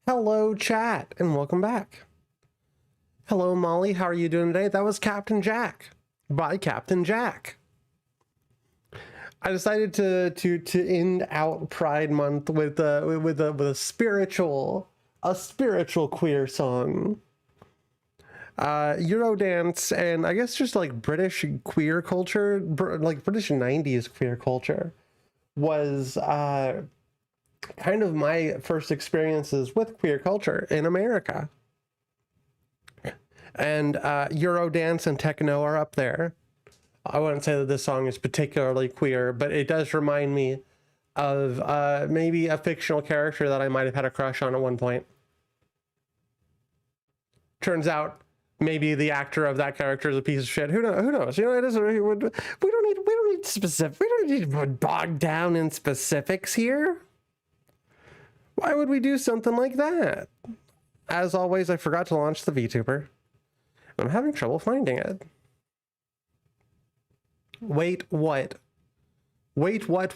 Hello, chat, and welcome back. Hello, Molly. How are you doing today? That was Captain Jack by Captain Jack. I decided to end out Pride Month with a spiritual queer song. Eurodance and I guess just like British queer culture, like British 90s queer culture, was kind of my first experiences with queer culture in America. And Eurodance and techno are up there. I wouldn't say that this song is particularly queer, but it does remind me of maybe a fictional character that I might have had a crush on at one point. Turns out maybe the actor of that character is a piece of shit. Who knows? You know, it doesn't. We don't need specific. We don't need to bog down in specifics here. Why would we do something like that? As always, I forgot to launch the VTuber. I'm having trouble finding it. Wait, what? Wait, what?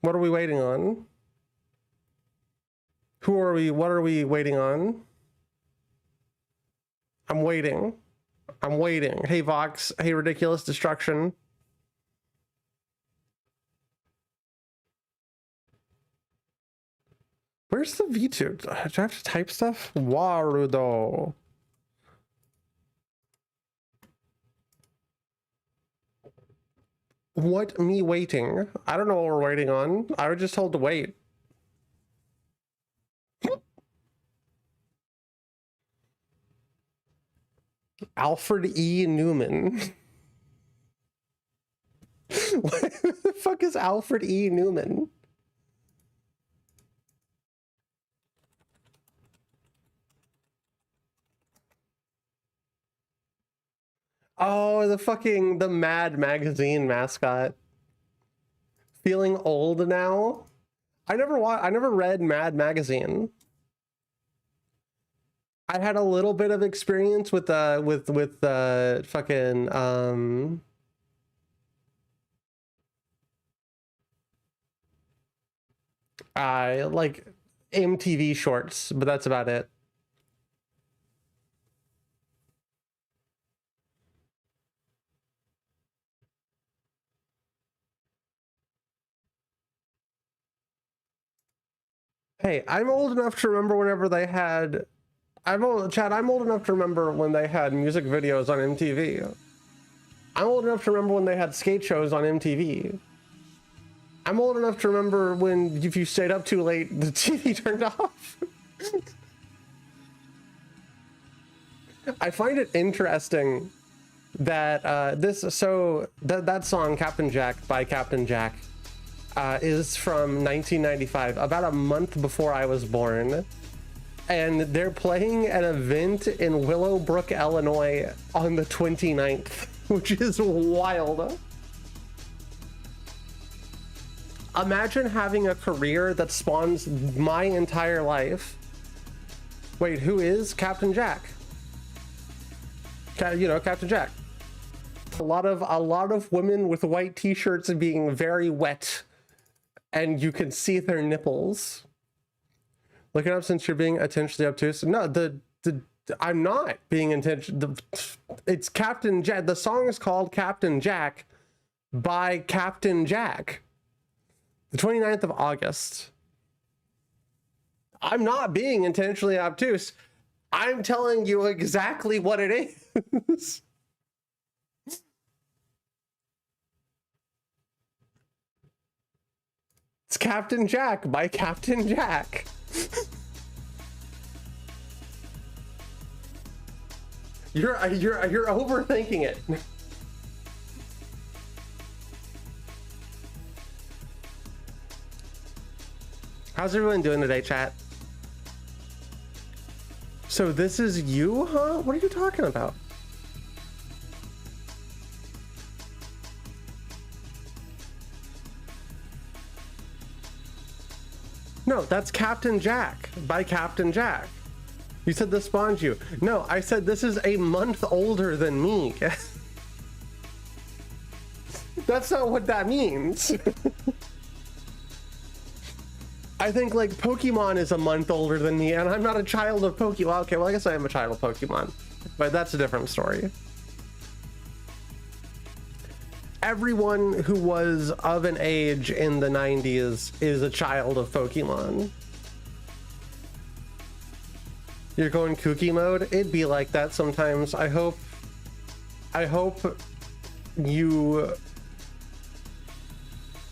What are we waiting on? Who are we? What are we waiting on? I'm waiting. I'm waiting. Hey, Vox. Hey, Ridiculous Destruction. Where's the VTube? Do I have to type stuff? Warudo. What me waiting? I don't know what we're waiting on. I was just told to wait. Alfred E. Newman. What the fuck is Alfred E. Newman? Oh, the Mad magazine mascot. Feeling old now? I never read Mad magazine. I had a little bit of experience with fucking like MTV shorts, but that's about it. Hey, I'm old enough to remember whenever they had... I'm old enough to remember when they had music videos on MTV. I'm old enough to remember when they had skate shows on MTV. I'm old enough to remember when, if you stayed up too late, the TV turned off. I find it interesting that that song, Captain Jack by Captain Jack, is from 1995, about a month before I was born. And they're playing an event in Willowbrook, Illinois on the 29th, which is wild. Imagine having a career that spawns my entire life. Wait, who is Captain Jack? You know, Captain Jack. A lot of women with white t-shirts being very wet, and you can see their nipples. Look it up since you're being intentionally obtuse. No, I'm not being intentional. It's Captain Jack. The song is called Captain Jack by Captain Jack. The 29th of August. I'm not being intentionally obtuse. I'm telling you exactly what it is. It's Captain Jack by Captain Jack. You're overthinking it. How's everyone doing today, chat? So this is you, huh? What are you talking about? No, that's Captain Jack by Captain Jack. You said this spawns you. No, I said this is a month older than me. That's not what that means. I think like Pokemon is a month older than me, and I'm not a child of Pokemon. Okay, well, I guess I am a child of Pokemon, but that's a different story. Everyone who was of an age in the 90s is a child of Pokemon. You're going kooky mode? It'd be like that sometimes. I hope you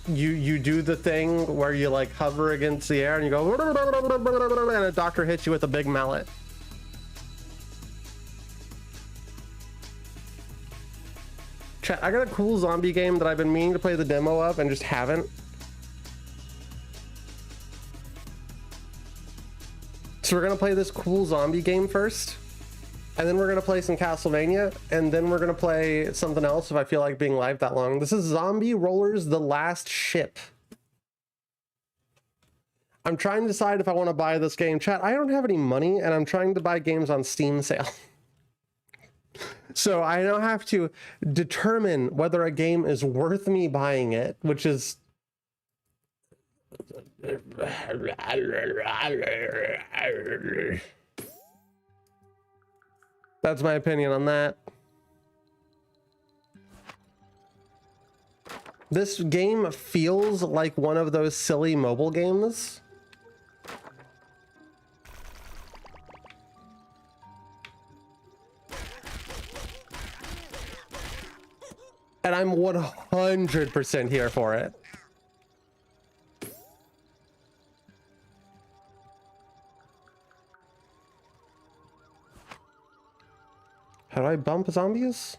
do the thing where you like hover against the air and you go and a doctor hits you with a big mallet. Chat, I got a cool zombie game that I've been meaning to play the demo of and just haven't. So we're gonna play this cool zombie game first, and then we're gonna play some Castlevania, and then we're gonna play something else if I feel like being live that long. This is Zombie Rollers: The Last Ship. I'm trying to decide if I want to buy this game. Chat, I don't have any money, and I'm trying to buy games on Steam sale. So I now have to determine whether a game is worth me buying it, which is... That's my opinion on that. This game feels like one of those silly mobile games. And I'm 100% here for it. How do I bump zombies?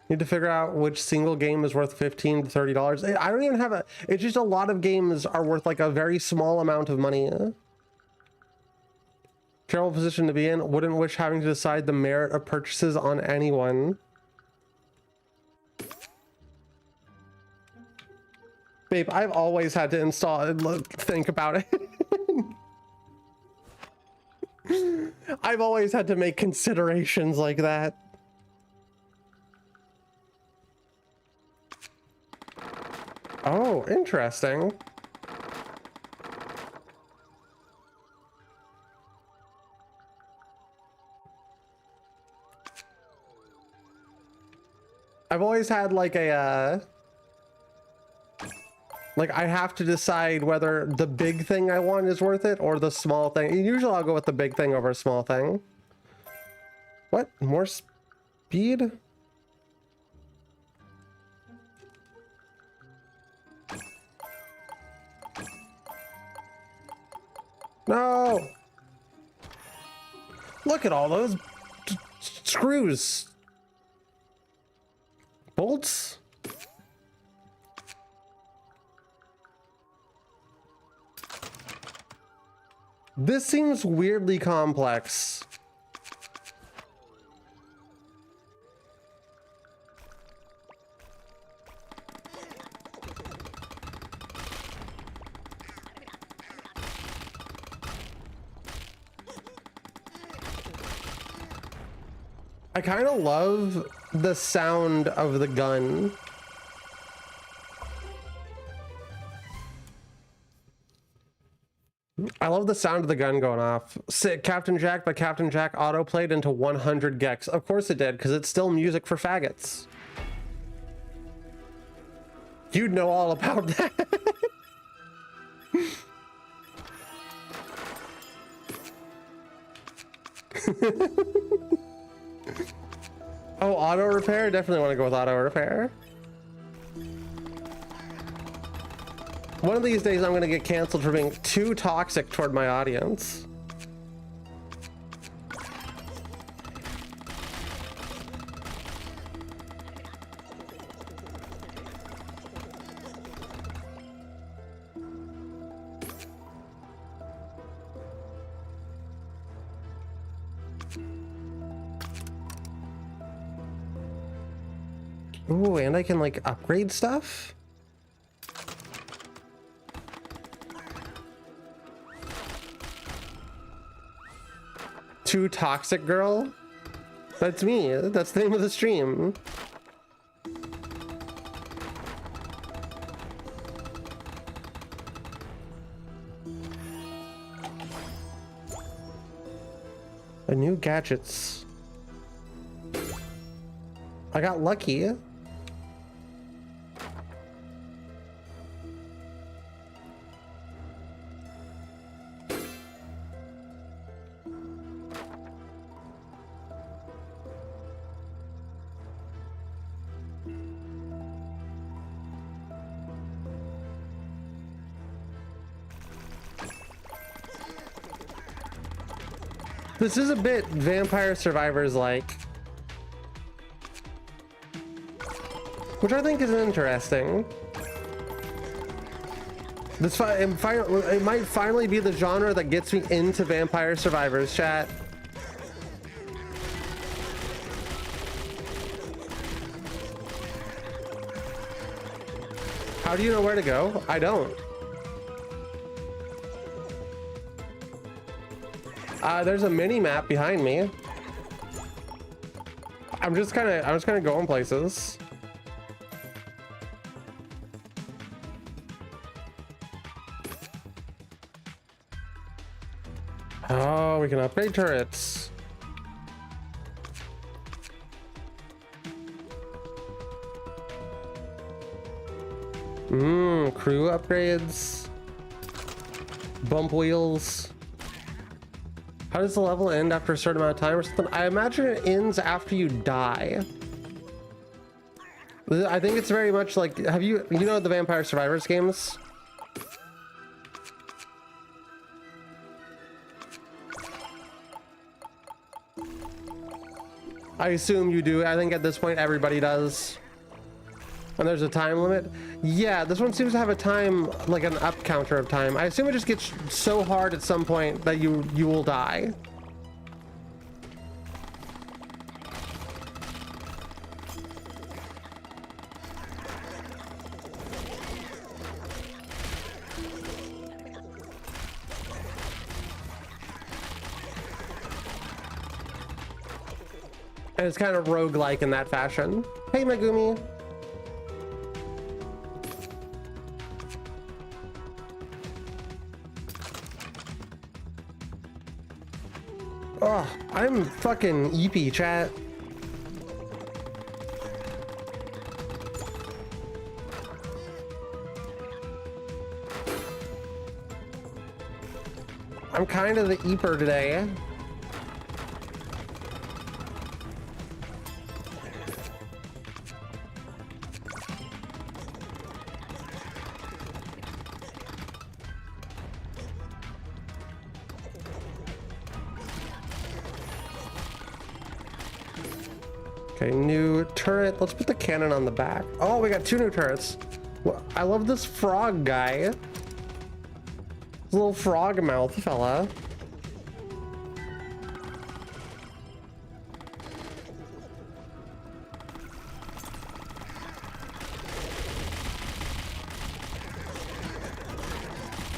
Need to figure out which single game is worth $15 to $30. I don't even have a... It's just a lot of games are worth like a very small amount of money. Terrible position to be in. Wouldn't wish having to decide the merit of purchases on anyone. Babe, I've always had to install and think about it. I've always had to make considerations like that. Oh, interesting. I've always had like a like I have to decide whether the big thing I want is worth it or the small thing. Usually I'll go with the big thing over a small thing. What? More speed? No! Look at all those screws. Bolts? This seems weirdly complex. I kind of love the sound of the gun. I love the sound of the gun going off. Captain Jack by Captain Jack auto-played into 100 gex. Of course it did, because it's still music for faggots. You'd know all about that. Oh, auto repair? Definitely want to go with auto repair. One of these days I'm going to get canceled for being too toxic toward my audience. Ooh, and I can like upgrade stuff? Too toxic girl? That's me. That's the name of the stream. A new gadgets. I got lucky. This is a bit Vampire Survivors like, which I think is interesting. This it might finally be the genre that gets me into Vampire Survivors, chat. How do you know where to go? I don't. There's a mini map behind me. I'm just kind of going places. Oh, we can upgrade turrets. Crew upgrades. Bump wheels. How does the level end after a certain amount of time or something? I imagine it ends after you die. I think it's very much like, you know the Vampire Survivors games? I assume you do. I think at this point everybody does. And there's a time limit. Yeah, this one seems to have a time, like an up counter of time. I assume it just gets so hard at some point that you will die. And it's kind of roguelike in that fashion. Hey, Megumi. Oh, I'm fucking eepy, chat. I'm kind of the eeper today. Okay, new turret. Let's put the cannon on the back. Oh, we got 2 new turrets. Well, I love this frog guy. This little frog mouth fella.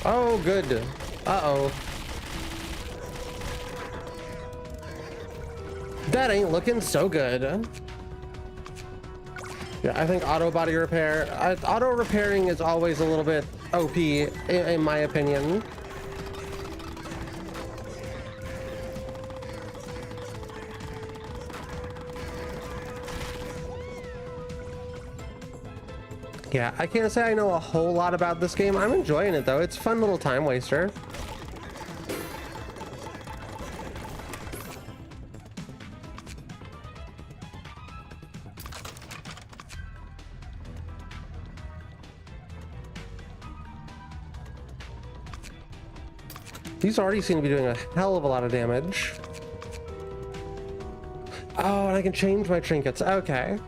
Oh, good. Uh-oh. That ain't looking so good. Yeah, I think auto body repair. Auto repairing is always a little bit OP, in my opinion. Yeah, I can't say I know a whole lot about this game. I'm enjoying it though. It's a fun little time waster. These already seem to be doing a hell of a lot of damage. Oh, and I can change my trinkets. Okay.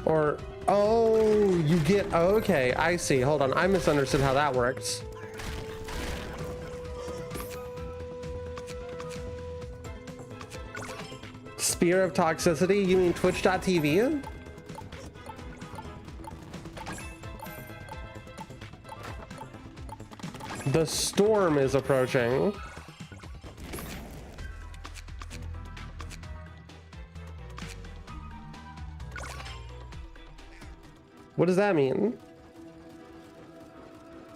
Or, oh, you get, okay, I see. Hold on, I misunderstood how that works. Spear of toxicity? You mean Twitch.tv? The storm is approaching. What does that mean?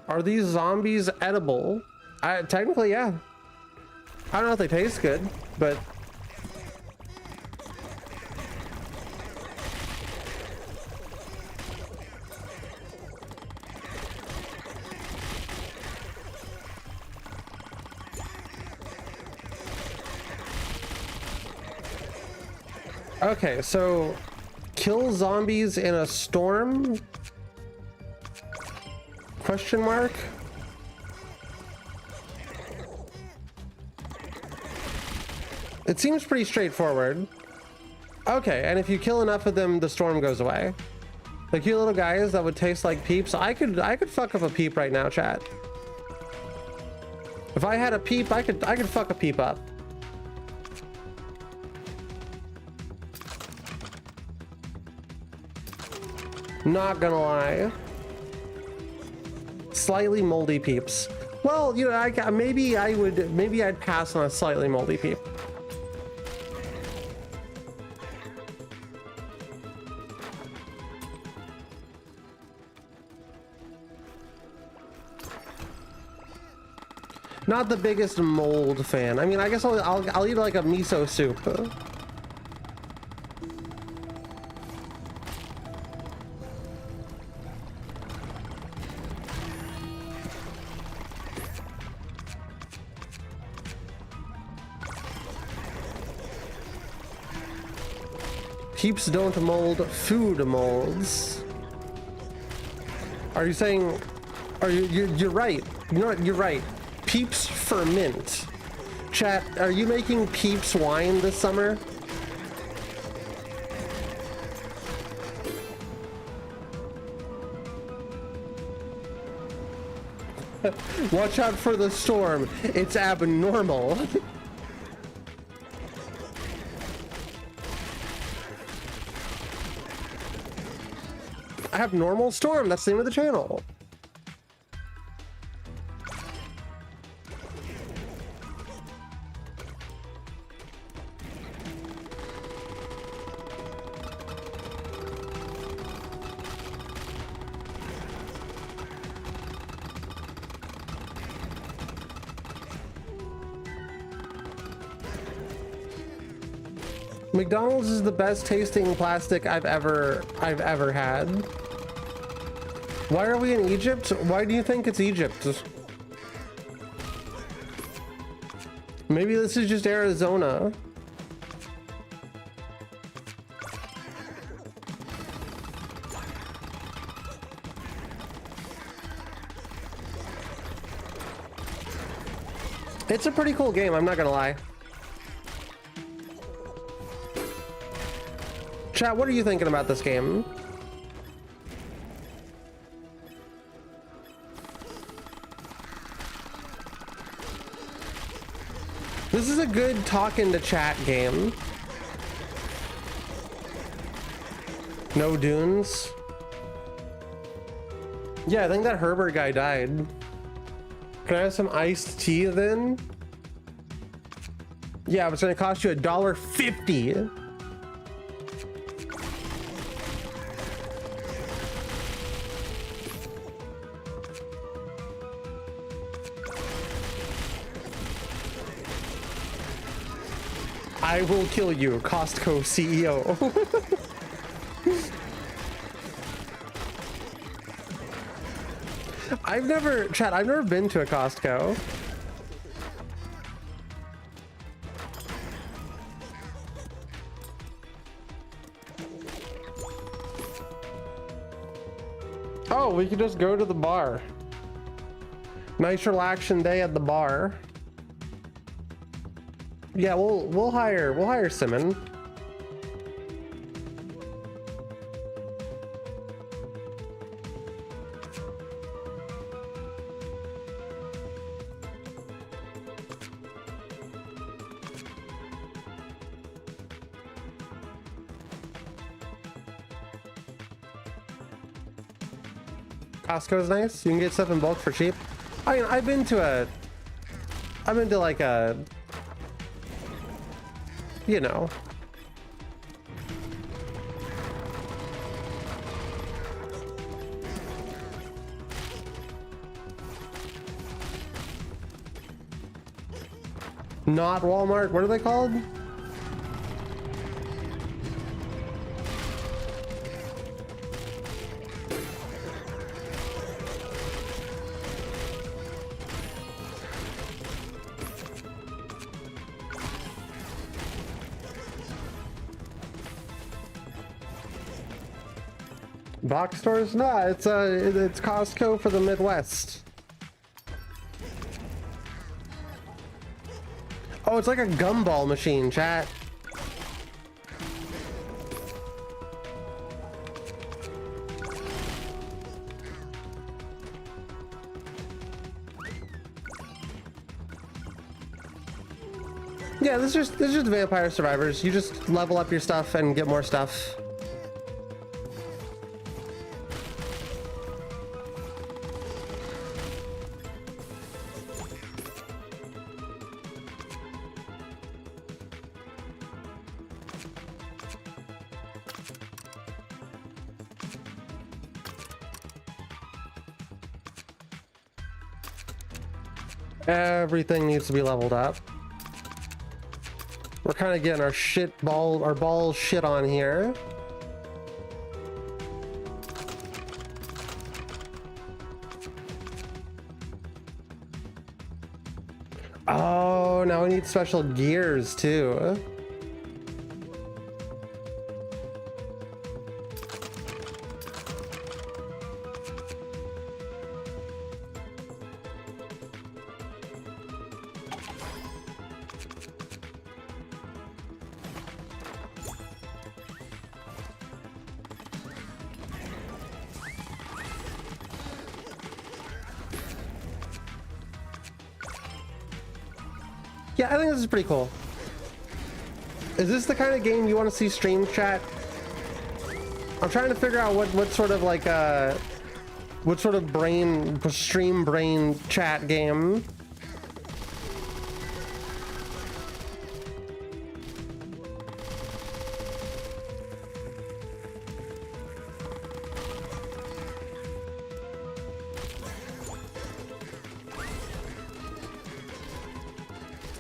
Are these zombies edible? Technically, yeah. I don't know if they taste good, but... Okay, so kill zombies in a storm? Question mark? It seems pretty straightforward. Okay, and if you kill enough of them, the storm goes away. The cute little guys that would taste like peeps. I could fuck up a peep right now, chat. If I had a peep, I could fuck a peep up. Not gonna lie. Slightly moldy peeps. Well, you know, maybe I'd pass on a slightly moldy peep. Not the biggest mold fan. I mean, I guess I'll eat like a miso soup. Peeps don't mold, food molds. Are you saying? You're right. You know what? You're right. Peeps ferment. Chat, are you making Peeps wine this summer? Watch out for the storm. It's abnormal. Abnormal storm. That's the name of the channel. McDonald's is the best tasting plastic I've ever had. Why are we in Egypt? Why do you think it's Egypt? Maybe this is just Arizona. It's a pretty cool game, I'm not gonna lie. Chat, what are you thinking about this game? This is a good talking to chat game. No dunes. Yeah, I think that Herbert guy died. Can I have some iced tea then? Yeah, it's gonna cost you $1.50. I will kill you, Costco CEO. I've never been to a Costco. Oh, we could just go to the bar. Nice relaxing day at the bar. Yeah, we'll hire Simon. Costco's nice. You can get stuff in bulk for cheap. I mean, I've been to like a, you know. Not Walmart. What are they called? Box stores? Nah, it's Costco for the Midwest. Oh, it's like a gumball machine, chat. Yeah, this is just Vampire Survivors. You just level up your stuff and get more stuff. Everything needs to be leveled up. We're kind of getting our balls shit on here. Oh, now we need special gears too. Yeah, I think this is pretty cool. Is this the kind of game you want to see stream, chat? I'm trying to figure out what sort of like what sort of stream brain chat game.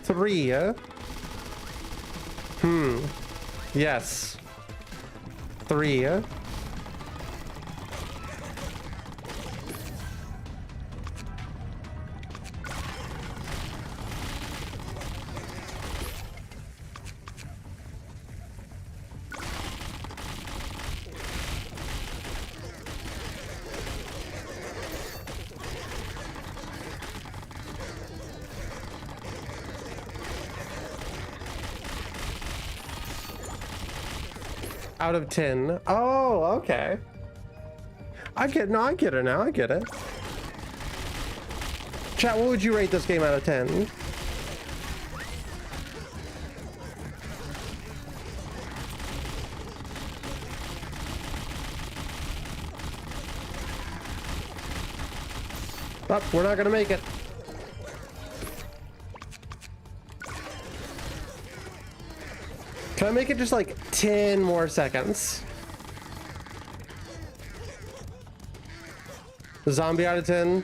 Three, yes. 3, out of 10. Oh, okay. I get it now. I get it. Chat, what would you rate this game out of 10? Oh, we're not gonna make it. Can I make it just like 10 more seconds? Zombie out of 10.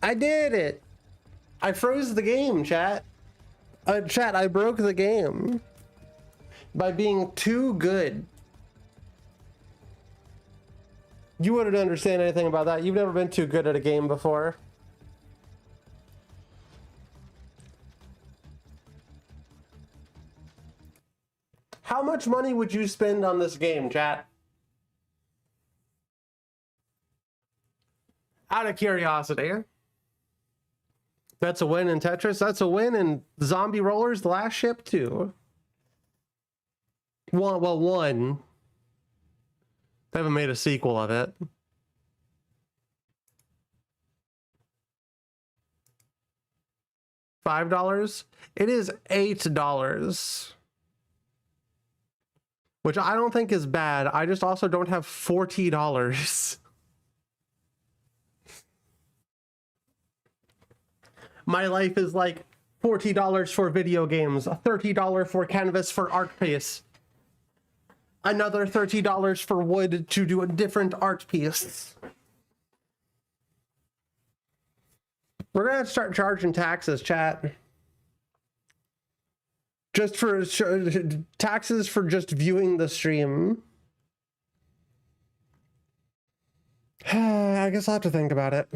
I did it. I froze the game, chat. Chat, I broke the game by being too good. You wouldn't understand anything about that. You've never been too good at a game before. How much money would you spend on this game, chat? Out of curiosity. That's a win in Tetris. That's a win in Zombie Rollers, the last ship, too. One. They haven't made a sequel of it. $5? It is $8. Which I don't think is bad. I just also don't have $40. My life is like $40 for video games, $30 for canvas for art piece, another $30 for wood to do a different art piece. We're gonna start charging taxes, chat. Just for taxes for just viewing the stream. I guess I'll have to think about it.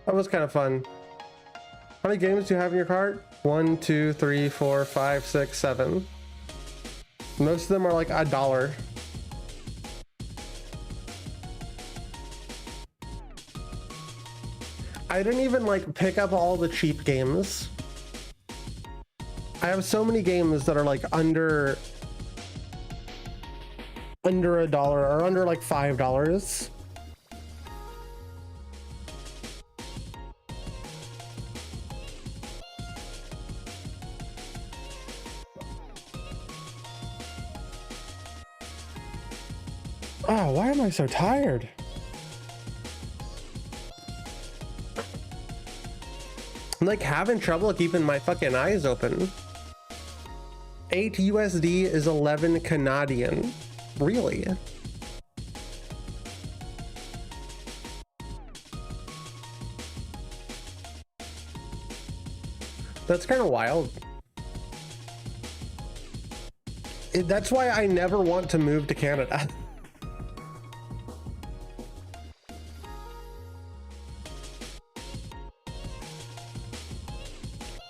That was kind of fun. How many games do you have in your cart? 1, 2, 3, 4, 5, 6, 7. Most of them are like $1. I didn't even like pick up all the cheap games. I have so many games that are like under $1 or under like $5. Oh, why am I so tired? I'm like having trouble keeping my fucking eyes open. 8 USD is 11 Canadian. Really? That's kind of wild. That's why I never want to move to Canada.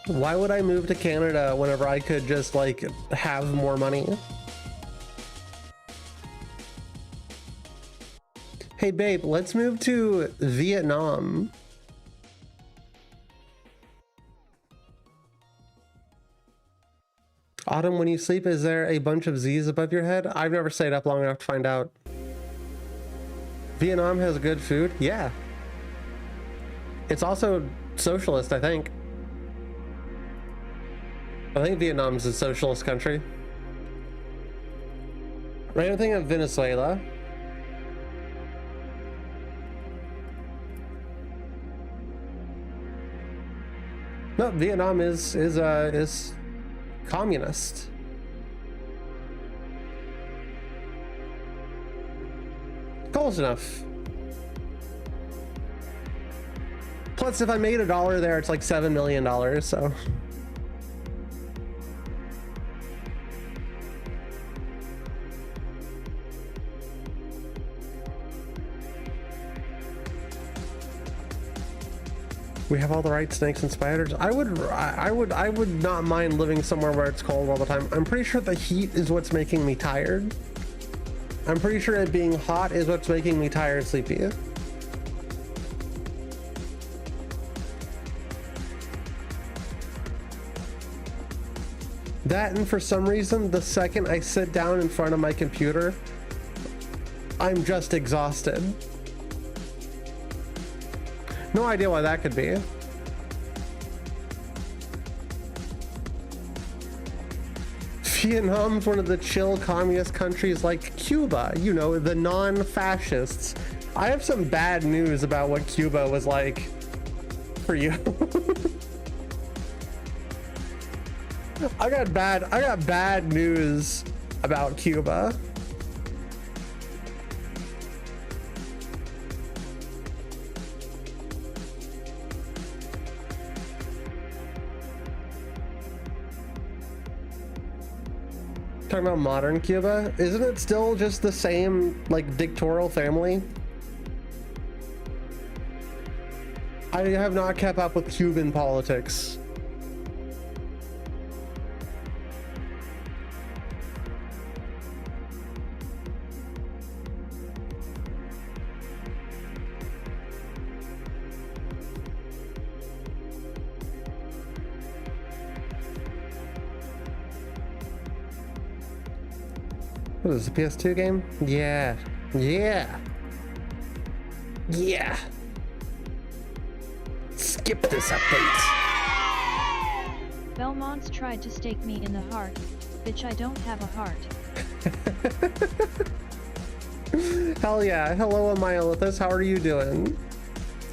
Why would I move to Canada whenever I could just like have more money? Hey babe, let's move to Vietnam. Autumn, when you sleep, is there a bunch of Z's above your head? I've never stayed up long enough to find out. Vietnam has good food? Yeah. It's also socialist, I think. I think Vietnam's a socialist country. Random thing of Venezuela. No, Vietnam is communist. Close enough. Plus, if I made $1 there, it's like $7 million, so. We have all the right snakes and spiders. I would not mind living somewhere where it's cold all the time. I'm pretty sure the heat is what's making me tired. I'm pretty sure it being hot is what's making me tired and sleepy. That, and for some reason, the second I sit down in front of my computer, I'm just exhausted. No idea why that could be. Vietnam's one of the chill communist countries like Cuba, you know, the non-fascists. I have some bad news about what Cuba was like for you. I got bad news about Cuba. Talking about modern Cuba, isn't it still just the same like dictatorial family? I have not kept up with Cuban politics. What is this, a PS2 game? Yeah. Yeah. Yeah. Skip this update. Belmont's tried to stake me in the heart. Bitch, I don't have a heart. Hell yeah. Hello, Amyolithus. How are you doing?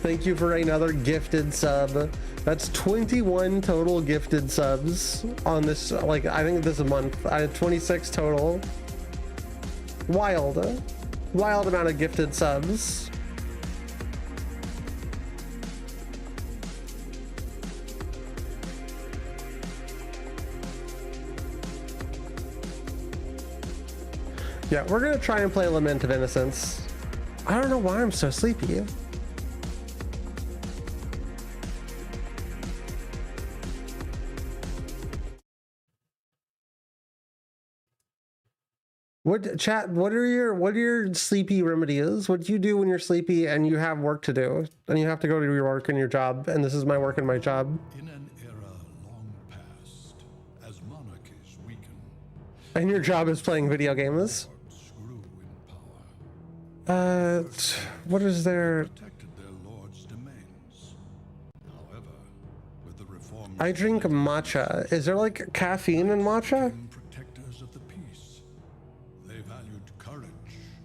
Thank you for another gifted sub. That's 21 total gifted subs on this, like, I think this month. I had 26 total. Wild amount of gifted subs. Yeah, we're gonna try and play Lament of Innocence. I don't know why I'm so sleepy. What chat? What are your sleepy remedies? What do you do when you're sleepy and you have work to do and you have to go to your work and your job? And this is my work and my job. In an era long past, as monarchies weaken, And your job is playing video games. lords grew in power, What is there? protected their lords' domains. However, with the reforms, I drink matcha. Is there like caffeine in matcha? became protectors of the peace. They valued courage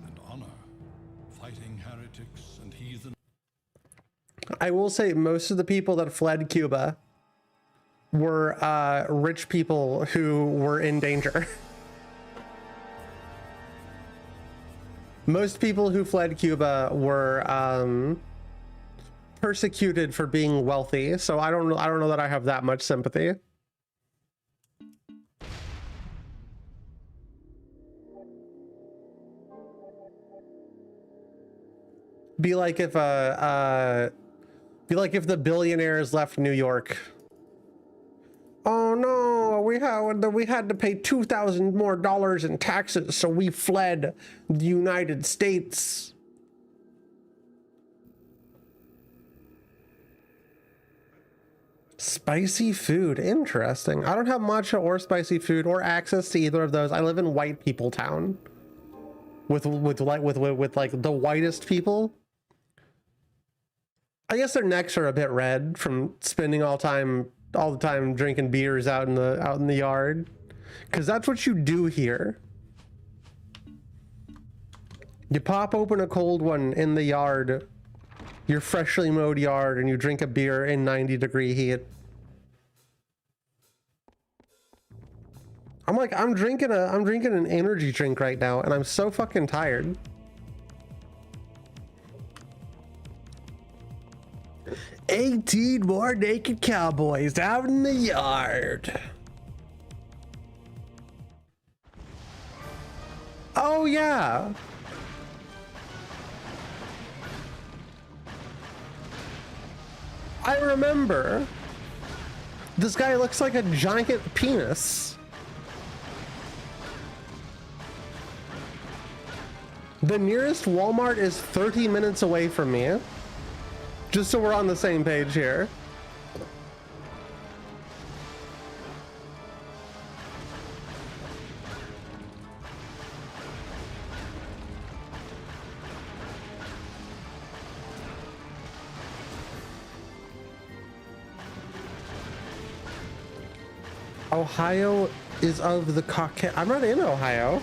and honor, fighting heretics and heathen. I will say most of the people that fled Cuba were rich people who were in danger. Most people who fled Cuba were persecuted for being wealthy, so I don't know that I have that much sympathy. Be like if the billionaires left New York. Oh no, we had to pay $2,000 more in taxes, so we fled the United States. Spicy food, interesting. I don't have matcha or spicy food or access to either of those. I live in white people town with like the whitest people. I guess their necks are a bit red from spending all the time drinking beers out in the yard, because that's what you do here. You pop open a cold one in the yard, your freshly mowed yard, and you drink a beer in 90-degree heat. I'm drinking an energy drink right now, and I'm so fucking tired. 18 more naked cowboys out in the yard. Oh yeah. I remember. This guy looks like a giant penis. The nearest Walmart is 30 minutes away from me. Just so we're on the same page here. Ohio is of the Caucasus. I'm not in Ohio.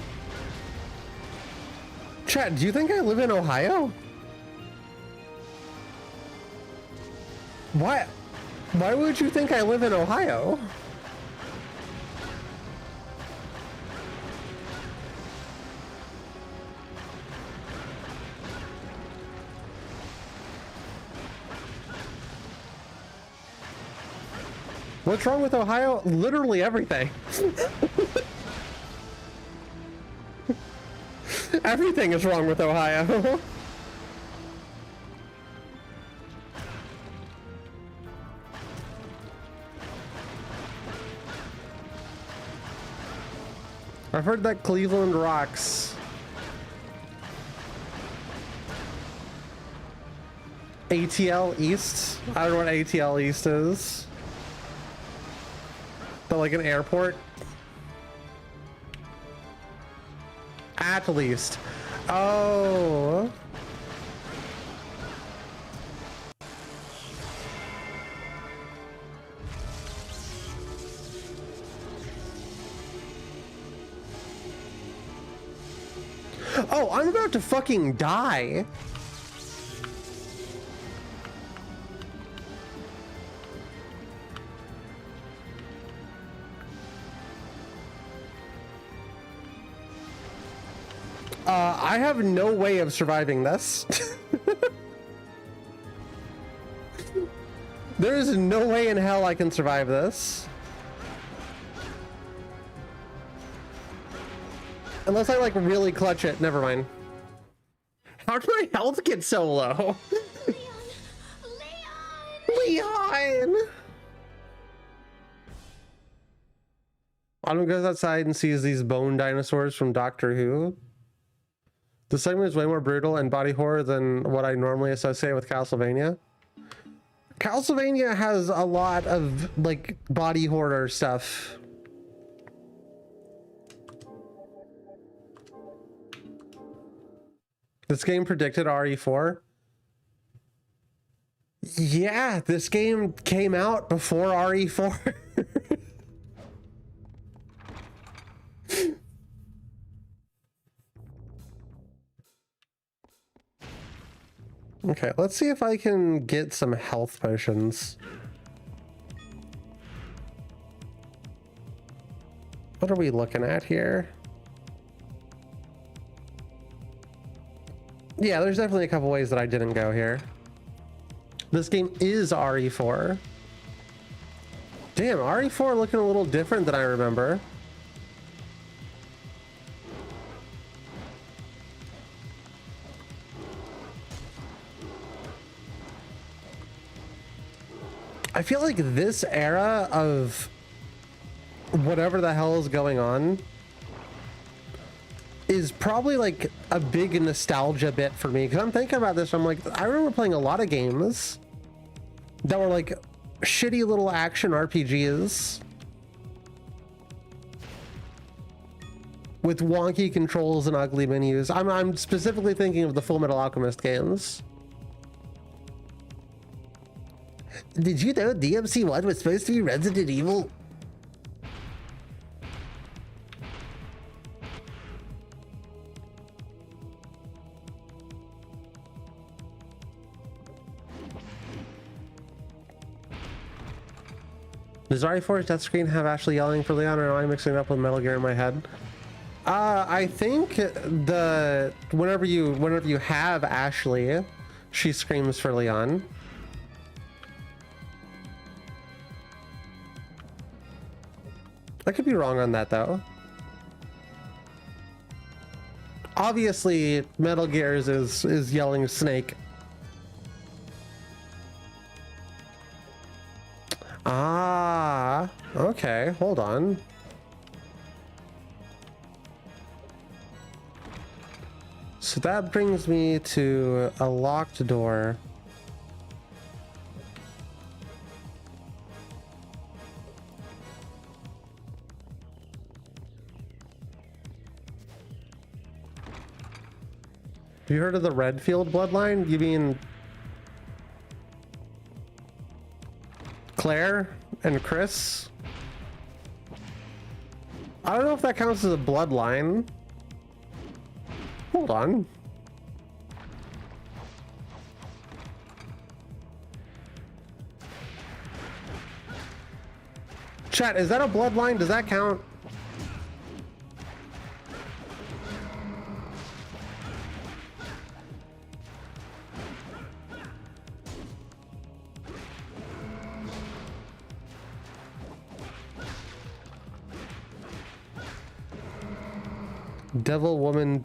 Chat, do you think I live in Ohio? Why would you think I live in Ohio? What's wrong with Ohio? Literally everything. Everything is wrong with Ohio. I've heard that Cleveland rocks. ATL East? I don't know what ATL East is. But like an airport? At least. Oh. Oh, I'm about to fucking die. I have no way of surviving this. There is no way in hell I can survive this. Unless I like really clutch it. Never mind. How did my health get so low? Leon! Autumn goes outside and sees these bone dinosaurs from Doctor Who. The segment is way more brutal and body horror than what I normally associate with Castlevania. Castlevania has a lot of like body horror stuff. This game predicted RE4. Yeah, this game came out before RE4. Okay, let's see if I can get some health potions. What are we looking at here? Yeah, there's definitely a couple ways that I didn't go here. This game is RE4. Damn, RE4 looking a little different than I remember. I feel like this era of whatever the hell is going on is probably like a big nostalgia bit for me, because I'm thinking about this, I'm like, I remember playing a lot of games that were like shitty little action RPGs with wonky controls and ugly menus. I'm specifically thinking of the Full Metal Alchemist games. Did you know DMC1 was supposed to be Resident Evil? Does RE4's death screen have Ashley yelling for Leon, or am I mixing it up with Metal Gear in my head? I think whenever you have Ashley, she screams for Leon. I could be wrong on that though. Obviously, Metal Gear's is yelling Snake. Ah, okay, hold on. So that brings me to a locked door. Have you heard of the Redfield bloodline? You mean Claire and Chris? I don't know if that counts as a bloodline. Hold on. Chat, is that a bloodline? Does that count? Devil, woman,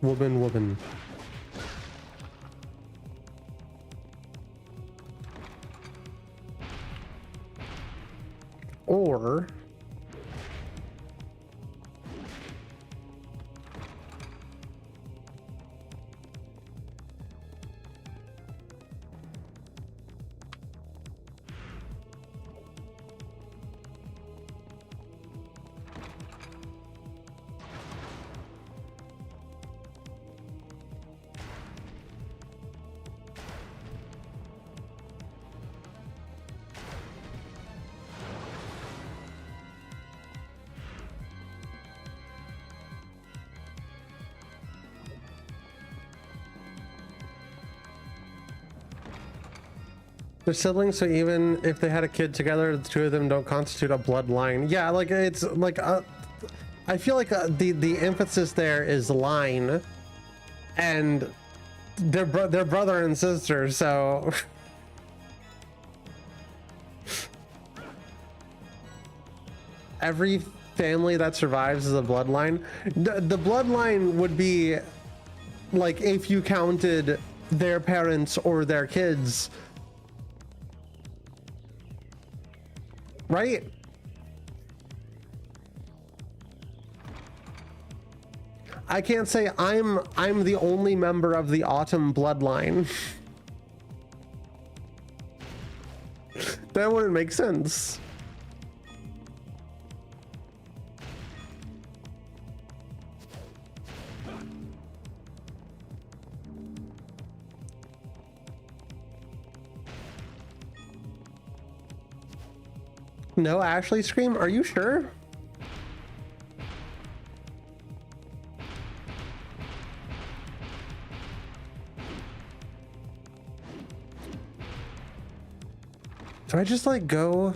woman, woman. Or they're siblings, so even if they had a kid together, the two of them don't constitute a bloodline. Yeah, like it's like I feel like the emphasis there is line, and they're brother and sister, so. Every family that survives is a bloodline. The bloodline would be like if you counted their parents or their kids, right? I can't say I'm the only member of the Autumn bloodline. That wouldn't make sense. No Ashley scream? Are you sure? Do I just like go?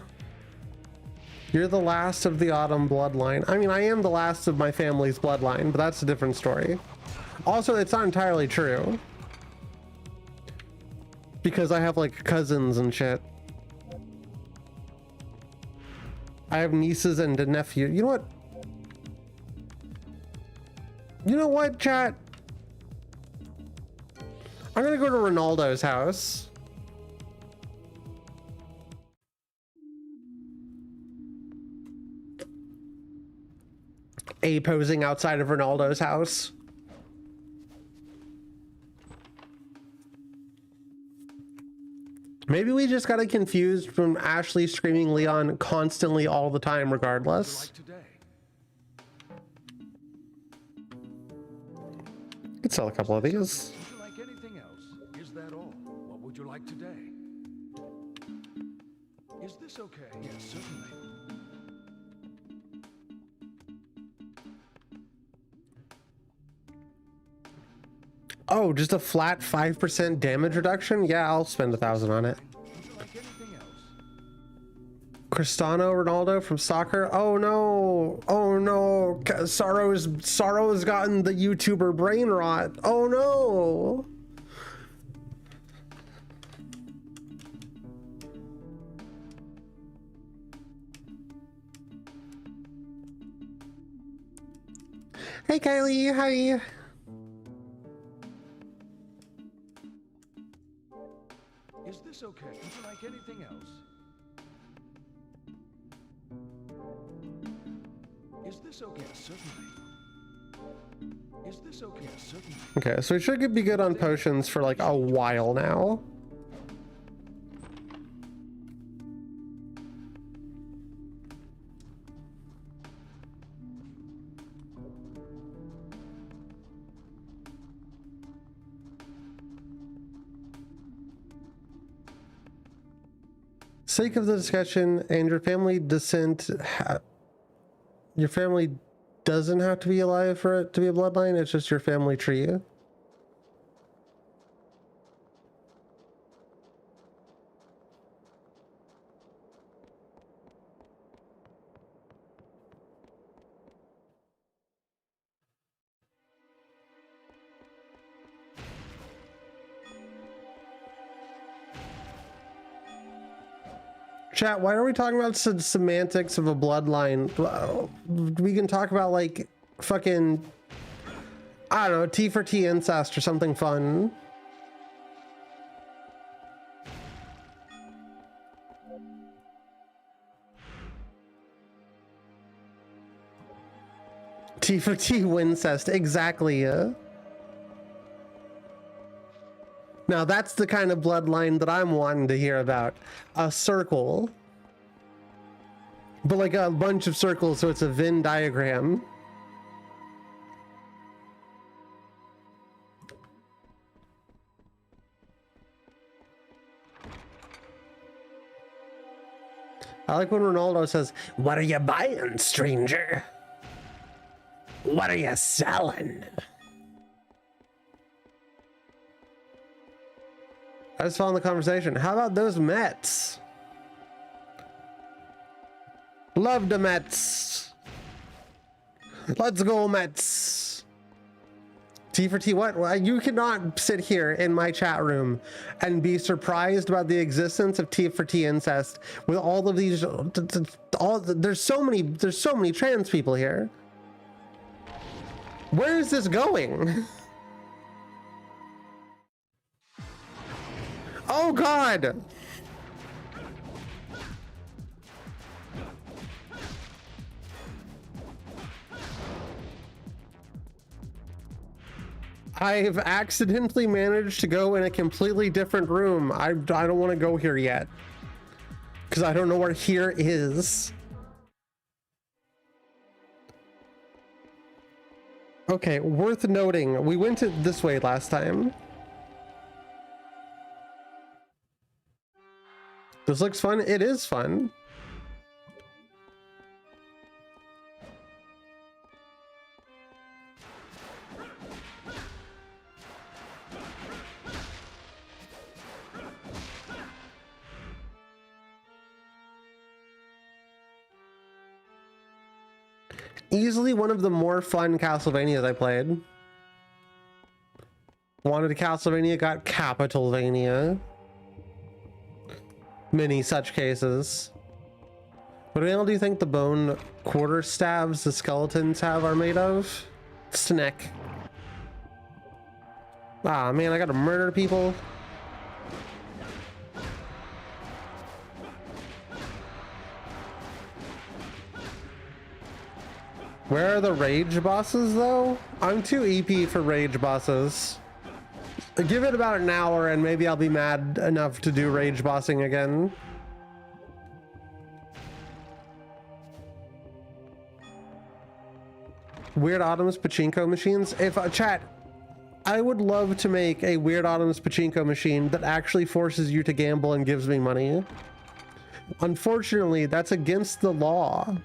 You're the last of the Autumn bloodline. I mean, I am the last of my family's bloodline, but that's a different story. Also, it's not entirely true. Because I have like cousins and shit. I have nieces and a nephew. You know what? You know what, chat? I'm gonna go to Ronaldo's house. A posing outside of Ronaldo's house. Maybe we just got confused from Ashley screaming Leon constantly all the time regardless. Could sell a couple of these. Would you like anything else? Is that all? What would you like today? Is this okay? Yes, certainly. Oh, just a flat 5% damage reduction? Yeah, I'll spend 1,000 on it. Would you like anything else? Cristiano Ronaldo from soccer? Oh no! Oh no! Sorrow's gotten the YouTuber brain rot. Oh no! Hey Kylie, hi. Is this okay? Would you like anything else? Is this okay? Certainly. Is this okay? Certainly. Okay, so we should be good on potions for like a while now. Sake of the discussion, and your family descent, your family doesn't have to be alive for it to be a bloodline. It's just your family tree. Chat, why are we talking about semantics of a bloodline? We can talk about like fucking, I don't know, T for T incest or something fun. T for T wincest, exactly. Now that's the kind of bloodline that I'm wanting to hear about. A circle. But like a bunch of circles, so it's a Venn diagram. I like when Ronaldo says, "What are you buying, stranger? What are you selling?" I just found the conversation. How about those Mets? Love the Mets. Let's go, Mets. T for T, what? Well, you cannot sit here in my chat room and be surprised about the existence of T for T incest with all of these, there's so many trans people here. Where is this going? Oh God. I've accidentally managed to go in a completely different room. I don't want to go here yet because I don't know where here is. Okay, worth noting, we went this way last time. This looks fun. It is fun. Easily one of the more fun Castlevanias I played. Wanted a Castlevania, got Capitalvania. Many such cases. What the hell do you think the bone quarter stabs the skeletons are made of? Snack. Ah man, I gotta murder people. Where are the rage bosses though? I'm too EP for rage bosses. Give it about an hour and maybe I'll be mad enough to do rage bossing again. Weird Autumn's pachinko machines. If chat, I would love to make a Weird Autumn's pachinko machine that actually forces you to gamble and gives me money. Unfortunately, that's against the law.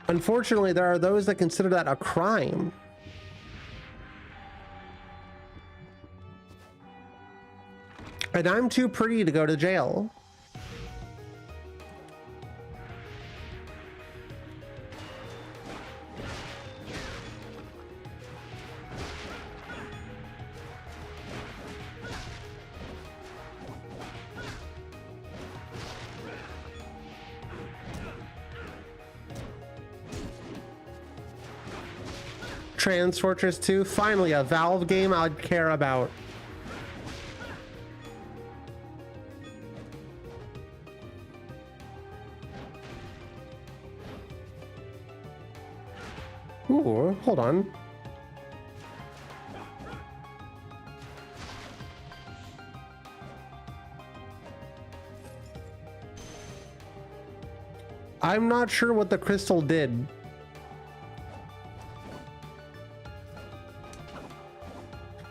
Unfortunately, there are those that consider that a crime. And I'm too pretty to go to jail. Trans Fortress 2, finally a Valve game I'd care about. Ooh, hold on. I'm not sure what the crystal did.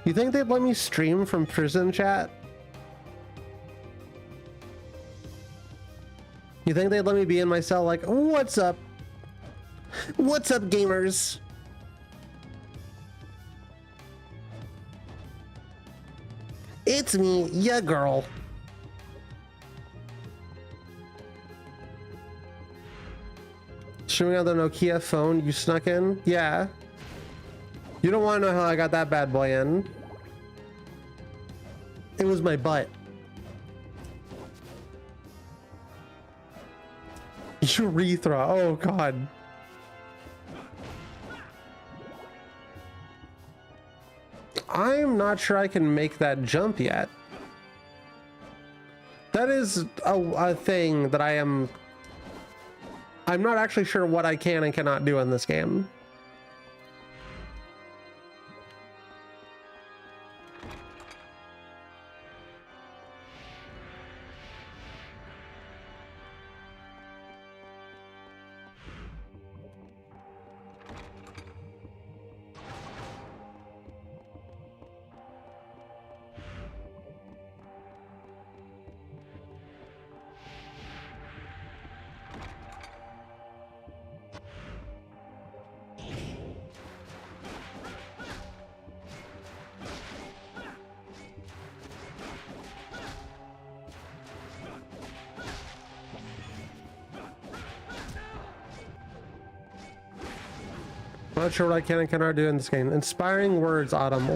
You think they'd let me stream from prison, chat? You think they'd let me be in my cell like, what's up? What's up, gamers? It's me, ya girl. Showing out the Nokia phone you snuck in? Yeah. You don't want to know how I got that bad boy in. It was my butt. Urethra. Oh god. I'm not sure I can make that jump yet. That is a thing that I'm not actually sure what I can and cannot do in this game. I'm not sure what I can and cannot do in this game. Inspiring words, Autumn.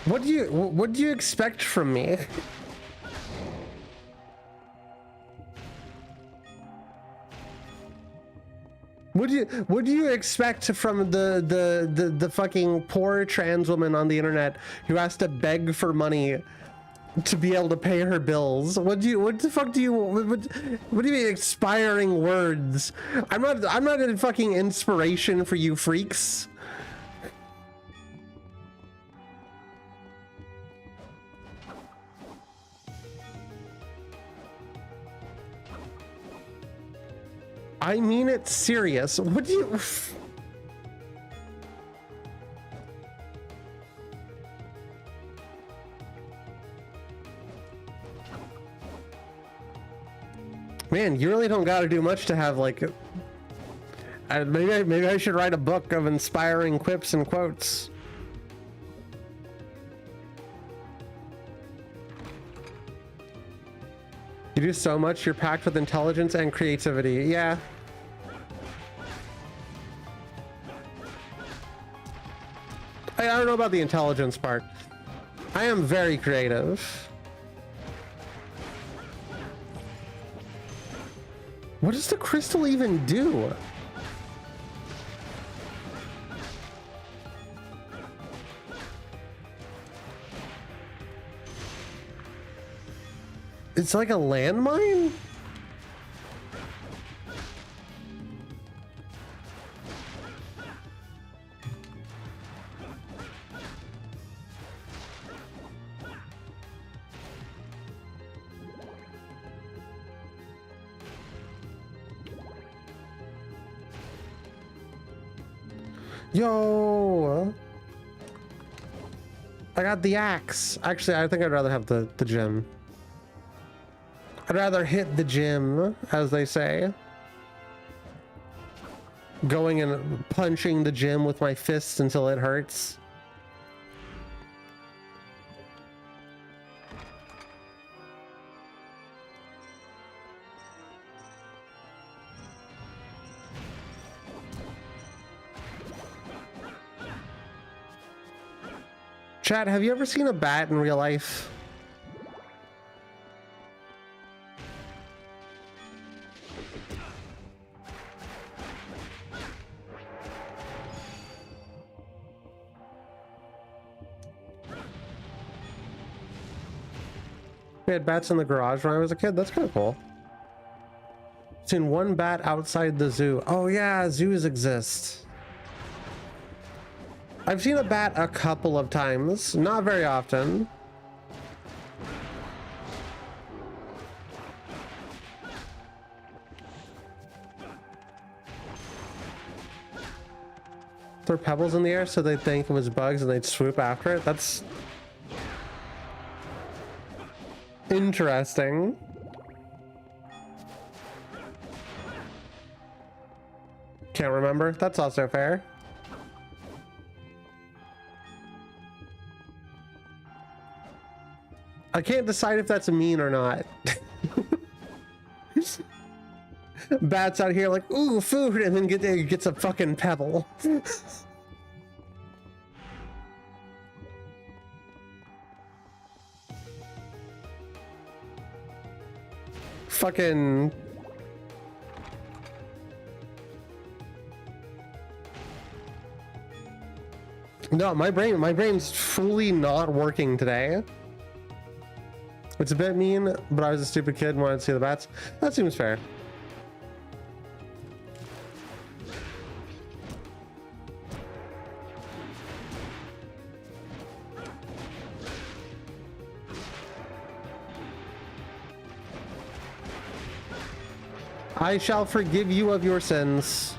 What do you expect from me? What do you expect from the fucking poor trans woman on the internet who has to beg for money to be able to pay her bills? What the fuck do you what do you mean inspiring words? I'm not a fucking inspiration for you freaks. I mean it serious. What do you... Man, you really don't gotta do much to have like... maybe I should write a book of inspiring quips and quotes. You do so much, you're packed with intelligence and creativity. Yeah. I don't know about the intelligence part. I am very creative. What does the crystal even do? It's like a landmine? Yo! I got the axe. Actually, I think I'd rather have the gem. I'd rather hit the gym, as they say. Going and punching the gym with my fists until it hurts. Chat, have you ever seen a bat in real life? We had bats in the garage when I was a kid. That's kind of cool. Seen one bat outside the zoo. Oh yeah, zoos exist. I've seen a bat a couple of times, not very often. Throw pebbles in the air so they'd think it was bugs and they'd swoop after it. That's interesting. Can't remember. That's also fair. I can't decide if that's a mean or not. Bats out here like, ooh, food, and then gets a fucking pebble. Fucking... No, my brain's fully not working today. It's a bit mean, but I was a stupid kid and wanted to see the bats. That seems fair. I shall forgive you of your sins.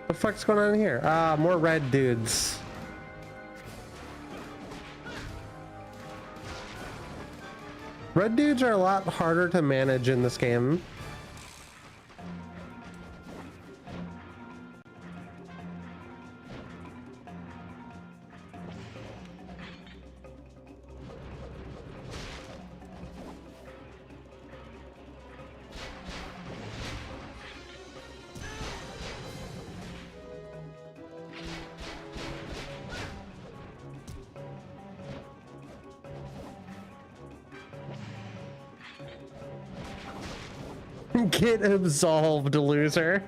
What the fuck's going on here? Ah, more red dudes. Red dudes are a lot harder to manage in this game. Get absolved, loser.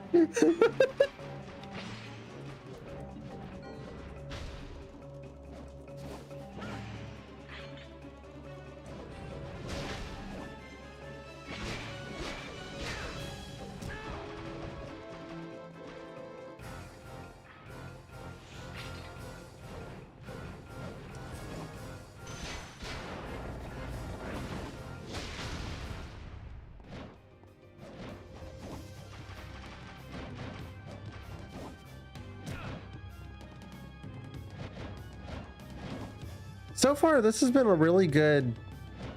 So far, this has been a really good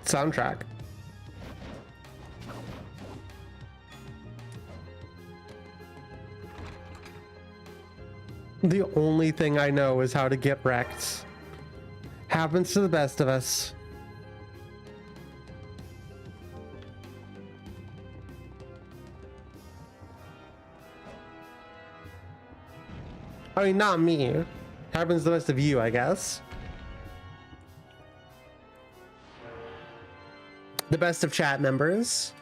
soundtrack. The only thing I know is how to get wrecked. Happens to the best of us. I mean, not me. Happens to the best of you, I guess. The best of chat members.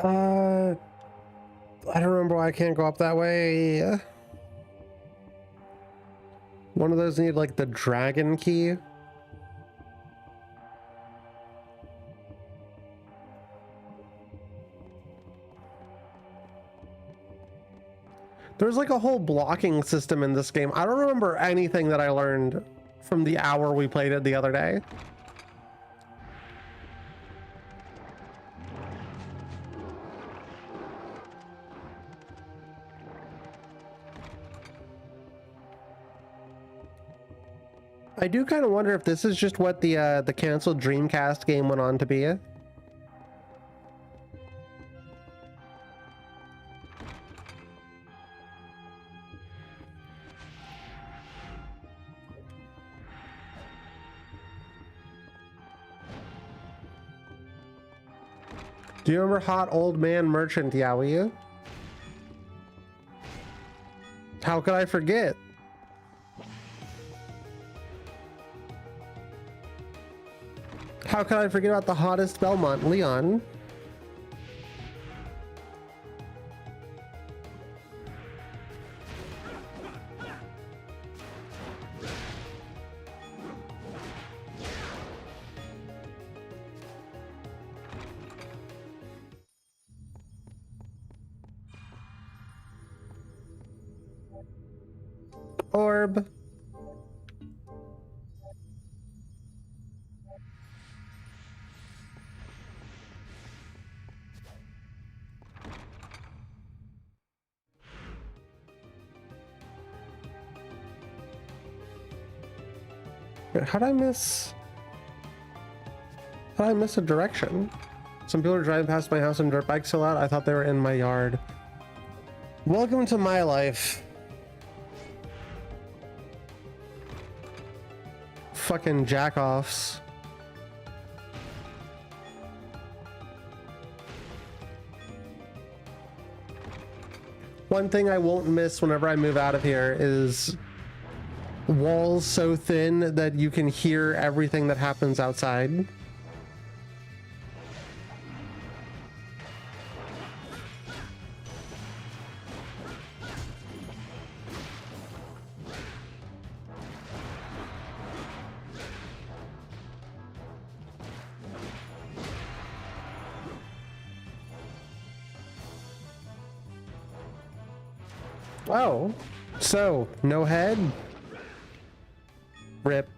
I don't remember why I can't go up that way. One of those need like the dragon key. There's like a whole blocking system in this game. I don't remember anything that I learned from the hour we played it the other day. I do kind of wonder if this is just what the canceled Dreamcast game went on to be. Do you remember Hot Old Man Merchant, Yowie? How could I forget? How could I forget about the hottest Belmont, Leon? Orb. How'd I miss a direction? Some people are driving past my house on dirt bikes so loud I thought they were in my yard. Welcome to my life. Fucking jack-offs. One thing I won't miss whenever I move out of here is walls so thin that you can hear everything that happens outside. Oh, so no head? Rip.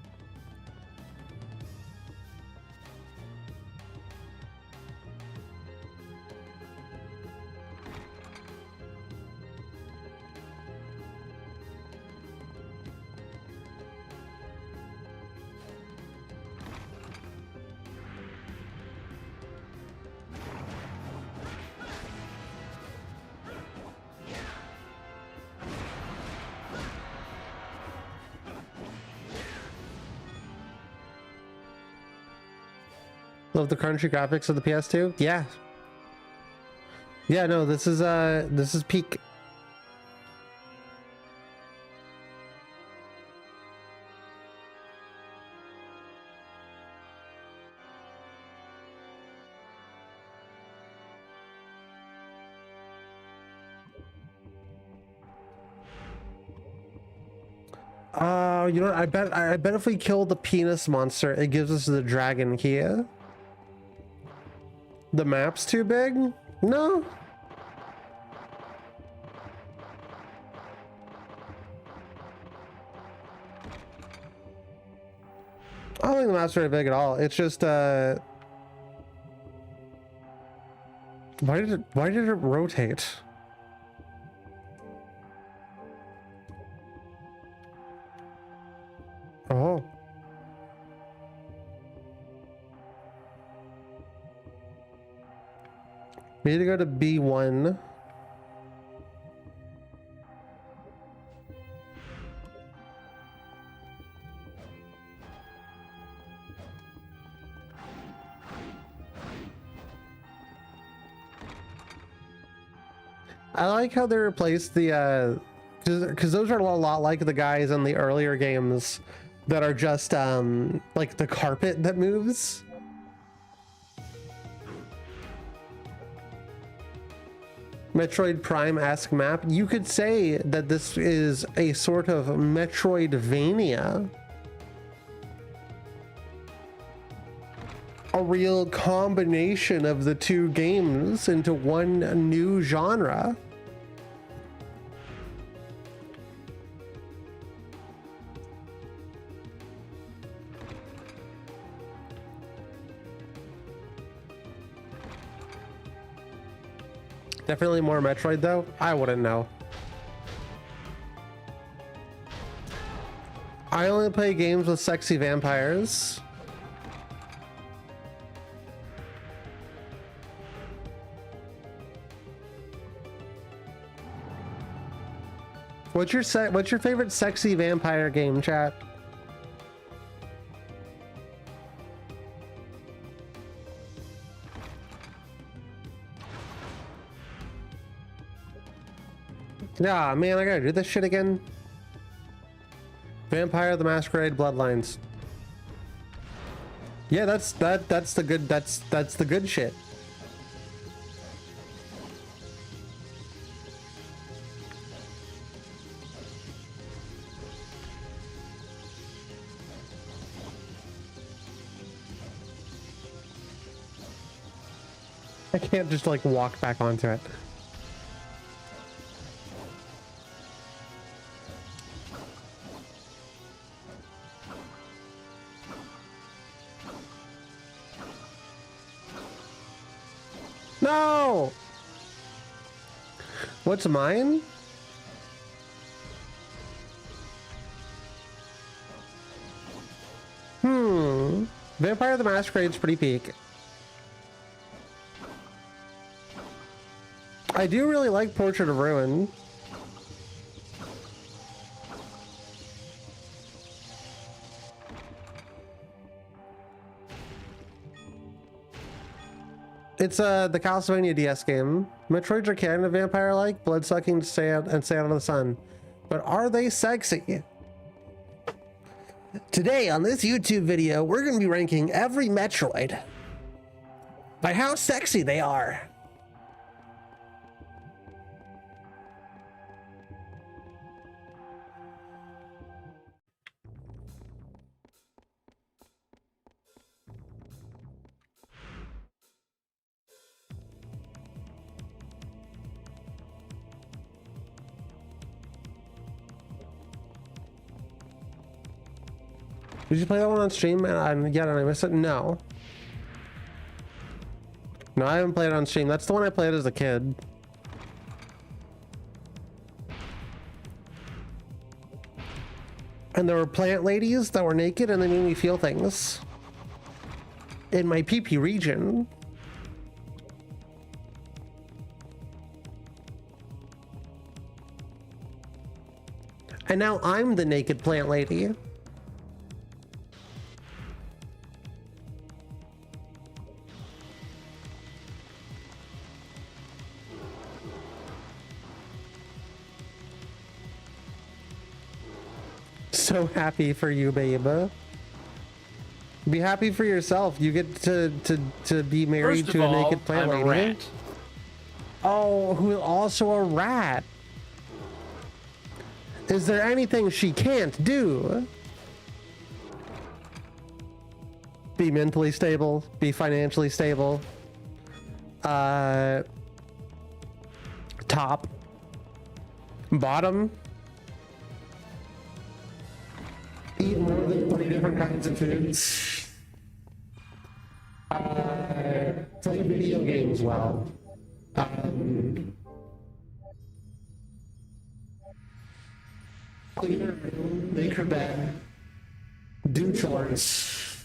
Love the crunchy graphics of the PS2. Yeah. Yeah, no, this is peak. You know what? I bet if we kill the penis monster, it gives us the dragon key. The map's too big? No. I don't think the map's very big at all. It's just why did it rotate? Oh. We need to go to B1. I like how they replaced the because those are a lot like the guys in the earlier games that are just like the carpet that moves. Metroid Prime-esque map. You could say that this is a sort of Metroidvania. A real combination of the two games into one new genre. Definitely more Metroid though. I wouldn't know. I only play games with sexy vampires. What's your favorite sexy vampire game, chat? Yeah, man, I gotta do this shit again. Vampire the Masquerade Bloodlines. Yeah, that's the good shit. I can't just like walk back onto it. No! What's mine? Vampire the Masquerade's pretty peak. I do really like Portrait of Ruin. It's the Castlevania DS game. Metroids are kind of vampire-like, blood-sucking sand and sand on the sun. But are they sexy? Today on this YouTube video, we're going to be ranking every Metroid by how sexy they are. Did you play that one on stream and I missed it? No. No, I haven't played it on stream. That's the one I played as a kid. And there were plant ladies that were naked and they made me feel things. In my pee-pee region. And now I'm the naked plant lady. so happy for you, babe. Be happy for yourself. You get to be married to a naked plant lady. I'm a rat. Oh, who's also a rat. Is there anything she can't do? Be mentally stable, be financially stable. Top. Bottom. Eat more than 20 different kinds of foods. Play video games well. Clean her room, make her bed, do chores.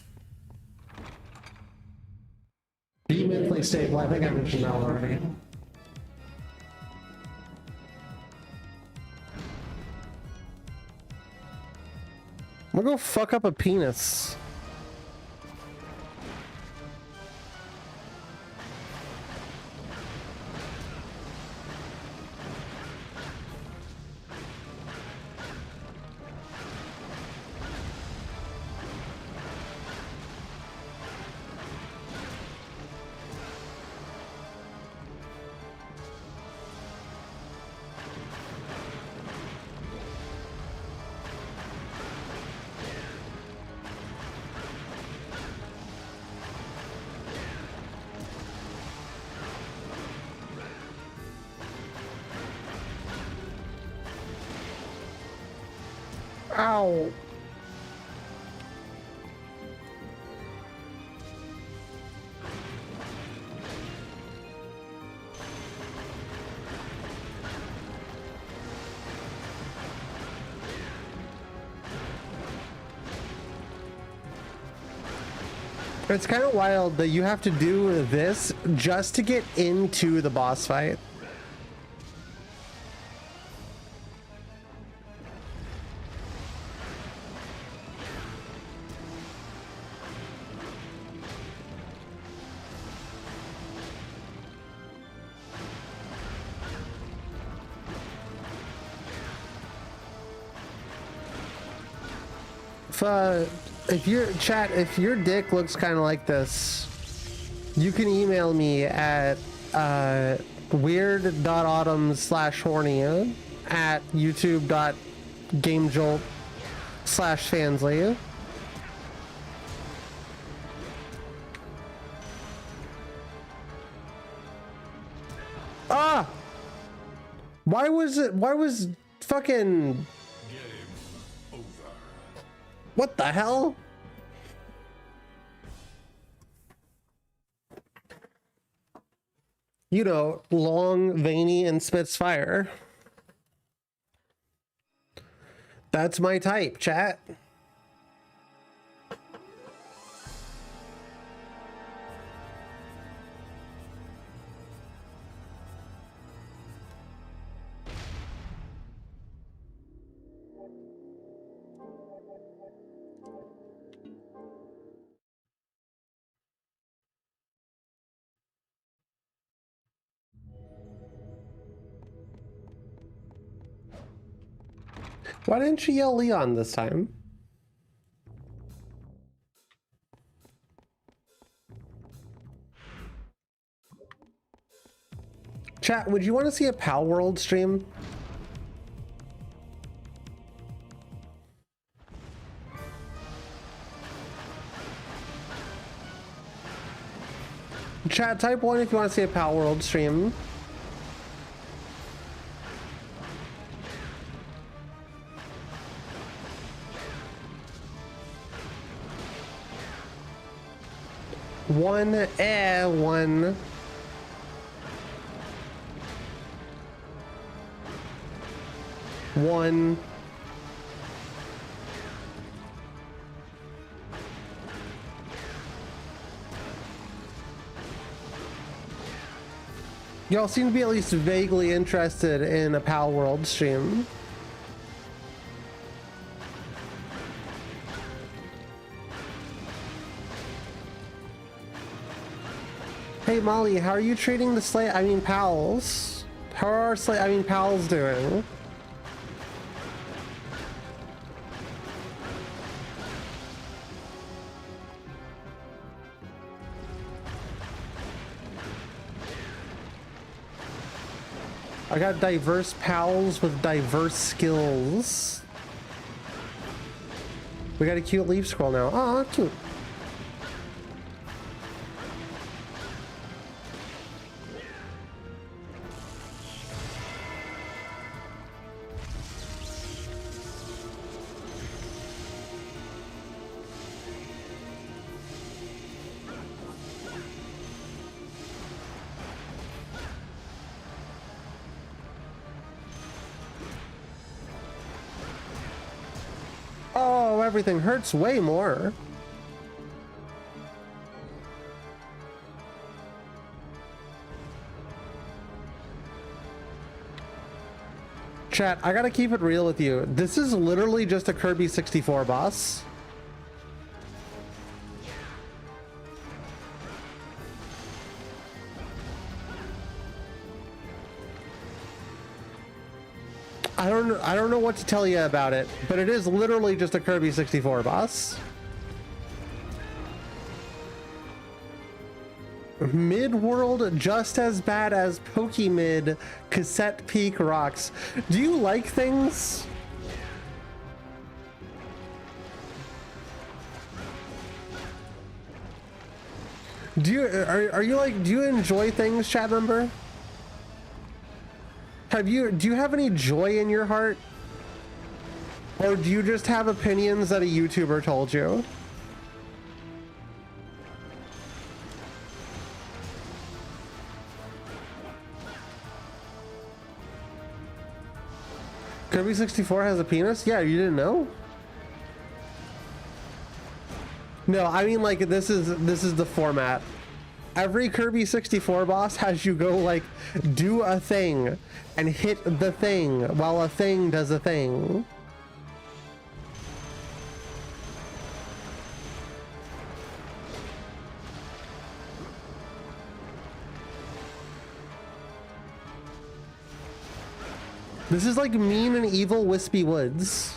Be mentally stable. I think I mentioned that already. I'm gonna go fuck up a penis. Ow. It's kind of wild that you have to do this just to get into the boss fight. If your chat, if your dick looks kind of like this, you can email me at weird.autumn/horny at youtube.gamejolt/fansly. Ah! Why was fucking... What the hell? You know, long, veiny, and spits fire. That's my type, chat. Why didn't you yell Leon this time? Chat, would you want to see a Pal World stream? Chat, type 1 if you want to see a Pal World stream. One. Y'all seem to be at least vaguely interested in a Pal World stream. Hey Molly, how are you treating the pals? How are our pals doing? I got diverse pals with diverse skills. We got a cute leaf scroll now. Oh, cute. Oh, everything hurts way more. Chat, I gotta keep it real with you. This is literally just a Kirby 64 boss. I don't know what to tell you about it, but it is literally just a Kirby 64 boss. Mid-world just as bad as Pokemid Cassette Peak rocks. Do you like things? Do you enjoy things, chat member? Do you have any joy in your heart? Or do you just have opinions that a YouTuber told you? Kirby 64 has a penis? Yeah, you didn't know? No, I mean, like, this is the format. Every Kirby 64 boss has you go, like, do a thing and hit the thing while a thing does a thing. This is like mean and evil Wispy Woods.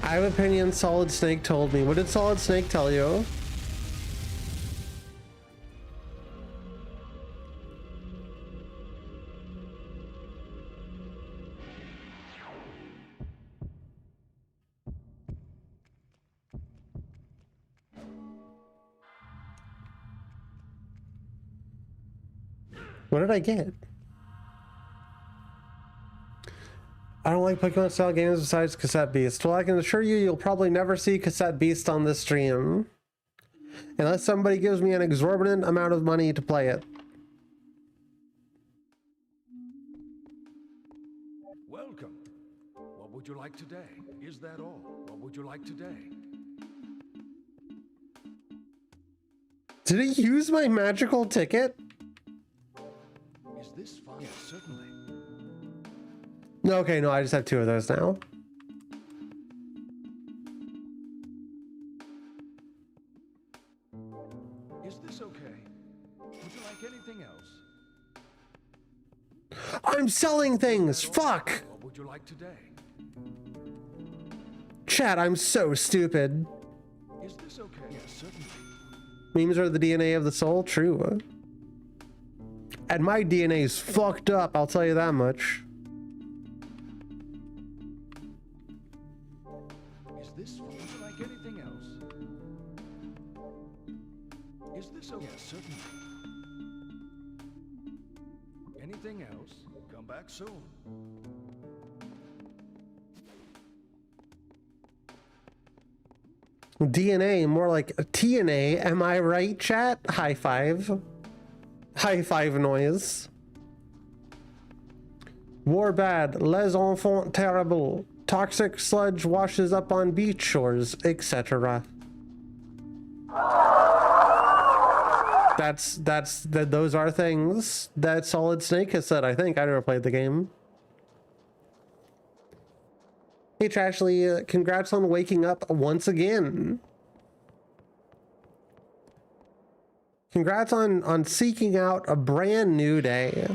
I have opinions Solid Snake told me. What did Solid Snake tell you? What did I get? I don't like Pokemon style games besides Cassette Beast. Well, I can assure you, you'll probably never see Cassette Beast on this stream. Unless somebody gives me an exorbitant amount of money to play it. Welcome. What would you like today? Is that all? What would you like today? Did he use my magical ticket? Is this fun? Yes, certainly. No, okay, no, I just have two of those now. Is this okay? Would you like anything else? I'm selling things! Fuck! What would you like today? Chat, I'm so stupid. Is this okay? Yes, certainly. Memes are the DNA of the soul? True. And my DNA's fucked up, I'll tell you that much. Is this fun? Would you like anything else? Is this okay? Yes, certainly. Anything else? Come back soon. DNA, more like TNA, am I right, chat? High five. High five noise. War bad, les enfants terrible, toxic sludge washes up on beach shores, etc. Those are things that Solid Snake has said, I think. I never played the game. Hey Trashley, congrats on waking up once again. Congrats on seeking out a brand new day.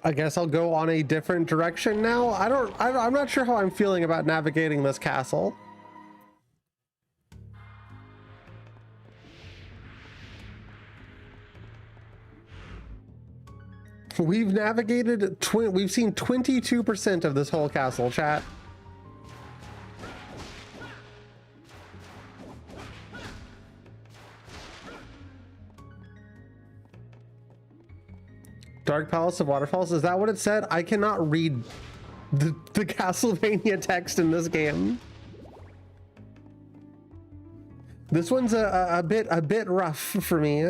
I guess I'll go on a different direction now. I'm not sure how I'm feeling about navigating this castle. We've navigated, we've seen 22% of this whole castle, chat. Dark Palace of Waterfalls, is that what it said? I cannot read the Castlevania text in this game. This one's a bit rough for me.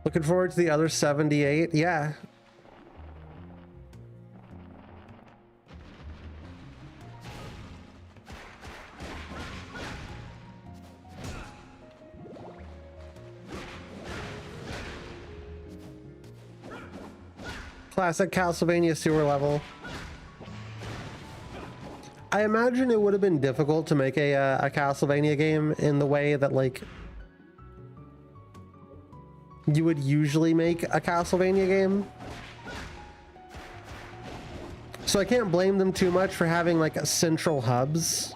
Looking forward to the other 78. Yeah. Classic Castlevania sewer level. I imagine it would have been difficult to make a Castlevania game in the way that, like, you would usually make a Castlevania game. So I can't blame them too much for having like central hubs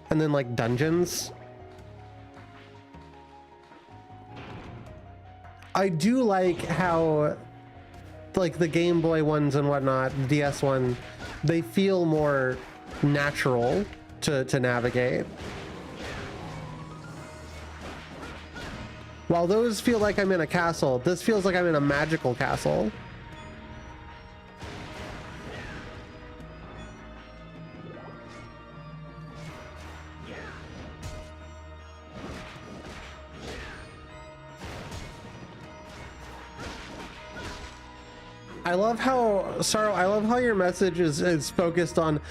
and then like dungeons. I do like how like the Game Boy ones and whatnot, the DS one, they feel more natural to navigate. While those feel like I'm in a castle, this feels like I'm in a magical castle. I love how, Sorrow, I love how your message is focused on,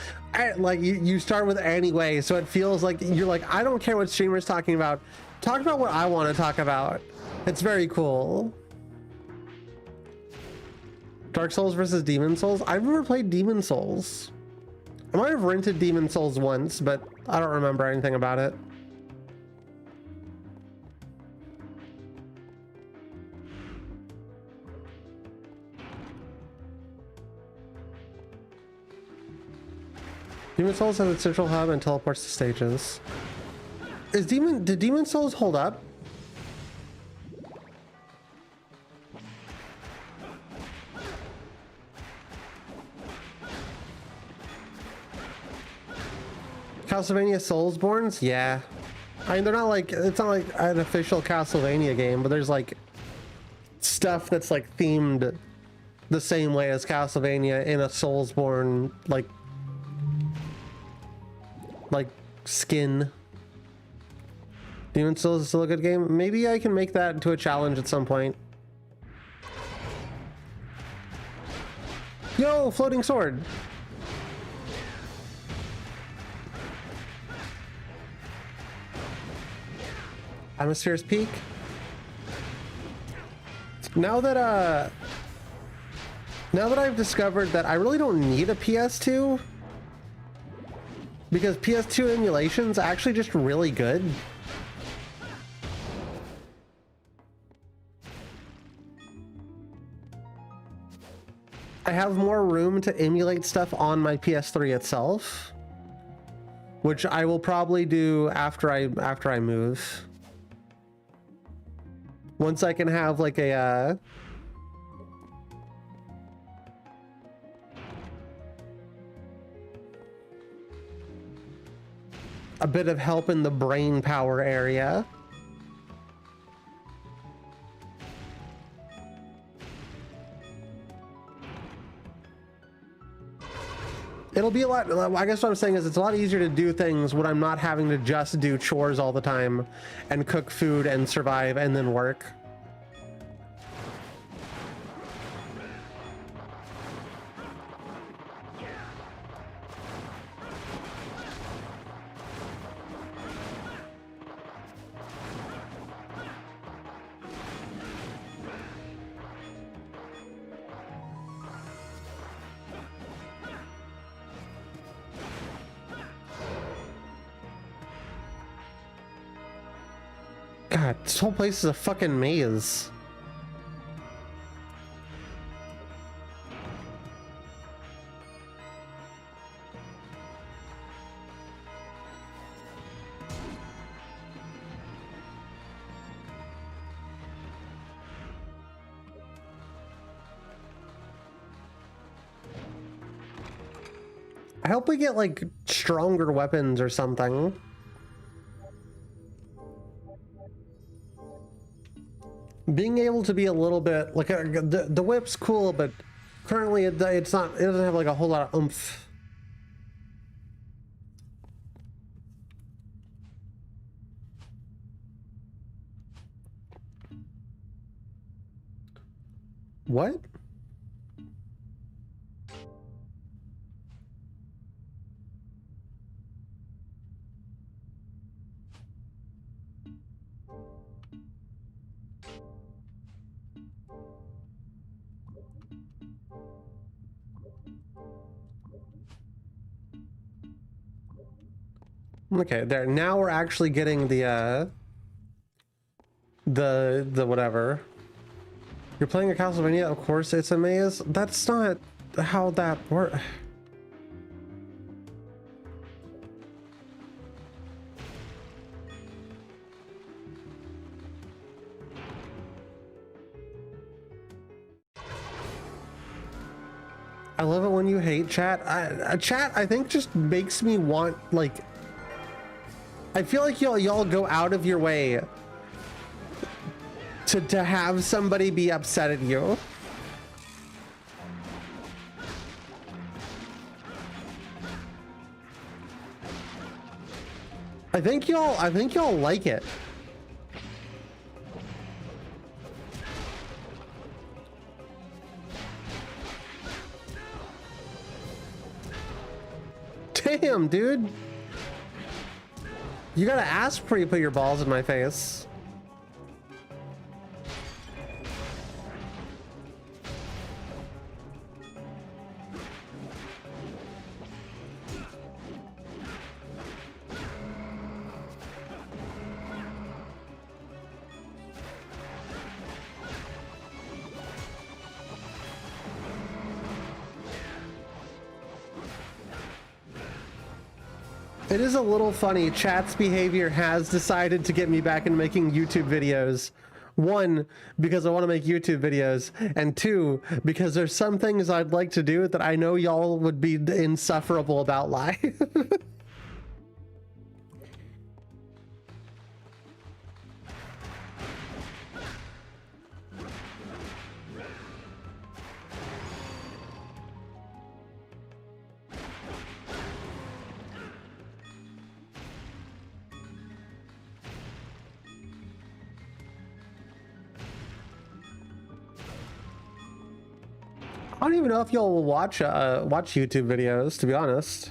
like, you start with anyway, so it feels like you're like, I don't care what streamer's talking about. Talk about what I want to talk about. It's very cool. Dark Souls versus Demon Souls? I've never played Demon Souls. I might have rented Demon Souls once, but I don't remember anything about it. Demon Souls has a central hub and teleports to stages. Did Demon Souls hold up? Castlevania Soulsborns? Yeah. I mean, they're not like, it's not like an official Castlevania game, but there's like stuff that's like themed the same way as Castlevania in a Soulsborne like skin. Demon Souls is still a good game. Maybe I can make that into a challenge at some point. Yo, floating sword. Atmosphere's Peak. Now that I've discovered that I really don't need a PS2, because PS2 emulation's actually just really good. I have more room to emulate stuff on my PS3 itself, which I will probably do after I move. Once I can have like a bit of help in the brain power area. It'll be a lot, I guess what I'm saying is it's a lot easier to do things when I'm not having to just do chores all the time and cook food and survive and then work. God, this whole place is a fucking maze. I hope we get like stronger weapons or something. Being able to be a little bit like the whip's cool, but currently it's not. It doesn't have like a whole lot of oomph. What? Okay, there. Now we're actually getting the whatever. You're playing a Castlevania, of course it's a maze. That's not how that works. I love it when you hate chat. Chat, I think, just makes me want, like, I feel like y'all go out of your way to have somebody be upset at you. I think y'all like it. Damn, dude. You gotta ask before you put your balls in my face. It is a little funny. Chat's behavior has decided to get me back into making YouTube videos. One, because I want to make YouTube videos, and two, because there's some things I'd like to do that I know y'all would be insufferable about live. I don't even know if y'all will watch YouTube videos, to be honest.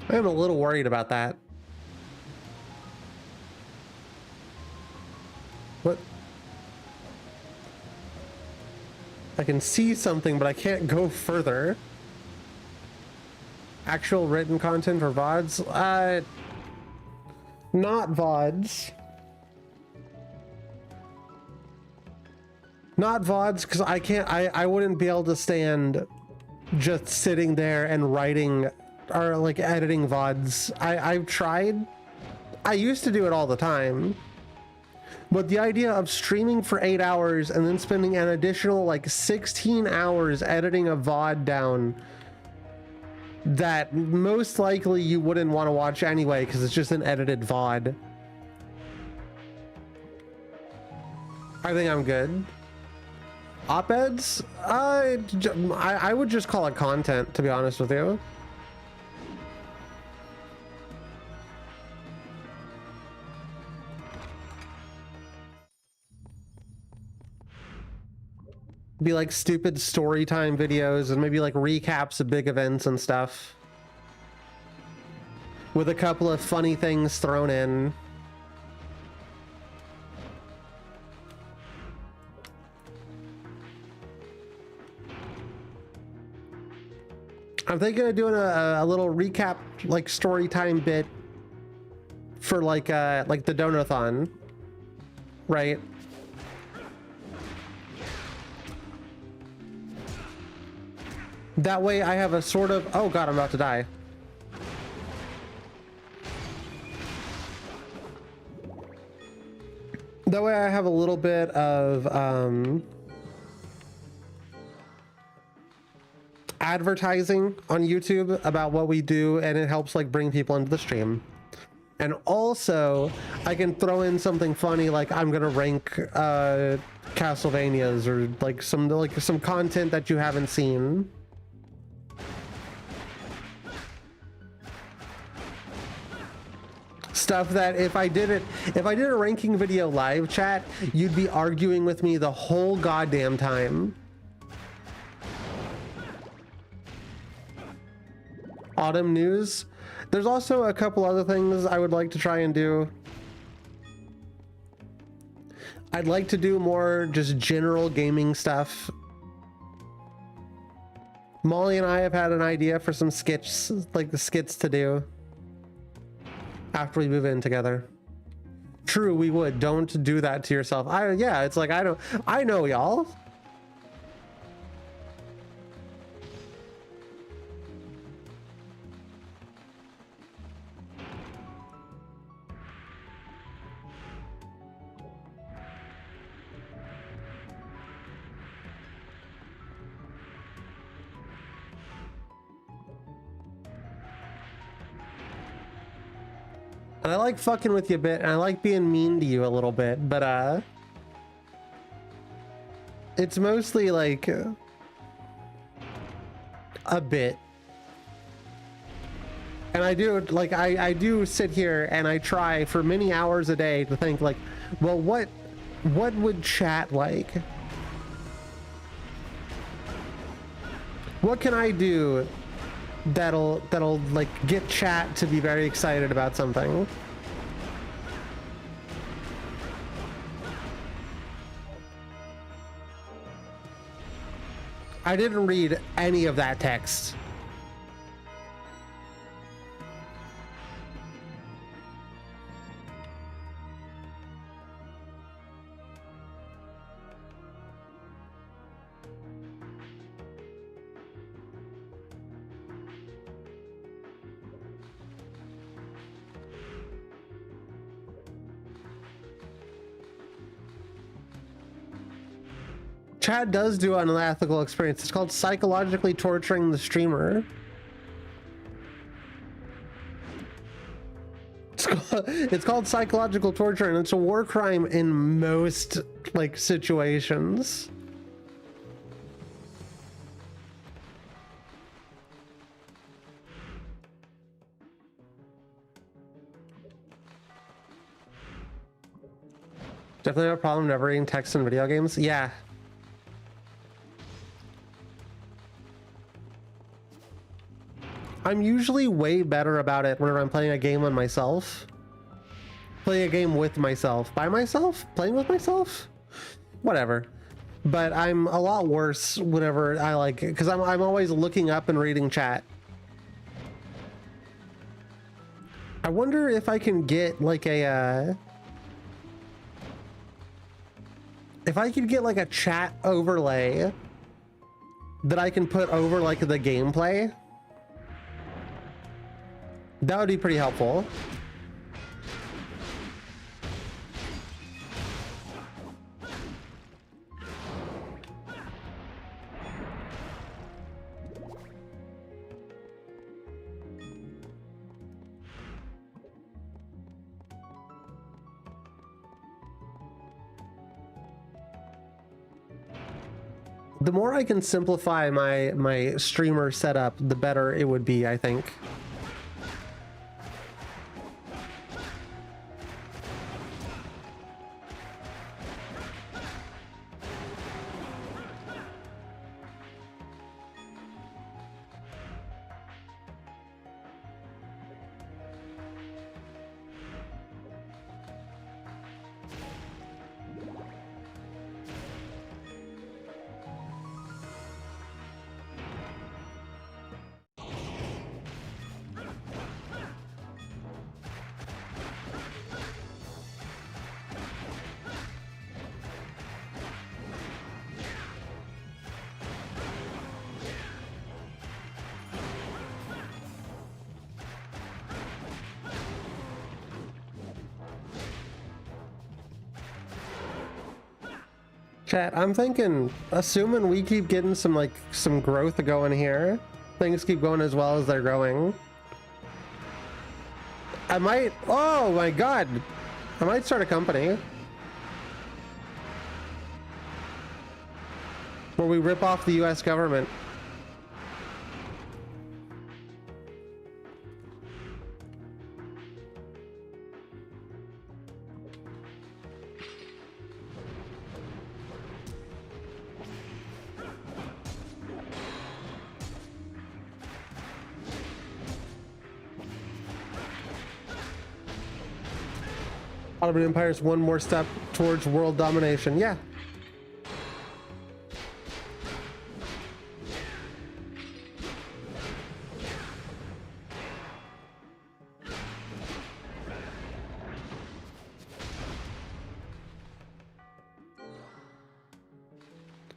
I'm a little worried about that. What? I can see something, but I can't go further. Actual written content for VODs? Not VODs. Not VODs, because I can't, I wouldn't be able to stand just sitting there and writing or like editing VODs. I've tried. I used to do it all the time. But the idea of streaming for 8 hours and then spending an additional like 16 hours editing a VOD down that most likely you wouldn't want to watch anyway because it's just an edited VOD. I think I'm good. Op-eds? I would just call it content, to be honest with you. Be like stupid story time videos and maybe like recaps of big events and stuff with a couple of funny things thrown in. I'm thinking of doing a little recap, like story time bit for like the Donathon, right? That way I have a sort of, oh god, I'm about to die. That way I have a little bit of advertising on YouTube about what we do, and it helps like bring people into the stream. And also I can throw in something funny, like I'm gonna rank Castlevanias, or like some content that you haven't seen. Stuff that if I did a ranking video live, chat, you'd be arguing with me the whole goddamn time. Autumn news. There's also a couple other things I would like to try and do. I'd like to do more just general gaming stuff. Molly and I have had an idea for some skits, like the skits to do after we move in together. True, we would. Don't do that to yourself. Yeah, it's like I know y'all. And I like fucking with you a bit, and I like being mean to you a little bit, but it's mostly like a bit. And I do, like, I do sit here and I try for many hours a day to think like, well, what would chat like? What can I do that'll like get chat to be very excited about something? I didn't read any of that text. Chad does do an unethical experience. It's called psychologically torturing the streamer. It's called psychological torture, and it's a war crime in most like situations. Definitely a problem never reading text in video games. Yeah. I'm usually way better about it whenever I'm playing a game on myself. Playing a game with myself. By myself? Playing with myself? Whatever. But I'm a lot worse whenever I like it, because I'm always looking up and reading chat. I wonder if I can get like a if I could get like a chat overlay that I can put over like the gameplay. That would be pretty helpful. The more I can simplify my streamer setup, the better it would be, I think. Chat, I'm thinking, assuming we keep getting some growth going here, things keep going as well as they're going. I might, oh my god, I might start a company where we rip off the US government. Ottoman Empire is one more step towards world domination. Yeah.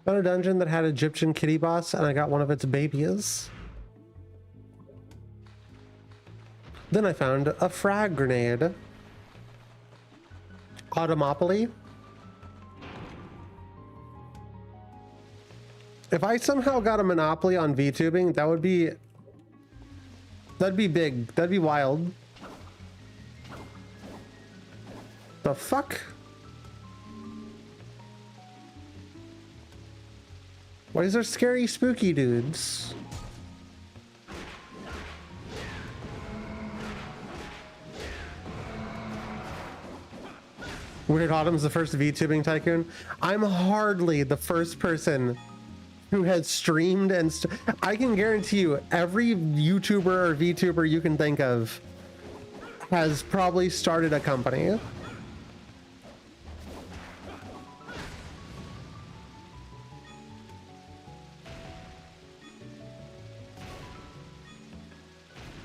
Found a dungeon that had Egyptian kitty boss, and I got one of its babies. Then I found a frag grenade. Automopoly. If I somehow got a monopoly on VTubing, that'd be big. That'd be wild. The fuck? Why is there scary spooky dudes? Weird Autumn's the first VTubing tycoon. I'm hardly the first person who has streamed and I can guarantee you every YouTuber or VTuber you can think of has probably started a company.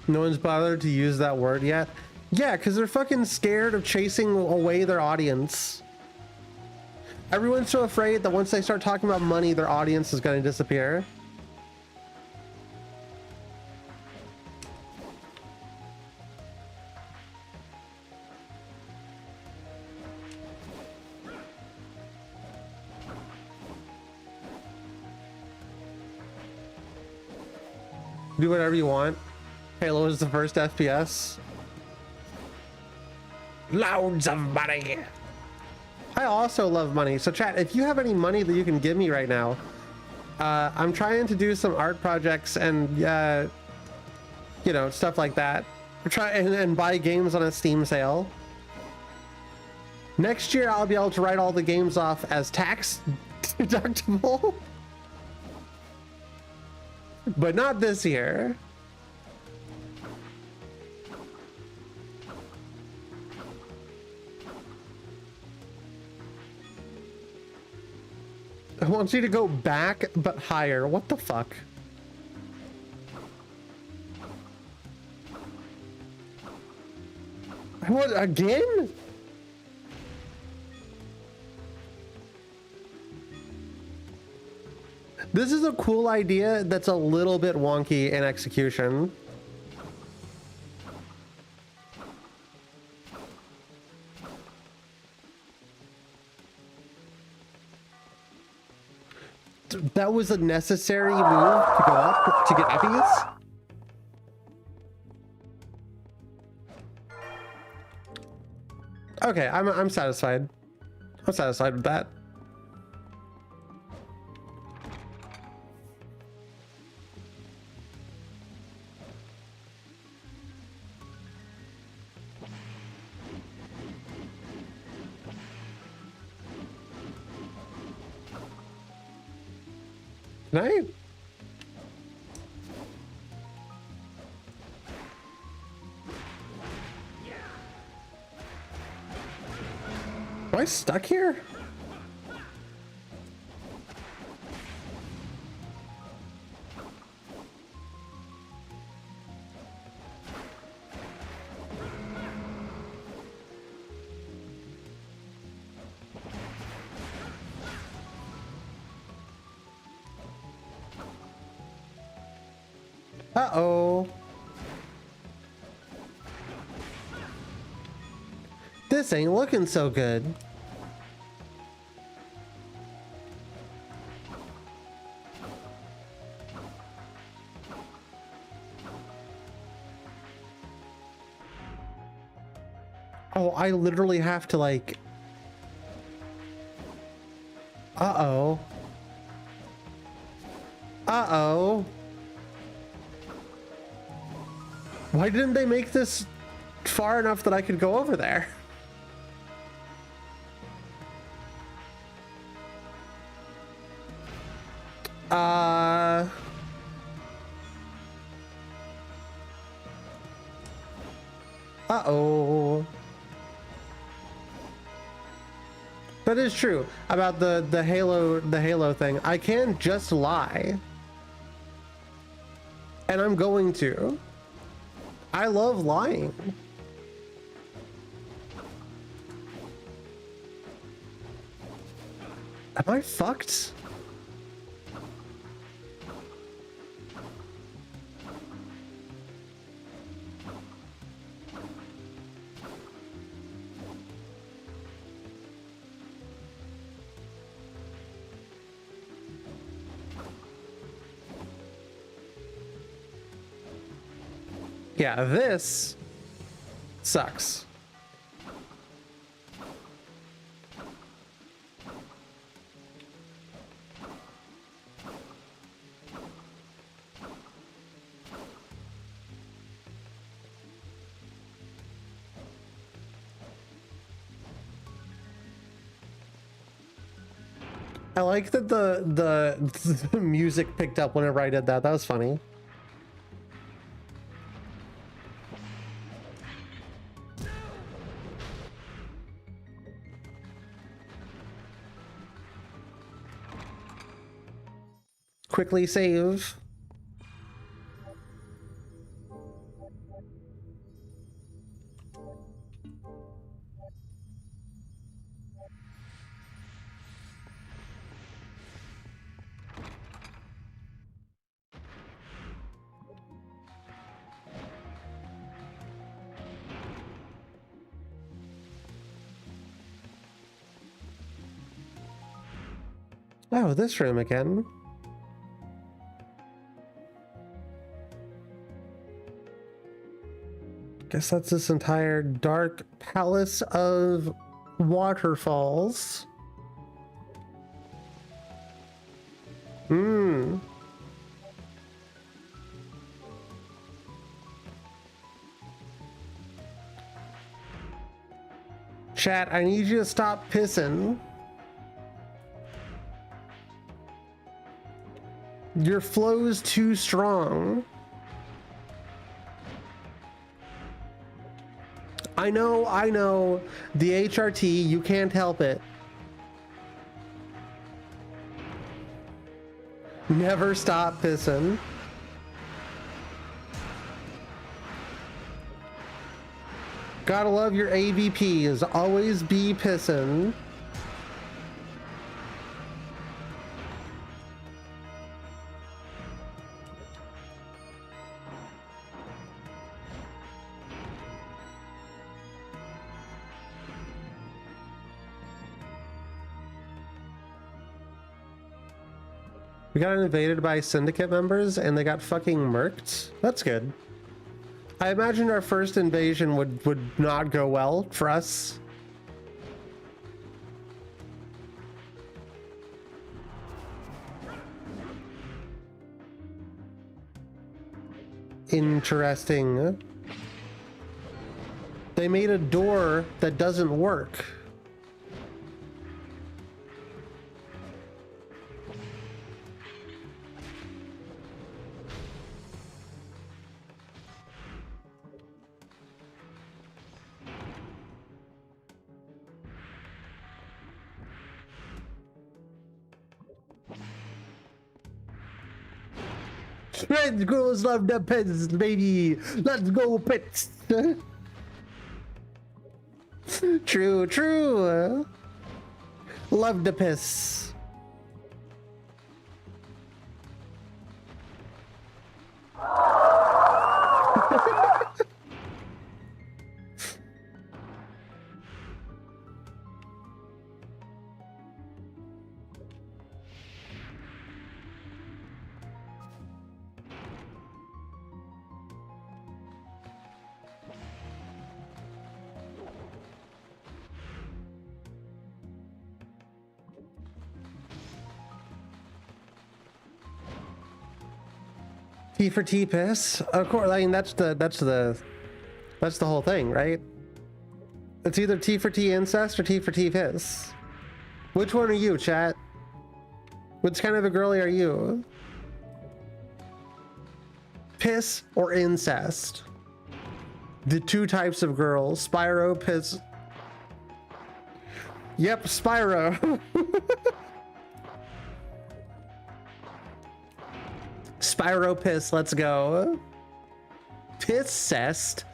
No one's bothered to use that word yet. Yeah, because they're fucking scared of chasing away their audience. Everyone's so afraid that once they start talking about money, their audience is going to disappear. Do whatever you want. Halo is the first FPS. Loads of money. I also love money. So chat, if you have any money that you can give me right now, I'm trying to do some art projects and you know, stuff like that. Try and buy games on a Steam sale. Next year I'll be able to write all the games off as tax deductible. But not this year. I want you to go back, but higher. What the fuck? What, again? This is a cool idea that's a little bit wonky in execution. That was a necessary move to go up to get uppies. Okay, I'm satisfied. I'm satisfied with that. Can I? Am I stuck here? Uh-oh. This ain't looking so good. Oh, I literally have to like... Uh-oh. Uh-oh. Why didn't they make this far enough that I could go over there? Uh-oh. That is true about the Halo thing. I can just lie. And I'm going to. I love lying. Am I fucked? Yeah, this sucks. I like that the music picked up whenever I did that. That was funny. Quickly save. Oh, this room again. Guess that's this entire dark palace of waterfalls. Hmm. Chat, I need you to stop pissing. Your flow's too strong. I know. The HRT, you can't help it. Never stop pissing. Gotta love your AVPs. Always be pissing. We got invaded by syndicate members and they got fucking murked. That's good. I imagine our first invasion would not go well for us. Interesting. They made a door that doesn't work. Red girls love the pets, baby. Let's go, pets. True. Love the piss. T for T piss. Of course, I mean that's the whole thing, right? It's either T for T incest or T for T piss. Which one are you, chat? Which kind of a girly are you? Piss or incest? The two types of girls. Spyro, piss. Yep, Spyro. Spyro piss, let's go. Piss-cest?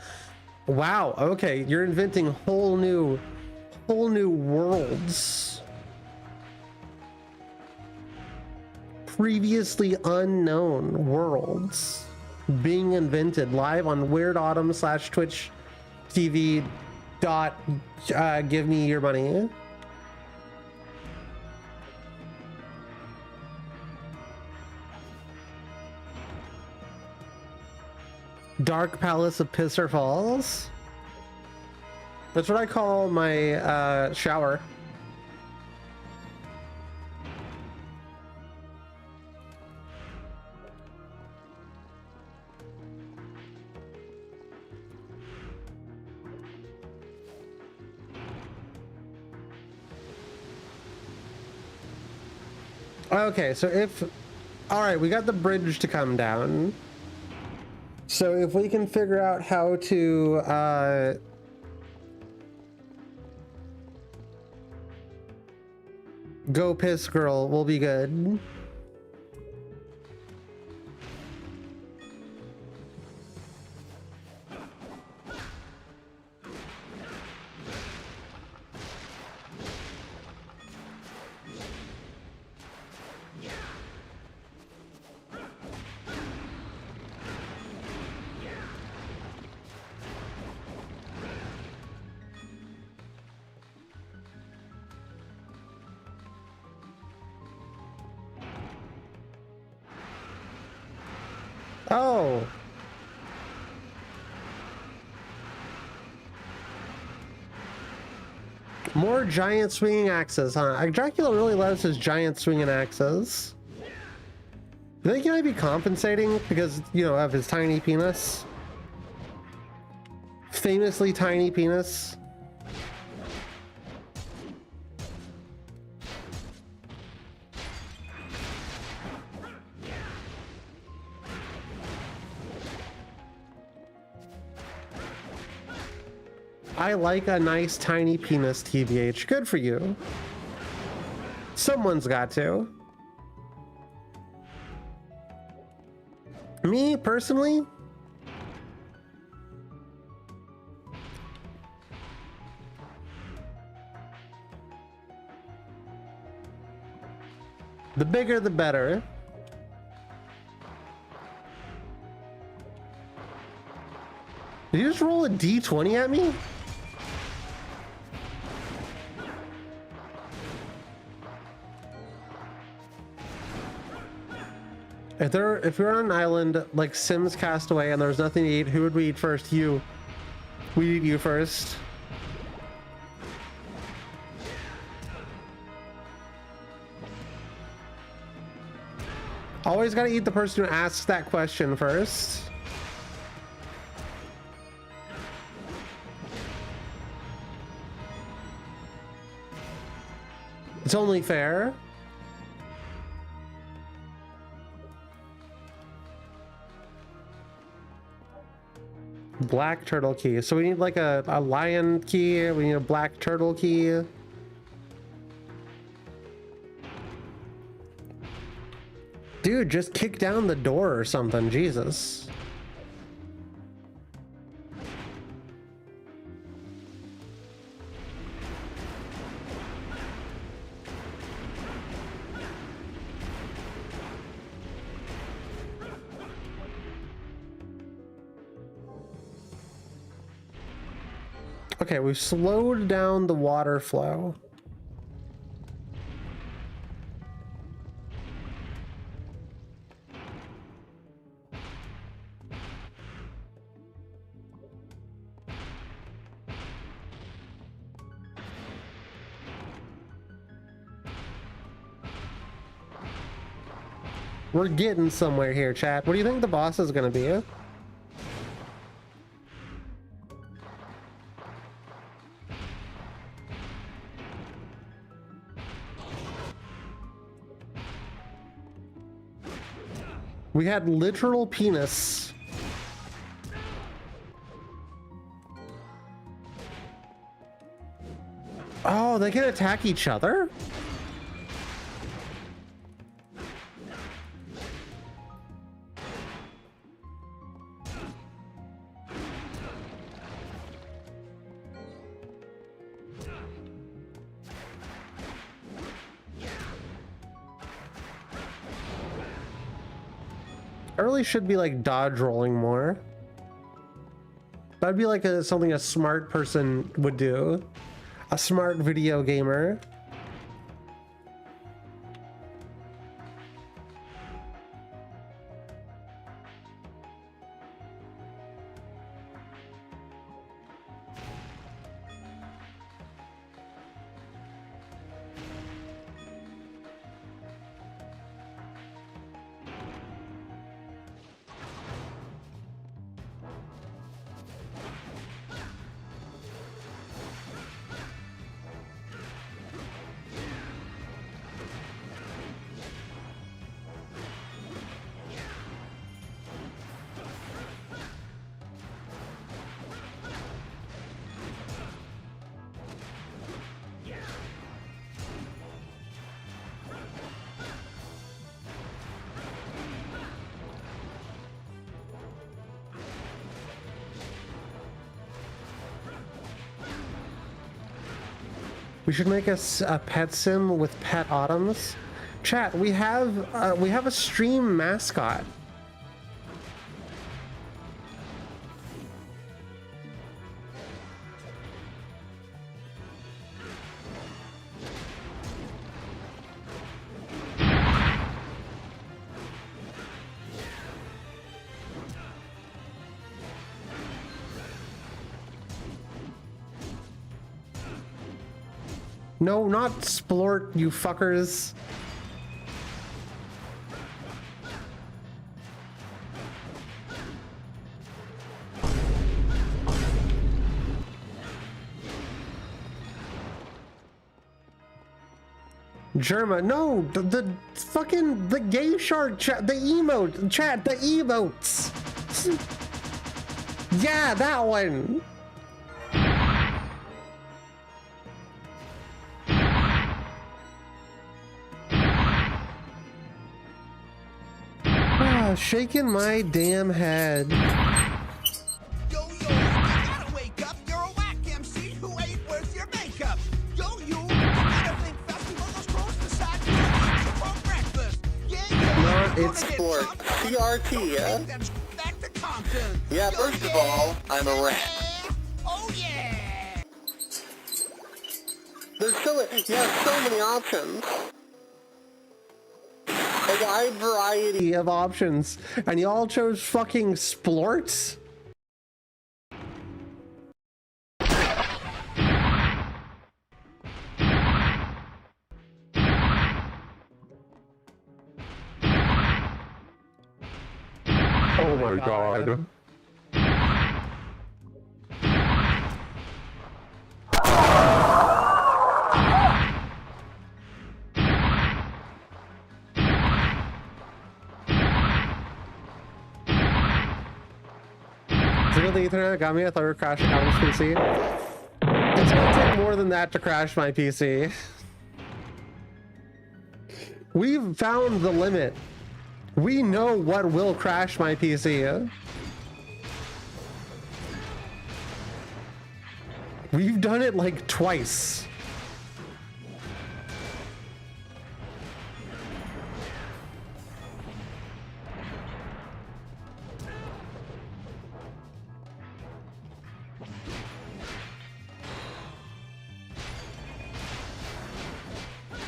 Wow, okay, you're inventing whole new worlds. Previously unknown worlds being invented live on Weird Autumn / Twitch TV dot give me your money. Dark Palace of Pisser Falls. That's what I call my shower. Okay, so if... Alright, we got the bridge to come down. So if we can figure out how to... go piss girl, we'll be good. Oh. More giant swinging axes, huh? Dracula really loves his giant swinging axes. Do you think he might be compensating because, you know, of his tiny penis? Famously tiny penis. I like a nice tiny penis, TBH. Good for you. Someone's got to. Me, personally? The bigger, the better. Did you just roll a D20 at me? If we were on an island like Sims Castaway and there was nothing to eat, who would we eat first? You. We eat you first. Always gotta eat the person who asks that question first. It's only fair. Black turtle key. So we need like a lion key. We need a black turtle key. Dude, just kick down the door or something. Jesus. Okay, we've slowed down the water flow. We're getting somewhere here, chat. What do you think the boss is gonna be? We had literal penis. Oh, they can attack each other? I really should be like dodge rolling more. That'd be like something a smart person would do. A smart video gamer. We should make a pet sim with pet autumns. Chat, we have a stream mascot. No, not splort, you fuckers. Germa, no, the fucking, the gay shark chat, the emote, chat, the emotes. Yeah, that one. Shaking my damn head. Yo, yo, you gotta wake up. You're a whack MC who ain't worth your makeup. Yo, you gotta think festival those clothes beside you. For breakfast. Yeah, No, it's sport. CRT, yeah? Back to Compton. Yeah, first of all, I'm a rat. Oh, yeah. There's so many options. A wide variety of options, and y'all chose fucking splorts? Oh my god. The Ethernet got me. I thought we were crashing out of this PC. It's gonna take more than that to crash my PC. We've found the limit. We know what will crash my PC. We've done it like twice.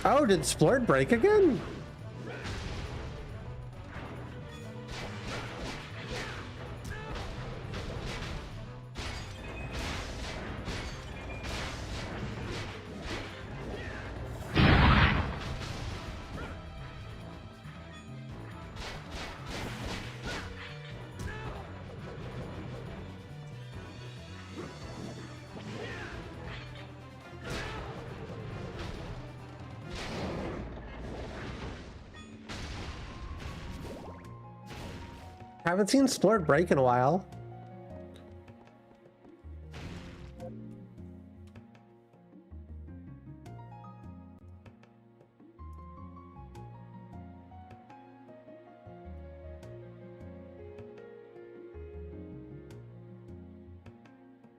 Oh, did Splurt break again? Haven't seen Splurt break in a while.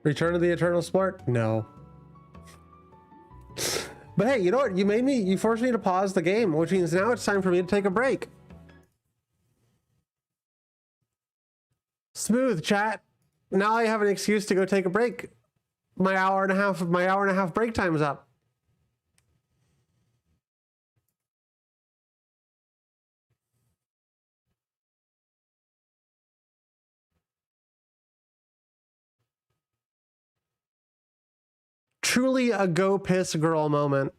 Return of the Eternal Splurt? No. But hey, you know what? You forced me to pause the game, which means now it's time for me to take a break. Smooth, chat. Now I have an excuse to go take a break. My hour and a half break time is up. Truly a go piss girl moment.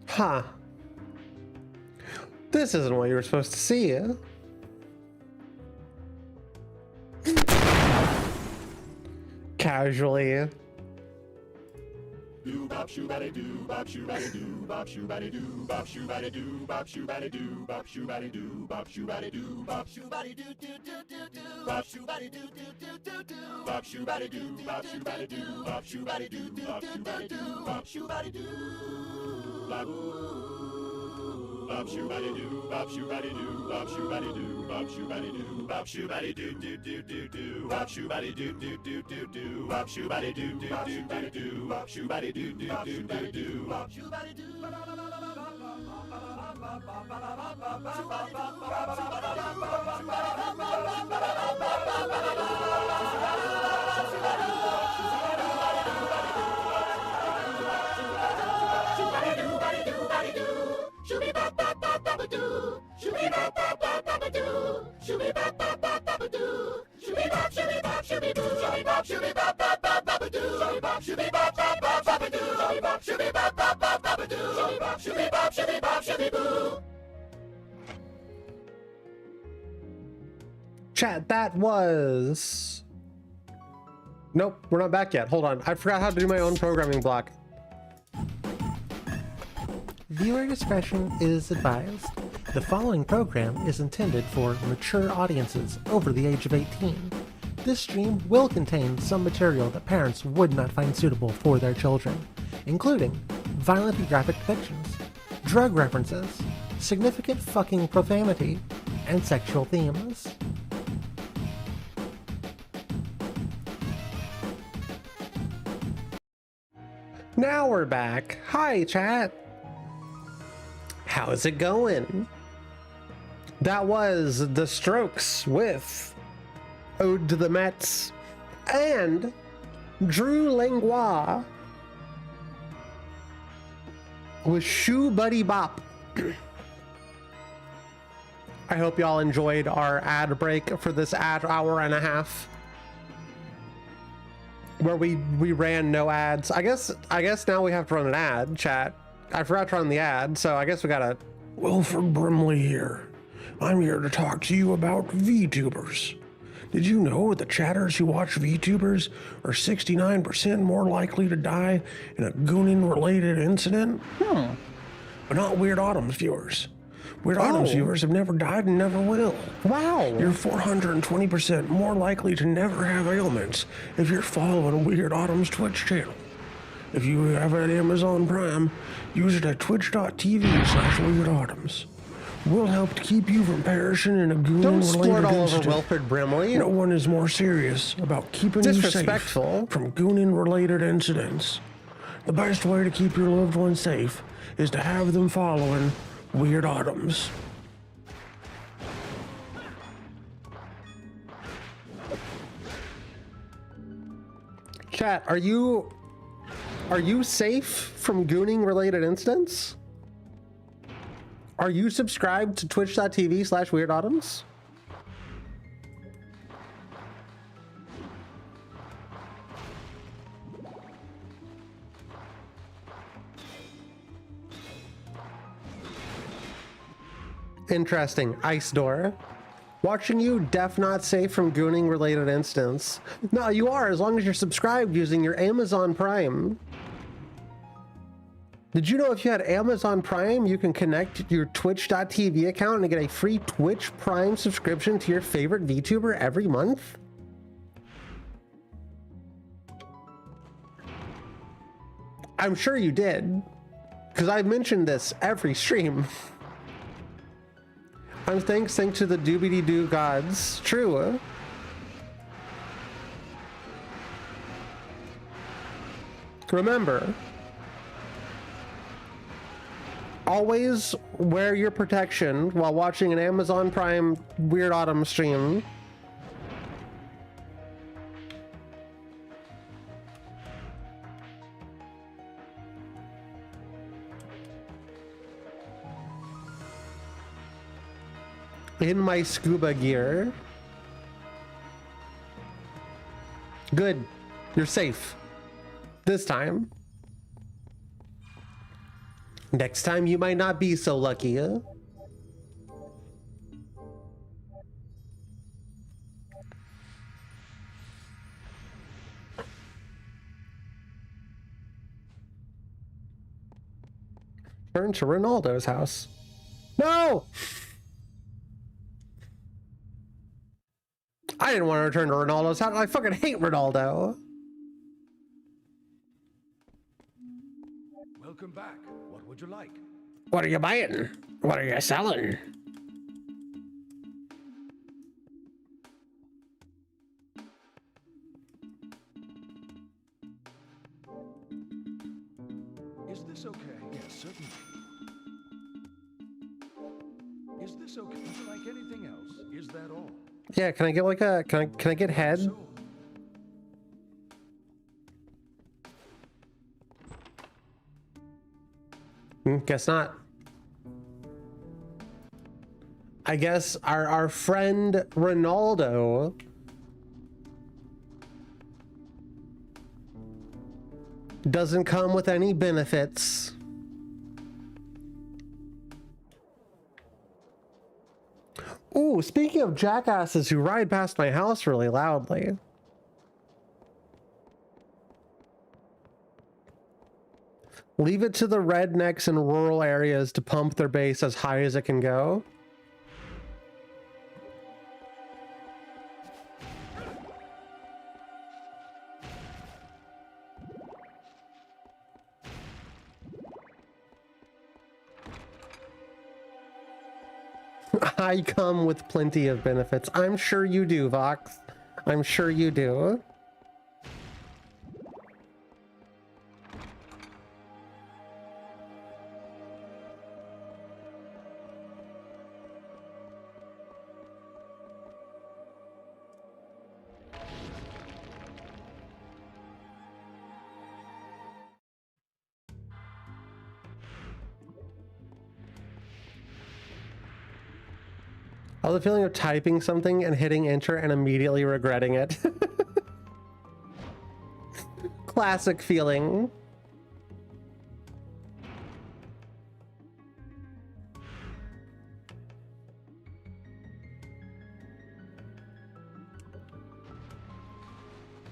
Huh. This isn't what you were supposed to see, eh? Casually. Bop shoobity doo, bop shoobity doo, bop shoobity doo, bop shoobity doo, bop shoobity doo, bop shoobity doo, bop shoobity doo, bop shoobity doo doo doo doo doo, bop shoobity doo doo doo doo doo, bop shoobity doo, bop shoobity doo, bop shoobity doo doo doo doo doo, bop shoobity doo, bop shoobity doo, bop shoobity doo, bop shoobity doo, bop shoobity doo, bop shoobity doo doo doo doo doo, bop shoobity doo doo doo doo doo, bop shoobity doo doo doo doo doo, bop shoobity doo doo doo doo doo, bop shoobity doo. Shooby bop bop bop bop a doo. Shooby bop bop bop bop a doo. Shooby bop bop bop bop a doo. Shooby bop shooby bop shooby boo. Shooby bop shooby bop bop bop bop a doo. Shooby bop shooby bop bop bop bop a doo. Shooby bop shooby bop bop bop bop a doo. Shooby bop shooby bop shooby bop shooby boo. Chat, that was... Nope, we're not back yet. Hold on. I forgot how to do my own programming block. Viewer discretion is advised. The following program is intended for mature audiences over the age of 18. This stream will contain some material that parents would not find suitable for their children, including violent and graphic depictions, drug references, significant fucking profanity, and sexual themes. Now we're back. Hi, chat. How's it going? That was The Strokes with Ode to the Mets and Drew Langlois with Shoe Buddy Bop. I hope y'all enjoyed our ad break for this hour and a half where we ran no ads. I guess now we have to run an ad, chat. I forgot to run the ad, so I guess we gotta... Wilford Brimley here. I'm here to talk to you about VTubers. Did you know that chatters who watch VTubers are 69% more likely to die in a Goonin-related incident? But not Weird Autumn's viewers. Weird Autumn's viewers have never died and never will. Wow. You're 420% more likely to never have ailments if you're following Weird Autumn's Twitch channel. If you have an Amazon Prime, use it at twitch.tv/WeirdAutumns. We'll help to keep you from perishing in a Don't Goonin-related splurt all over incident. Wilford Brimley. No one is more serious about keeping you safe Disrespectful. from Goonin-related incidents. The best way to keep your loved ones safe is to have them following Weird Autumns. Chat, are you safe from gooning related incidents? Are you subscribed to twitch.tv/WeirdAutumns? Interesting. Ice door. Watching you, def not safe from gooning related instance. No, you are, as long as you're subscribed using your Amazon Prime. Did you know if you had Amazon Prime, you can connect your twitch.tv account and get a free Twitch Prime subscription to your favorite VTuber every month? I'm sure you did, because I've mentioned this every stream. I'm thanks to the doobity-doo gods. True. Remember, always wear your protection while watching an Amazon Prime Weird Autumn stream. In my scuba gear. Good. You're safe. This time. Next time you might not be so lucky, huh? Turn to Ronaldo's house. No! I didn't want to return to Ronaldo's house. I fucking hate Ronaldo. Welcome back. What would you like? What are you buying? What are you selling? Is this okay? Yes, certainly. Is this okay? Would you like anything else? Is that all? Yeah, can I get like a can I get head? So, Guess not. I guess our friend Ronaldo doesn't come with any benefits. Ooh, speaking of jackasses who ride past my house really loudly. Leave it to the rednecks in rural areas to pump their bass as high as it can go. I come with plenty of benefits. I'm sure you do, Vox. I'm sure you do. I have the feeling of typing something and hitting enter and immediately regretting it. Classic feeling.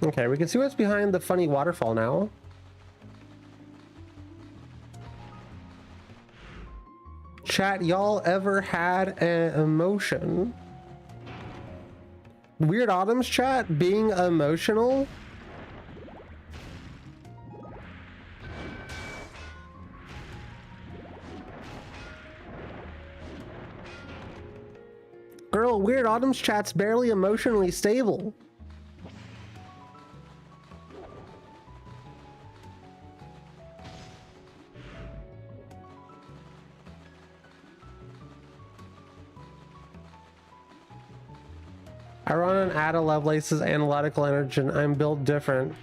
Okay, we can see what's behind the funny waterfall now. Chat, y'all ever had an emotion? Weird Autumn's chat being emotional? Girl, Weird Autumn's chat's barely emotionally stable. I run an Ada Lovelace's analytical energy and I'm built different.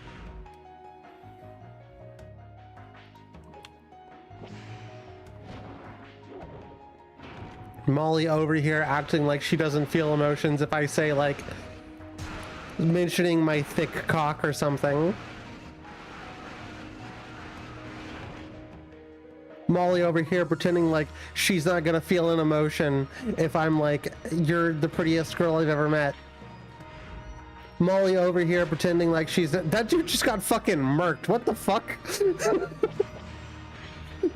Molly over here acting like she doesn't feel emotions if I say, like, mentioning my thick cock or something. Molly over here pretending like she's not gonna feel an emotion if I'm like, you're the prettiest girl I've ever met. Molly over here pretending like that dude just got fucking murked. What the fuck?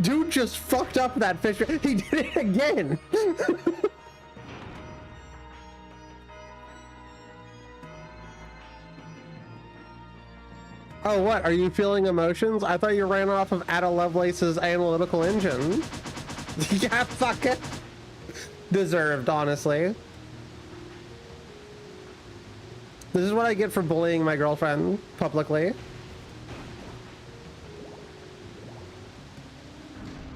Dude just fucked up that fish. He did it again. Oh, what? Are you feeling emotions? I thought you ran off of Ada Lovelace's analytical engine. Yeah, fuck it. Deserved, honestly. This is what I get for bullying my girlfriend publicly.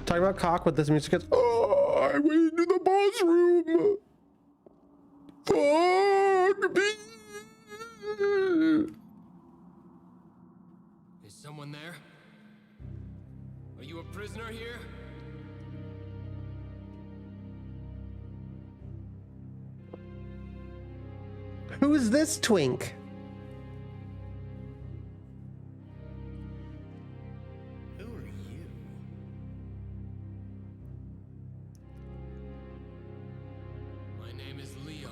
Talking about cock with this music is. Oh, I went into the boss room. Fuck me. Is someone there? Are you a prisoner here? Who's this twink? Who are you? My name is Leon.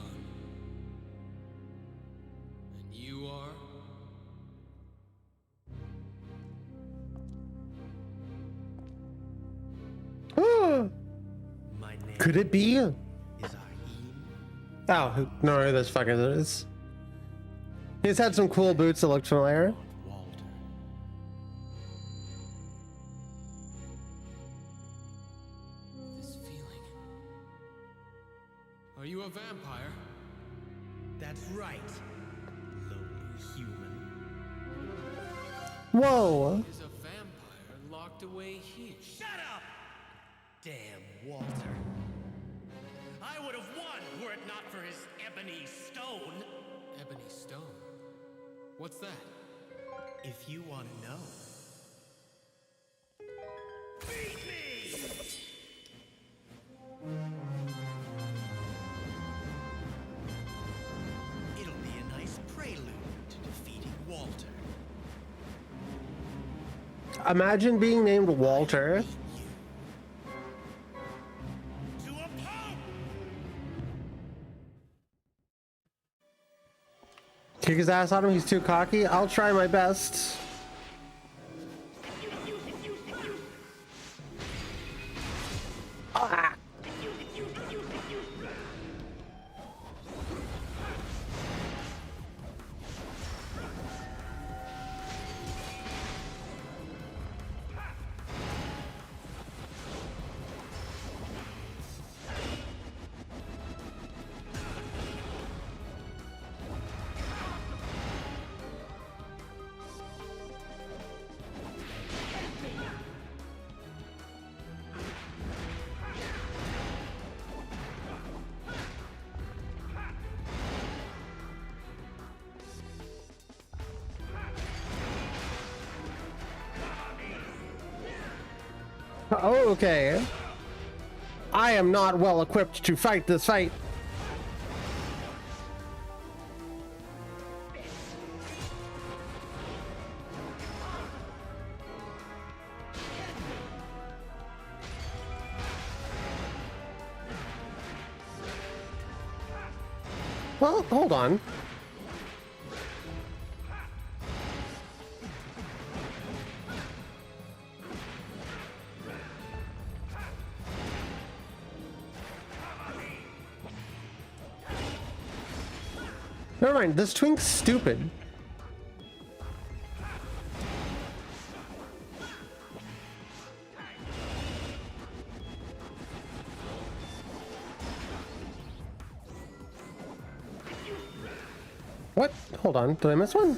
And you are? My name Could it be? is Ahim. Oh, no, who this fucking is. He's had some cool boots that looked familiar. Walter. This feeling. Are you a vampire? That's right, lowly human. Whoa. Is a vampire locked away here? Shut up! Damn Walter. I would have won were it not for his ebony stone. Ebony stone. What's that? If you want to know. Beat me! It'll be a nice prelude to defeating Walter. Imagine being named Walter. To a pulp! Kick his ass on him, he's too cocky. I'll try my best. Ah. Oh, okay. I am not well equipped to fight this fight. Well, hold on. Never mind, this twink's stupid. What? Hold on, did I miss one?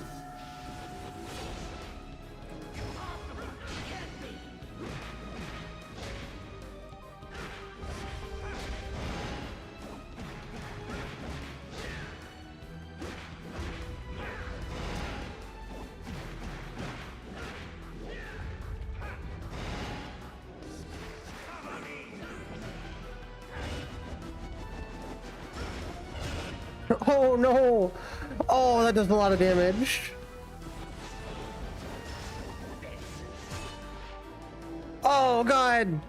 Oh no! Oh, that does a lot of damage. Oh god!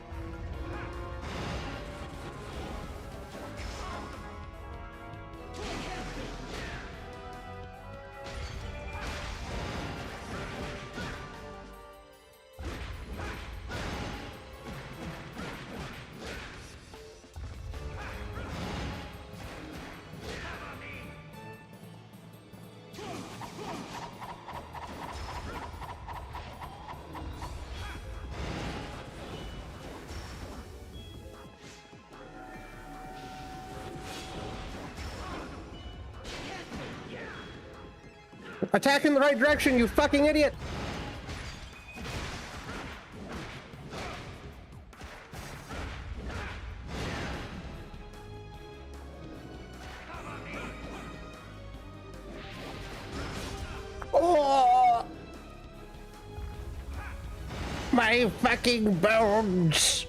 Attack in the right direction, you fucking idiot! Oh! My fucking bones!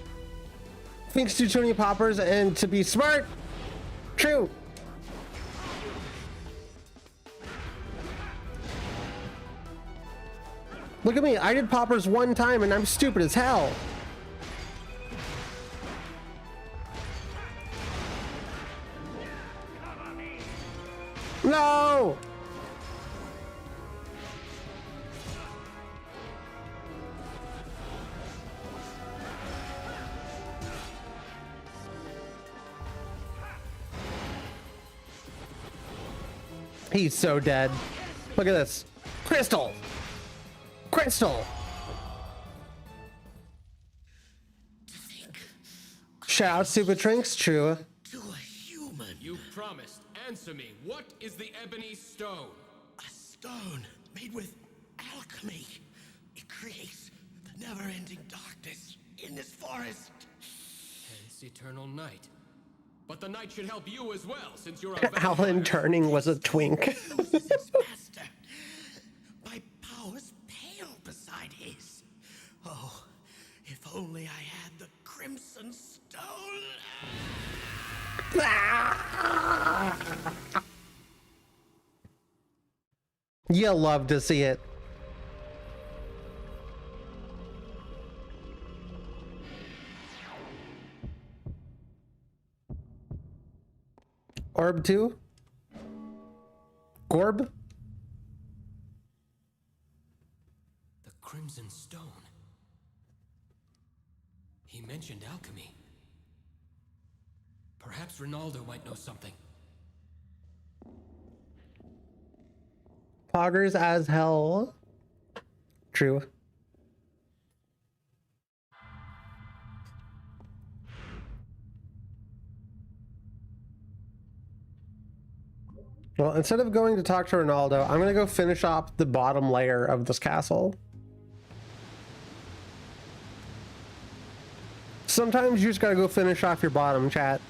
Thinks too many poppers and to be smart. True. Look at me, I did poppers one time and I'm stupid as hell. No! He's so dead. Look at this. Crystal! Crystal! Shout out Stupid Trinks, true. To a human. You promised. Answer me. What is the ebony stone? A stone made with alchemy. It creates the never-ending darkness in this forest. Hence eternal night. But the night should help you as well, since you're a Alan turning was a twink. Loses its master. My powers pale beside his. Oh, if only I had the Crimson Stone. You love to see it. Orb 2? Gorb? The Crimson Stone. He mentioned alchemy. Perhaps Ronaldo might know something. Poggers as hell. True. Well, instead of going to talk to Ronaldo, I'm gonna go finish off the bottom layer of this castle. Sometimes you just gotta go finish off your bottom, chat.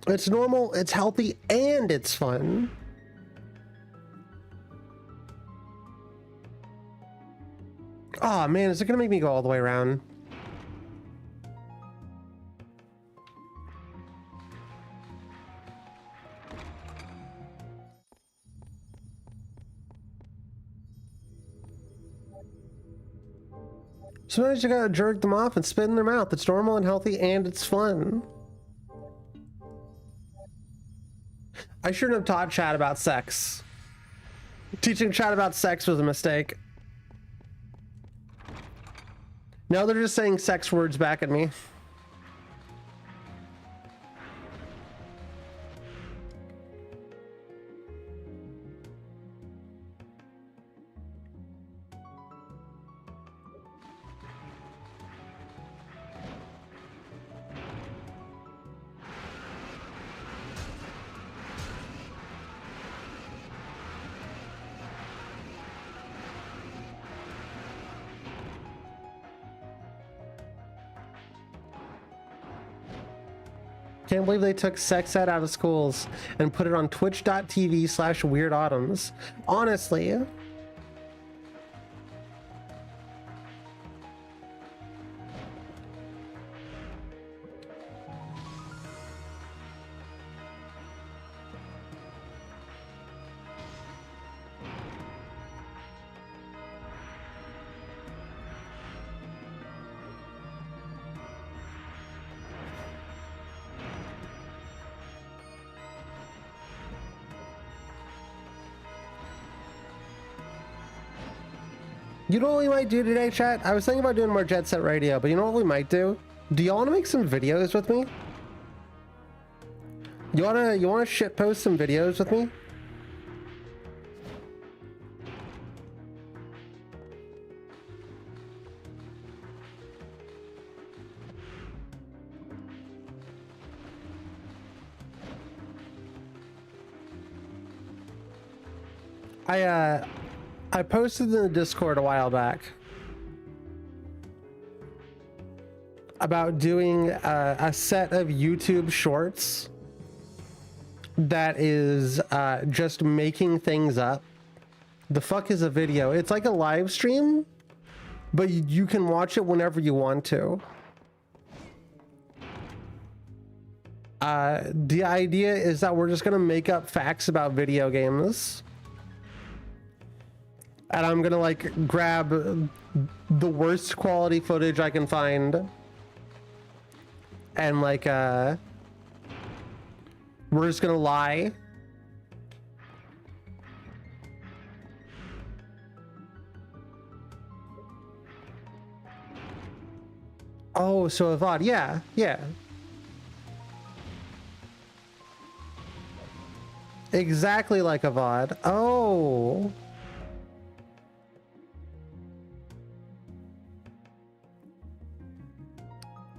It's normal, it's healthy, and it's fun. Oh man, is it gonna make me go all the way around? Sometimes you gotta jerk them off and spit in their mouth. It's normal and healthy and it's fun. I shouldn't have taught chat about sex. Teaching chat about sex was a mistake. Now they're just saying sex words back at me. Can't believe they took sex ed out of schools and put it on twitch.tv/weirdautumns. Honestly. You know what we might do today, chat? I was thinking about doing more Jet Set Radio, but you know what we might do? Do y'all want to make some videos with me? You wanna shit post some videos with me? I posted in the Discord a while back about doing a set of YouTube shorts that is just making things up. The fuck is a video? It's like a live stream, but you can watch it whenever you want to. The idea is that we're just gonna make up facts about video games. And I'm gonna like grab the worst quality footage I can find. And like, we're just gonna lie. Oh, so a VOD, yeah, yeah. Exactly like a VOD. Oh.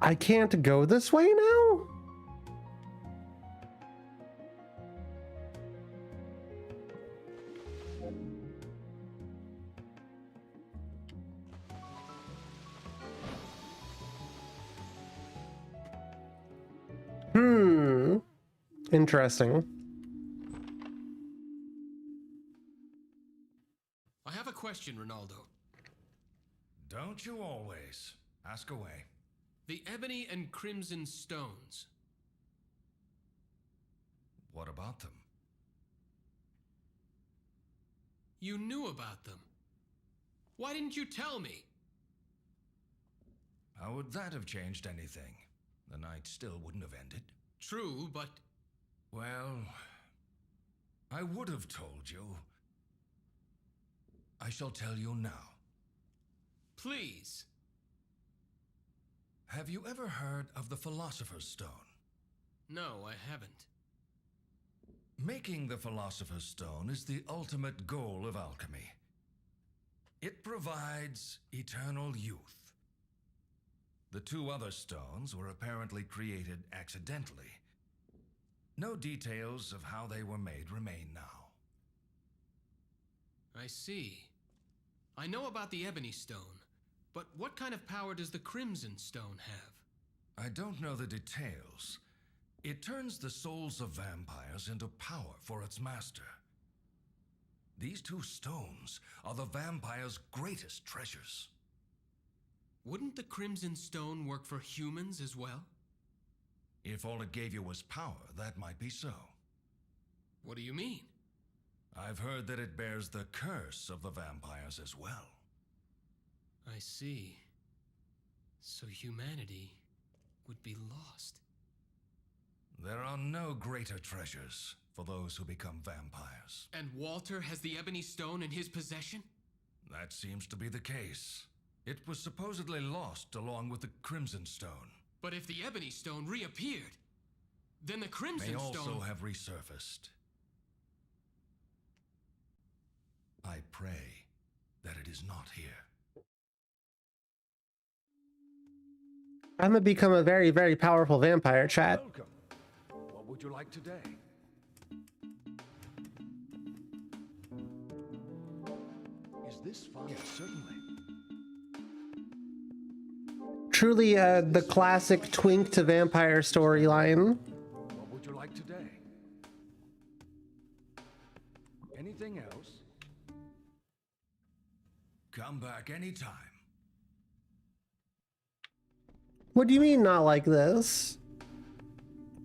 I can't go this way now? Interesting. I have a question, Ronaldo. Don't you always? Ask away. The ebony and crimson stones. What about them? You knew about them. Why didn't you tell me? How would that have changed anything? The night still wouldn't have ended. True, but... Well, I would have told you. I shall tell you now. Please. Have you ever heard of the Philosopher's Stone? No, I haven't. Making the Philosopher's Stone is the ultimate goal of alchemy. It provides eternal youth. The two other stones were apparently created accidentally. No details of how they were made remain now. I see. I know about the ebony stone, but what kind of power does the crimson stone have? I don't know the details. It turns the souls of vampires into power for its master. These two stones are the vampire's greatest treasures. Wouldn't the crimson stone work for humans as well? If all it gave you was power, that might be so. What do you mean? I've heard that it bears the curse of the vampires as well. I see. So humanity would be lost. There are no greater treasures for those who become vampires. And Walter has the ebony stone in his possession? That seems to be the case. It was supposedly lost along with the Crimson Stone. But if the ebony stone reappeared, then the crimson may also stone... have resurfaced. I pray that it is not here. I'm gonna become a very, very powerful vampire, chat. Welcome. What would you like today? Is this fun? Yes, certainly. Truly the classic twink to vampire storyline. What would you like today? Anything else? Come back anytime. What do you mean not like this?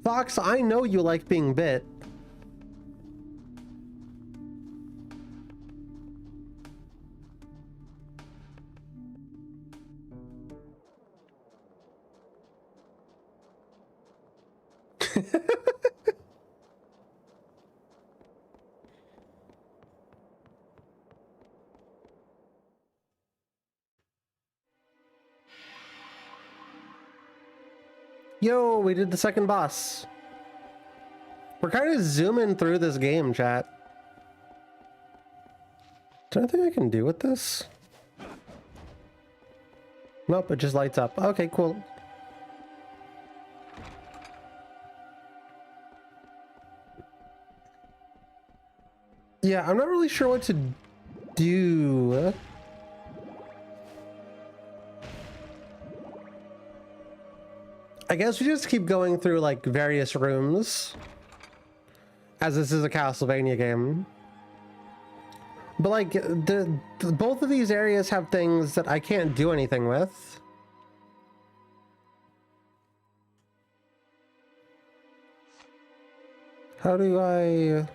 Fox, I know you like being bit. Yo, we did the second boss. We're kind of zooming through this game, chat. Is there anything I can do with this? Nope, it just lights up. Okay, cool. Yeah, I'm not really sure what to do. I guess we just keep going through like various rooms, as this is a Castlevania game. But like both of these areas have things that I can't do anything with. How do I...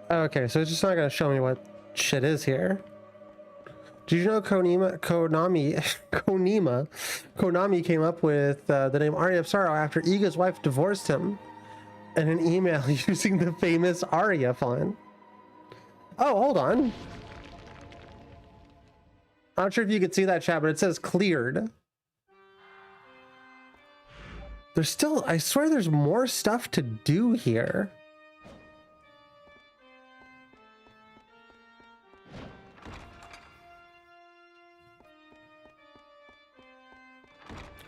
Okay, so it's just not gonna show me what shit is here. Did you know Konami came up with the name Aria of Sorrow after Iga's wife divorced him in an email using the famous Aria font? Oh, hold on. I'm not sure if you could see that, chat, but it says cleared. There's still, I swear there's more stuff to do here.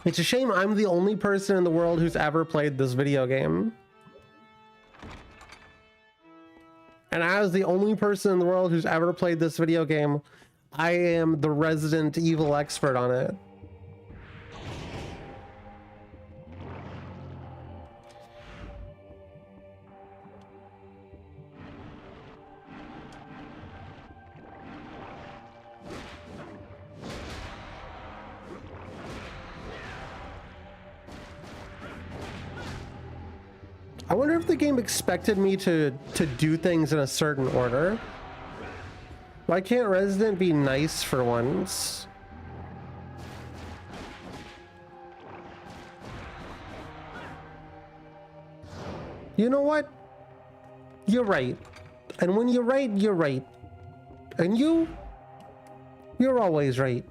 It's a shame I'm the only person in the world who's ever played this video game. And as the only person in the world who's ever played this video game, I am the resident evil expert on it. I wonder if the game expected me to do things in a certain order. Why can't Resident be nice for once? You know what? You're right. And when you're right, you're right. And you're always right.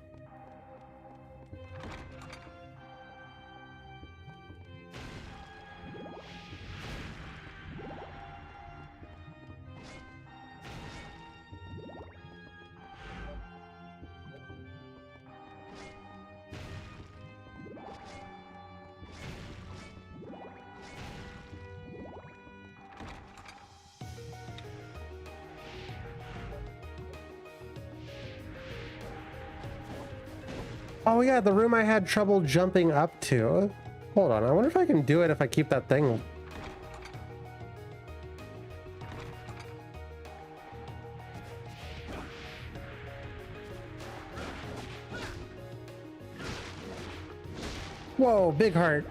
Oh yeah, the room I had trouble jumping up to. Hold on, I wonder if I can do it if I keep that thing. Whoa, big heart.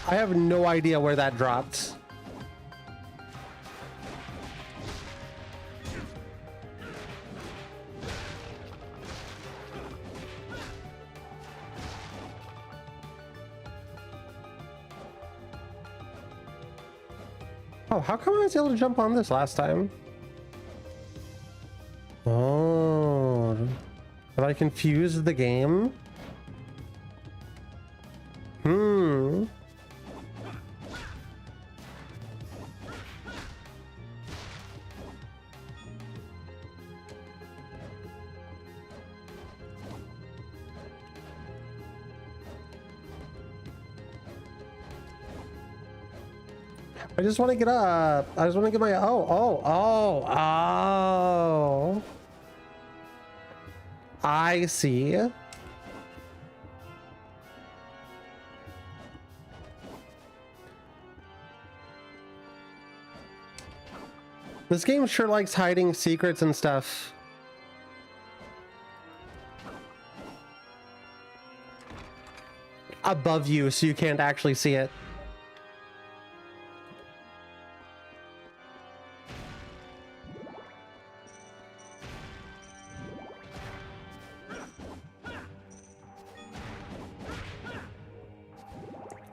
I have no idea where that dropped. Oh, how come I was able to jump on this last time? Oh, have I confused the game? I just want to get up. I just want to get my... Oh. I see. This game sure likes hiding secrets and stuff. Above you, so you can't actually see it.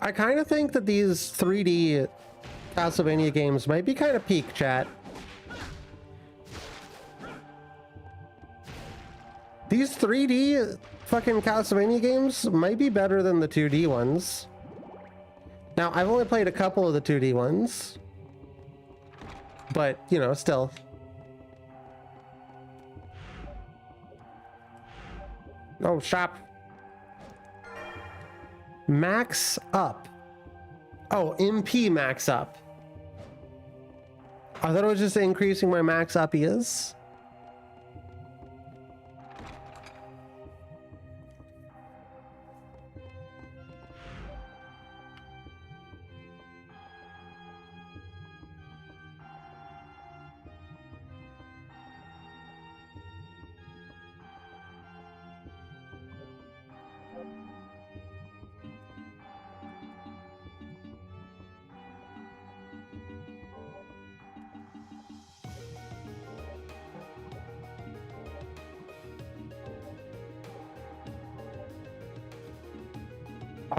I kind of think that these 3D Castlevania games might be kind of peak, chat. These 3D fucking Castlevania games might be better than the 2D ones. Now, I've only played a couple of the 2D ones, but, you know, still. Oh, shop. Max up. Oh, MP max up. I thought it was just increasing my max up is.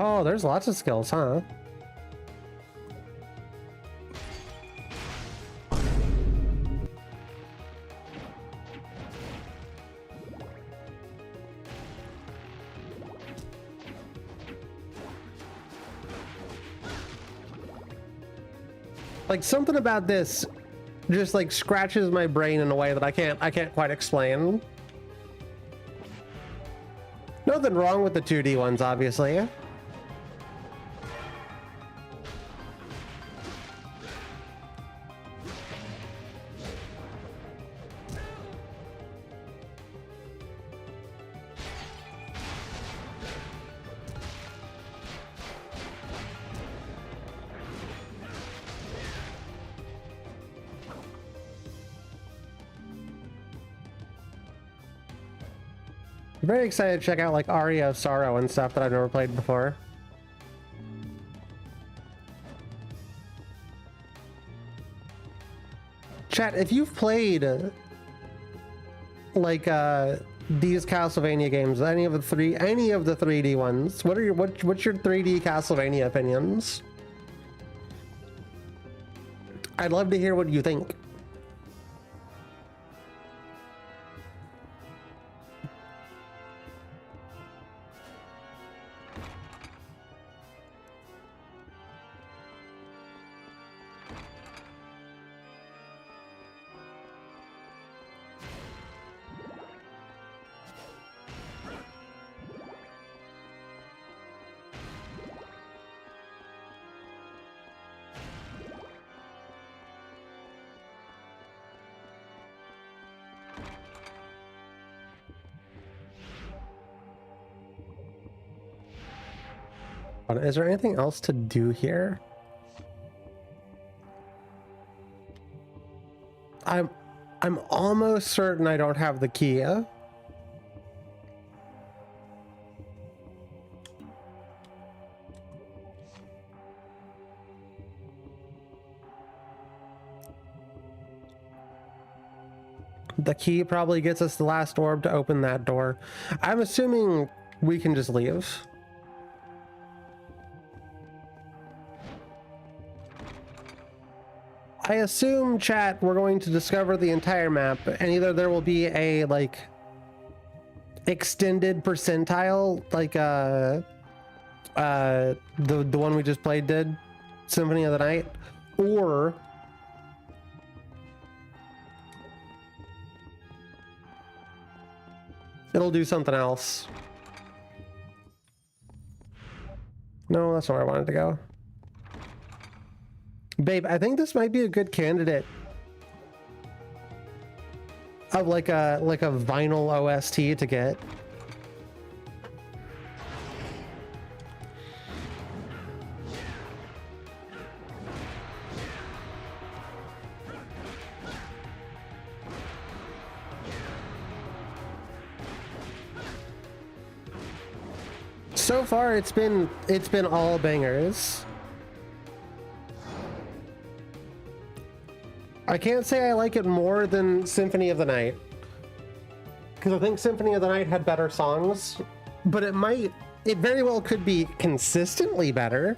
Oh, there's lots of skills, huh? Like, something about this just like scratches my brain in a way that I can't quite explain. Nothing wrong with the 2D ones, obviously. I'm very excited to check out like Aria of Sorrow and stuff that I've never played before. Chat, if you've played like these Castlevania games, any of the 3D ones, what's your 3D Castlevania opinions? I'd love to hear what you think. Is there anything else to do here? I'm almost certain I don't have the key. The key probably gets us the last orb to open that door. I'm assuming we can just leave. I assume, chat, we're going to discover the entire map, and either there will be a like extended percentile, like the one we just played did, Symphony of the Night, or it'll do something else. No, that's not where I wanted to go. Babe, I think this might be a good candidate of like a vinyl OST to get. So far, it's been all bangers. I can't say I like it more than Symphony of the Night, because I think Symphony of the Night had better songs, but it very well could be consistently better.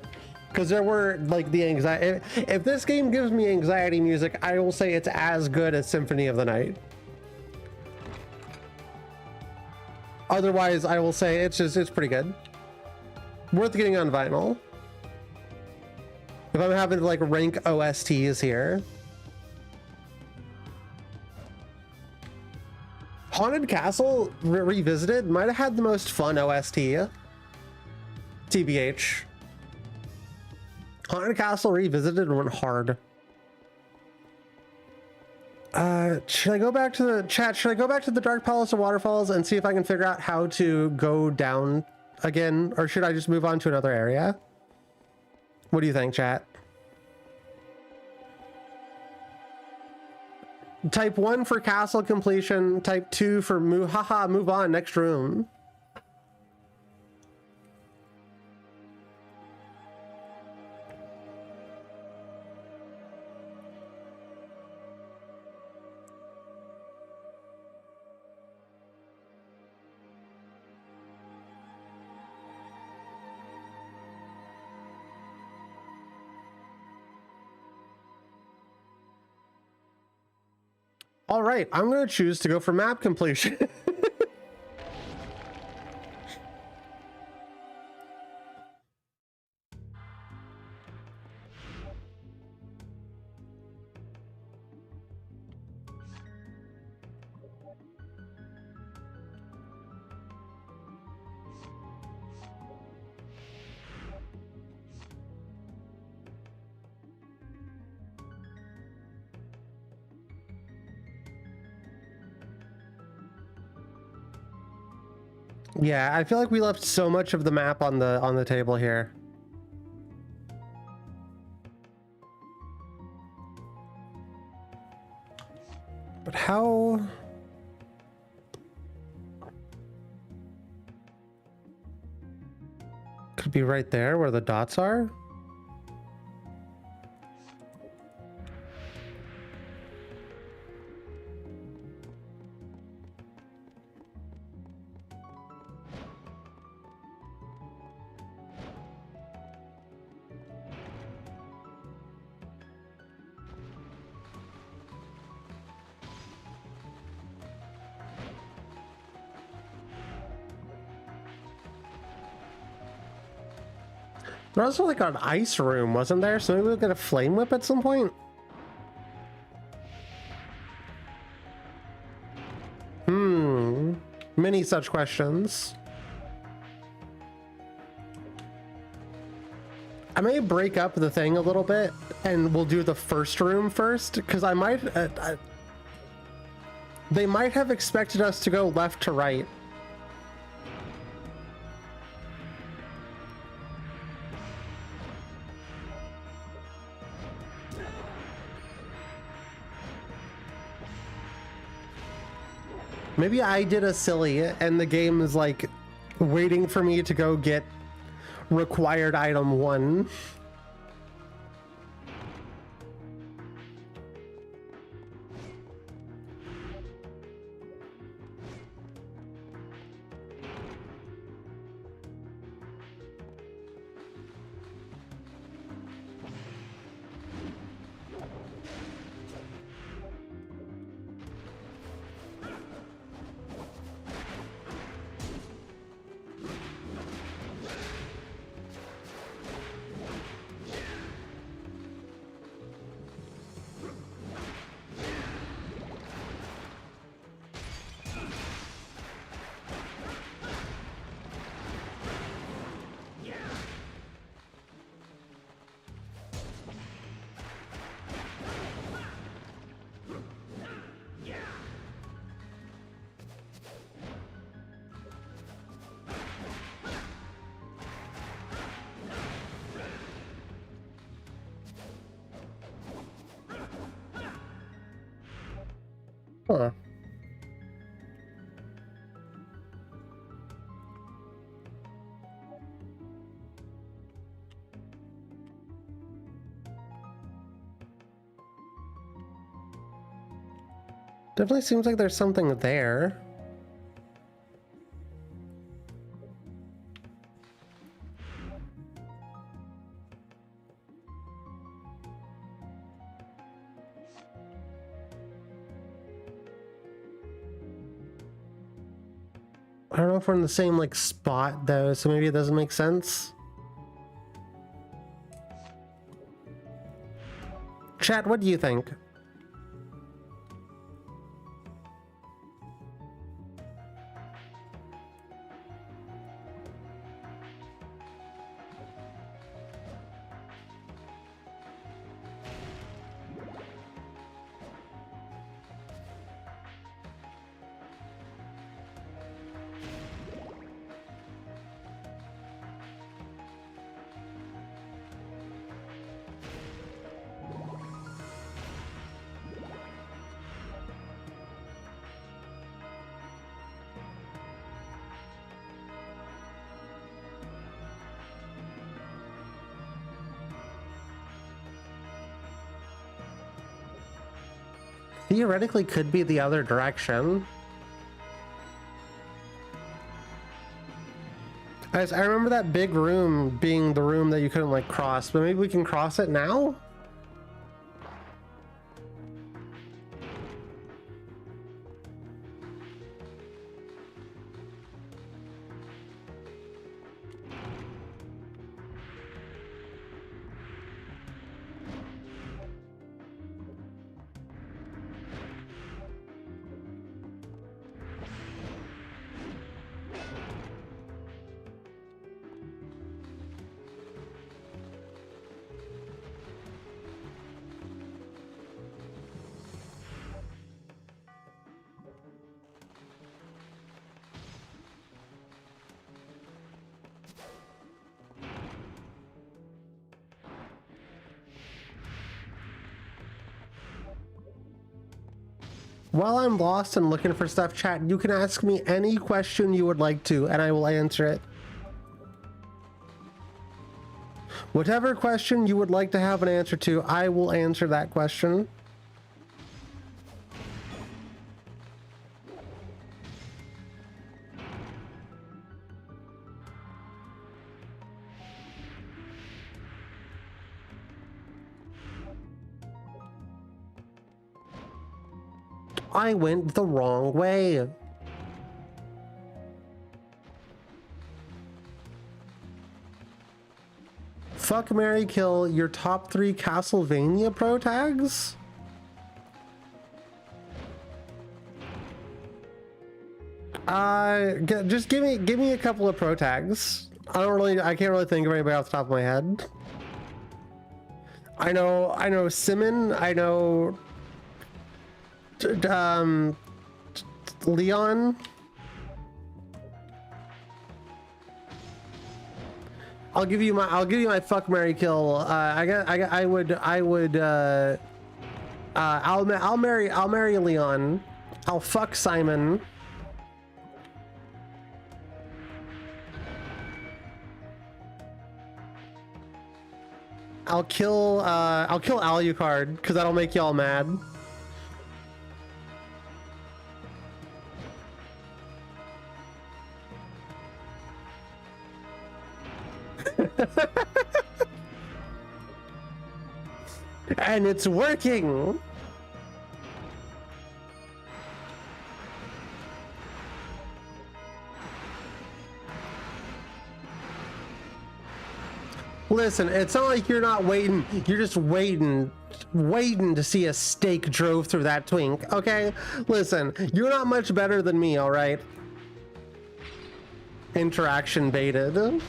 Because there were like the anxiety. If this game gives me anxiety music, I will say it's as good as Symphony of the Night. Otherwise, I will say it's pretty good. Worth getting on vinyl. If I'm having to like rank OSTs here. Haunted Castle Revisited might have had the most fun OST. TBH. Haunted Castle Revisited went hard. Should I go back to the chat? Should I go back to the Dark Palace of Waterfalls and see if I can figure out how to go down again? Or should I just move on to another area? What do you think, chat? Type 1 for castle completion. Type 2 for move. Haha, move on. Next room. All right, I'm going to choose to go for map completion. Yeah, I feel like we left so much of the map on the table here. But how? Could be right there where the dots are. There was also like an ice room, wasn't there? So maybe we'll get a flame whip at some point. Many such questions. I may break up the thing a little bit and we'll do the first room first, because I might they might have expected us to go left to right. Maybe I did a silly and the game is like waiting for me to go get required item 1. Huh. Definitely seems like there's something there. I don't know if we're in the same like spot though, so maybe it doesn't make sense. Chat, what do you think? Theoretically could be the other direction. Guys, I remember that big room being the room that you couldn't like cross, but maybe we can cross it now? While I'm lost and looking for stuff, chat, you can ask me any question you would like to, and I will answer it. Whatever question you would like to have an answer to, I will answer that question. I went the wrong way. Fuck, marry, kill your top 3 Castlevania pro tags? Just give me a couple of pro tags. I can't really think of anybody off the top of my head. I know Simon, I know Leon. I'll give you my fuck, marry, kill. I'll marry Leon. I'll fuck Simon. I'll kill Alucard because that'll make y'all mad. And it's working. Listen, it's not like you're not waiting. You're just waiting to see a steak drove through that twink, okay? Listen, you're not much better than me, all right? Interaction baited.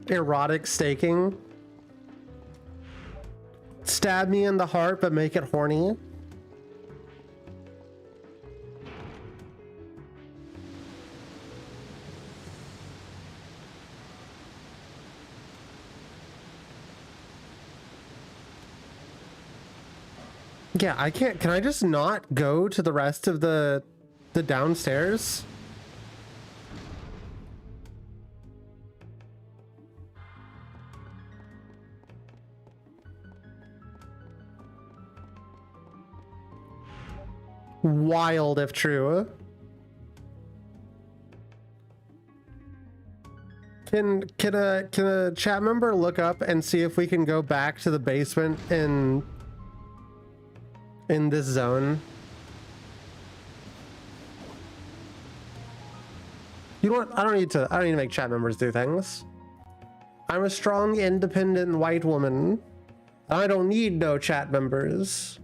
Erotic staking. Stab me in the heart, but make it horny. Yeah, I can't. Can I just not go to the rest of the downstairs? Wild if true. Can a chat member look up and see if we can go back to the basement in this zone? You know what? I don't need to make chat members do things. I'm a strong, independent white woman. I don't need no chat members.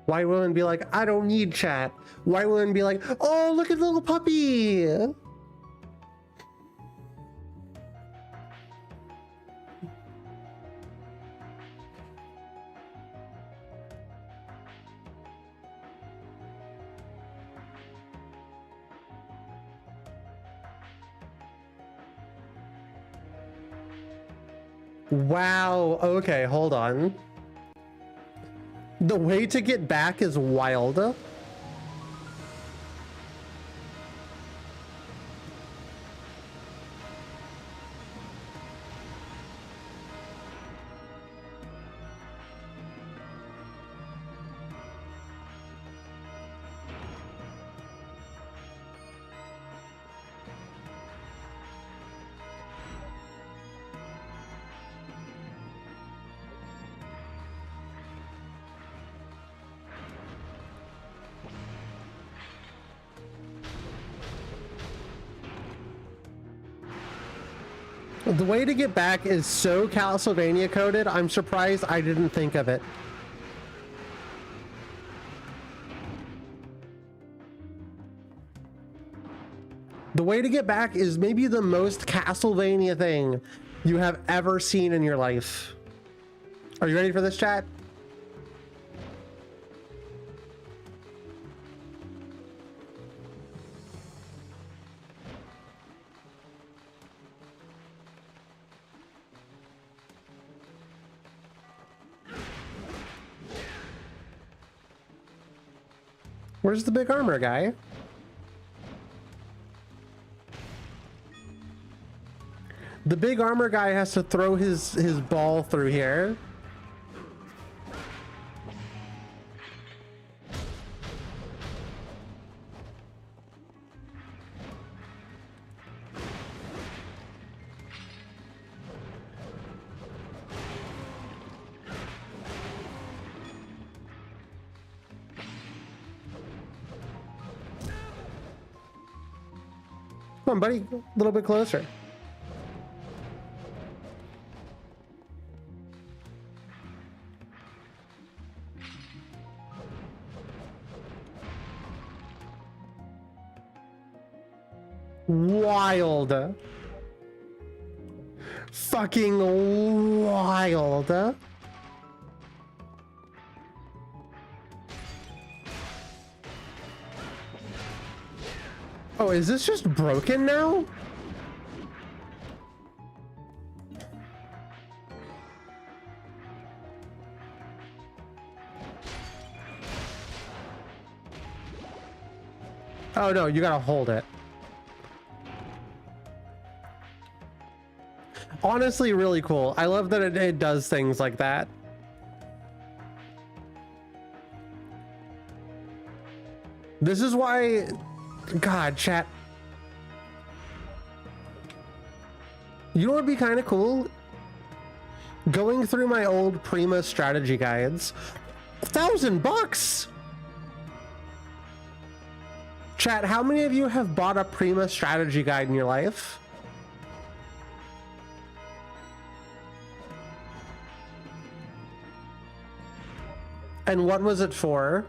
White women be like, I don't need chat. White women be like, oh, look at the little puppy. Wow, okay, hold on. The way to get back is wild. The way to get back is so Castlevania coded, I'm surprised I didn't think of it. The way to get back is maybe the most Castlevania thing you have ever seen in your life. Are you ready for this, chat? Where's the big armor guy? The big armor guy has to throw his ball through here. Come on, buddy, a little bit closer. Wild. Fucking wild. Oh, is this just broken now? Oh no, you gotta hold it. Honestly, really cool. I love that it does things like that. This is why... God, chat. You know what would be kind of cool? Going through my old Prima strategy guides. $1,000! Chat, how many of you have bought a Prima strategy guide in your life? And what was it for?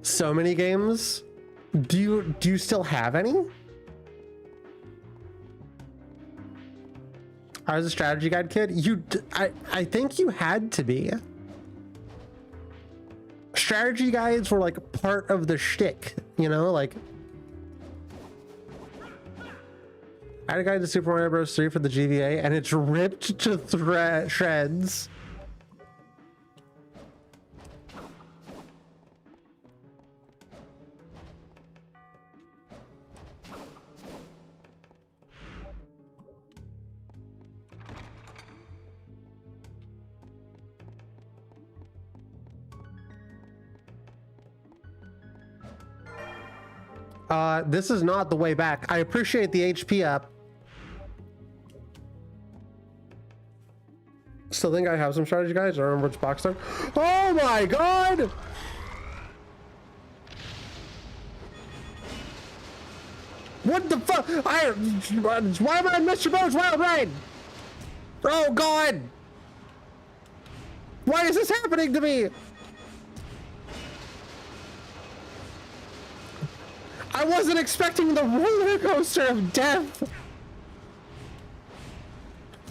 So many games. Do you still have any? I was a strategy guide kid. I think you had to be. Strategy guides were like part of the shtick, you know, like. I had a guide to Super Mario Bros. 3 for the GBA, and it's ripped to shreds. This is not the way back. I appreciate the HP up. Still think I have some strategy guides. I don't remember which box they're. Oh my god! What the fuck? Why am I on Mr. Bo's Wild Ride? Oh god! Why is this happening to me? I wasn't expecting the roller coaster of death.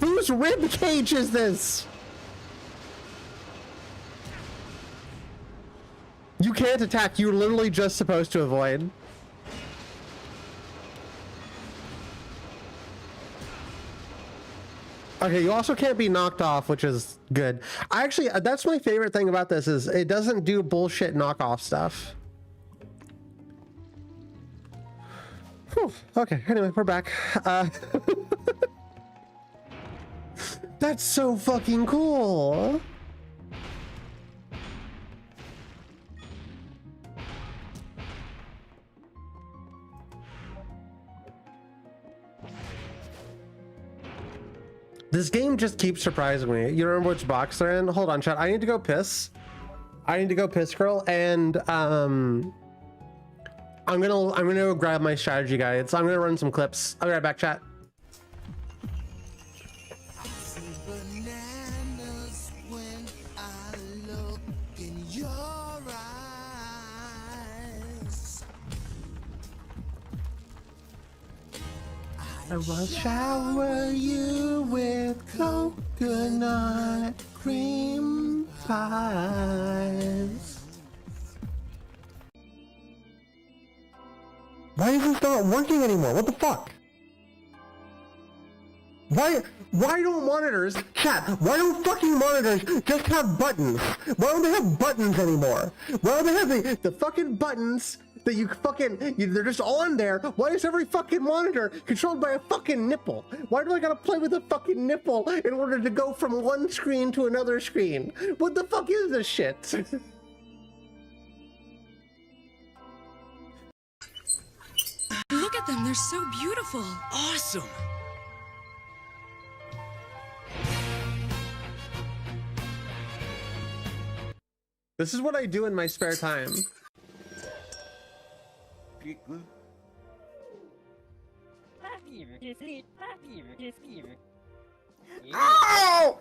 Whose rib cage is this? You can't attack. You're literally just supposed to avoid. Okay, you also can't be knocked off, which is good. I actually, that's my favorite thing about this is it doesn't do bullshit knockoff stuff. Whew. Okay, anyway, we're back. That's so fucking cool. This game just keeps surprising me. You remember which box they're in? Hold on, chat. I need to go piss. I need to go piss, girl, and I'm gonna go grab my strategy guides. I'm gonna run some clips. I'll be right back, chat. Bananas when I look in your eyes. I will shower you with coconut cream pies. Why is this not working anymore? What the fuck? Why don't monitors, chat, why don't fucking monitors just have buttons? Why don't they have buttons anymore? Why don't they have the fucking buttons that you fucking, they're just on there? Why is every fucking monitor controlled by a fucking nipple? Why do I gotta play with a fucking nipple in order to go from one screen to another screen? What the fuck is this shit? Look at them, they're so beautiful. Awesome! This is what I do in my spare time. Ow! Ow!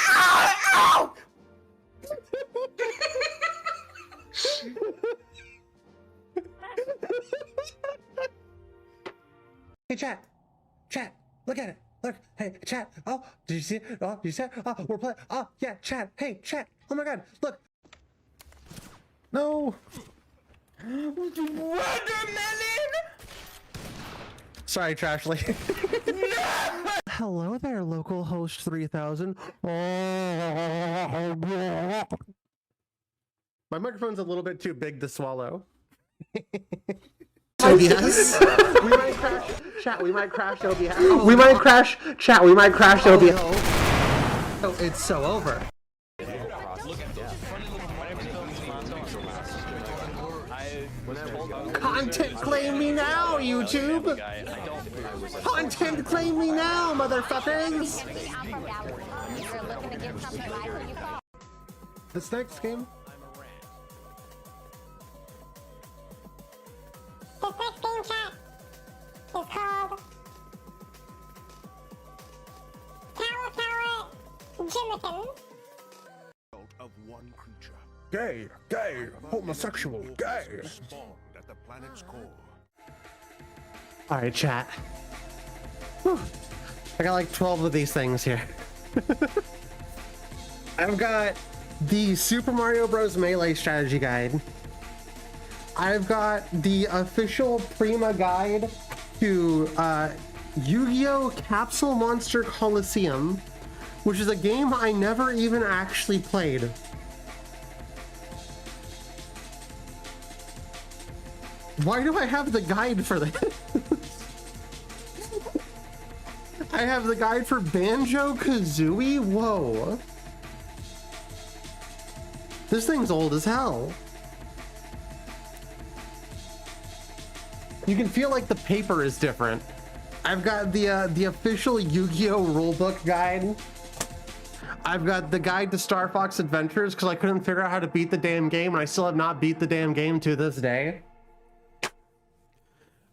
Ow! Ow! Hey, chat, look at it. Look, hey, chat. Oh, did you see it? Oh, did you see it? Oh, we're playing. Oh, yeah, chat. Hey, chat. Oh my god, look. No. Watermelon! Sorry, Trashly. No! Hello there, local host 3000. My microphone's a little bit too big to swallow. OBS. We might crash. Chat, we might crash OBS. Oh, we might crash. Chat, we might crash OBS. Oh, it's so over. Content claim me now, YouTube! Content claim me now, motherfuckers! This next game? This next game, chat, is called Tower Jimison. Of one creature. Gay, homosexual, gay. At the planet's core. Alright, chat. Whew. I got like 12 of these things here. I've got the Super Mario Bros. Melee strategy guide. I've got the official Prima guide to Yu-Gi-Oh! Capsule Monster Coliseum, which is a game I never even actually played. Why do I have the guide for this? I have the guide for Banjo-Kazooie? Whoa. This thing's old as hell. You can feel like the paper is different. I've got the official Yu-Gi-Oh! Rulebook guide. I've got the guide to Star Fox Adventures because I couldn't figure out how to beat the damn game, and I still have not beat the damn game to this day.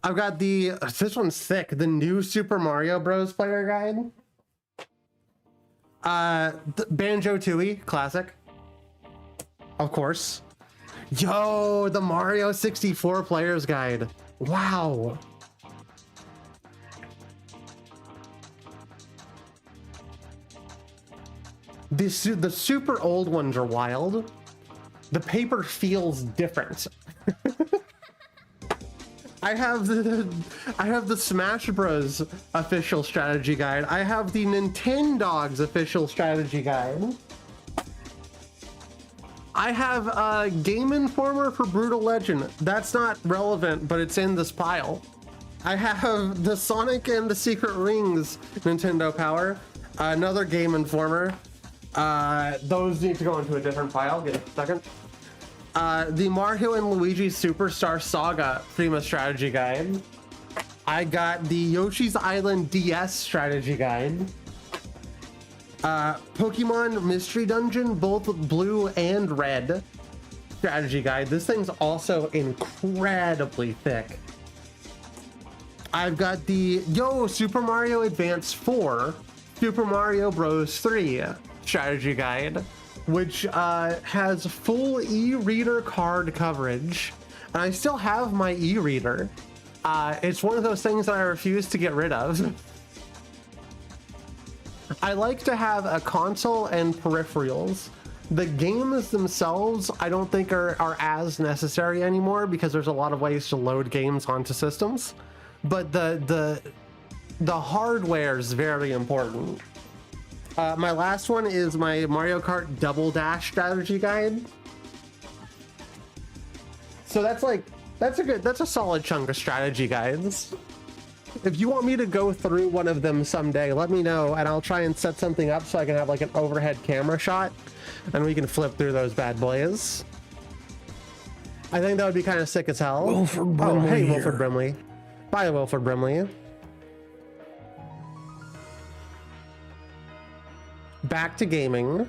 I've got this one's thick, the new Super Mario Bros. Player guide. The Banjo-Tooie, classic. Of course. Yo, the Mario 64 Player's Guide. Wow. The super old ones are wild. The paper feels different. I have the Smash Bros. Official strategy guide. I have the Nintendogs official strategy guide. I have a Game Informer for Brutal Legend. That's not relevant, but it's in this pile. I have the Sonic and the Secret Rings Nintendo Power. Another Game Informer. Those need to go into a different pile. Give it a second. The Mario and Luigi Superstar Saga Prima Strategy Guide. I got the Yoshi's Island DS Strategy Guide. Pokemon Mystery Dungeon, both blue and red strategy guide. This thing's also incredibly thick. I've got the Super Mario Advance 4, Super Mario Bros. 3 strategy guide, which has full e-reader card coverage. And I still have my e-reader. It's one of those things that I refuse to get rid of. I like to have a console and peripherals. The games themselves, I don't think are as necessary anymore because there's a lot of ways to load games onto systems. But the hardware is very important. My last one is my Mario Kart Double Dash strategy guide. So that's a solid chunk of strategy guides. If you want me to go through one of them someday, let me know and I'll try and set something up so I can have like an overhead camera shot and we can flip through those bad boys. I think that would be kind of sick as hell. Wilford Brimley. Oh, hey, Wilford Brimley. Bye, Wilford Brimley. Back to gaming.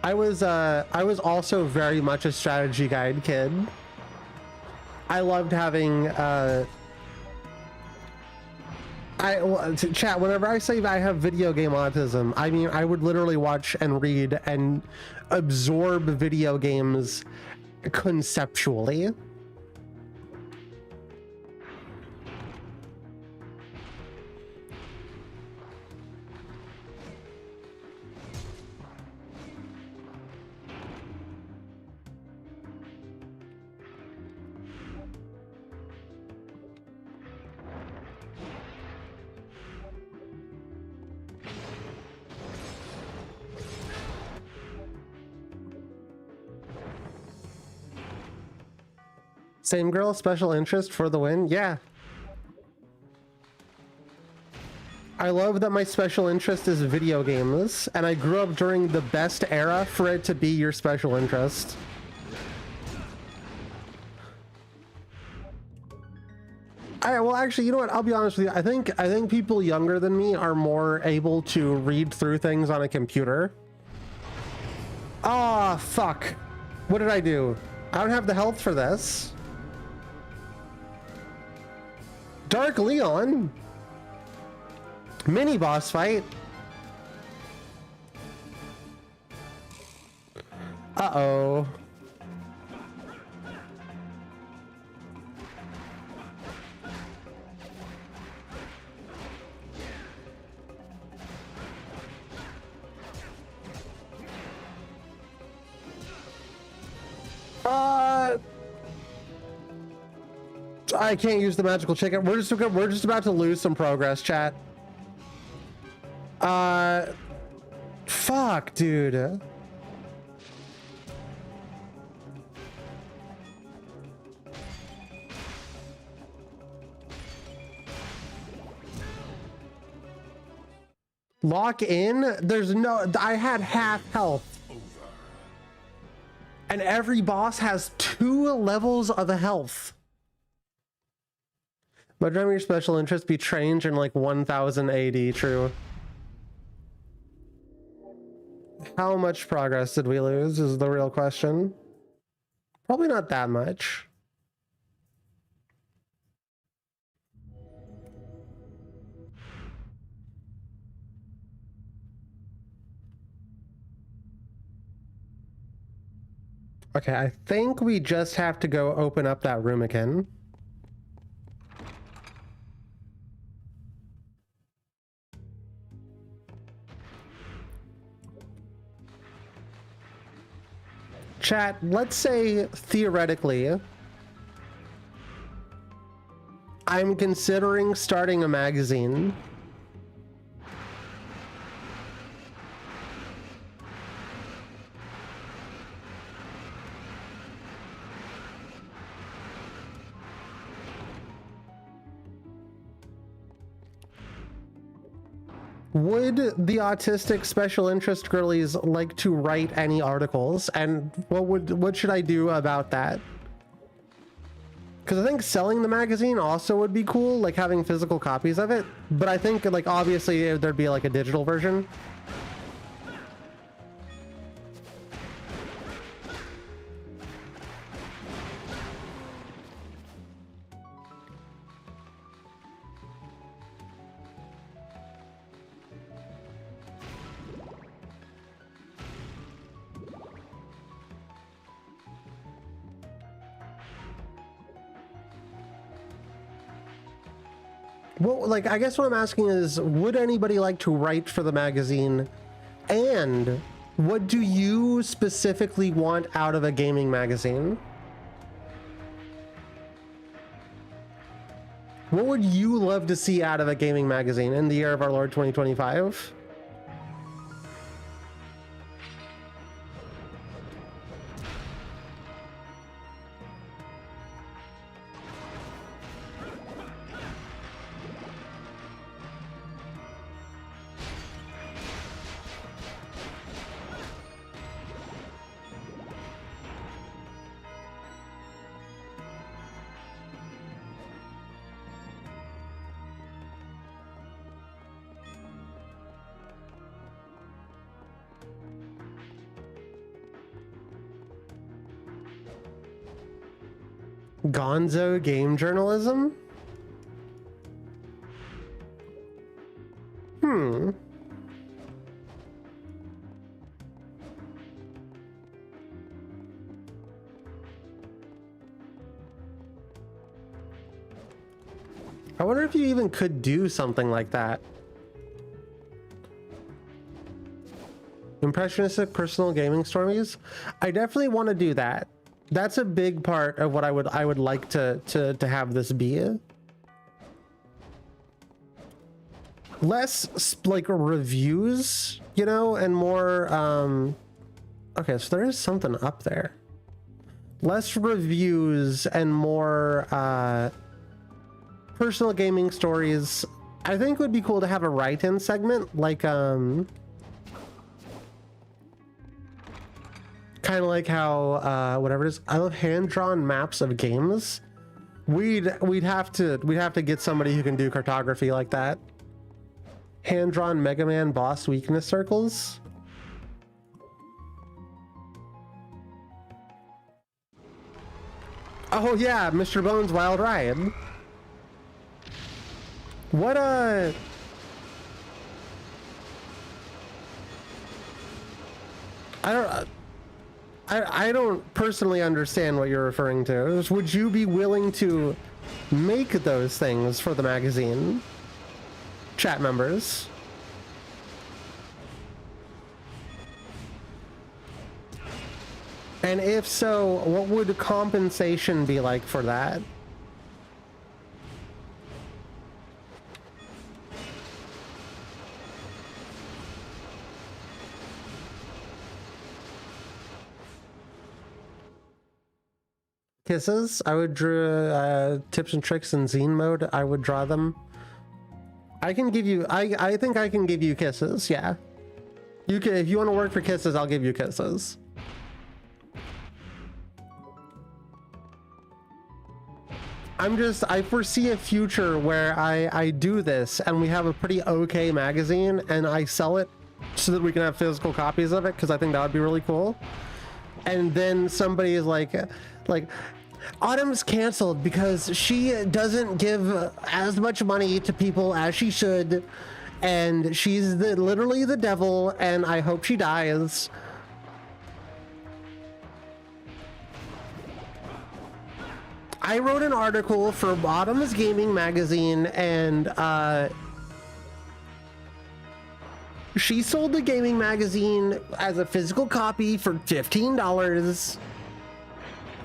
I was also very much a strategy guide kid. I loved having chat, whenever I say I have video game autism, I mean I would literally watch and read and absorb video games conceptually. Same girl, special interest for the win. Yeah. I love that my special interest is video games, and I grew up during the best era for it to be your special interest. Well, actually, you know what? I'll be honest with you. I think people younger than me are more able to read through things on a computer. Ah, fuck. What did I do? I don't have the health for this. Dark Leon. Mini boss fight. Uh-oh. I can't use the magical chicken. We're just about to lose some progress, chat. Fuck, dude. Lock in? There's no... I had half health. And every boss has 2 levels of health. But remember your special interest be trained in like 1000 AD, true. How much progress did we lose is the real question. Probably not that much. Okay, I think we just have to go open up that room again. Chat, let's say theoretically, I'm considering starting a magazine. Would the autistic special interest girlies like to write any articles, and what should I do about that? Because I think selling the magazine also would be cool, like having physical copies of it, but I think like obviously there'd be like a digital version. Well, like, I guess what I'm asking is, would anybody like to write for the magazine? And what do you specifically want out of a gaming magazine? What would you love to see out of a gaming magazine in the year of our Lord 2025? Gonzo game journalism? I wonder if you even could do something like that. Impressionistic personal gaming stories? I definitely want to do that. That's a big part of what I would like to have this be. Less like reviews, you know, and more okay, so there is something up there. Less reviews and more personal gaming stories. I think it would be cool to have a write-in segment, like kind of like how whatever it is. I love hand-drawn maps of games. We'd have to get somebody who can do cartography like that. Hand-drawn Mega Man boss weakness circles. Oh yeah, Mr. Bones Wild Ride. What I don't personally understand what you're referring to. Would you be willing to make those things for the magazine? Chat members. And if so, what would compensation be like for that? kisses. I would draw tips and tricks in zine mode. I would draw them. I can give you, I think I can give you kisses. Yeah. You can, if you want to work for kisses, I'll give you kisses. I foresee a future where I do this and we have a pretty okay magazine and I sell it so that we can have physical copies of it, because I think that would be really cool. And then somebody is like Autumn's canceled because she doesn't give as much money to people as she should, and she's literally the devil, and I hope she dies. I wrote an article for Autumn's Gaming Magazine, and she sold the gaming magazine as a physical copy for $15,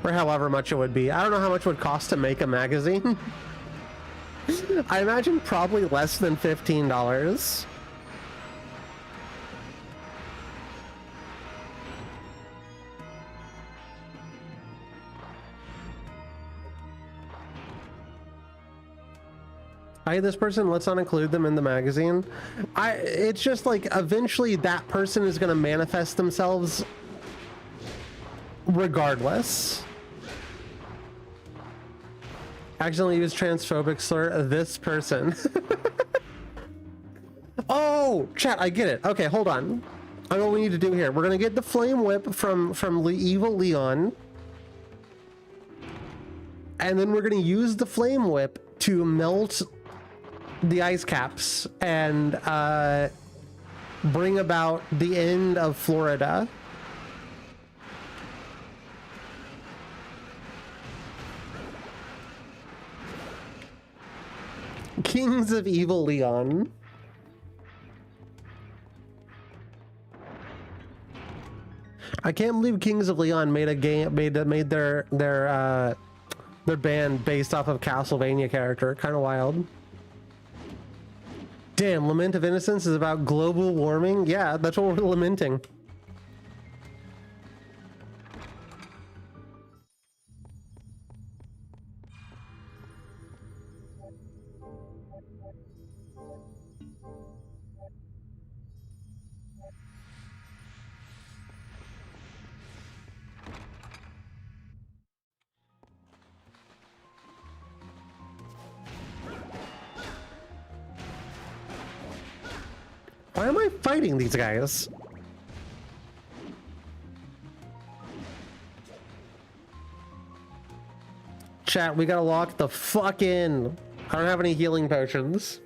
or however much it would be. I don't know how much it would cost to make a magazine. I imagine probably less than $15. This person, let's not include them in the magazine. It's just like eventually that person is going to manifest themselves regardless. Accidentally used transphobic slur. This person. Oh, chat, I get it. Okay, hold on. I know what we need to do here. We're going to get the flame whip from Evil Leon. And then we're going to use the flame whip to melt the ice caps and bring about the end of Florida. Kings of Evil Leon. I can't believe Kings of Leon made a game, made their band based off of Castlevania character. Kind of wild. Damn, Lament of Innocence is about global warming. Yeah, that's what we're lamenting. Why am I fighting these guys? Chat, we gotta lock the fuck in. I don't have any healing potions.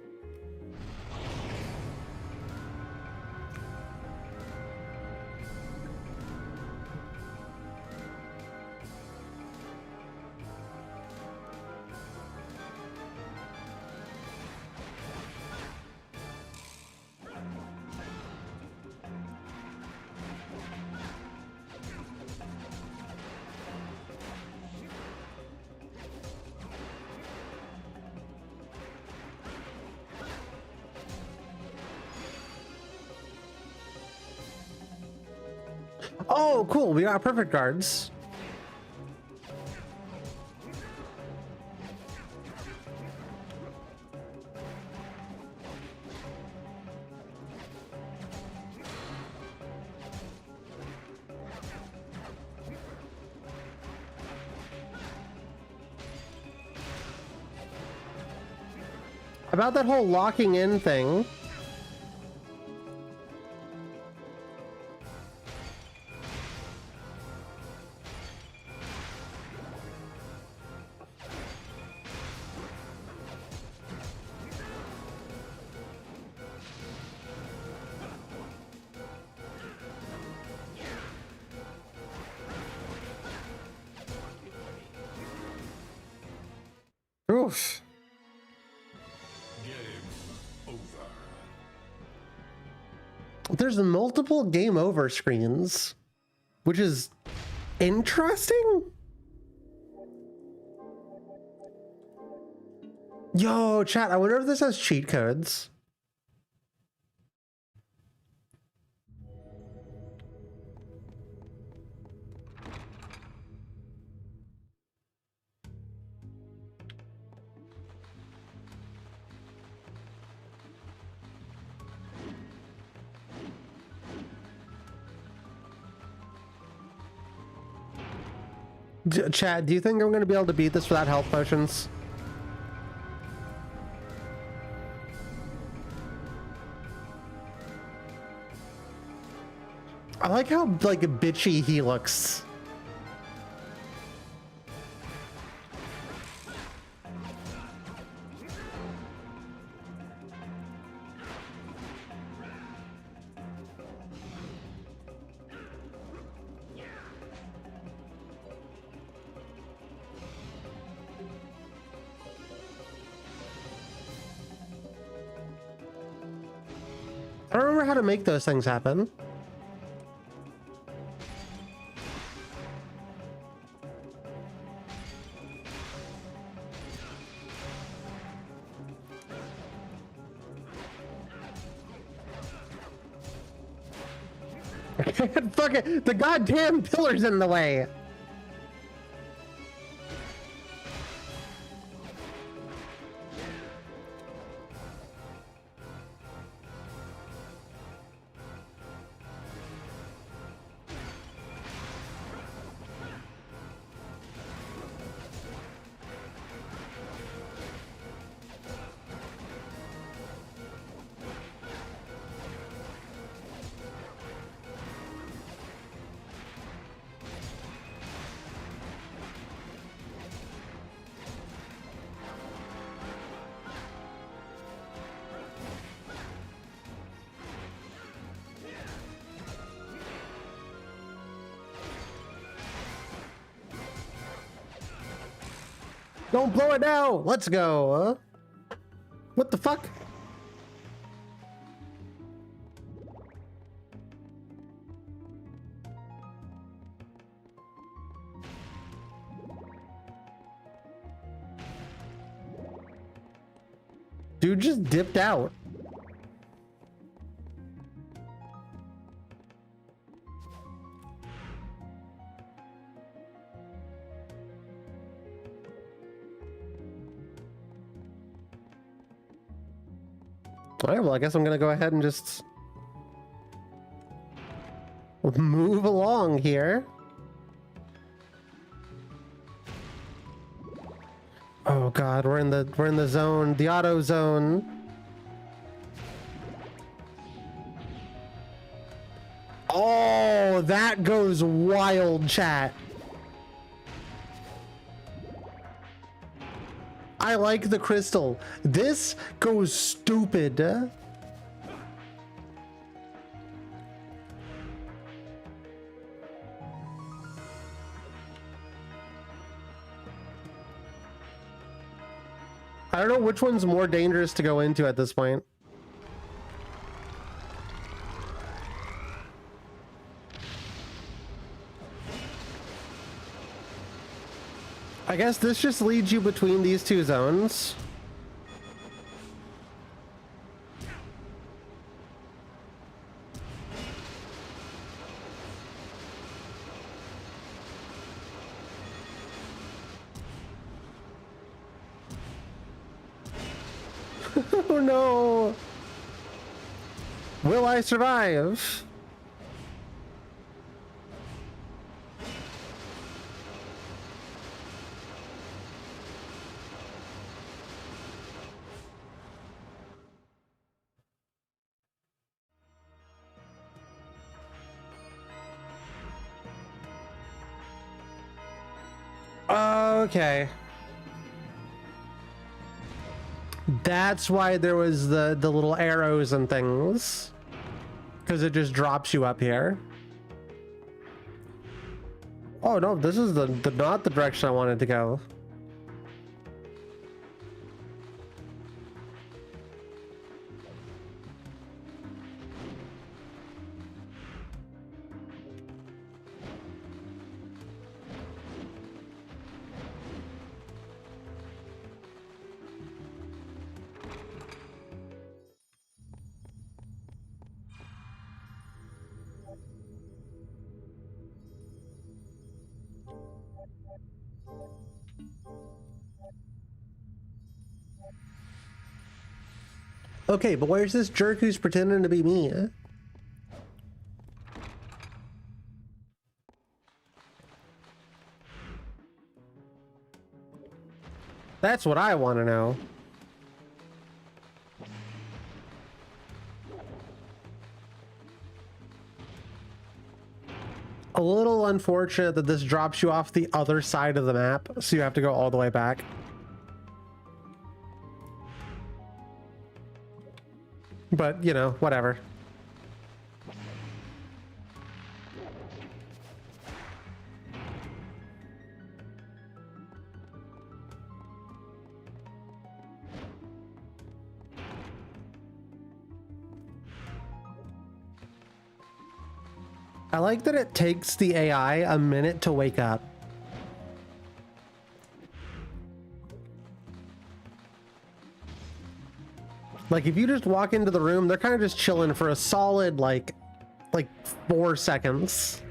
Oh, cool. We got perfect guards. About that whole locking in thing. Oof. There's multiple game over screens, which is interesting. Yo, chat, I wonder if this has cheat codes. Chad, do you think I'm going to be able to beat this without health potions? I like how, like, bitchy he looks. I don't remember how to make those things happen. Fuck it, the goddamn pillar's in the way. Don't blow it now! Let's go! What the fuck? Dude just dipped out. Alright, well, I guess I'm gonna go ahead and just move along here. Oh god, we're in the zone, the auto zone. Oh, that goes wild, chat. I like the crystal. This goes stupid. I don't know which one's more dangerous to go into at this point. I guess this just leads you between these two zones. Oh no! Will I survive? Okay. That's why there was the little arrows and things. Because it just drops you up here. Oh no, this is not the direction I wanted to go. Okay, but where's this jerk who's pretending to be me? That's what I want to know. A little unfortunate that this drops you off the other side of the map, so you have to go all the way back. But, you know, whatever. I like that it takes the AI a minute to wake up. Like, if you just walk into the room, they're kind of just chilling for a solid, like 4 seconds.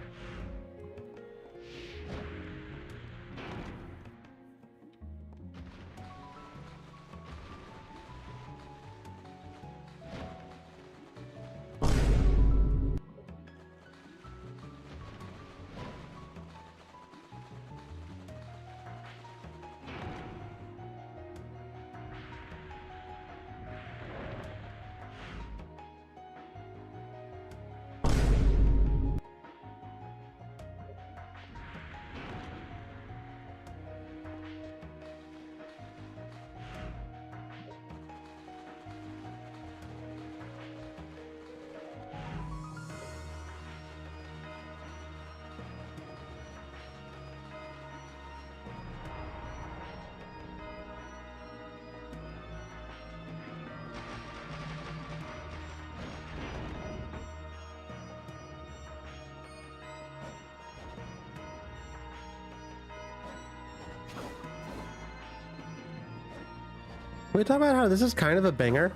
We talk about how this is kind of a banger.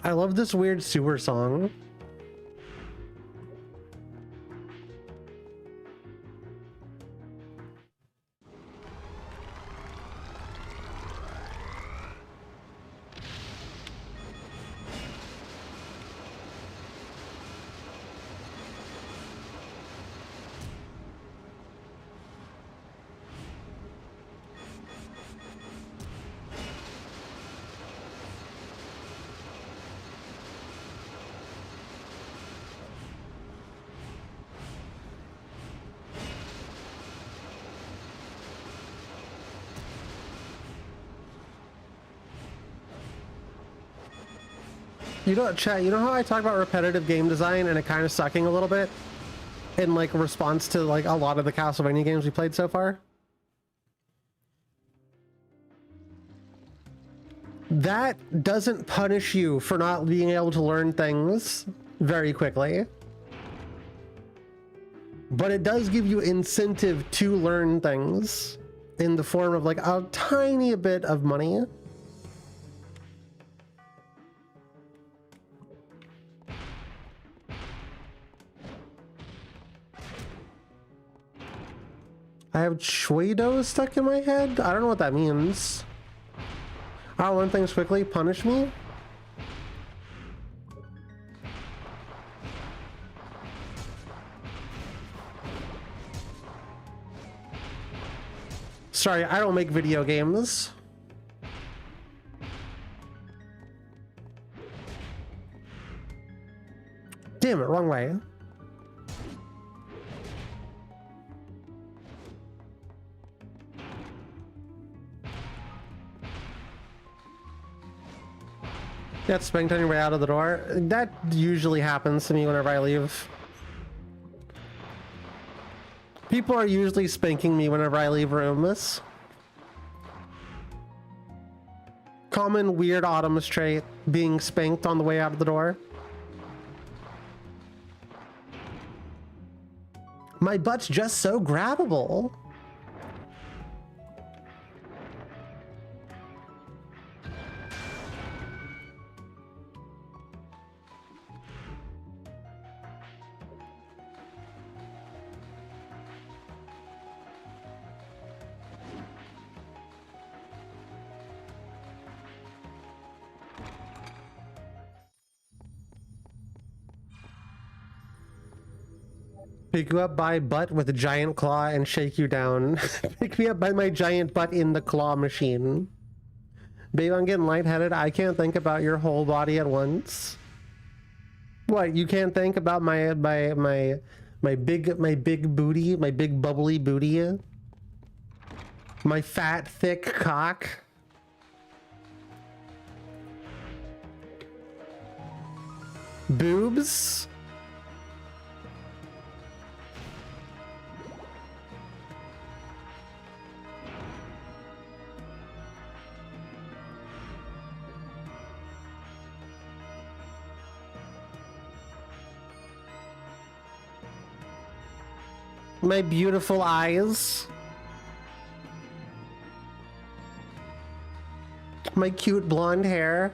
I love this weird sewer song. You know, chat, you know how I talk about repetitive game design and it kind of sucking a little bit in like response to like a lot of the Castlevania games we played so far? That doesn't punish you for not being able to learn things very quickly. But it does give you incentive to learn things in the form of like a tiny bit of money. I have Chuido stuck in my head? I don't know what that means. I'll learn things quickly. Punish me? Sorry, I don't make video games. Damn it, wrong way. Get spanked on your way out of the door. That usually happens to me whenever I leave. People are usually spanking me whenever I leave rooms. Common weird Autumn's trait, being spanked on the way out of the door. My butt's just so grabbable. Pick you up by butt with a giant claw and shake you down. Pick me up by my giant butt in the claw machine. Babe, I'm getting lightheaded. I can't think about your whole body at once. What? You can't think about my big booty, my big bubbly booty, my fat thick cock. Boobs. My beautiful eyes. My cute blonde hair.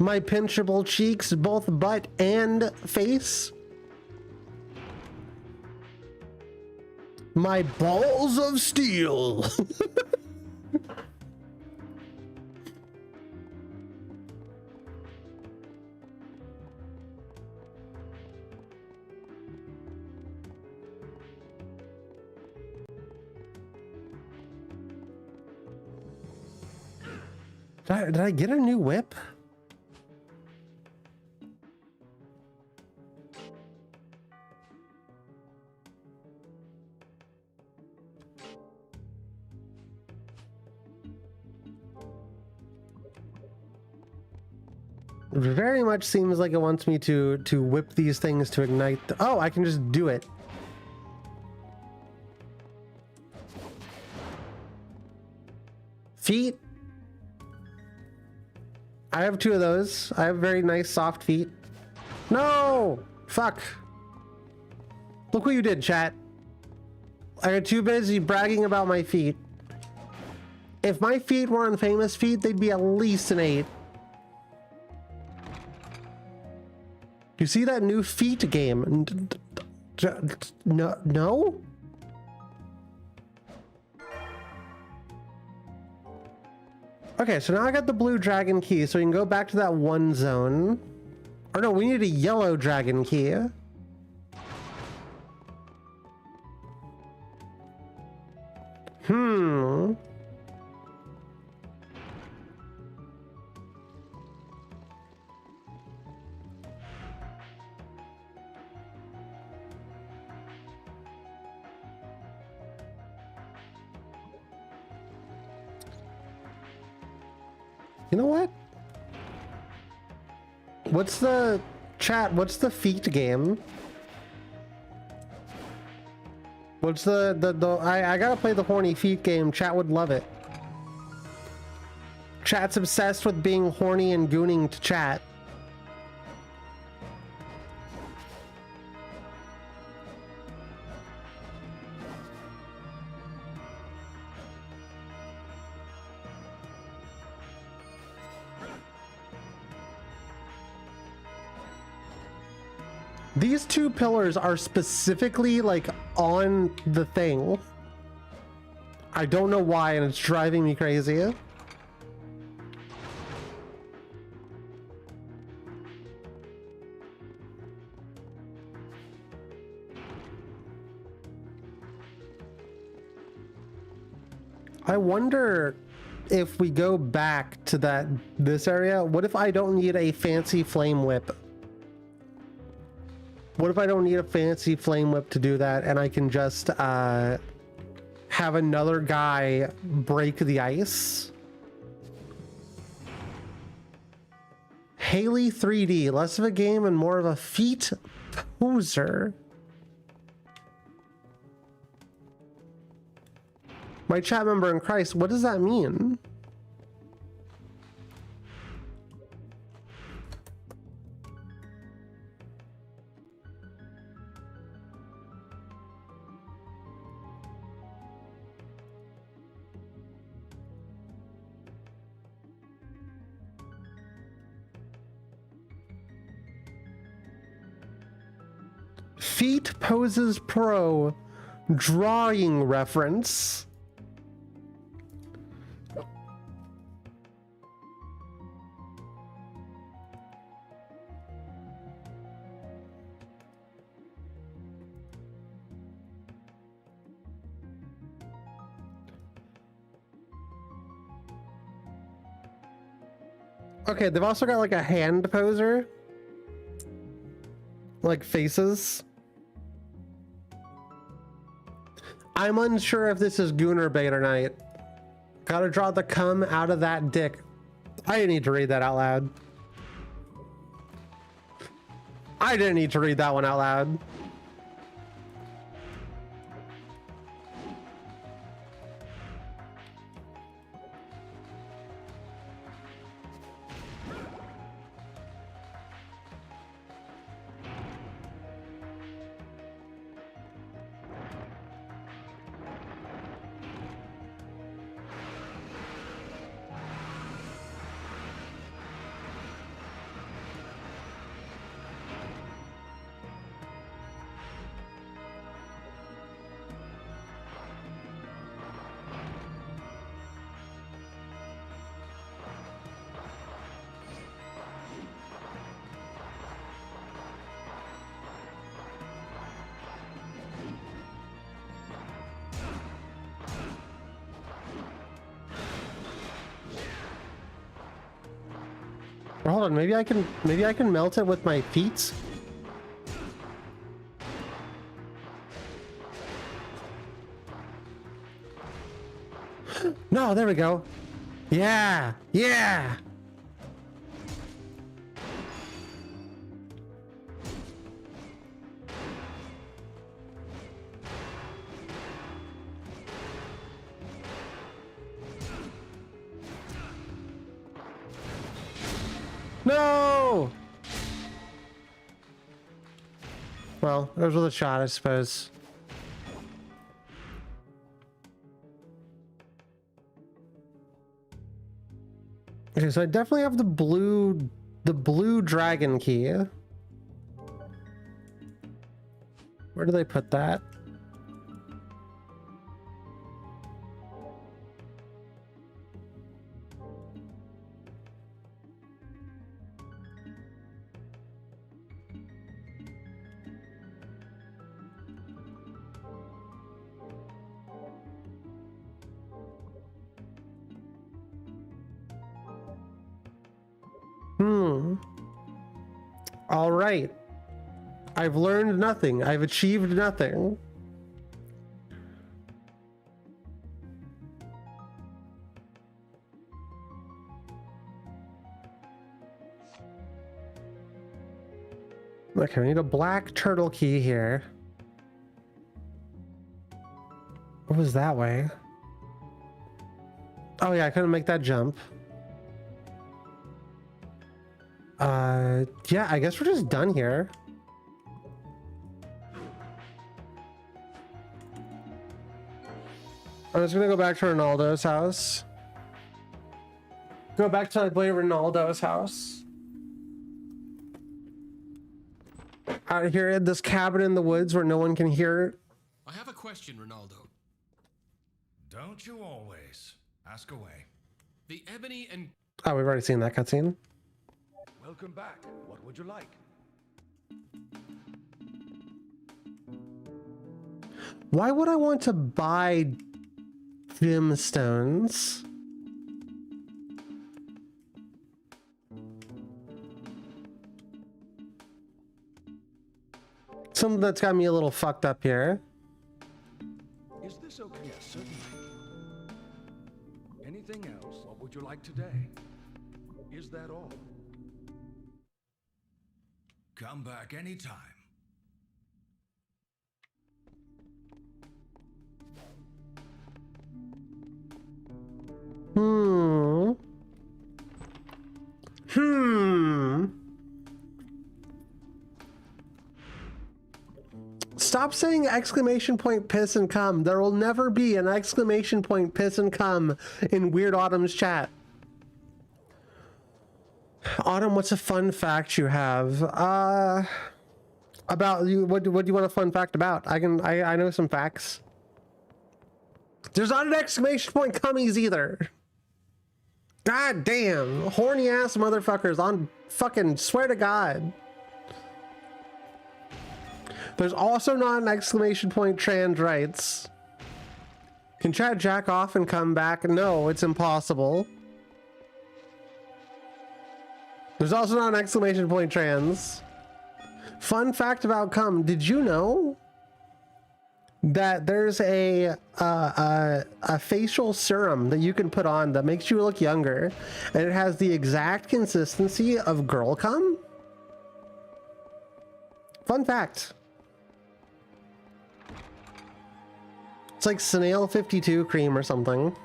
My pinchable cheeks, both butt and face. My balls of steel. Did I get a new whip? It very much seems like it wants me to whip these things to ignite. Oh, I can just do it. Feet. I have 2 of those. I have very nice soft feet. No! Fuck. Look what you did, chat. I got too busy bragging about my feet. If my feet were on famous feet, they'd be at least an 8. You see that new feet game? No? Okay, so now I got the blue dragon key, so we can go back to that one zone. Or no, we need a yellow dragon key. You know what? What's the chat? What's the feet game? What's I gotta play the horny feet game. Chat would love it. Chat's obsessed with being horny and gooning to chat. These 2 pillars are specifically like on the thing. I don't know why, and it's driving me crazy. I wonder if we go back to this area, what if I don't need a fancy flame whip? What if I don't need a fancy flame whip to do that, and I can just have another guy break the ice? Haley 3D, less of a game and more of a feet poser. My chat member in Christ, what does that mean? Feet Poses Pro drawing reference. Okay, they've also got like a hand poser. Like faces. I'm unsure if this is Gooner bait or not. Gotta draw the cum out of that dick. I didn't need to read that out loud. I didn't need to read that one out loud. Hold on, maybe I can melt it with my feet. No, there we go. Yeah, yeah. No! Well, it was with a shot, I suppose. Okay, so I definitely have the blue dragon key. Where do they put that? All right. I've learned nothing. I've achieved nothing. Okay, we need a black turtle key here. What was that way? Oh yeah, I couldn't make that jump. Yeah, I guess we're just done here. I'm just gonna go back to Ronaldo's house. Go back to my boy Ronaldo's house. Out here at this cabin in the woods where no one can hear it. I have a question, Ronaldo. Don't you always? Ask away. The ebony and... Oh, we've already seen that cutscene. Welcome back. What would you like? Why would I want to buy gemstones? Something that's got me a little fucked up here. Is this okay? Yes, certainly. Anything else? What would you like today? Is that all? Come back anytime. Stop saying exclamation point piss and cum. There will never be an exclamation point piss and cum in Weird Autumn's chat. Autumn, what's a fun fact you have? About you, what do you want a fun fact about? I know some facts. There's not an exclamation point cummies either. God damn, horny ass motherfuckers on fucking swear to God. There's also not an exclamation point trans rights. Can Chad jack off and come back? No, it's impossible. There's also not an exclamation point trans. Fun fact about cum. Did you know that there's a facial serum that you can put on that makes you look younger, and it has the exact consistency of girl cum? Fun fact. It's like Snail 52 cream or something.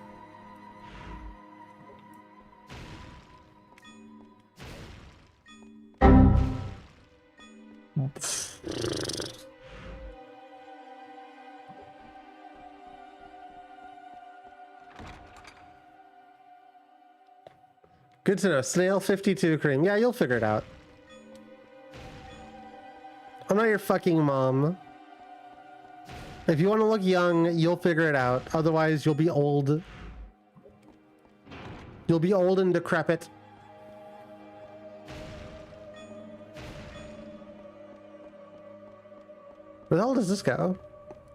Good to know. Snail 52 cream. Yeah, you'll figure it out. I'm not your fucking mom. If you want to look young, you'll figure it out. Otherwise, you'll be old. You'll be old and decrepit. Where the hell does this go?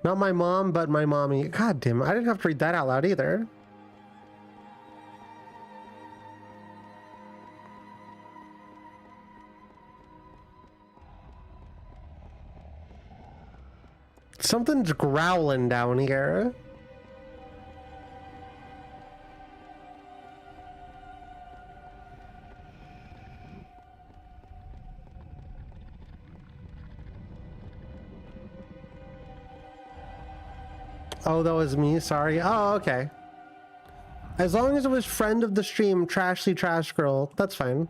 Not my mom, but my mommy. God damn, I didn't have to read that out loud either. Something's growling down here. Oh, that was me. Sorry. Oh, okay. As long as it was friend of the stream, Trashly Trash Girl, that's fine.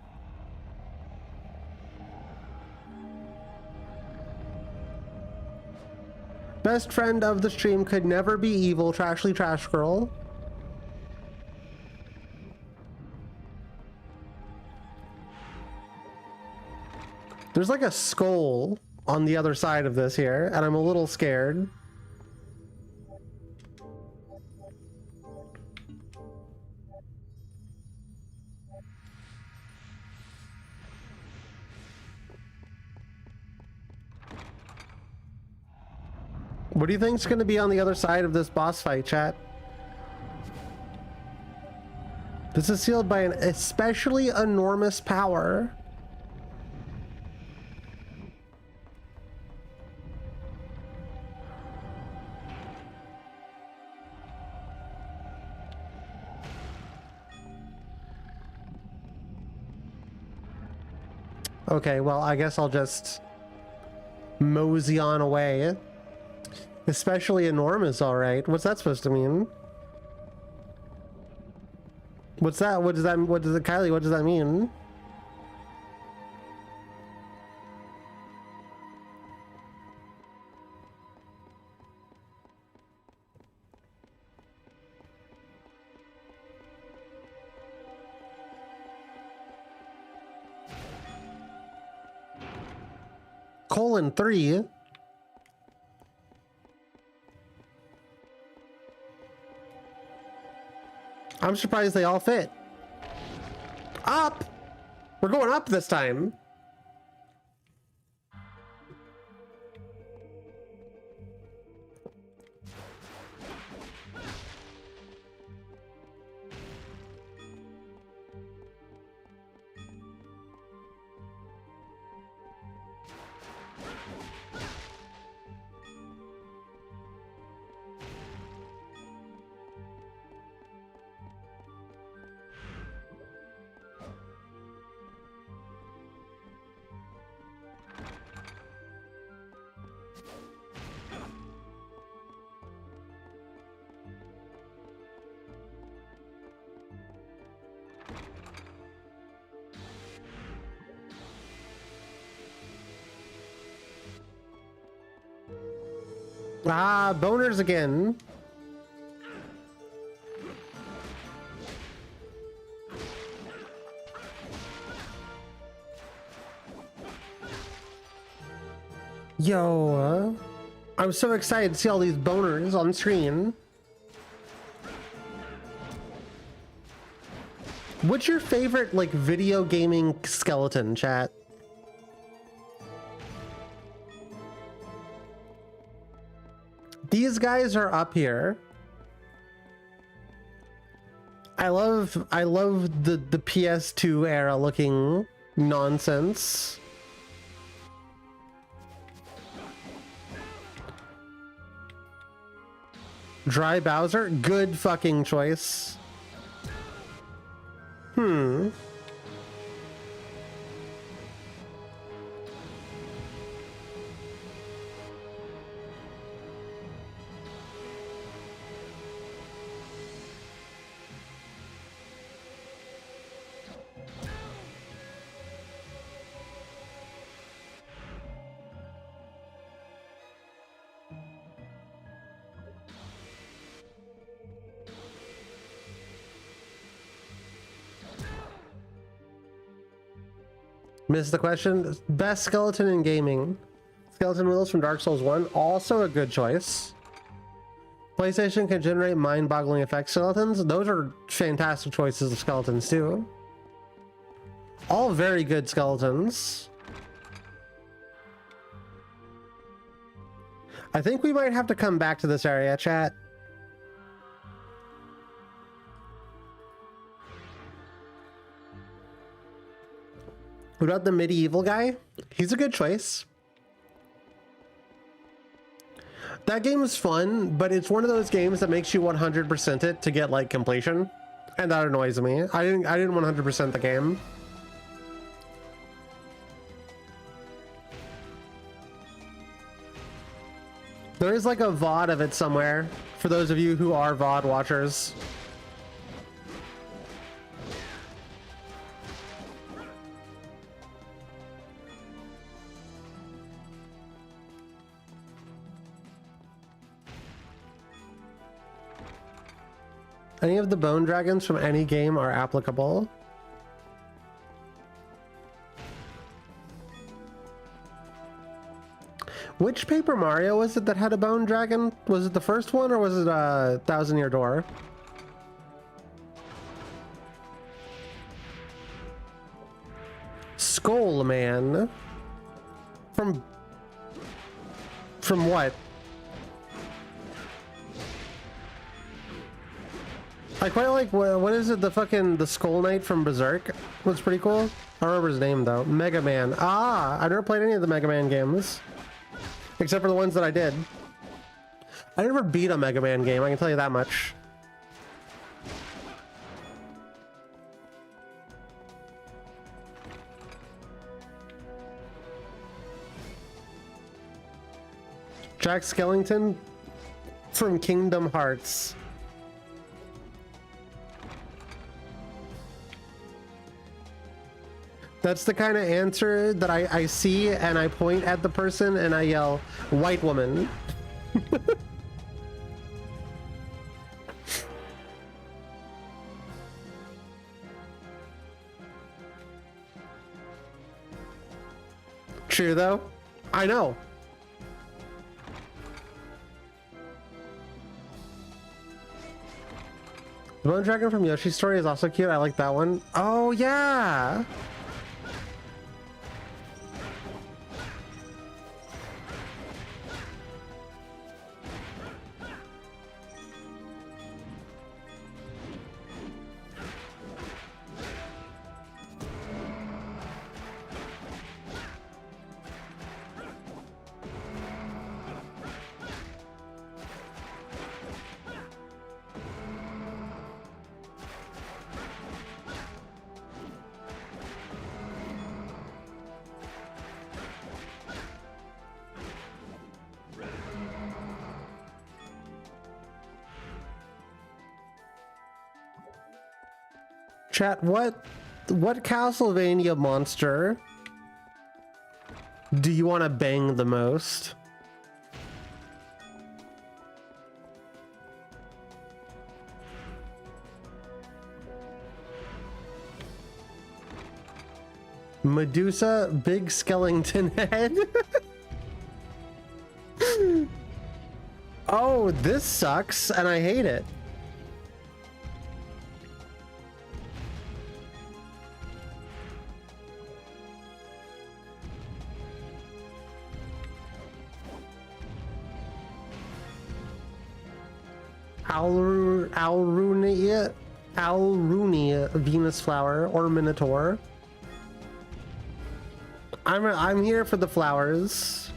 Best friend of the stream could never be evil, Trashly Trash Girl. There's like a skull on the other side of this here, and I'm a little scared. What do you think's going to be on the other side of this boss fight, chat? This is sealed by an especially enormous power. Okay, well, I guess I'll just mosey on away. Especially enormous, all right. What's that supposed to mean? What's that? What does that? What does it, Kylie? What does that mean? :3. I'm surprised they all fit. Up! We're going up this time. Ah, boners again. Yo, I'm so excited to see all these boners on screen. What's your favorite, like, video gaming skeleton, chat? These guys are up here. I love the PS2 era looking nonsense. Dry Bowser, good fucking choice. Missed the question. Best skeleton in gaming. Skeleton wheels from Dark Souls 1. Also a good choice. PlayStation can generate mind-boggling effect skeletons. Those are fantastic choices of skeletons too. All very good skeletons. I think we might have to come back to this area, chat. What about the medieval guy? He's a good choice. That game is fun, but it's one of those games that makes you 100% it to get like completion, and that annoys me. I didn't 100% the game. There is like a VOD of it somewhere for those of you who are VOD watchers. Any of the bone dragons from any game are applicable. Which Paper Mario was it that had a bone dragon? Was it the first one or was it Thousand Year Door? Skull Man. From what? I quite like, what is it, the Skull Knight from Berserk was pretty cool. I don't remember his name though. Mega Man. Ah, I've never played any of the Mega Man games. Except for the ones that I did. I never beat a Mega Man game, I can tell you that much. Jack Skellington from Kingdom Hearts. That's the kind of answer that I see and I point at the person and I yell, white woman. True though. I know. The Bone Dragon from Yoshi's Story is also cute. I like that one. Oh yeah. Chat, what Castlevania monster do you want to bang the most? Medusa, big skeleton head. Oh, this sucks and I hate it. Alrunia Venus flower or Minotaur. I'm here for the flowers.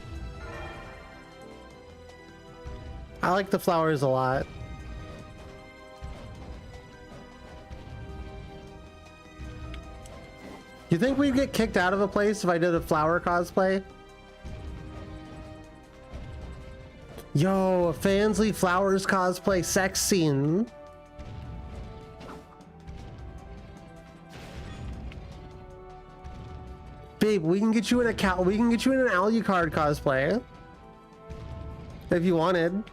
I like the flowers a lot. You think we'd get kicked out of a place if I did a flower cosplay? Yo, a Fansley Flowers cosplay sex scene. Babe, we can get you in an Alucard cosplay. If you wanted.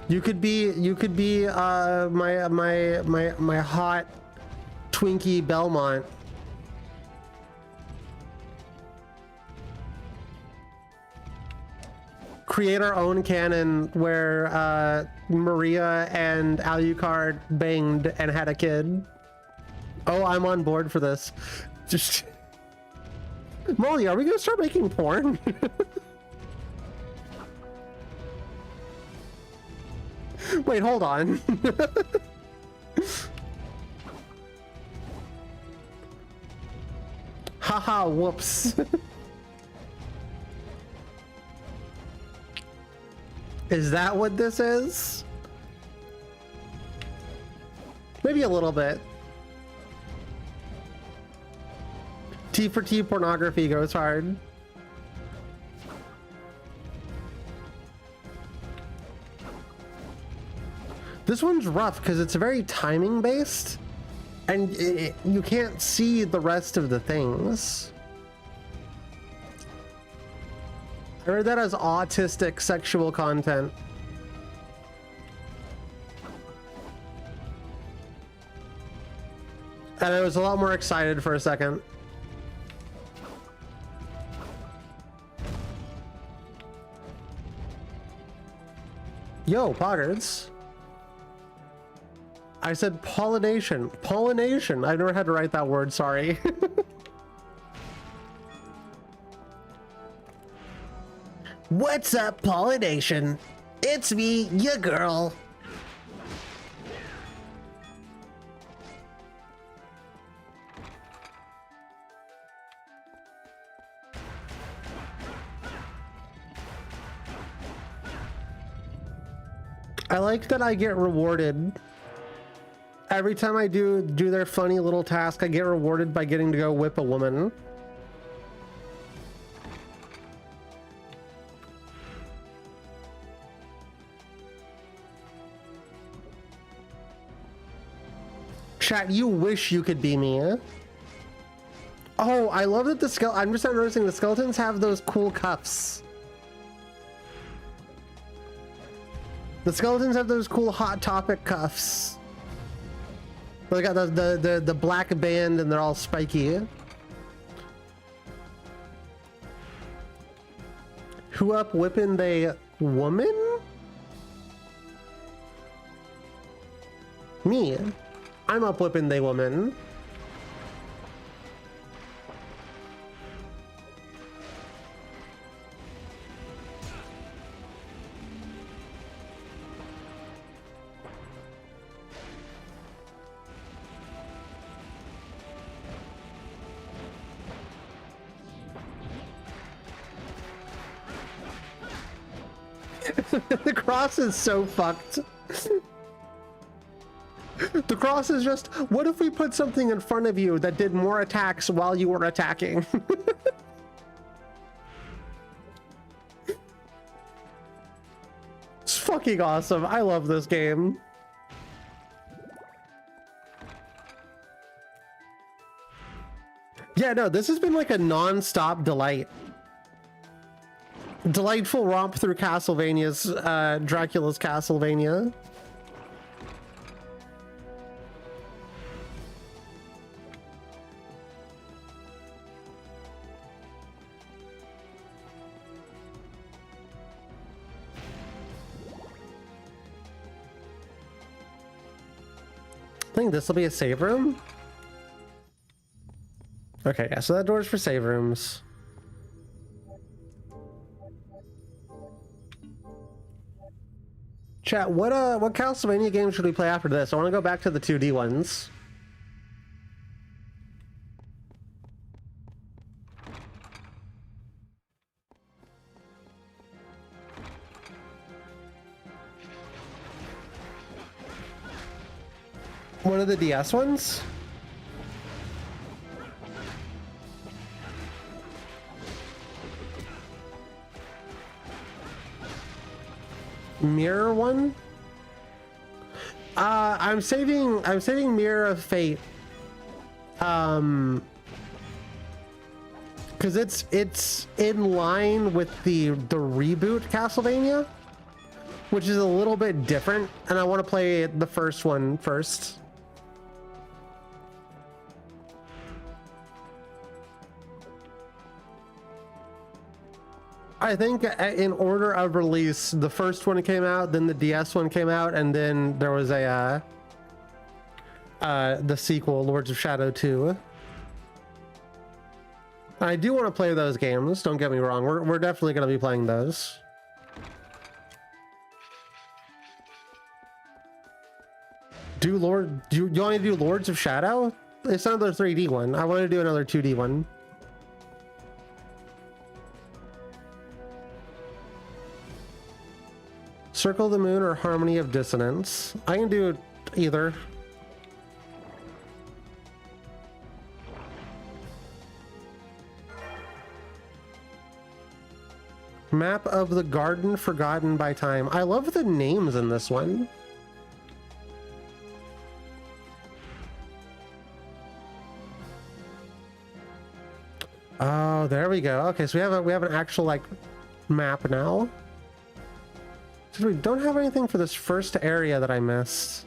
You could be my hot Twinkie Belmont. Create our own canon where Maria and Alucard banged and had a kid. Oh, I'm on board for this. Just Molly, are we gonna start making porn? Wait, hold on. Haha, whoops. Is that what this is? Maybe a little bit. T for T pornography goes hard. This one's rough because it's very timing based and you can't see the rest of the things. I read that as autistic sexual content. And I was a lot more excited for a second. Yo, Poggards. I said pollination. Pollination. I've never had to write that word, sorry. What's up, pollination? It's me, your girl. I like that I get rewarded. Every time I do their funny little task, I get rewarded by getting to go whip a woman. Chat, you wish you could be me. Oh, I love that I'm just not noticing the skeletons have those cool cuffs. The skeletons have those cool Hot Topic cuffs. They got the black band and they're all spiky. Who up whipping they woman? Me. I'm up whipping they woman. The cross is so fucked. The cross is just, what if we put something in front of you that did more attacks while you were attacking? It's fucking awesome. I love this game. Yeah, no, this has been like a non-stop delight. Delightful romp through Castlevania's, Dracula's Castlevania. I think this will be a save room. Okay, yeah, so that door's for save rooms. Chat, what Castlevania game should we play after this? I want to go back to the 2D ones. One of the DS ones? Mirror one? I'm saving Mirror of Fate. Because it's in line with the reboot Castlevania, which is a little bit different, and I want to play the first one first. I think in order of release, the first one came out, then the DS one came out, and then there was a the sequel, Lords of Shadow 2. I do want to play those games, don't get me wrong. We're definitely going to be playing those. You want to do Lords of Shadow? It's another 3D one. I want to do another 2D one. Circle of the Moon or Harmony of Dissonance. I can do either. Map of the Garden Forgotten by Time. I love the names in this one. Oh, there we go. Okay, so we have an actual like map now. So we don't have anything for this first area that I missed.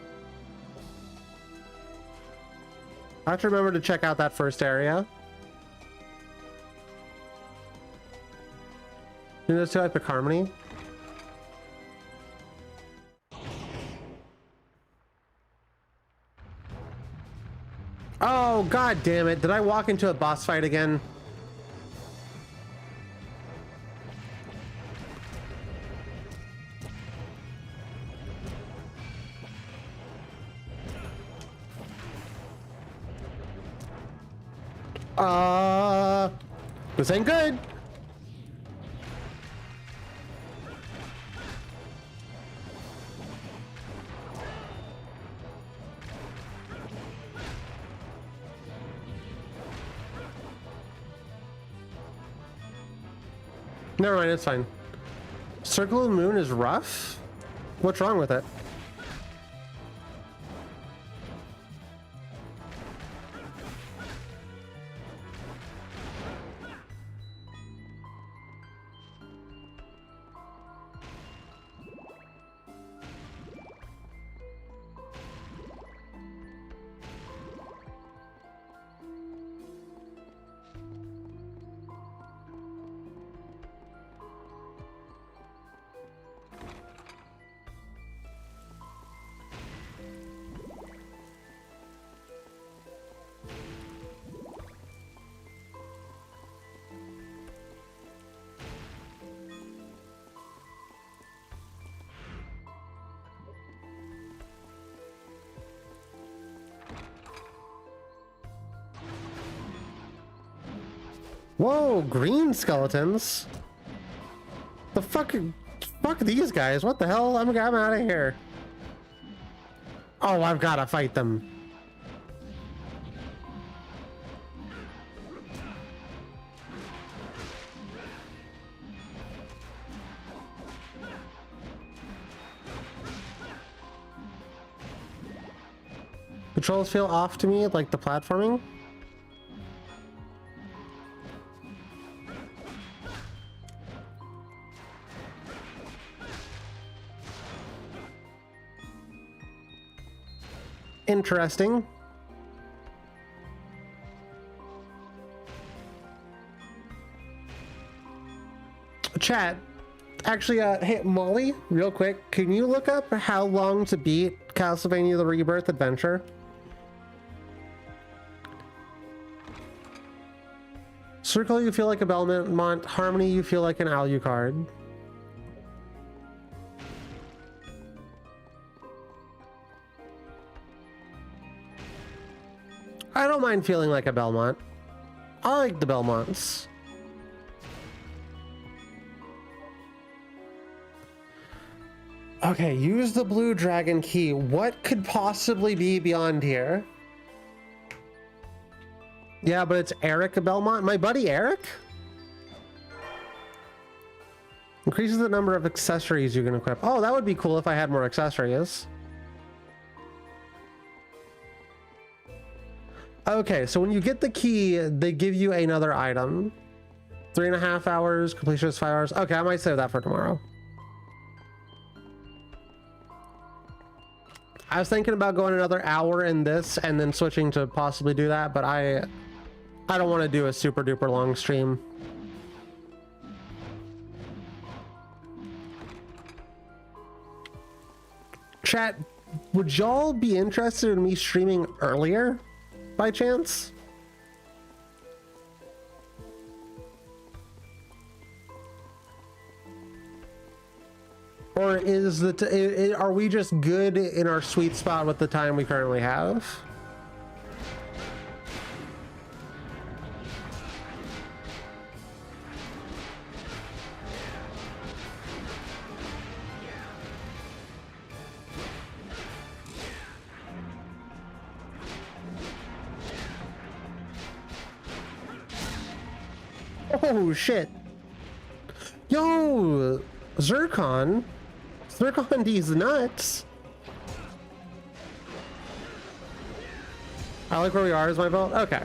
I have to remember to check out that first area. You know, to Epic Harmony. Oh, god damn it. Did I walk into a boss fight again? This ain't good. Never mind, it's fine. Circle of the Moon is rough? What's wrong with it? Whoa, green skeletons. The fuck these guys. What the hell? I'm out of here. Oh, I've got to fight them. Controls feel off to me, like the platforming. Interesting. Chat. Actually, hey, Molly, real quick, can you look up how long to beat Castlevania the Rebirth Adventure? Circle, you feel like a Belmont. Harmony, you feel like an Alucard. I don't mind feeling like a Belmont. I like the Belmonts. Okay, use the blue dragon key. What could possibly be beyond here? Yeah, but it's Eric Belmont. My buddy Eric? Increases the number of accessories you can equip. Oh, that would be cool if I had more accessories. Okay, so when you get the key, they give you another item. 3.5 hours, completion is 5 hours. Okay, I might save that for tomorrow. I was thinking about going another hour in this and then switching to possibly do that, but I don't want to do a super duper long stream. Chat, would y'all be interested in me streaming earlier by chance? Or is the are we just good in our sweet spot with the time we currently have? Oh shit. Yo, Zircon. Zircon D's nuts. I like where we are as my vote. Okay.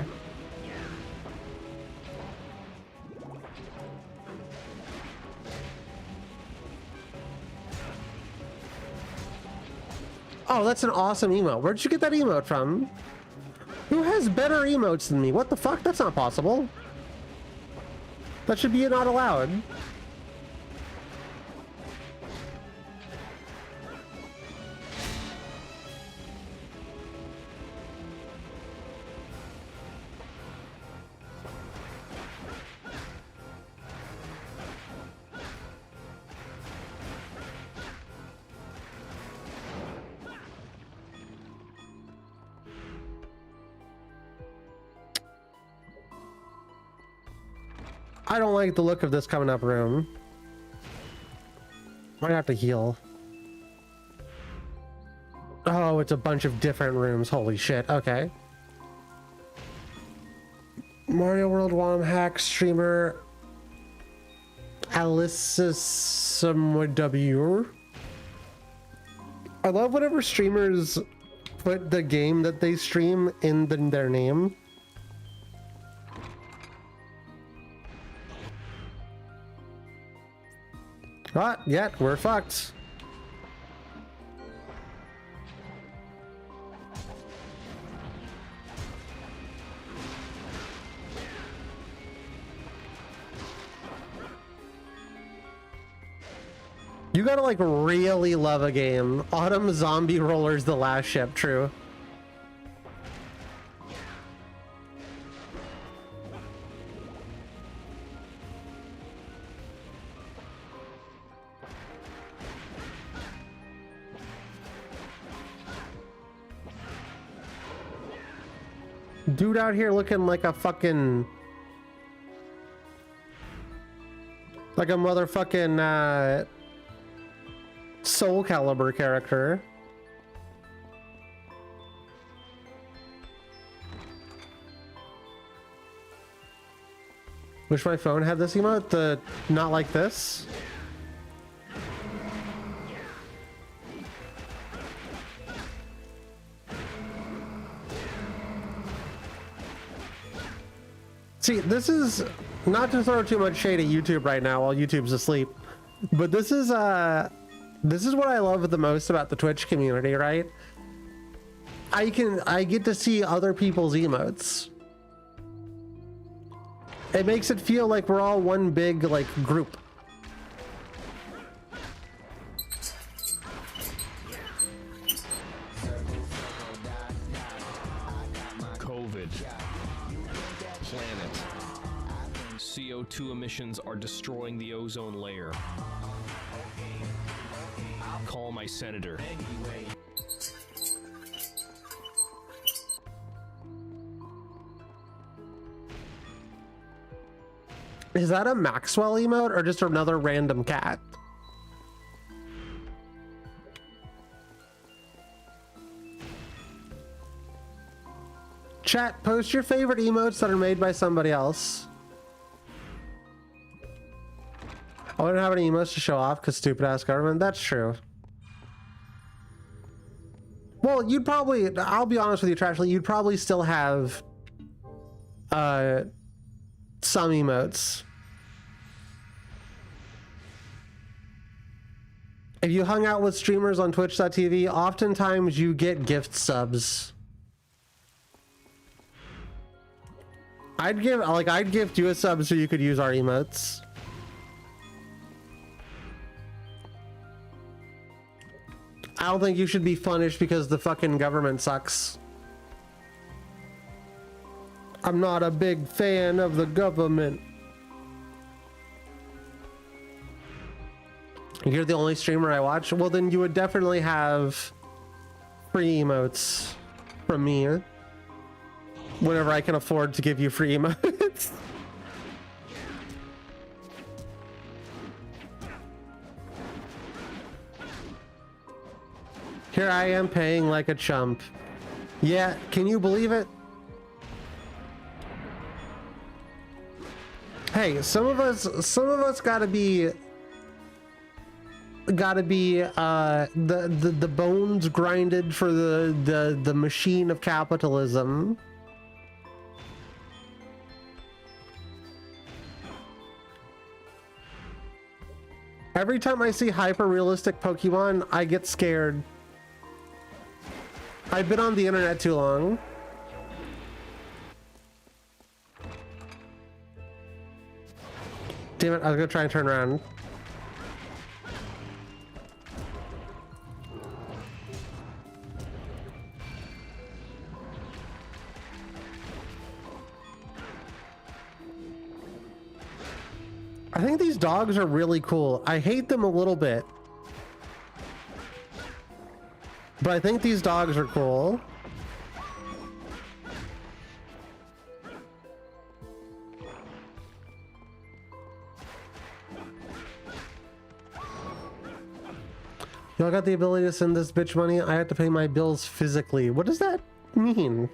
Oh, that's an awesome emote. Where'd you get that emote from? Who has better emotes than me? What the fuck? That's not possible. That should be not allowed. I don't like the look of this coming up room. Might have to heal. Oh, it's a bunch of different rooms. Holy shit. Okay. Mario World WOM hack streamer Alyssa I love whenever streamers put the game that they stream in their name. But yet we're fucked. You gotta like really love a game. Autumn Zombie Roller's the last ship, true. Dude out here looking like a fucking... like a motherfucking, Soul Calibur character. Wish my phone had this emote, the not like this. See, this is not to throw too much shade at YouTube right now while YouTube's asleep, but this is what I love the most about the Twitch community, right? I get to see other people's emotes. It makes it feel like we're all one big like group. COVID. Planet. CO2 emissions are destroying the ozone layer. Call my senator. Is that a Maxwell emote or just another random cat? Chat, post your favorite emotes that are made by somebody else. I don't have any emotes to show off because stupid ass government. That's true. Well, you'd probably, I'll be honest with you, Trashly, you'd probably still have some emotes. If you hung out with streamers on twitch.tv, oftentimes you get gift subs. I'd gift you a sub so you could use our emotes. I don't think you should be punished because the fucking government sucks. I'm not a big fan of the government. You're the only streamer I watch? Well, then you would definitely have free emotes from me whenever I can afford to give you free emotes. Here I am paying like a chump. Yeah, can you believe it? Hey, some of us gotta be the bones grinded for the machine of capitalism. Every time I see hyper-realistic Pokemon, I get scared. I've been on the internet too long. Damn it, I was gonna try and turn around. I think these dogs are really cool. I hate them a little bit, but I think these dogs are cool. Y'all got the ability to send this bitch money? I have to pay my bills physically. What does that mean?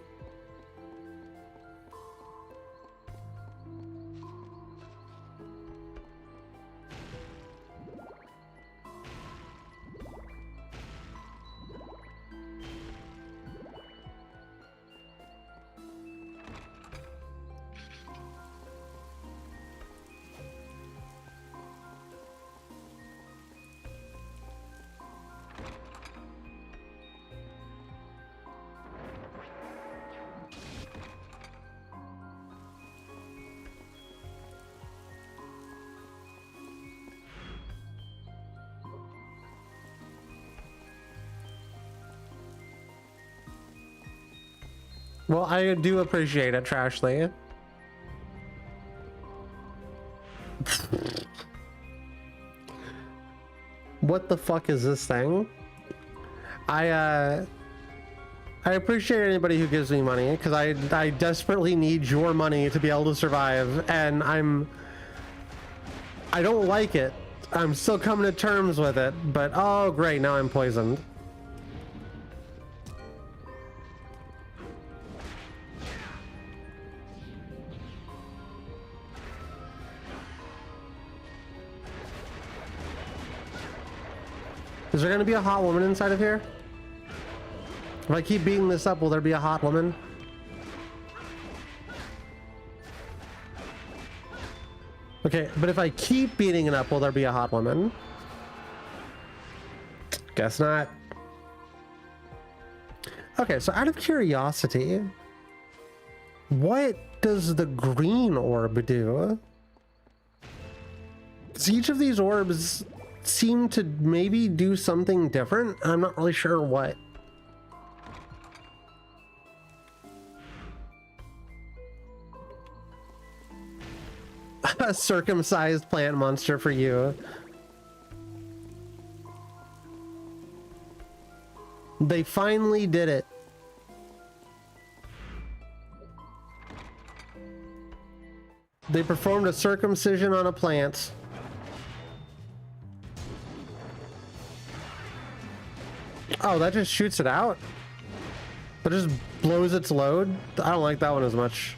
Well, I do appreciate it, Trashly. What the fuck is this thing? I appreciate anybody who gives me money because I desperately need your money to be able to survive, and I don't like it. I'm still coming to terms with it, but oh great, now I'm poisoned. Is there gonna be a hot woman inside of here? If I keep beating this up, will there be a hot woman? Okay, but if I keep beating it up, will there be a hot woman? Guess not. Okay, so out of curiosity, what does the green orb do? Does each of these orbs seem to maybe do something different? I'm not really sure what. A circumcised plant monster for you. They finally did it. They performed a circumcision on a plant. Oh, that just shoots it out? That just blows its load. I don't like that one as much.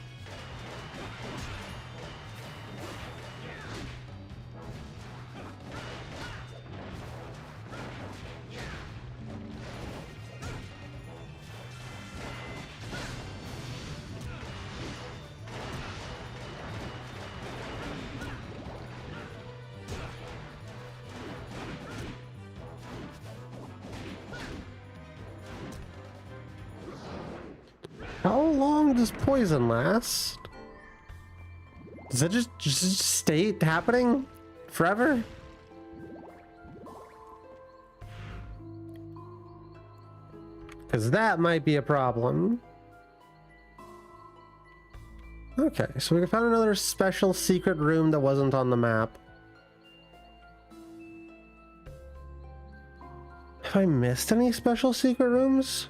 How long does poison last? Does that just stay happening forever? Because that might be a problem. Okay, so we found another special secret room that wasn't on the map. Have I missed any special secret rooms?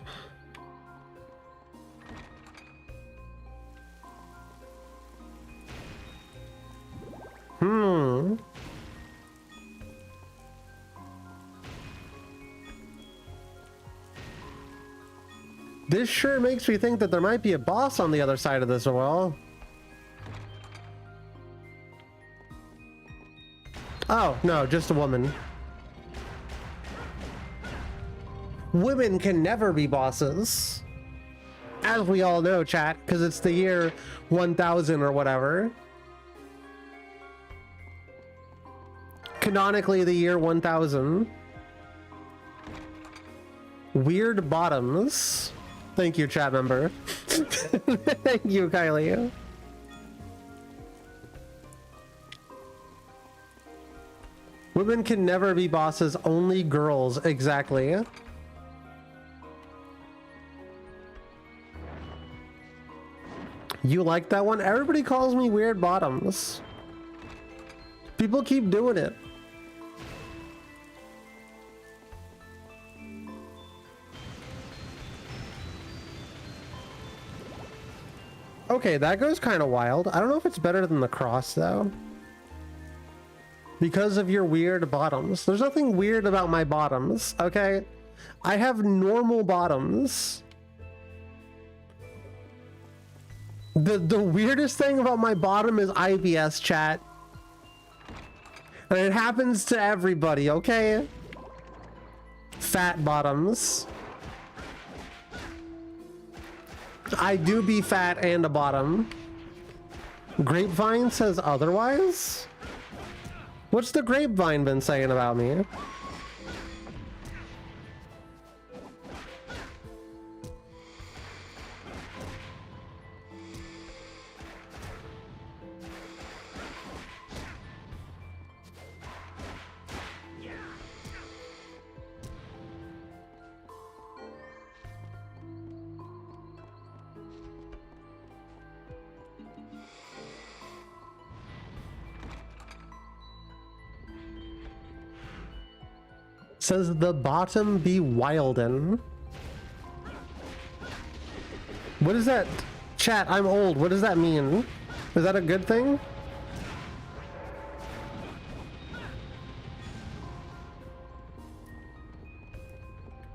This sure makes me think that there might be a boss on the other side of this wall. Oh, no, just a woman. Women can never be bosses. As we all know, chat, because it's the year 1000 or whatever. Canonically, the year 1000. Weird bottoms. Thank you, chat member. Thank you, Kylie. Women can never be bosses, only girls. Exactly. You like that one? Everybody calls me weird bottoms. People keep doing it. Okay, that goes kind of wild. I don't know if it's better than the cross, though. Because of your weird bottoms. There's nothing weird about my bottoms, okay? I have normal bottoms. The weirdest thing about my bottom is IBS, chat. And it happens to everybody, okay? Fat bottoms. I do be fat and a bottom. Grapevine says otherwise? What's the grapevine been saying about me? Says the bottom be wilden. What is that? Chat, I'm old. What does that mean? Is that a good thing?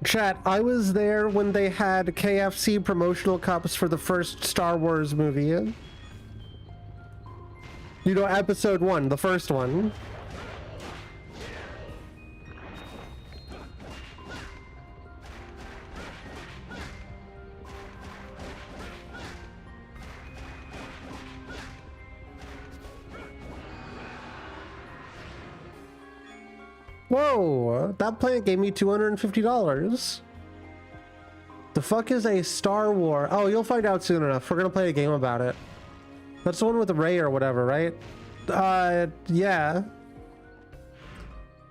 Chat, I was there when they had KFC promotional cups for the first Star Wars movie. You know, episode 1, the first one. Whoa, that plant gave me $250. The fuck is a Star Wars? Oh, you'll find out soon enough. We're gonna play a game about it. That's the one with Rey or whatever, right? Yeah.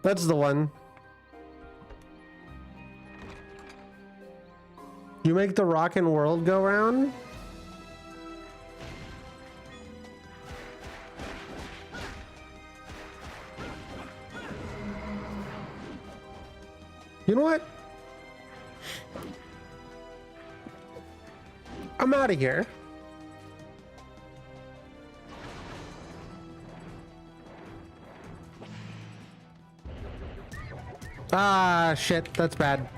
That's the one. You make the rockin' world go round? You know what? I'm out of here. Ah, shit. That's bad.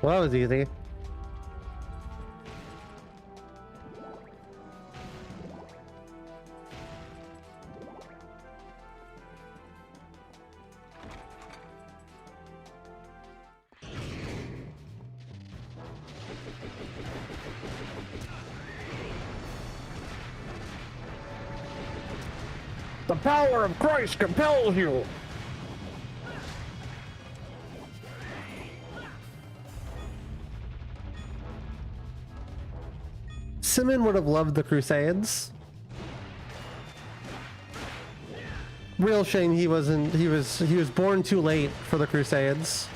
Well, that was easy. The power of Christ compels you. Simon would have loved the Crusades. Real shame he wasn't. He was born too late for the Crusades.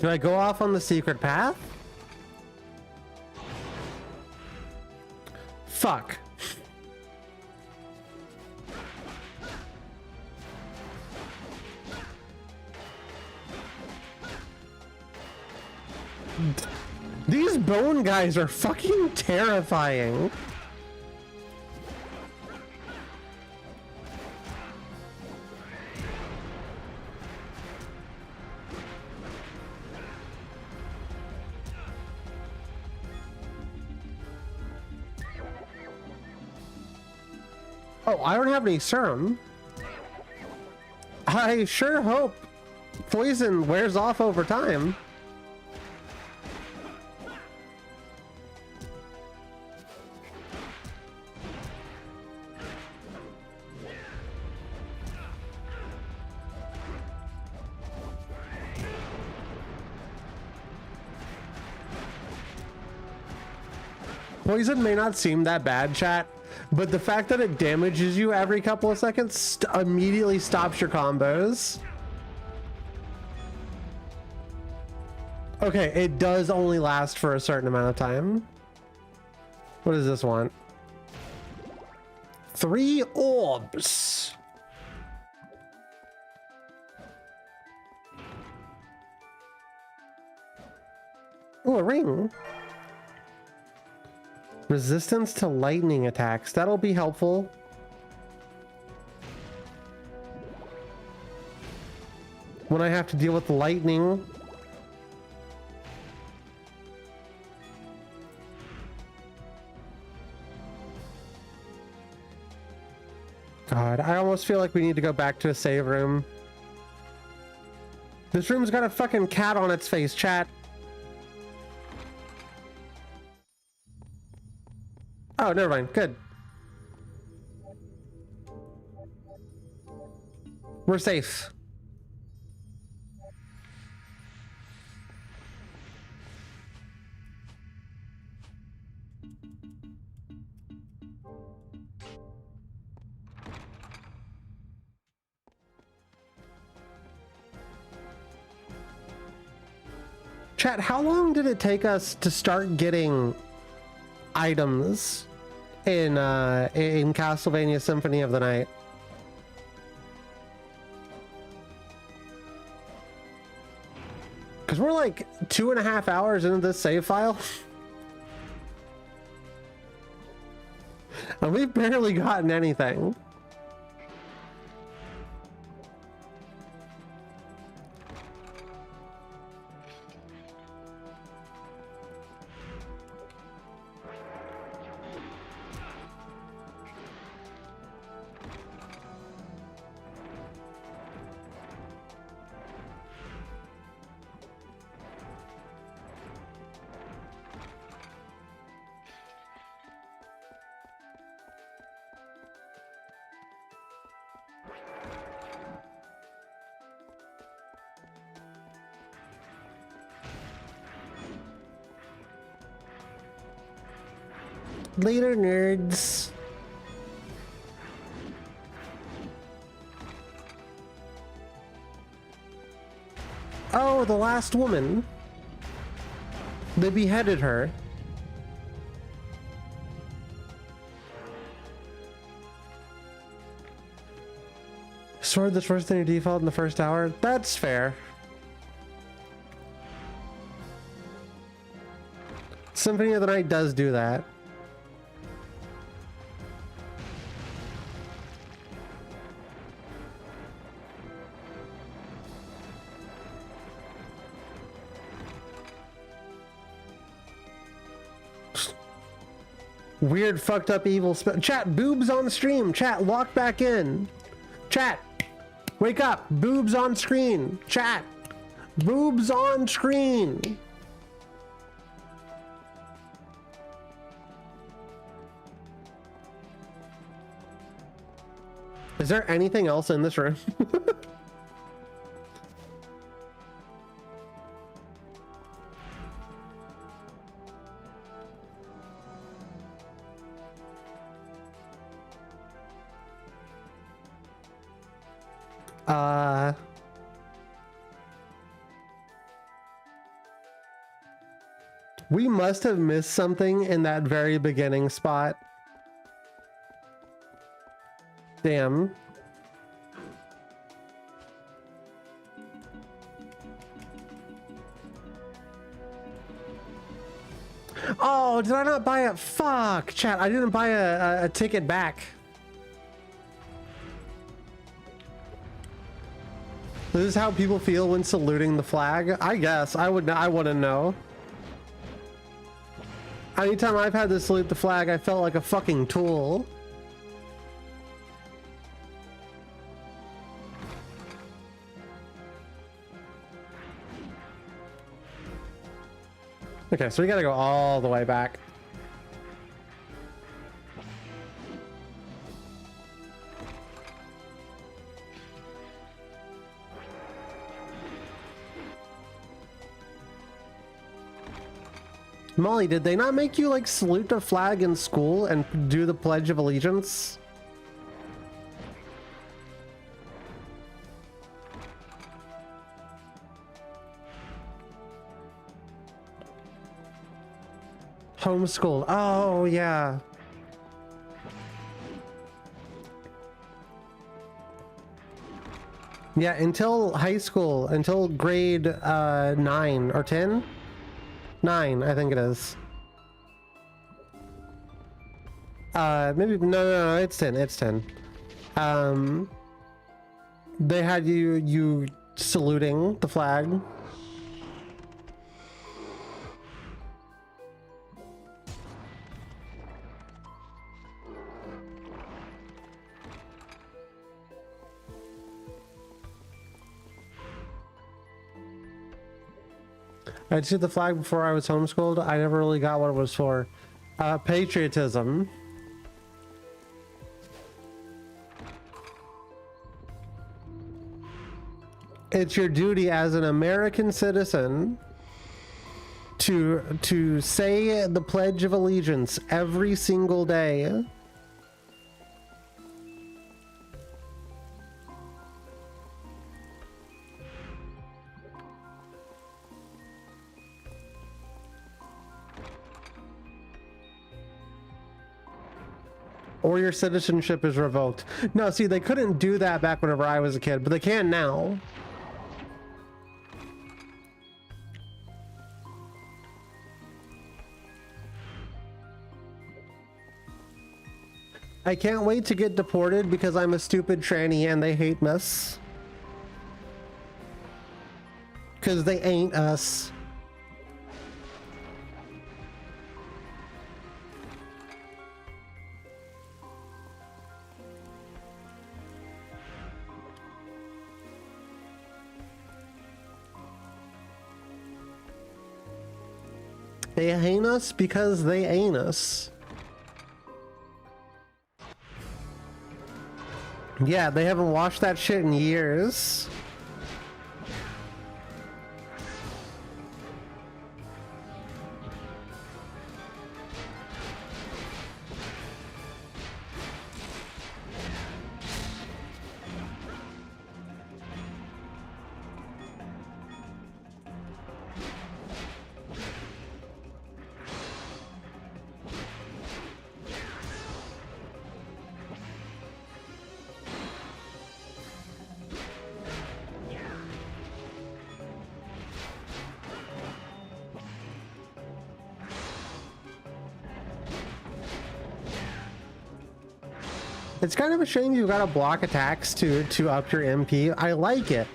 Do I go off on the secret path? Fuck. These bone guys are fucking terrifying. Oh, I don't have any serum. I sure hope poison wears off over time. Poison may not seem that bad, chat, but the fact that it damages you every couple of seconds immediately stops your combos. Okay, it does only last for a certain amount of time. What does this want? 3 orbs. Oh, a ring. Resistance to lightning attacks. That'll be helpful. When I have to deal with lightning. God, I almost feel like we need to go back to a save room. This room's got a fucking cat on its face, chat. Oh, never mind. Good. We're safe. Chat, how long did it take us to start getting items in Castlevania Symphony of the Night? Because we're like 2.5 hours into this save file. And we've barely gotten anything. Later, nerds. Oh, the last woman. They beheaded her. Sword that's worse than your default in the first hour? That's fair. Symphony of the Night does do that. Weird, fucked up, evil chat, boobs on stream. Chat, lock back in. Chat, wake up. Boobs on screen. Chat, boobs on screen. Is there anything else in this room? We must have missed something in that very beginning spot. Damn. Oh, did I not buy a... Fuck, chat, I didn't buy a ticket back. This is how people feel when saluting the flag? I guess. I wouldn't know. Anytime I've had to salute the flag, I felt like a fucking tool. Okay, so we gotta go all the way back. Molly, did they not make you like salute the flag in school and do the Pledge of Allegiance? Homeschooled. Oh, yeah. Yeah, until high school, until grade 9 or 10? 9, I think it is. Maybe, no, it's 10, it's 10. They had you saluting the flag. I'd see the flag before I was homeschooled. I never really got what it was for. Patriotism. It's your duty as an American citizen to say the Pledge of Allegiance every single day. Or your citizenship is revoked. No, see, they couldn't do that back whenever I was a kid, but they can now. I can't wait to get deported because I'm a stupid tranny and they hate us. Because they ain't us. They hate us because they ain't us. Yeah, they haven't watched that shit in years. It's kind of a shame you've got to block attacks to up your MP. I like it.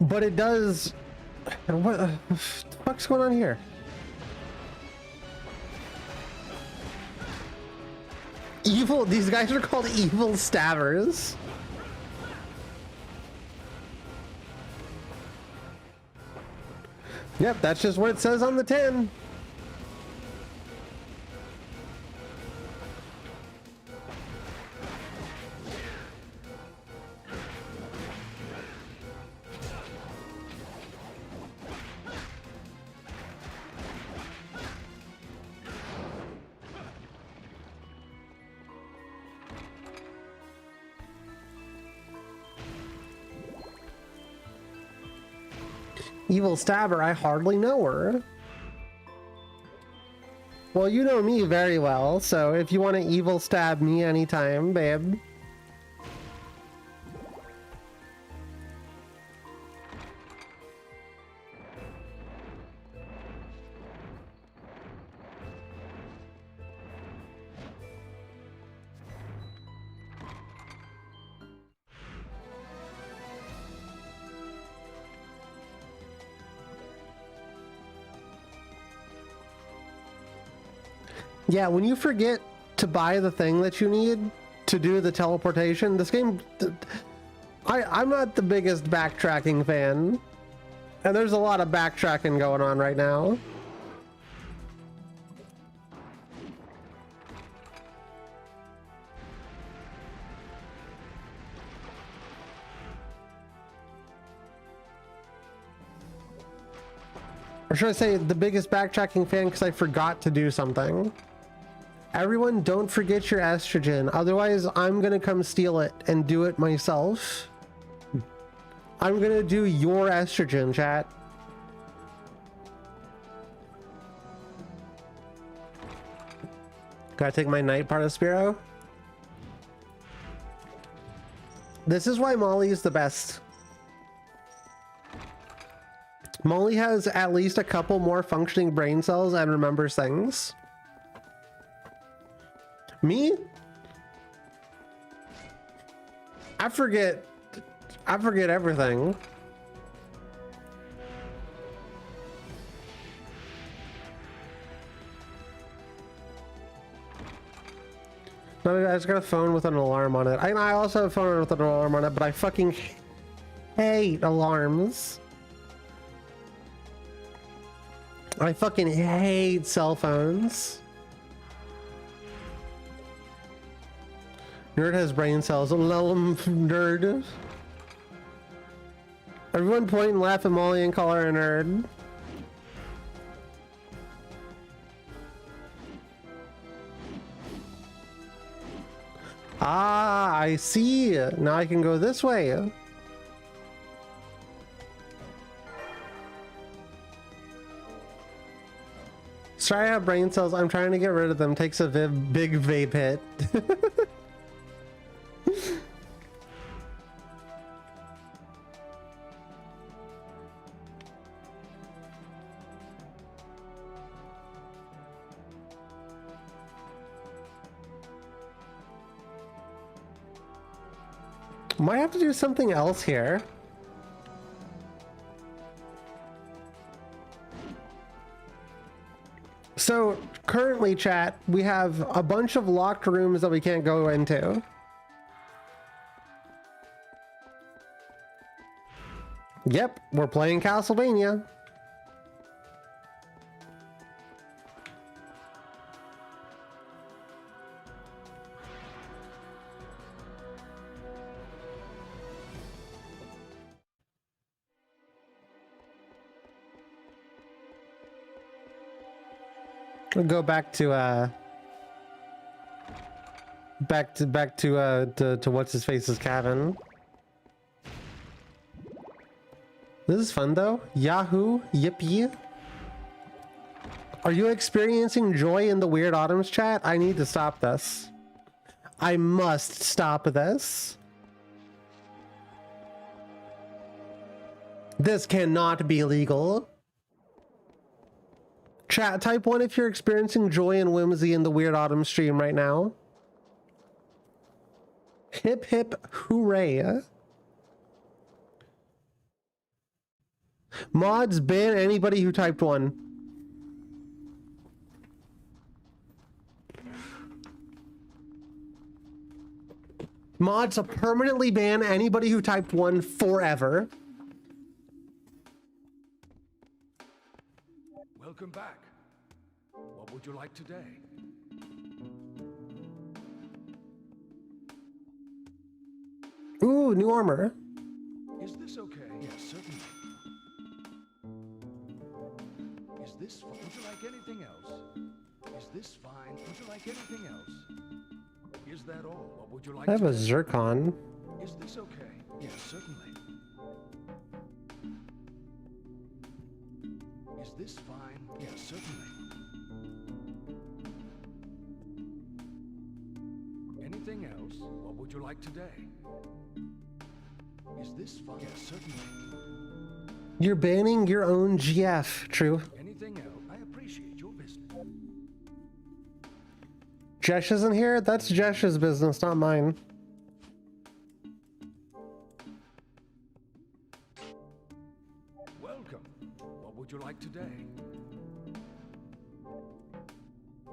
But it does... What the fuck's going on here? Evil... These guys are called evil stabbers. Yep, that's just what it says on the tin. Evil stabber, I hardly know her. Well, you know me very well, so if you want to evil stab me anytime, babe. Yeah, when you forget to buy the thing that you need to do the teleportation, this game... I'm not the biggest backtracking fan. And there's a lot of backtracking going on right now. Or should I say the biggest backtracking fan because I forgot to do something. Everyone, don't forget your estrogen. Otherwise, I'm gonna come steal it and do it myself. I'm gonna do your estrogen, chat. Gotta take my night part of Spiro. This is why Molly is the best. Molly has at least a couple more functioning brain cells and remembers things. Me? I forget everything. No, I just got a phone with an alarm on it. I also have a phone with an alarm on it, but I fucking hate alarms. I fucking hate cell phones. Nerd has brain cells. Nerd. Everyone point and laugh at Molly and call her a nerd. Ah, I see. Now I can go this way. Sorry, I have brain cells. I'm trying to get rid of them. Takes a big vape hit. Might have to do something else here. So currently, chat, we have a bunch of locked rooms that we can't go into. Yep, we're playing Castlevania. We'll go back to what's his face's cabin. This is fun though. Yahoo! Yippee! Are you experiencing joy in the Weird Autumns chat? I need to stop this. I must stop this. This cannot be legal. Chat, type 1 if you're experiencing joy and whimsy in the Weird Autumn stream right now. Hip hip hooray. Mods, ban anybody who typed 1. Mods, permanently ban anybody who typed 1 forever. Welcome back. What would you like today? Ooh, new armor. Is this okay? Yes, certainly. Is this fine? Would you like anything else? Is this fine? Would you like anything else? Is that all? What would you like I have a today? zircon. Is this okay? Yes, certainly. Is this fine? Yes, certainly. Anything else? What would you like today? Is this fine? Yes, certainly. You're banning your own GF, true. Anything else? I appreciate your business. Jesh isn't here? That's Jesh's business, not mine. Welcome. What would you like today?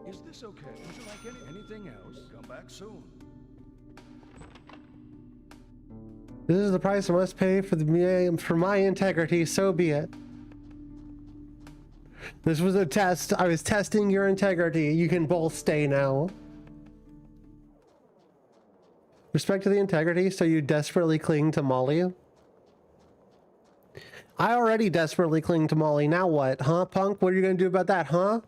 Is this okay? Would you like anything else? Come back soon. This is the price I must pay for my integrity, so be it. This was a test. I was testing your integrity. You can both stay now. Respect to the integrity, so you desperately cling to Molly? I already desperately cling to Molly. Now what? Huh, punk? What are you gonna do about that, huh?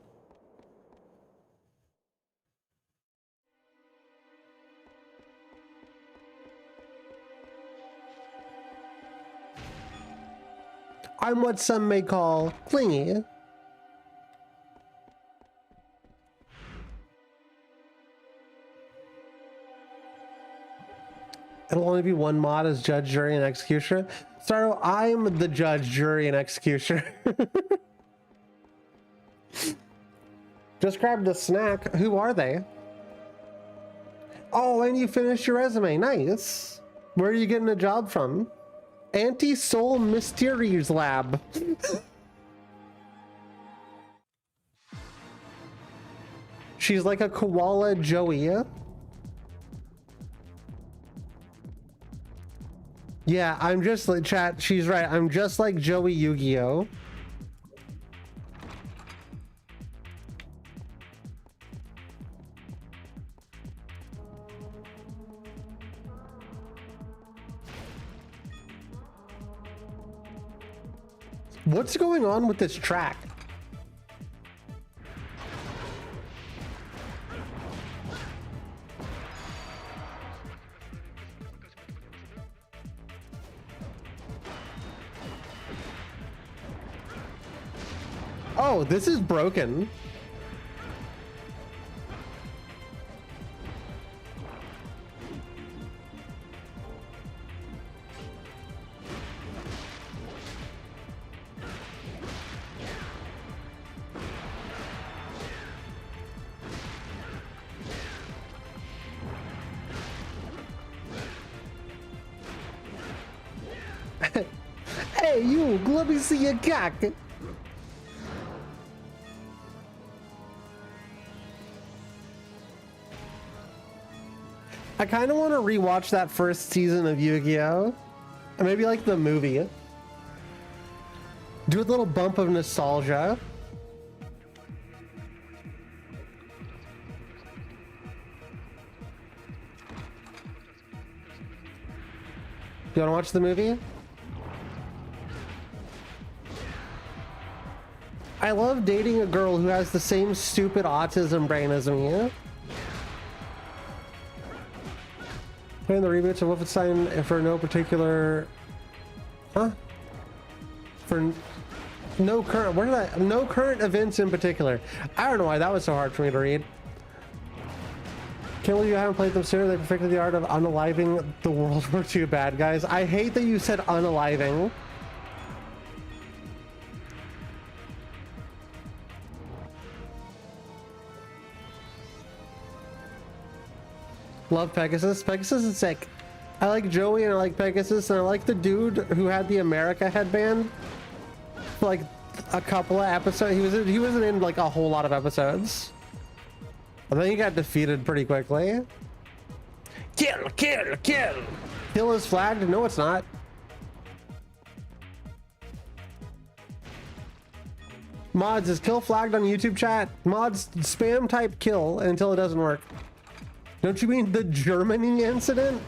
I'm what some may call clingy. It'll only be one mod as judge, jury, and executioner. So I'm the judge, jury, and executioner. Just grabbed a snack. Who are they? Oh, and you finished your resume. Nice. Where are you getting a job from? Anti-Soul Mysteries Lab. She's like a koala Joey. Yeah, I'm just like chat. She's right. I'm just like Joey Yu-Gi-Oh. What's going on with this track? Oh, this is broken. Hey, you, let me see your cock. I kind of want to rewatch that first season of Yu-Gi-Oh! Or maybe like the movie. Do a little bump of nostalgia. You want to watch the movie? I love dating a girl who has the same stupid autism brain as me. Playing the reboots of Wolfenstein for no particular... Huh? For no current... Where did I... No current events in particular. I don't know why that was so hard for me to read. Can't believe you haven't played them sooner. They perfected the art of unaliving the World War II bad guys. I hate that you said unaliving. Love Pegasus. Pegasus is sick. I like Joey and I like Pegasus and I like the dude who had the America headband for like a couple of episodes. He wasn't in like a whole lot of episodes. I think he got defeated pretty quickly. Kill, kill, kill. Kill is flagged? No, it's not. Mods, is kill flagged on YouTube chat? Mods, spam type kill until it doesn't work. Don't you mean the Germany incident?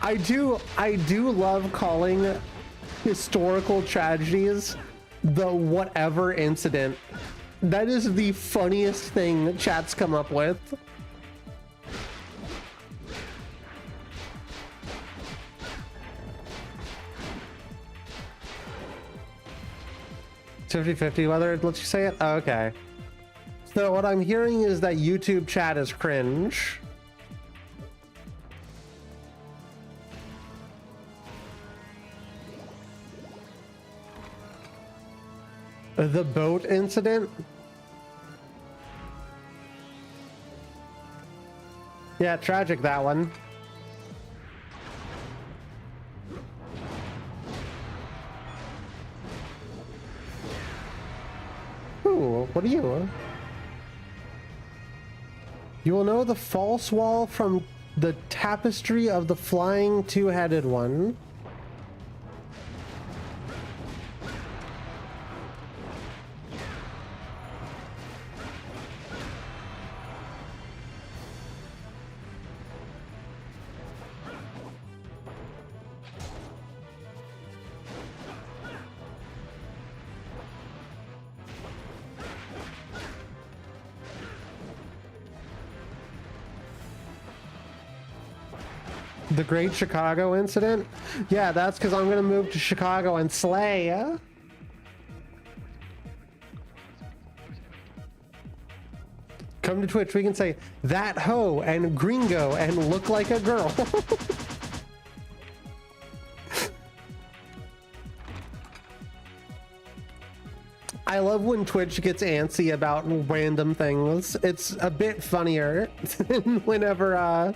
I do love calling historical tragedies the whatever incident. That is the funniest thing that chat's come up with. It's 50-50 whether it lets you say it? Oh, okay. So what I'm hearing is that YouTube chat is cringe. The boat incident? Yeah, tragic, that one. Ooh, what are you? You will know the false wall from the tapestry of the flying two-headed one. The Great Chicago Incident? Yeah, that's because I'm gonna move to Chicago and slay. Come to Twitch, we can say that hoe and gringo and look like a girl. I love when Twitch gets antsy about random things. It's a bit funnier than whenever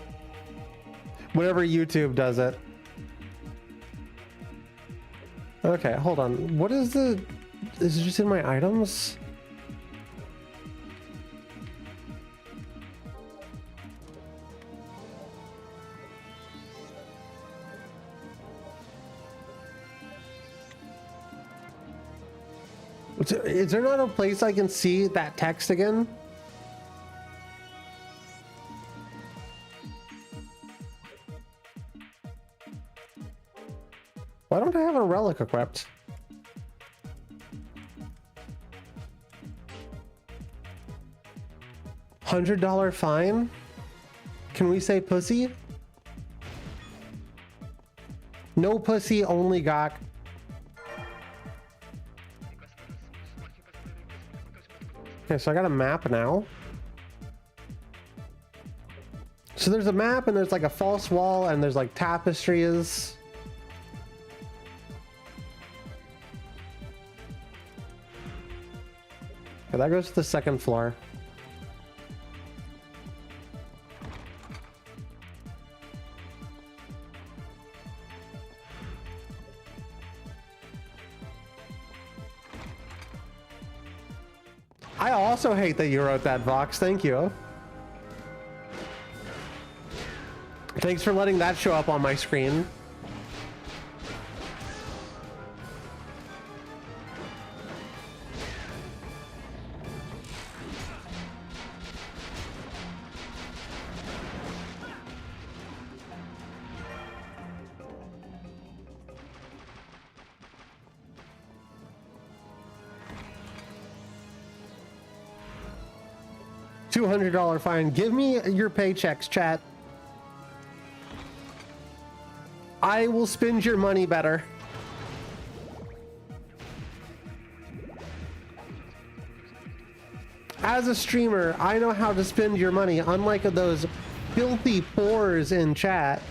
YouTube does it. Okay, hold on. What is is it just in my items? Is there not a place I can see that text again? Why don't I have a relic equipped? $100 fine? Can we say pussy? No pussy, only gawk. Okay, so I got a map now. So there's a map and there's like a false wall and there's like tapestries. Okay, that goes to the second floor. I also hate that you wrote that, Vox. Thank you. Thanks for letting that show up on my screen. $200 fine. Give me your paychecks, chat. I will spend your money better. As a streamer, I know how to spend your money, unlike those filthy pores in chat.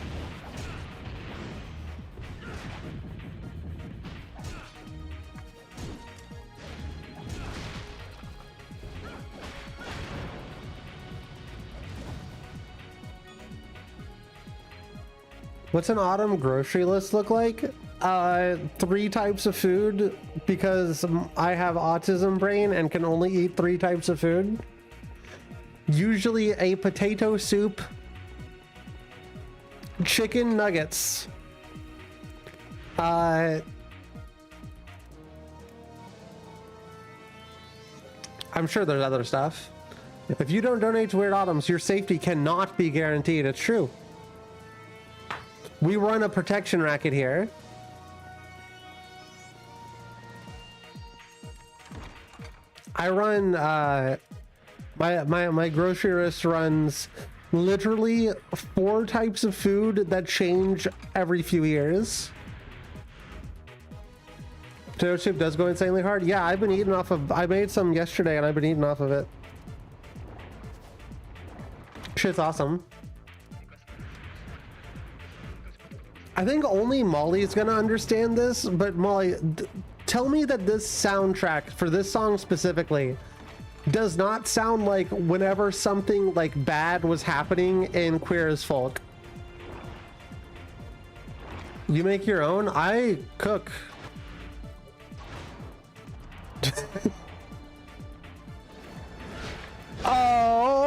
What's an autumn grocery list look like? 3 types of food, because I have autism brain and can only eat 3 types of food. Usually a potato soup, chicken nuggets, I'm sure there's other stuff. If you don't donate to Weird Autumns, your safety cannot be guaranteed. It's true. We run a protection racket here. I run my grocery list runs literally 4 types of food that change every few years. Potato soup does go insanely hard. Yeah, I've been eating off of, I made some yesterday and I've been eating off of it. Shit's awesome. I think only Molly's gonna understand this, but Molly, tell me that this soundtrack for this song specifically does not sound like whenever something like bad was happening in Queer as Folk. You make your own? I cook. Oh.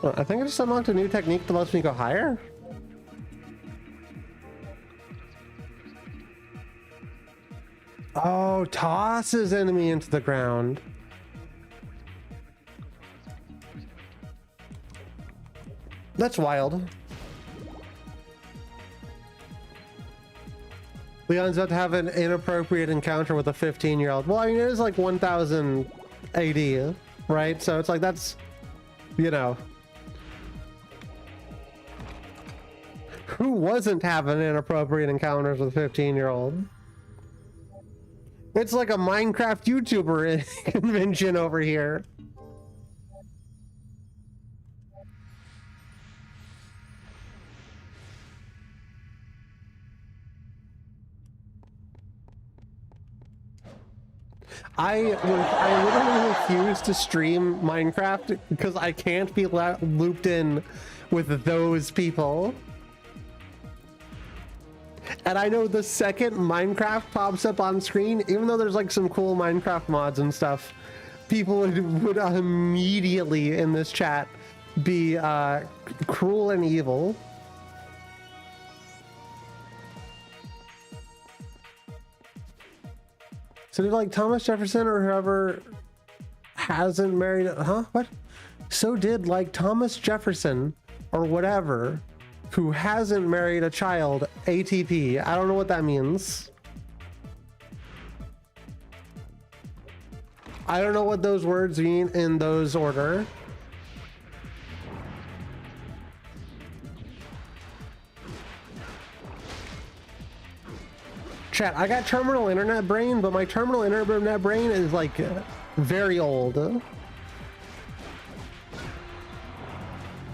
Well, I think I just unlocked a new technique that lets me go higher. Oh, tosses enemy into the ground. That's wild. Leon's about to have an inappropriate encounter with a 15-year-old. Well, I mean, it is like 1000 AD, right? So it's like, that's, you know. Who wasn't having inappropriate encounters with a 15-year-old? It's like a Minecraft YouTuber convention over here. I literally refuse to stream Minecraft because I can't be looped in with those people. And I know the second Minecraft pops up on screen, even though there's like some cool Minecraft mods and stuff, people would immediately in this chat be cruel and evil. So did like Thomas Jefferson or whoever hasn't married, huh? What? So did like Thomas Jefferson or whatever who hasn't married a child, ATP. I don't know what that means. I don't know what those words mean in those order. Chat, I got terminal internet brain, but my terminal internet brain is like very old.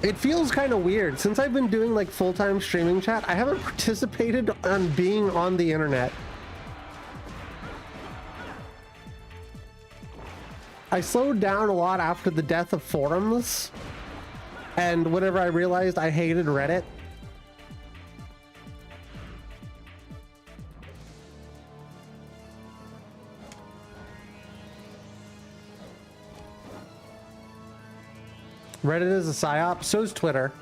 It feels kind of weird. Since I've been doing like full-time streaming chat, I haven't participated on being on the internet. I slowed down a lot after the death of forums, and whenever I realized I hated Reddit. Reddit is a psyop, so is Twitter.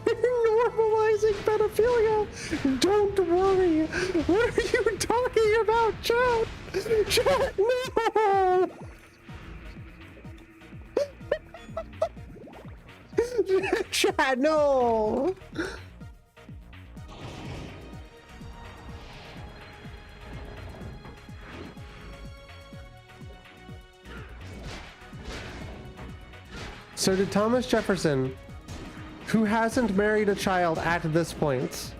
Normalizing pedophilia. Don't worry. What are you talking about, chat? Chat, no. Chat, no. So did Thomas Jefferson, who hasn't married a child at this point,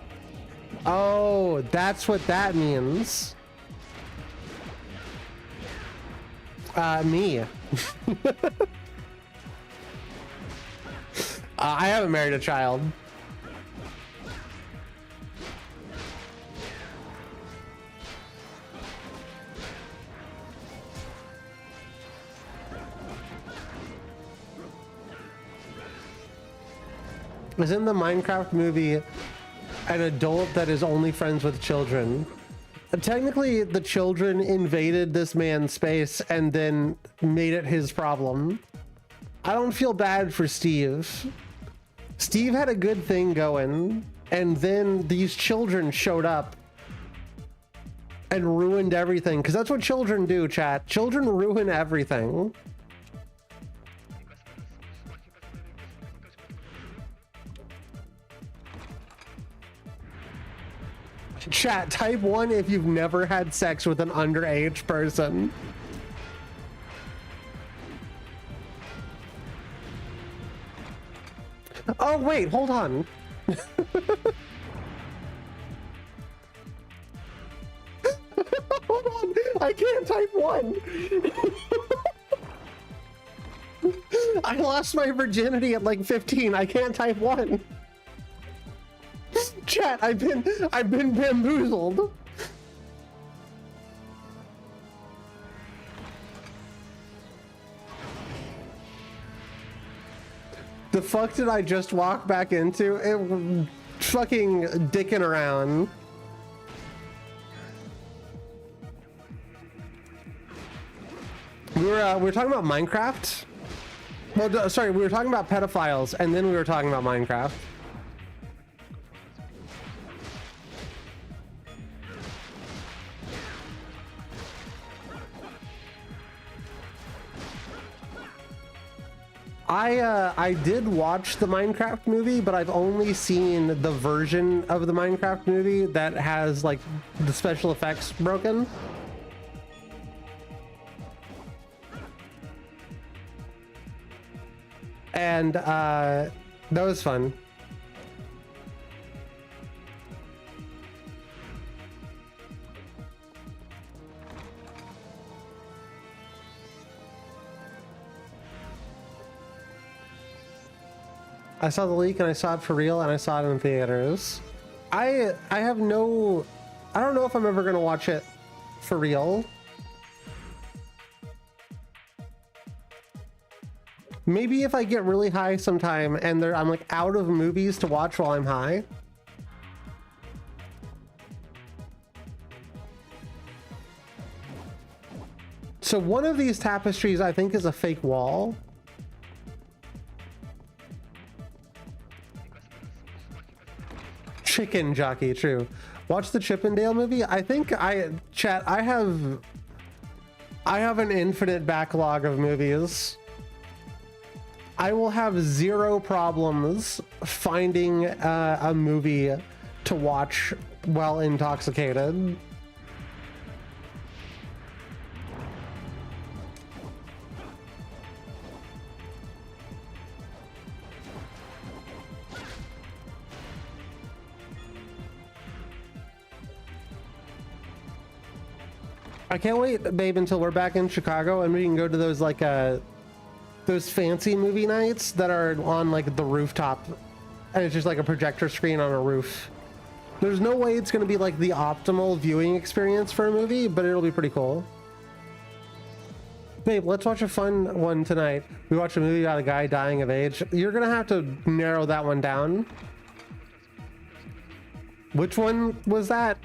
Oh, that's what that means. Me. I haven't married a child. Is in the Minecraft movie an adult that is only friends with children? Technically, the children invaded this man's space and then made it his problem. I don't feel bad for Steve. Steve had a good thing going, and then these children showed up and ruined everything, because that's what children do, chat. Children ruin everything. Chat, type 1 if you've never had sex with an underage person. Oh, wait, hold on. Hold on, I can't type 1. I lost my virginity at like 15. I can't type 1. Chat, I've been bamboozled. The fuck did I just walk back into? It fucking dicking around. We were talking about Minecraft. Well, sorry, we were talking about pedophiles, and then we were talking about Minecraft. I did watch the Minecraft movie, but I've only seen the version of the Minecraft movie that has like the special effects broken. And that was fun. I saw the leak and I saw it for real and I saw it in theaters. I don't know if I'm ever gonna watch it for real. Maybe if I get really high sometime and I'm like out of movies to watch while I'm high. So one of these tapestries I think is a fake wall. Chicken jockey, true. Watch the Chippendale movie. I think I have an infinite backlog of movies. I will have zero problems finding a movie to watch while intoxicated. I can't wait, babe, until we're back in Chicago and we can go to those like those fancy movie nights that are on like the rooftop and it's just like a projector screen on a roof. There's no way it's gonna be like the optimal viewing experience for a movie, but it'll be pretty cool. Babe, let's watch a fun one tonight. We watch a movie about a guy dying of age. You're gonna have to narrow that one down. Which one was that?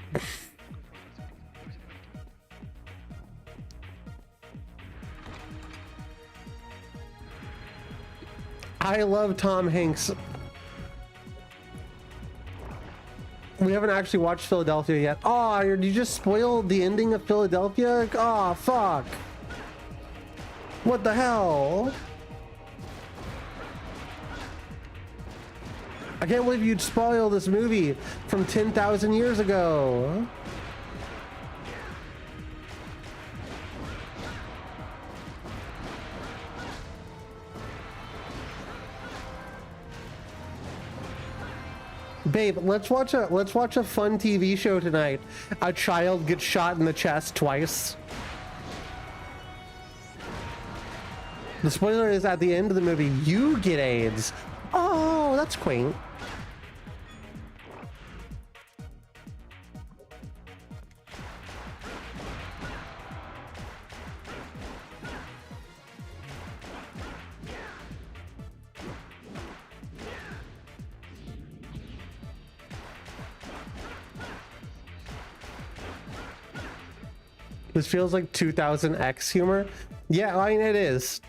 I love Tom Hanks. We haven't actually watched Philadelphia yet. Oh, did you just spoil the ending of Philadelphia? Oh, fuck. What the hell? I can't believe you'd spoil this movie from 10,000 years ago. Babe, let's watch a fun TV show tonight. A child gets shot in the chest twice. The spoiler is at the end of the movie, you get AIDS. Oh, that's quaint. This feels like 2000X humor. Yeah, I mean, it is.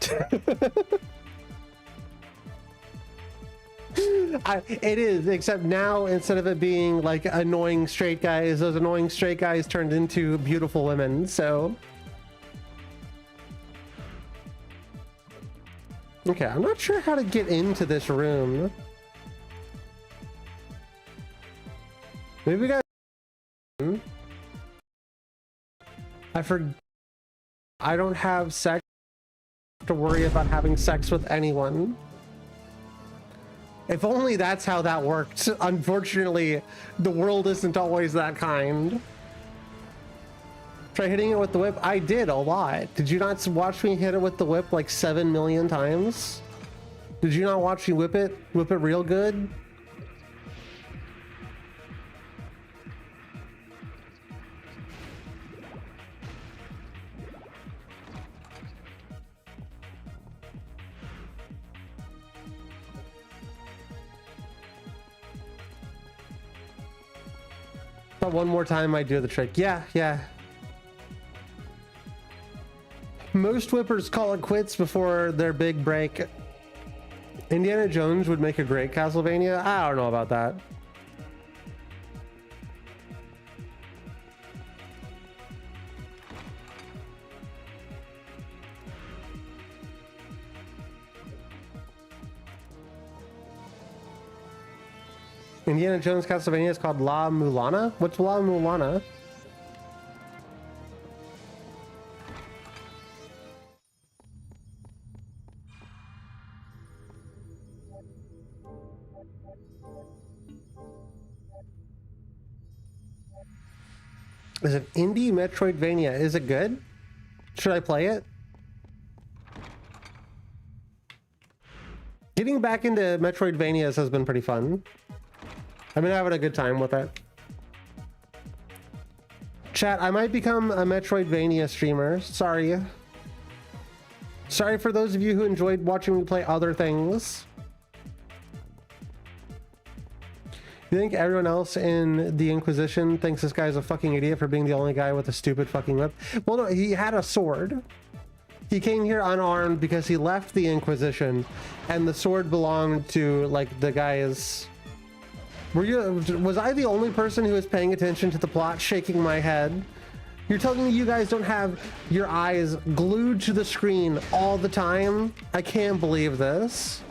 It is, except now instead of it being like annoying straight guys, those annoying straight guys turned into beautiful women, so. Okay, I'm not sure how to get into this room. Maybe we got... I don't have sex to worry about having sex with anyone. If only that's how that worked. Unfortunately, the world isn't always that kind. Try hitting it with the whip. I did a lot. Did you not watch me hit it with the whip like 7 million times? Did you not watch me whip it real good? But one more time I do the trick. Yeah. Most whippers call it quits before their big break. Indiana Jones would make a great Castlevania. I don't know about that. Indiana Jones Castlevania is called La Mulana? What's La Mulana? Is it indie Metroidvania? Is it good? Should I play it? Getting back into Metroidvanias has been pretty fun. I've been having a good time with it. Chat, I might become a Metroidvania streamer. Sorry. Sorry for those of you who enjoyed watching me play other things. You think everyone else in the Inquisition thinks this guy's a fucking idiot for being the only guy with a stupid fucking whip? Well, no, he had a sword. He came here unarmed because he left the Inquisition, and the sword belonged to, like, the guy's... Was I the only person who was paying attention to the plot, shaking my head? You're telling me you guys don't have your eyes glued to the screen all the time? I can't believe this.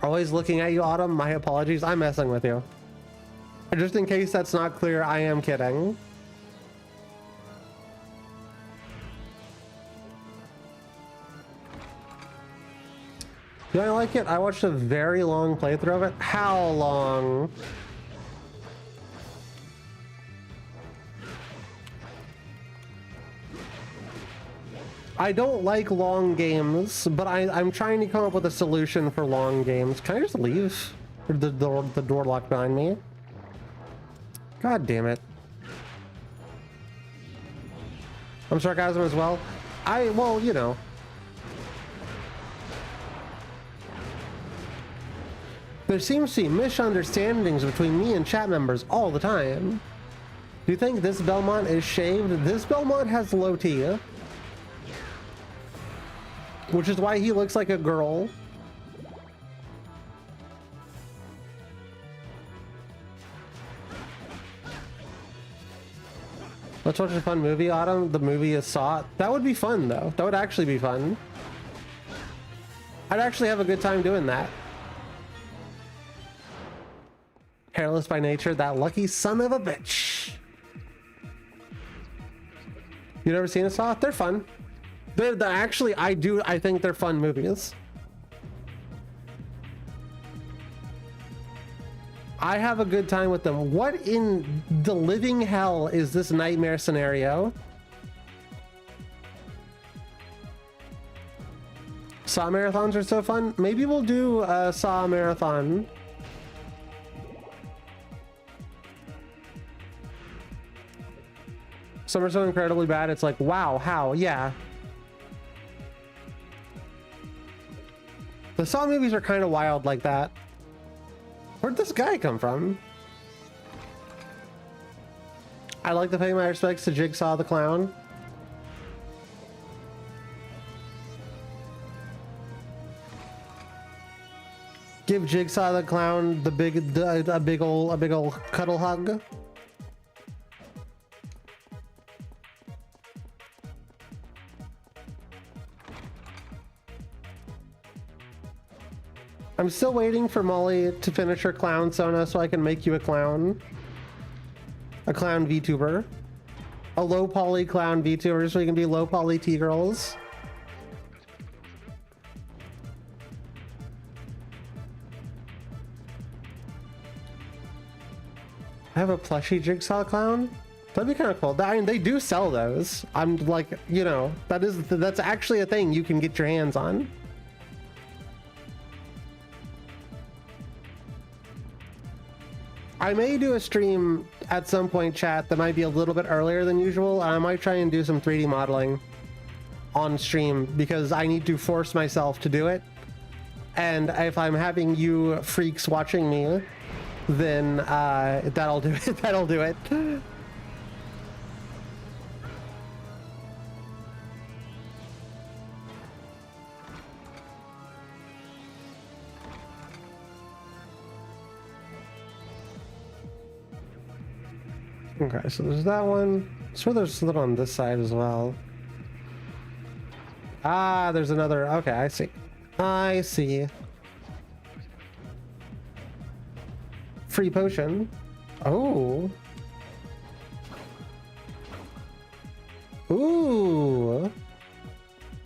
Always looking at you, Autumn. My apologies. I'm messing with you. Just in case that's not clear, I am kidding. Do I like it? I watched a very long playthrough of it. How long? I don't like long games, but I'm trying to come up with a solution for long games. Can I just leave? Or the door locked behind me? God damn it. I'm sarcasm as well. Well, you know. There seems to be misunderstandings between me and chat members all the time. Do you think this Belmont is shaved? This Belmont has low T. Which is why he looks like a girl. Let's watch a fun movie, Autumn. The movie is Saw. That would be fun, though. That would actually be fun. I'd actually have a good time doing that. Hairless by nature, that lucky son of a bitch. You never seen a Saw? They're fun. They're actually, I think they're fun movies. I have a good time with them. What in the living hell is this nightmare scenario? Saw marathons are so fun. Maybe we'll do a Saw marathon. Some are so incredibly bad, it's like, wow, how? Yeah. The Saw movies are kind of wild like that. Where'd this guy come from? I'd like to pay my respects to Jigsaw the Clown. Give Jigsaw the Clown a big ol' cuddle hug. I'm still waiting for Molly to finish her clown Sona so I can make you a clown. A clown VTuber. A low poly clown VTuber so we can be low poly T-girls. I have a plushie Jigsaw clown? That'd be kind of cool. I mean, they do sell those. I'm like, you know, that's actually a thing you can get your hands on. I may do a stream at some point, chat, that might be a little bit earlier than usual. I might try and do some 3D modeling on stream because I need to force myself to do it. And if I'm having you freaks watching me, then that'll do it. That'll do it. Okay, so there's that one. So there's one on this side as well. Ah, there's another. Okay, I see. I see. Free potion. Oh. Ooh.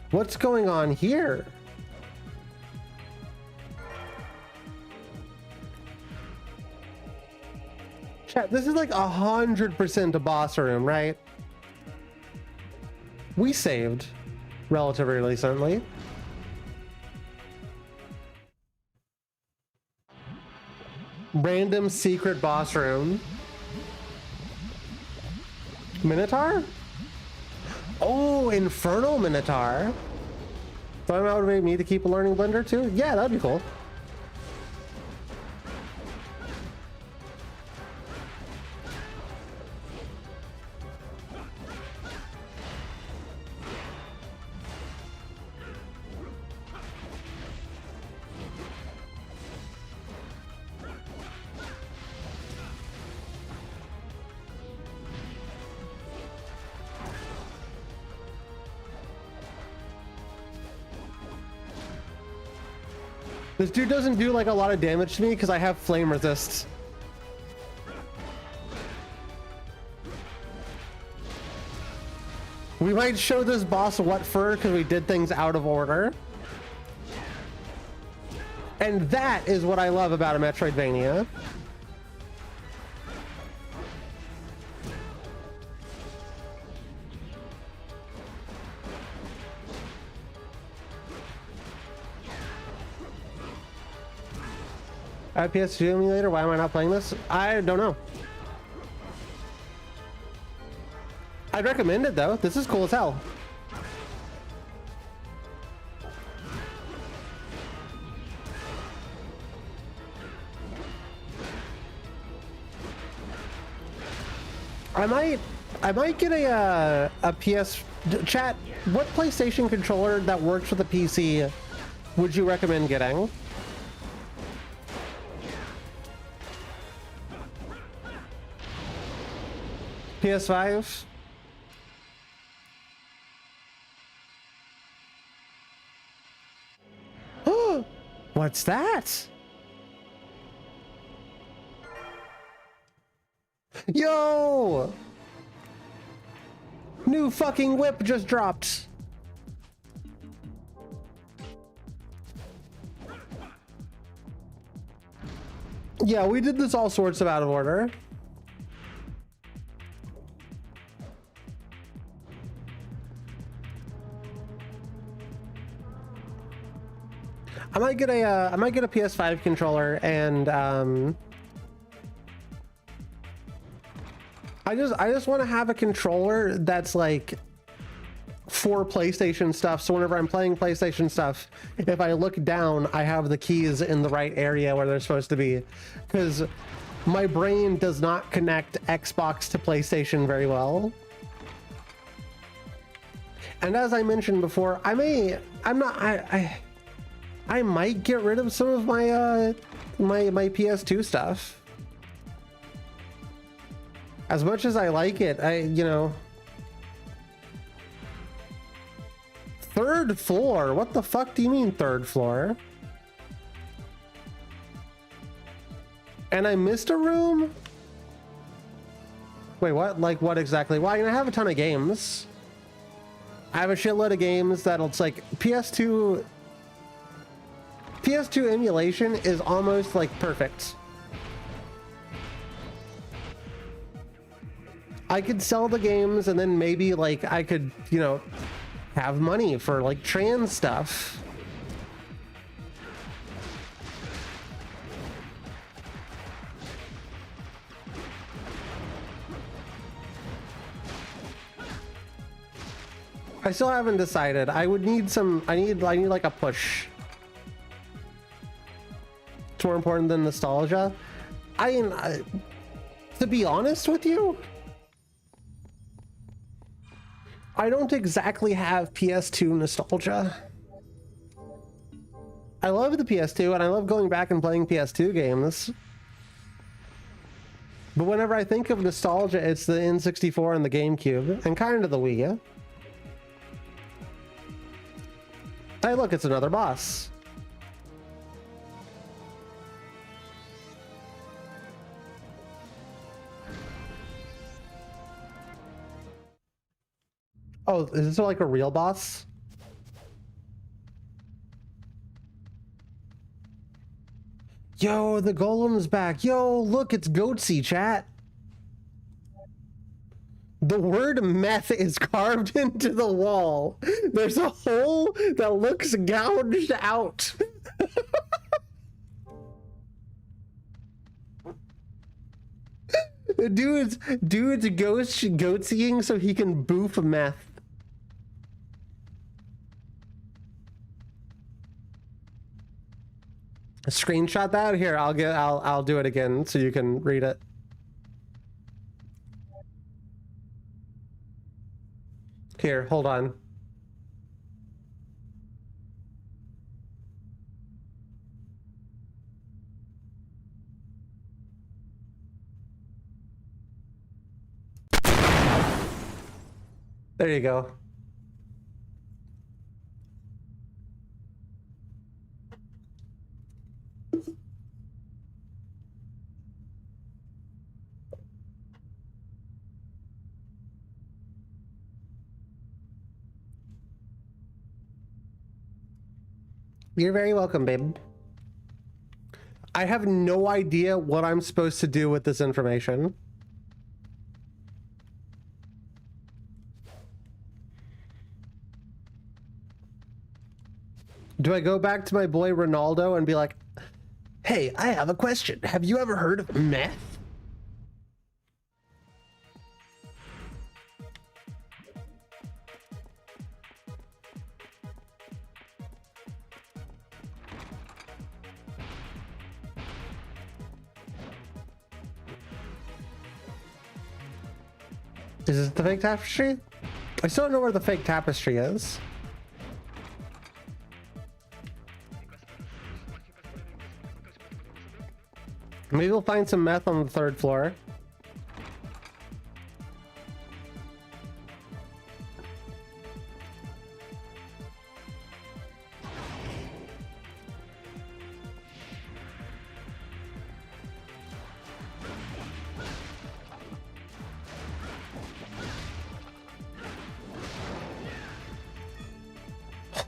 What's going on here? Chat, this is like 100% a boss room, right? We saved relatively recently. Random secret boss room. Minotaur? Oh, Infernal Minotaur. So I'm motivating me to keep a learning blender too? Yeah, that'd be cool. This dude doesn't do like a lot of damage to me because I have flame resist. We might show this boss what for because we did things out of order. And that is what I love about a Metroidvania. PS2 emulator, why am I not playing this? I don't know. I'd recommend it though. This is cool as hell. I might get a PS chat. What PlayStation controller that works with a PC would you recommend getting? PS5? Oh, what's that? Yo! New fucking whip just dropped. Yeah, we did this all sorts of out of order. I might get a PS5 controller, and I just want to have a controller that's like for PlayStation stuff. So whenever I'm playing PlayStation stuff, if I look down, I have the keys in the right area where they're supposed to be, because my brain does not connect Xbox to PlayStation very well. And as I mentioned before, I might get rid of some of my my PS2 stuff. As much as I like it, you know. Third floor? What the fuck do you mean third floor? And I missed a room? Wait, what? Like what exactly? Well, I have a ton of games. I have a shitload of games that'll, it's like PS2 emulation is almost like perfect. I could sell the games and then maybe like I could, you know, have money for like trans stuff. I still haven't decided. I would need some, I need like a push. It's more important than nostalgia. I mean, to be honest with you, I don't exactly have PS2 nostalgia. I love the PS2 and I love going back and playing PS2 games. But whenever I think of nostalgia, it's the N64 and the GameCube and kind of the Wii. Hey, look, it's another boss. Oh, is this like a real boss? Yo, the golem's back. Yo, look, it's Goatsy, chat. The word meth is carved into the wall. There's a hole that looks gouged out. Dude's goatseeing so he can boof meth. Screenshot that here. I'll do it again so you can read it. Here, hold on. There you go. You're very welcome, babe. I have no idea what I'm supposed to do with this information. Do I go back to my boy Ronaldo and be like, hey, I have a question. Have you ever heard of meth? Is this the fake tapestry? I still don't know where the fake tapestry is. Maybe we'll find some meth on the third floor.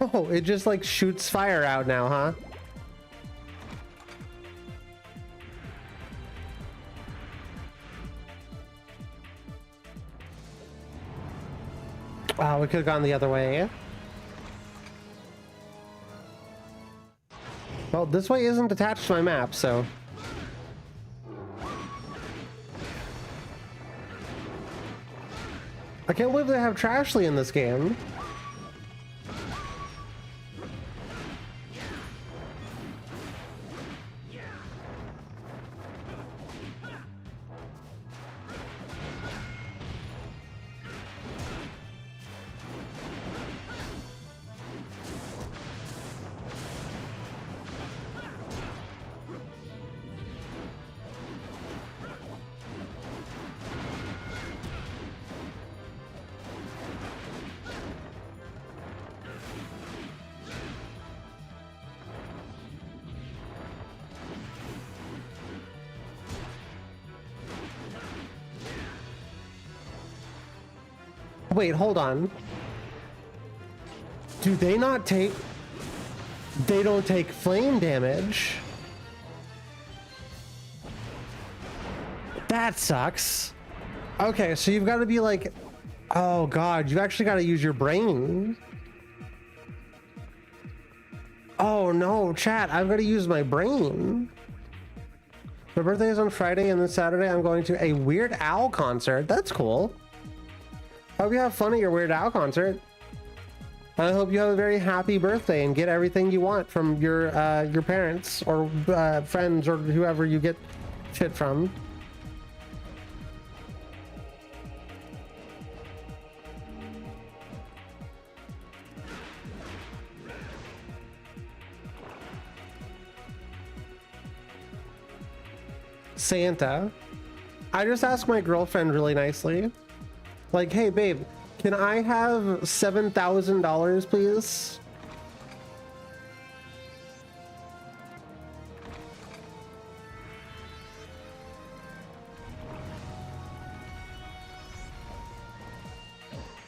Oh, it just like shoots fire out now, huh? Wow, we could have gone the other way. Well, this way isn't attached to my map, so... I can't believe they have Trashly in this game. Wait, hold on. Do they not take... They don't take flame damage? That sucks. Okay, so you've got to be like... Oh god, you actually got to use your brain. Oh no, chat, I've got to use my brain. My birthday is on Friday, and then Saturday I'm going to a Weird Al concert. That's cool. Hope you have fun at your Weird Al concert. I hope you have a very happy birthday and get everything you want from your parents or friends or whoever you get shit from. Santa. I just asked my girlfriend really nicely. Like, hey babe, can I have $7,000 please?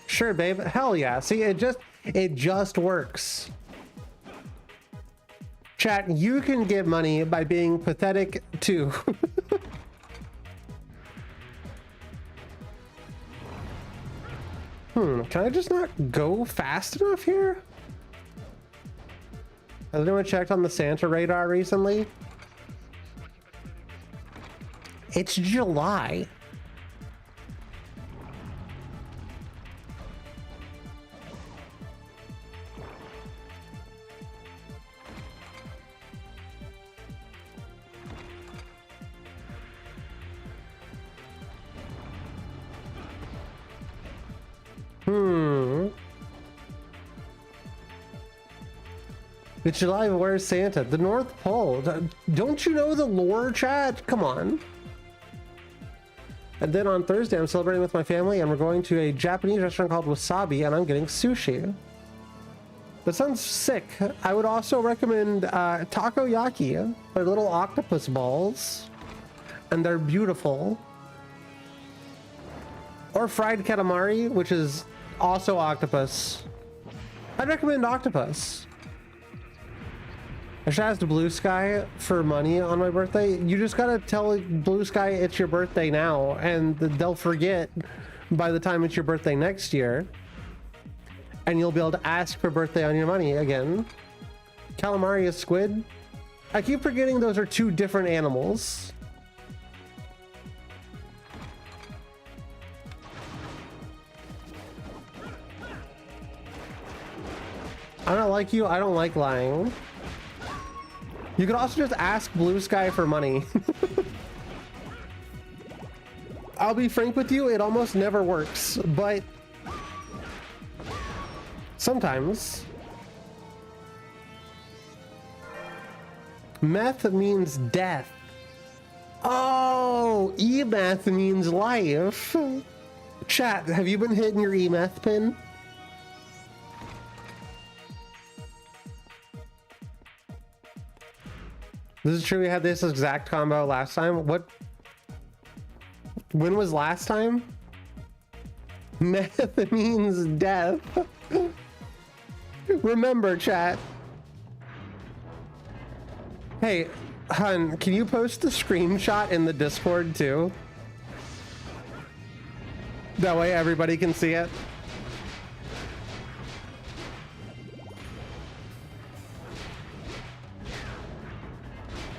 Sure babe, hell yeah. See, it just works. Chat, you can get money by being pathetic too. Can I just not go fast enough here? Has anyone checked on the Santa radar recently? It's July. It's July, where's Santa? The North Pole. Don't you know the lore, chat? Come on. And then on Thursday, I'm celebrating with my family and we're going to a Japanese restaurant called Wasabi and I'm getting sushi. That sounds sick. I would also recommend takoyaki. They're little octopus balls and they're beautiful. Or fried calamari, which is also octopus. I'd recommend octopus. I should ask Blue Sky for money on my birthday. You just gotta tell Blue Sky it's your birthday now, and they'll forget by the time it's your birthday next year. And you'll be able to ask for birthday on your money again. Calamari is squid. I keep forgetting those are two different animals. I don't like you, I don't like lying. You could also just ask Blue Sky for money. I'll be frank with you, it almost never works, but sometimes. Meth means death. Oh, E-meth means life. Chat, have you been hitting your E-meth pin? This is true, we had this exact combo last time. When was last time? Meth means death. Remember, chat. Hey, hun, can you post the screenshot in the Discord too? That way everybody can see it.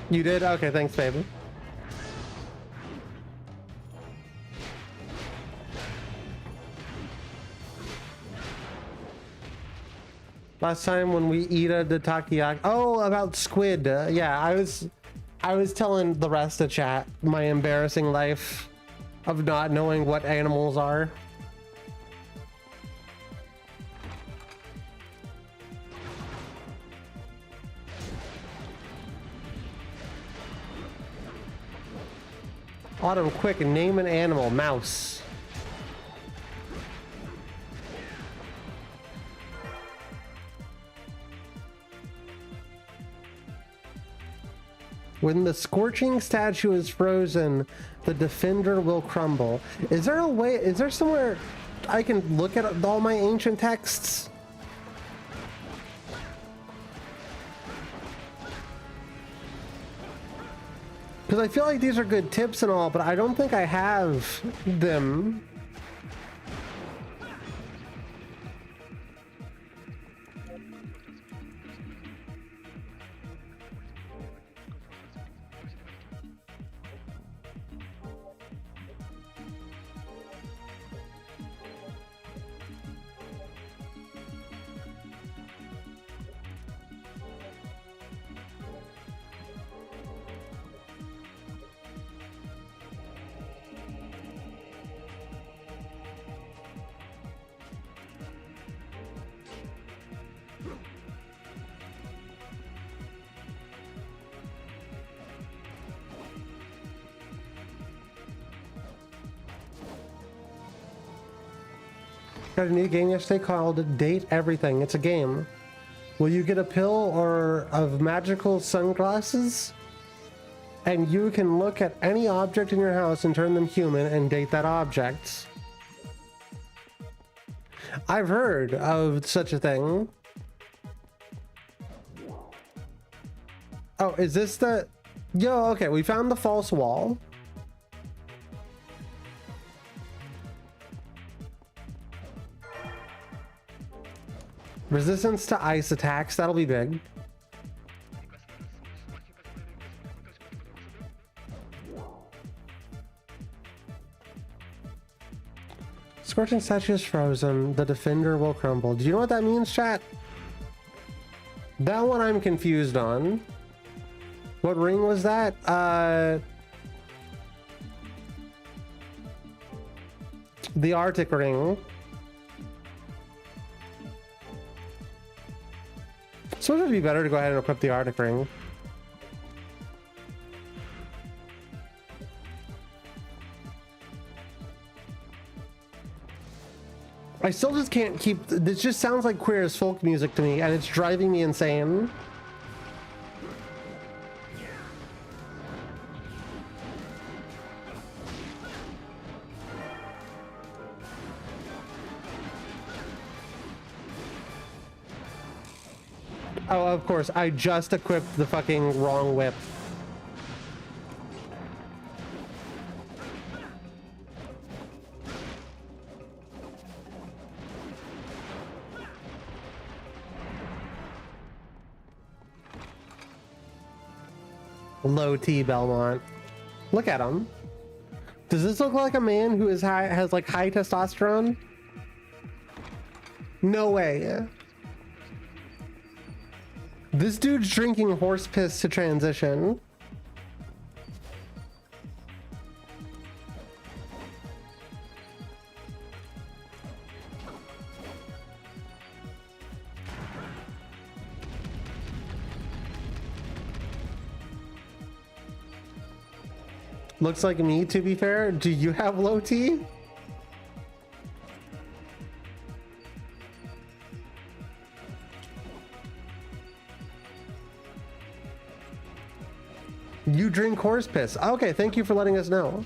You did? Okay, thanks, baby. Last time when we eat the takoyaki. Oh, about squid. Yeah, I was telling the rest of chat my embarrassing life of not knowing what animals are. Autumn, quick, name an animal. Mouse. When the scorching statue is frozen, the defender will crumble. Is there a way, is there somewhere I can look at all my ancient texts? Because I feel like these are good tips and all, but I don't think I have them. Got a new game yesterday called Date Everything. It's a game. Will you get a pill or of magical sunglasses? And you can look at any object in your house and turn them human and date that object. I've heard of such a thing. Oh, is this the... Yo, okay, we found the false wall. Resistance to ice attacks, that'll be big. Scorching statue is frozen, the defender will crumble. Do you know what that means, chat? That one I'm confused on. What ring was that? The Arctic ring. So it'd be better to go ahead and equip the Arctic ring. I still just can't keep... This just sounds like queer as folk music to me, and it's driving me insane. Oh, of course, I just equipped the fucking wrong whip. Low T Belmont. Look at him. Does this look like a man who is has like high testosterone? No way. This dude's drinking horse piss to transition. Looks like me, to be fair. Do you have low T? You drink horse piss. Okay, thank you for letting us know.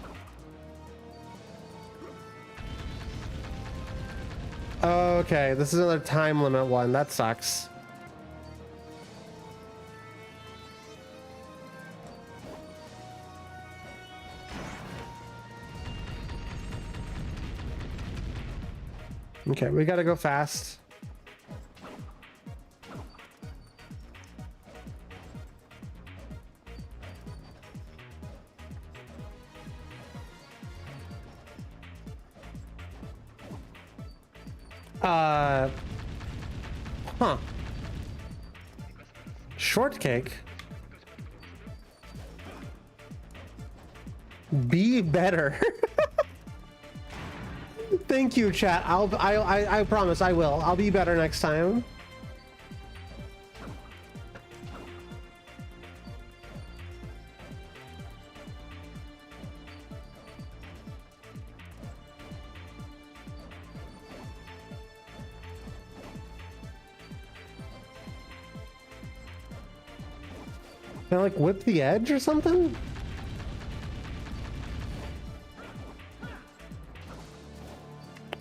Okay, this is another time limit one. That sucks. Okay, we gotta go fast. Huh. Shortcake? Be better. Thank you, chat. I promise I will. I'll be better next time. Can I like whip the edge or something?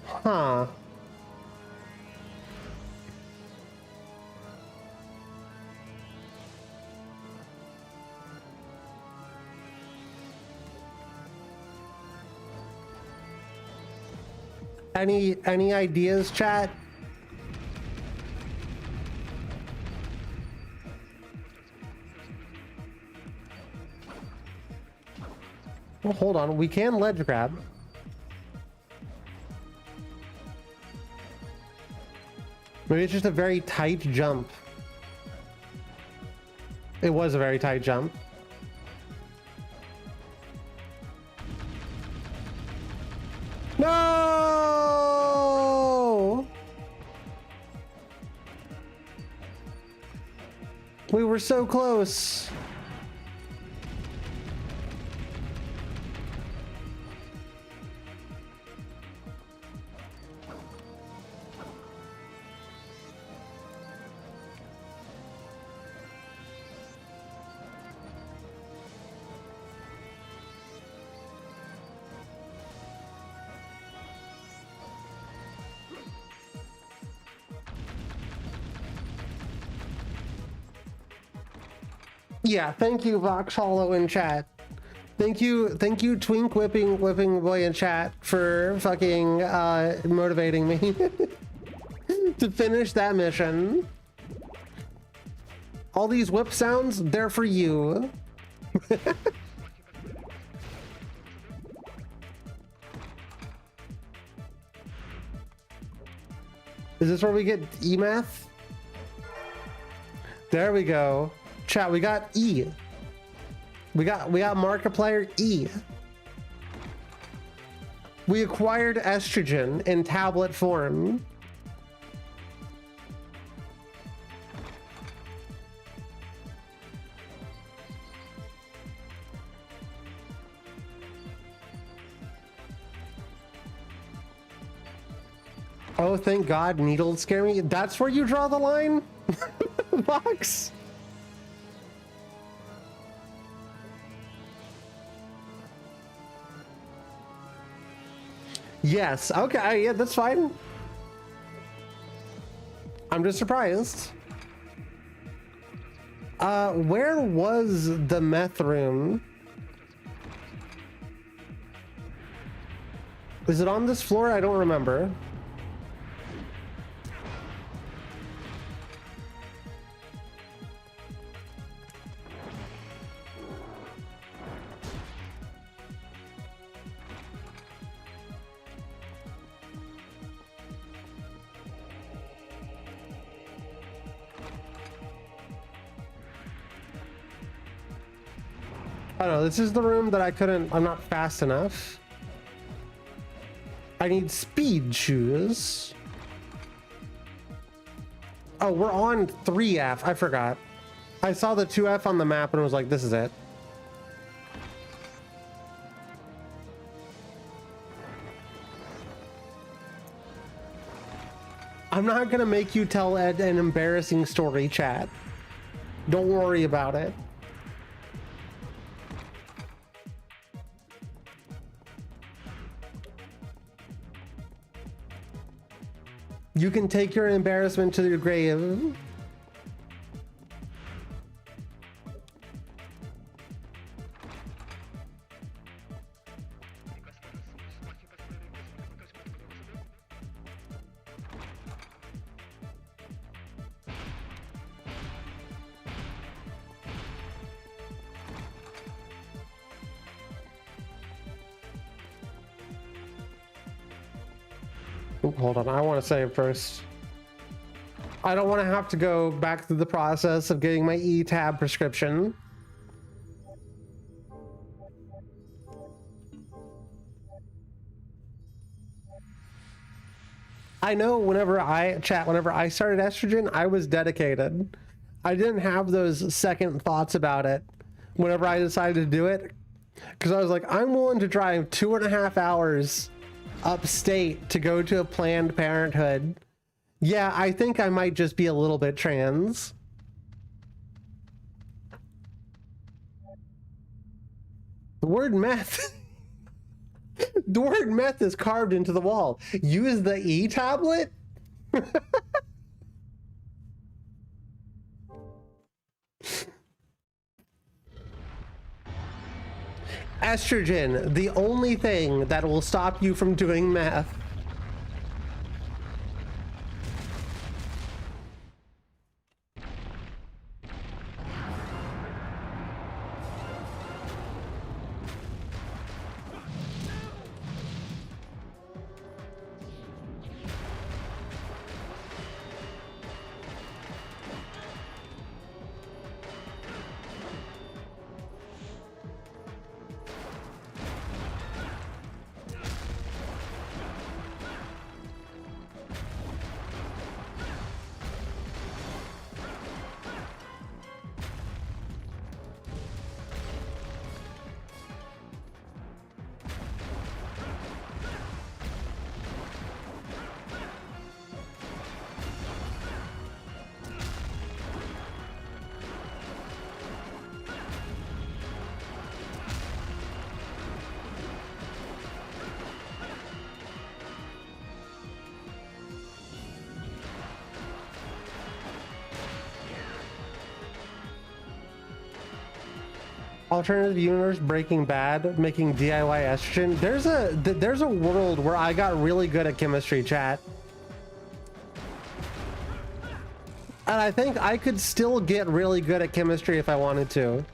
Huh. Any ideas, chat? Well, hold on. We can ledge grab. Maybe it's just a very tight jump. It was a very tight jump. No! We were so close. Yeah, thank you, Vox Hollow in chat. Thank you, Twink whipping boy in chat for fucking motivating me to finish that mission. All these whip sounds, they're for you. Is this where we get E-math? There we go. Chat, we got E. We got Markiplier E. We acquired estrogen in tablet form. Oh, thank God, needles scare me. That's where you draw the line? Box? Yes, okay, yeah, that's fine. I'm just surprised. Where was the meth room? Is it on this floor? I don't remember. I don't know, this is the room that I'm not fast enough. I need speed shoes. Oh, we're on 3F, I forgot. I saw the 2F on the map and was like, this is it. I'm not gonna make you tell Ed an embarrassing story, chat. Don't worry about it. You can take your embarrassment to your grave. Hold on, I want to save first. I don't want to have to go back through the process of getting my E-tab prescription. I know whenever I started estrogen, I was dedicated. I didn't have those second thoughts about it whenever I decided to do it, because I was like, I'm willing to drive 2.5 hours upstate to go to a Planned Parenthood. Yeah, I think I might just be a little bit trans. The word meth. The word meth is carved into the wall. Use the e-tablet? Estrogen, the only thing that will stop you from doing meth. Alternative universe, Breaking Bad, making DIY estrogen. There's a world where I got really good at chemistry, chat. And I think I could still get really good at chemistry if I wanted to.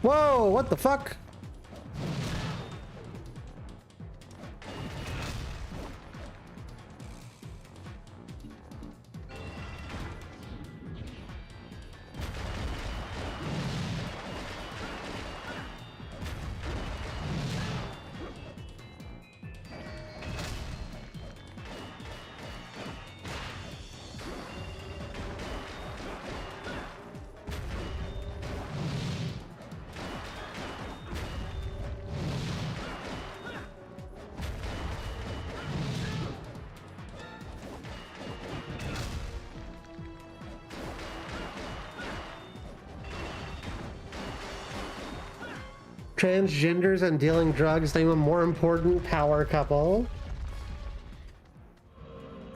Whoa, what the fuck? Transgenders and dealing drugs, name a more important power couple.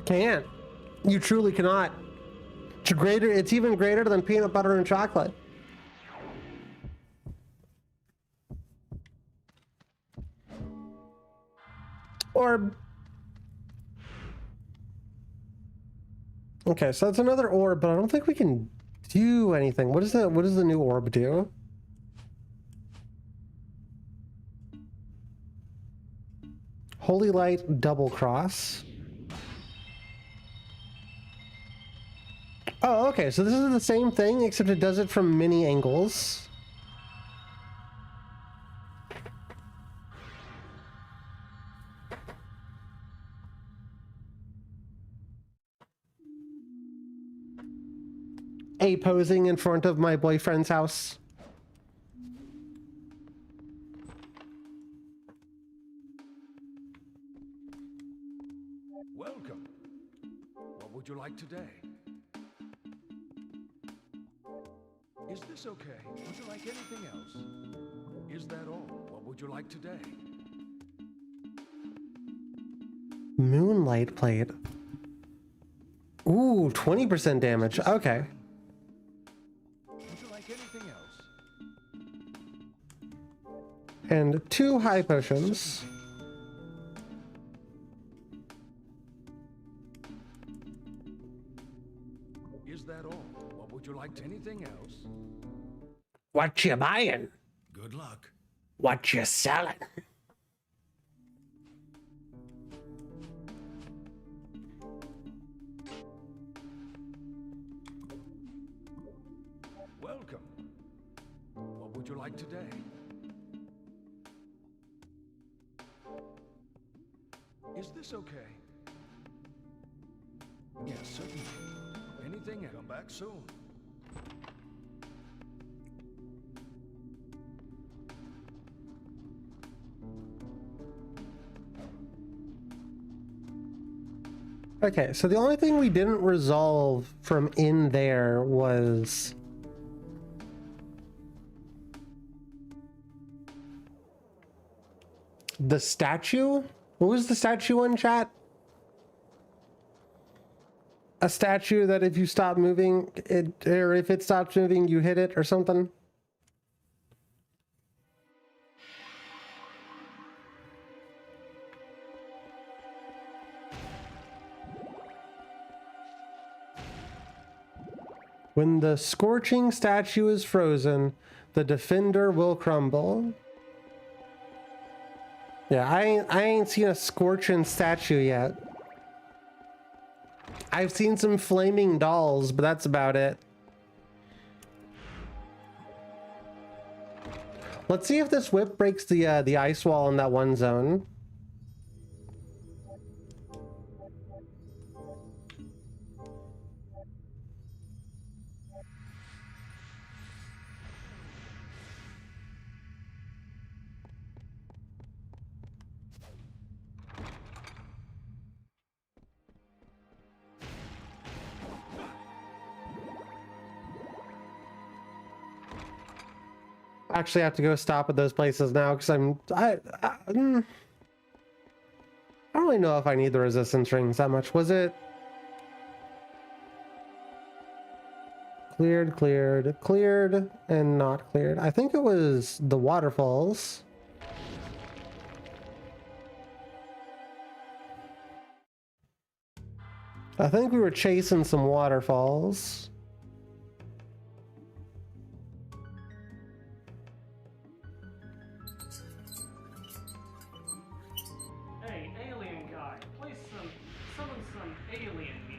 Can't. You truly cannot. It's even greater than peanut butter and chocolate. Orb. Okay, so that's another orb, but I don't think we can do anything. What does the new orb do? Holy Light Double Cross. Oh, okay, so this is the same thing, except it does it from many angles. A posing in front of my boyfriend's house. Welcome. What would you like today? Is this okay? Would you like anything else? Is that all? What would you like today? Moonlight plate. Ooh, 20% damage. Okay. Would you like anything else? And 2 high potions. Is that all? What would you like? Anything else? What you buying? Good luck. What you selling? Welcome. What would you like today? Is this okay? Yes, certainly. Anything else? Come back soon. Okay, so the only thing we didn't resolve from in there was the statue. What was the statue in chat? A statue that if you stop moving it, or if it stops moving, you hit it or something. When the scorching statue is frozen, the defender will crumble. Yeah, I ain't seen a scorching statue yet. I've seen some flaming dolls, but that's about it. Let's see if this whip breaks the ice wall in that one zone. Actually have to go stop at those places now because I don't really know if I need the resistance rings that much. Was it cleared, cleared, cleared, and not cleared? I think it was the waterfalls. I think we were chasing some waterfalls. Hey, alien guy, play summon some alien music.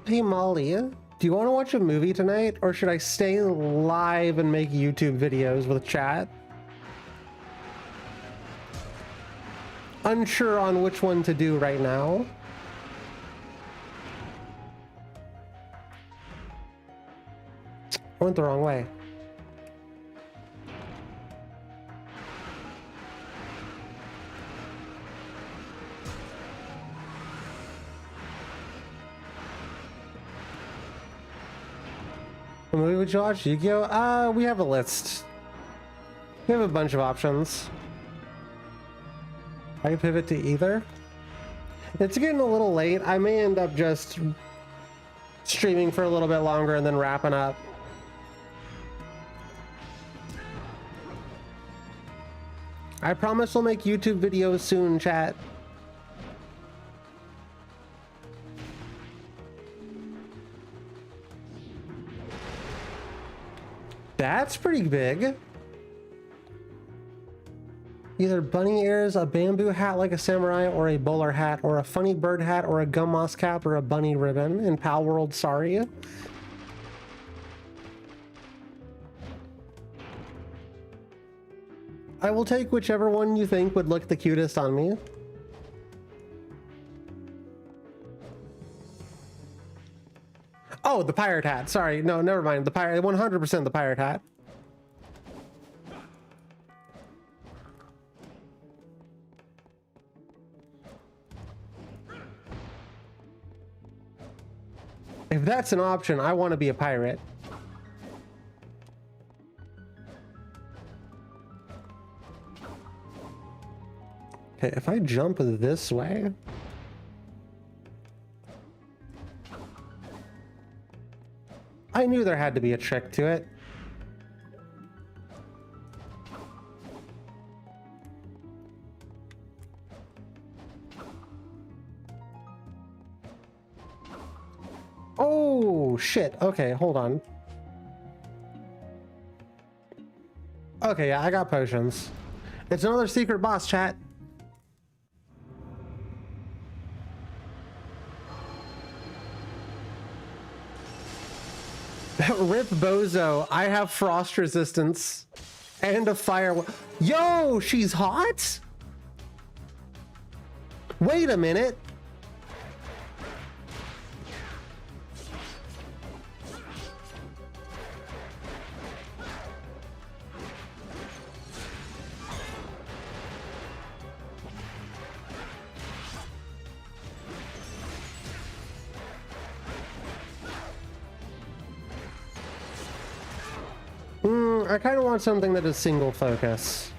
Hey Molly, do you want to watch a movie tonight, or should I stay live and make YouTube videos with chat? Unsure on which one to do right now. Went the wrong way. What movie would you watch? Yu-Gi-Oh? We have a list. We have a bunch of options. I can pivot to either. It's getting a little late. I may end up just streaming for a little bit longer and then wrapping up. I promise we'll make YouTube videos soon, chat. That's pretty big. Either bunny ears, a bamboo hat like a samurai, or a bowler hat, or a funny bird hat, or a gum moss cap, or a bunny ribbon. In Pal World, sorry. I will take whichever one you think would look the cutest on me. Oh, the pirate hat. Sorry. No, never mind. The pirate, 100% the pirate hat. If that's an option, I want to be a pirate. Okay, if I jump this way... I knew there had to be a trick to it. Oh, shit. Okay, hold on. Okay, yeah, I got potions. It's another secret boss, chat. Rip Bozo, I have frost resistance and a fire. Yo, she's hot? Wait a minute. I kind of want something that is single focus.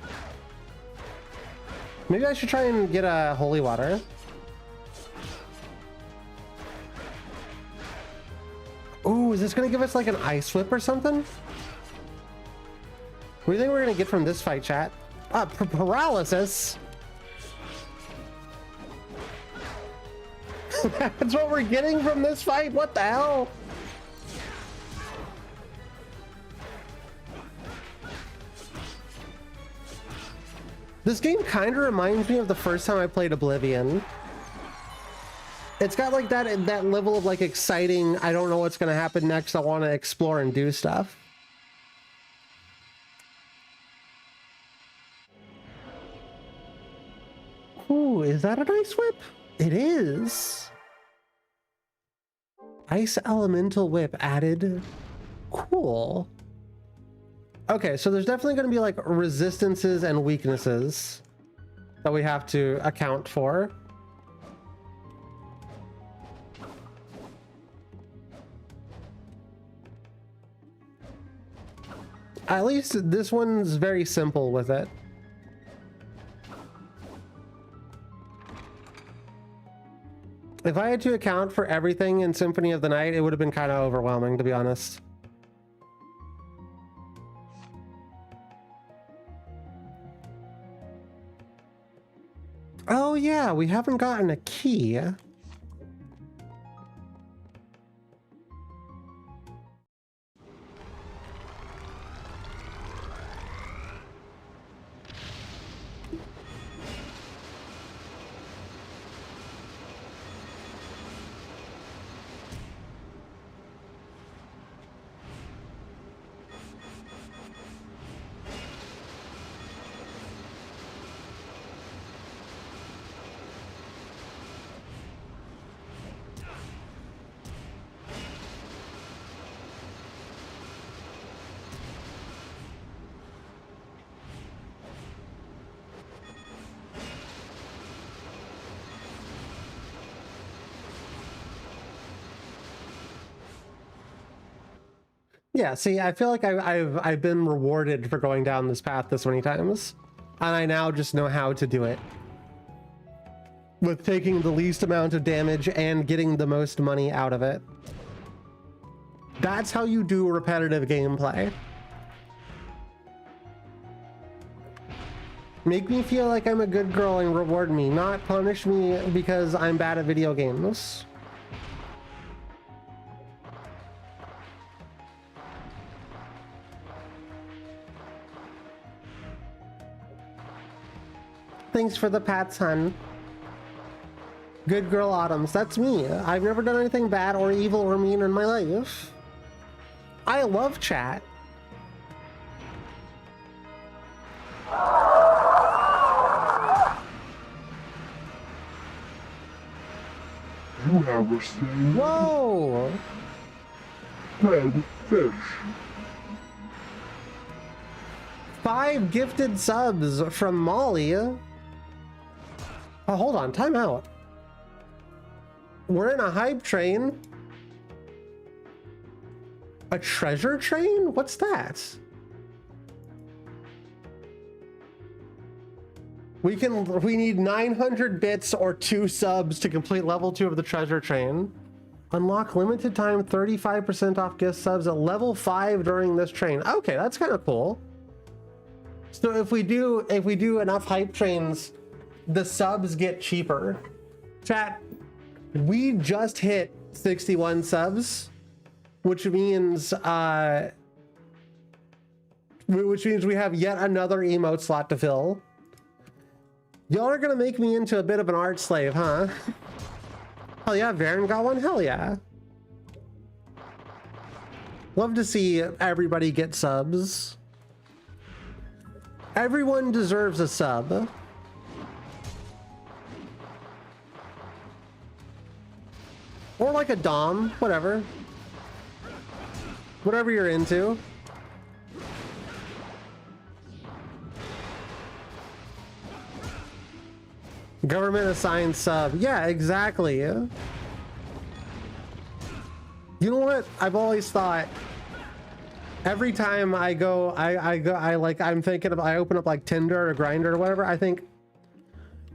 Maybe I should try and get a holy water. Ooh, is this gonna give us like an ice whip or something? What do you think we're gonna get from this fight, chat? Paralysis. That's what we're getting from this fight? What the hell? This game kind of reminds me of the first time I played Oblivion. It's got like that level of like exciting, I don't know what's going to happen next, I want to explore and do stuff. Ooh, is that an ice whip? It is. Ice elemental whip added. Cool. Okay, so there's definitely going to be like resistances and weaknesses that we have to account for. At least this one's very simple with it. If I had to account for everything in Symphony of the Night, it would have been kind of overwhelming, to be honest. Oh yeah, we haven't gotten a key. Yeah, see, I feel like I've been rewarded for going down this path this many times, and I now just know how to do it. With taking the least amount of damage and getting the most money out of it. That's how you do repetitive gameplay. Make me feel like I'm a good girl and reward me, not punish me because I'm bad at video games. thanks for the pats, hun. Good girl Autumns, that's me. I've never done anything bad or evil or mean in my life. I love chat. You have received Whoa! dead fish. 5 gifted subs from Molly. Oh, hold on, time out. We're in a hype train. A treasure train? What's that? We need 900 bits or 2 subs to complete level 2 of the treasure train. Unlock limited time 35% off gift subs at level 5 during this train. Okay, that's kind of cool. So if we do enough hype trains, the subs get cheaper. Chat, we just hit 61 subs, which means we have yet another emote slot to fill. Y'all are gonna make me into a bit of an art slave, huh? Hell yeah, Varen got one, hell yeah. Love to see everybody get subs. Everyone deserves a sub. Or like a dom, whatever. Whatever you're into. Government assigned sub. Yeah, exactly. You know what? I've always thought every time I open up like Tinder or Grindr or whatever, I think,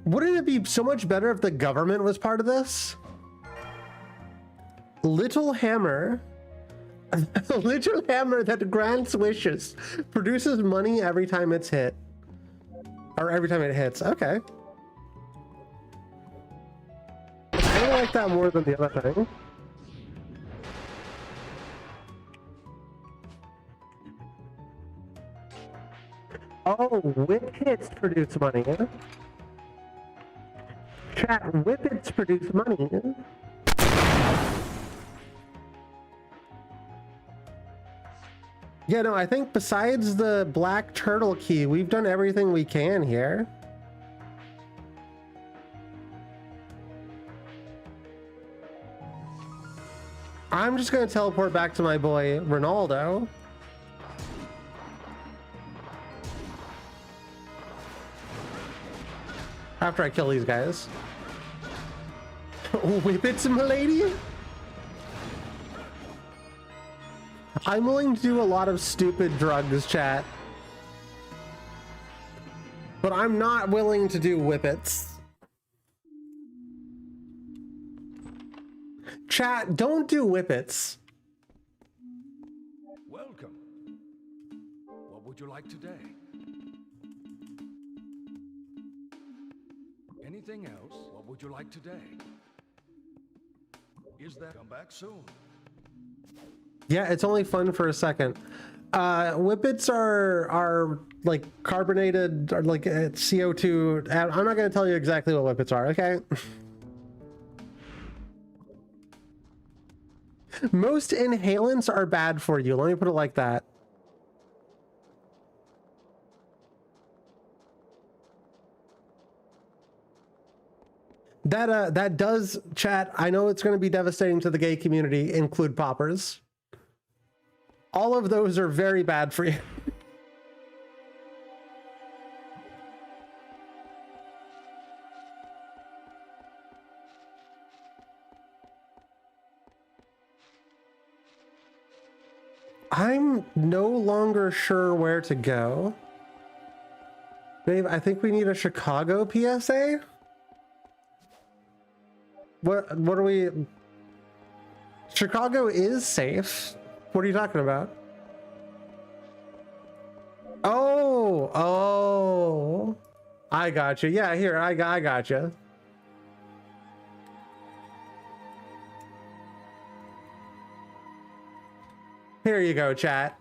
wouldn't it be so much better if the government was part of this? Little hammer. A little hammer that grants wishes. Produces money every time it's hit. Or every time it hits. Okay. I like that more than the other thing. Oh, whip hits produce money. Chat, whippets produce money. Yeah, no, I think besides the black turtle key, we've done everything we can here. I'm just gonna teleport back to my boy Ronaldo. After I kill these guys. Whippets, milady? I'm willing to do a lot of stupid drugs, chat. But I'm not willing to do whippets. Chat, don't do whippets. Welcome. What would you like today? Anything else? What would you like today? Is that come back soon? Yeah, it's only fun for a second. Whippets are like carbonated, or like CO2. I'm not going to tell you exactly what whippets are, okay? Most inhalants are bad for you. Let me put it like that. That does, chat, I know it's going to be devastating to the gay community, include poppers. All of those are very bad for you. I'm no longer sure where to go. Babe, I think we need a Chicago PSA. What are we? Chicago is safe. What are you talking about? Oh, I got you. Yeah, here, I got you. Here you go, chat.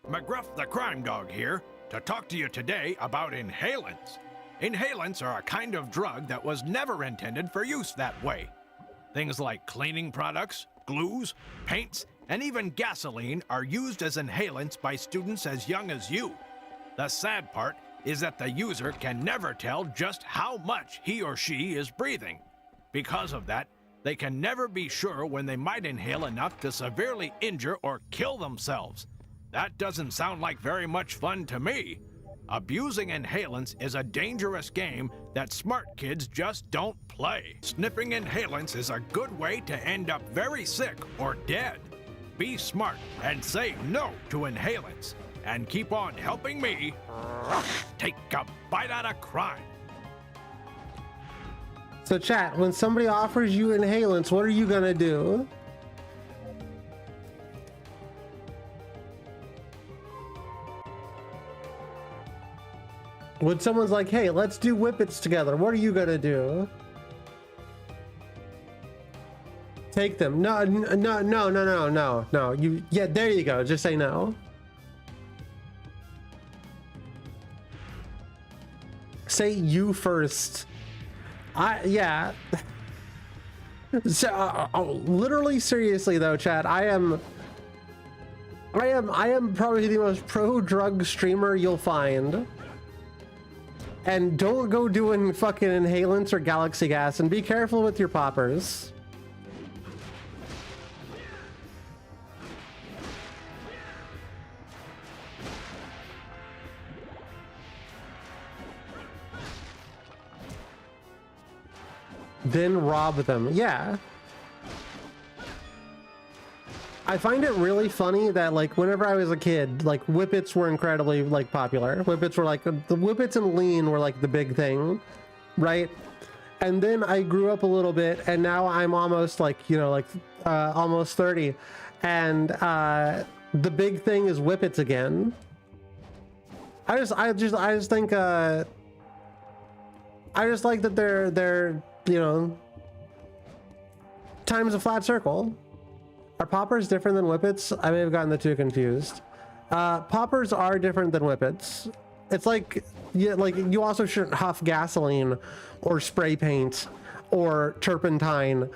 McGruff the crime dog here. to talk to you today about inhalants. Inhalants are a kind of drug that was never intended for use that way. Things like cleaning products, glues, paints, and even gasoline are used as inhalants by students as young as you. The sad part is that the user can never tell just how much he or she is breathing. Because of that, they can never be sure when they might inhale enough to severely injure or kill themselves. That doesn't sound like very much fun to me. Abusing inhalants is a dangerous game that smart kids just don't play. Sniffing inhalants is a good way to end up very sick or dead. Be smart and say no to inhalants, and keep on helping me take a bite out of crime. So chat, when somebody offers you inhalants, what are you gonna do? When someone's like, hey, let's do whippets together, what are you gonna do? Take them. No. Yeah, there you go. Just say no. Say you first. Yeah. So, literally, seriously though, chat, I am probably the most pro-drug streamer you'll find. And don't go doing fucking inhalants or galaxy gas, and be careful with your poppers. Then rob them. Yeah. I find it really funny that, like, whenever I was a kid, like, whippets were incredibly, like, popular. Whippets were, like, the whippets and lean were, like, the big thing, right? And then I grew up a little bit, and now I'm almost, like, you know, like, almost 30. And the big thing is whippets again. I just think, I just like that they're, you know, time's a flat circle. Are poppers different than whippets? I may have gotten the two confused. Poppers are different than whippets. It's like, yeah, like you also shouldn't huff gasoline or spray paint or turpentine.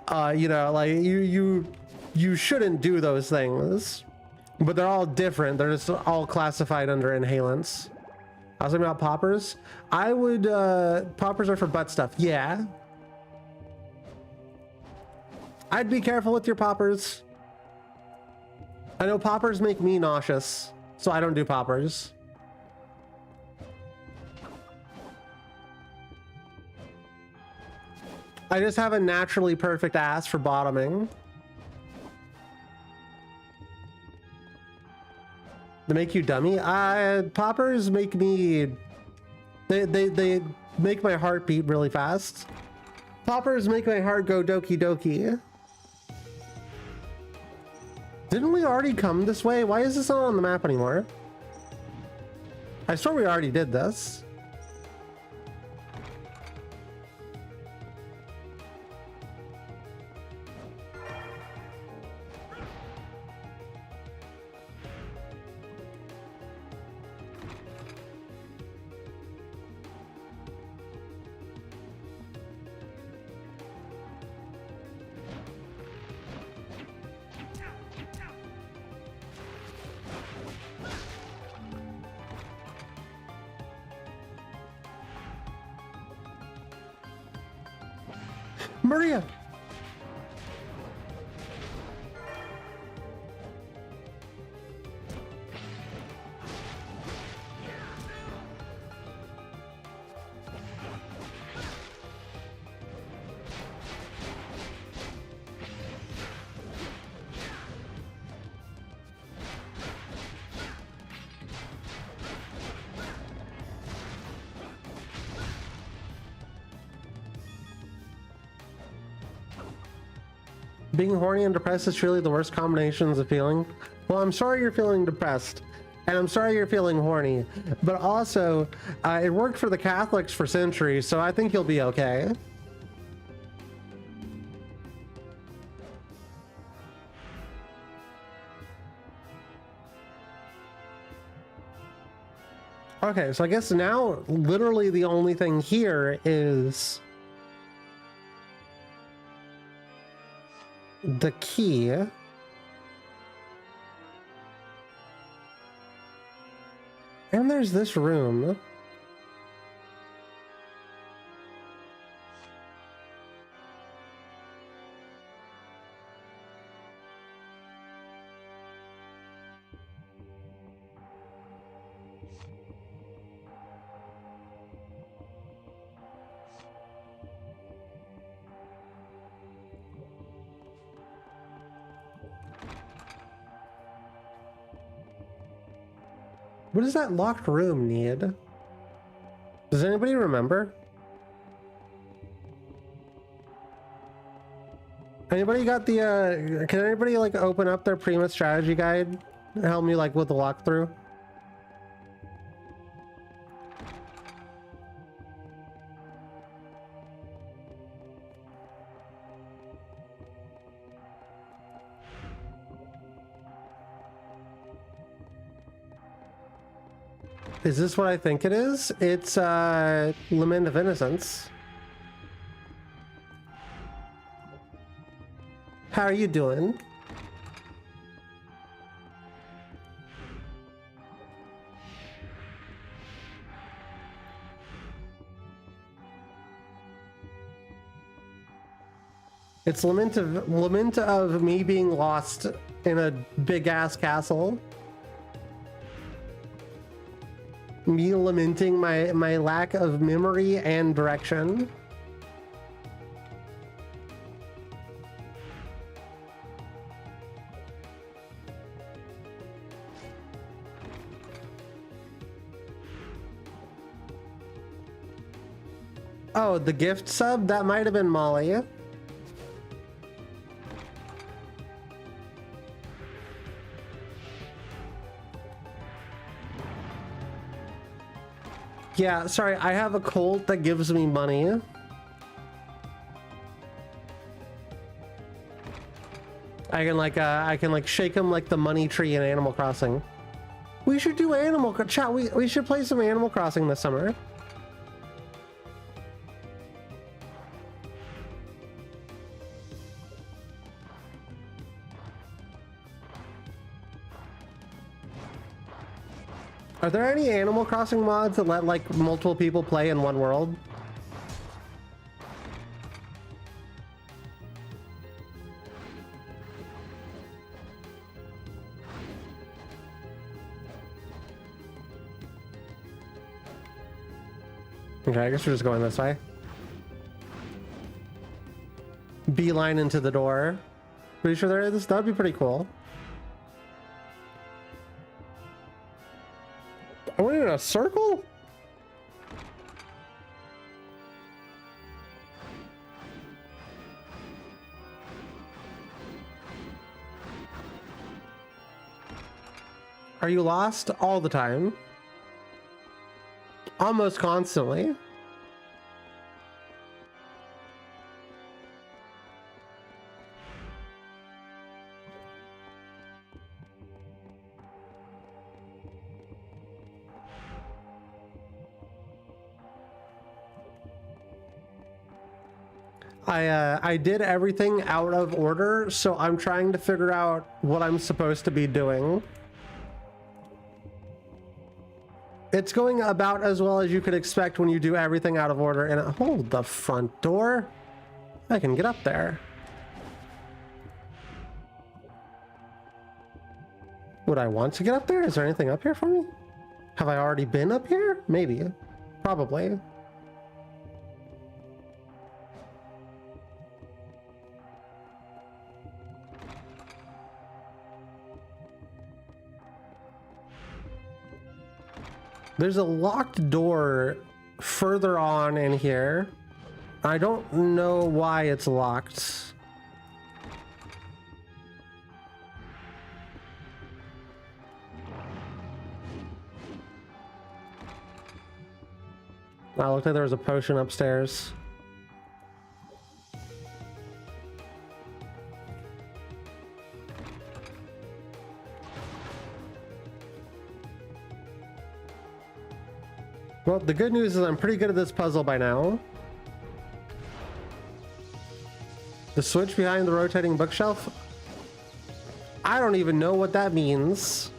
You know, like you shouldn't do those things. But they're all different. They're just all classified under inhalants. I was talking about poppers. I would, poppers are for butt stuff. Yeah. I'd be careful with your poppers. I know poppers make me nauseous, so I don't do poppers. I just have a naturally perfect ass for bottoming. They make you dummy? Poppers make me... They make my heart beat really fast. Poppers make my heart go doki doki. Didn't we already come this way? Why is this not on the map anymore? I swear we already did this. Maria! Being horny and depressed is truly the worst combinations of feeling. Well, I'm sorry you're feeling depressed, and I'm sorry you're feeling horny, but also, it worked for the Catholics for centuries, so I think you'll be okay. Okay, so I guess now literally the only thing here is the key. And there's this room. What does that locked room need? Does anybody remember? Anybody got the, can anybody like open up their Prima strategy guide and help me like with the walkthrough? Is this what I think it is? It's Lament of Innocence. How are you doing? It's lament of me being lost in a big ass castle. Me lamenting my lack of memory and direction. Oh, the gift sub? That might have been Molly. Yeah, sorry, I have a cult that gives me money. I can like shake them like the money tree in Animal Crossing. We should do chat. We should play some Animal Crossing this summer. Are there any Animal Crossing mods that let like multiple people play in one world? Okay, I guess we're just going this way. Beeline into the door. Pretty sure there is. That'd be pretty cool. I went in a circle? Are you lost all the time? Almost constantly. I did everything out of order, so I'm trying to figure out what I'm supposed to be doing. It's going about as well as you could expect when you do everything out of order. And hold the front door. I can get up there. Would I want to get up there? Is there anything up here for me? Have I already been up here? Maybe. Probably. There's a locked door further on in here. I don't know why it's locked. I looked like there was a potion upstairs. Well, the good news is I'm pretty good at this puzzle by now. The switch behind the rotating bookshelf? I don't even know what that means.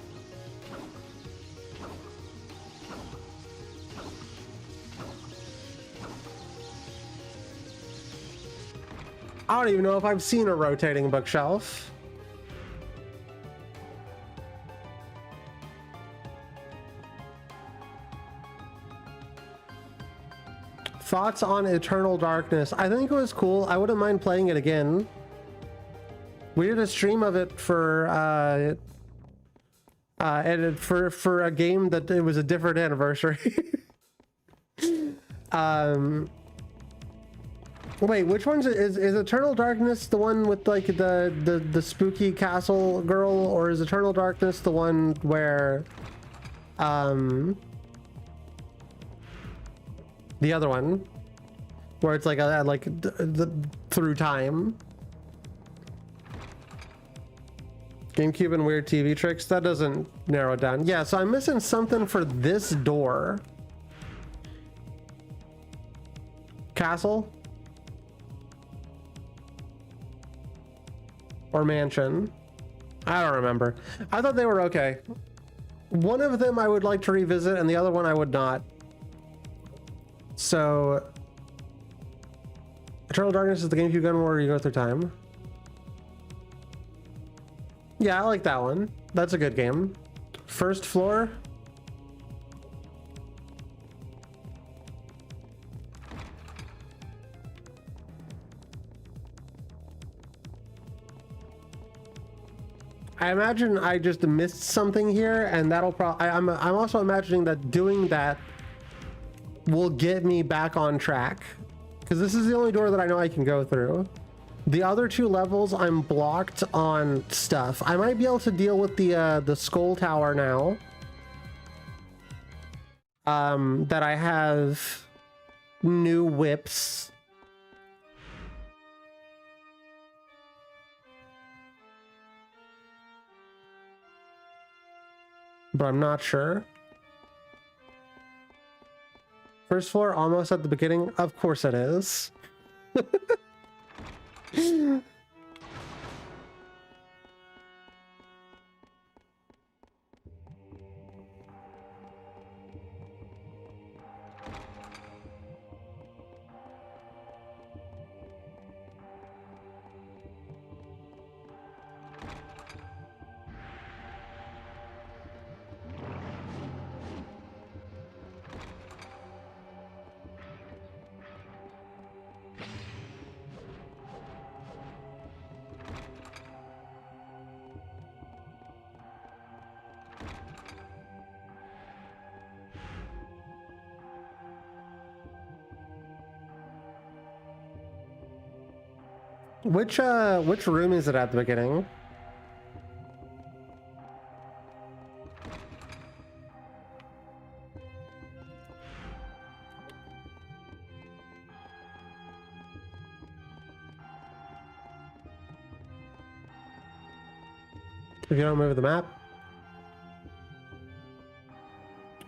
I don't even know if I've seen a rotating bookshelf. Thoughts on Eternal Darkness? I think it was cool. I wouldn't mind playing it again. We did a stream of it for for a game that it was a different anniversary. Wait, which one's is Eternal Darkness the one with like the spooky castle girl, or is Eternal Darkness the one where the other one where it's like through time? GameCube and weird TV tricks, that doesn't narrow it down. Yeah, so I'm missing something for this door. Castle or mansion? I don't remember. I thought they were okay. One of them I would like to revisit and the other one I would not. So Eternal Darkness is the GameCube gun where you go through time. Yeah, I like that one. That's a good game. First floor. I imagine I just missed something here, and that'll probably. I'm also imagining that doing that will get me back on track, because this is the only door that I know I can go through. The other two levels, I'm blocked on stuff. I might be able to deal with the skull tower now. That I have new whips. But I'm not sure. First floor, almost at the beginning. Of course it is. Which room is it at the beginning? If you don't move the map.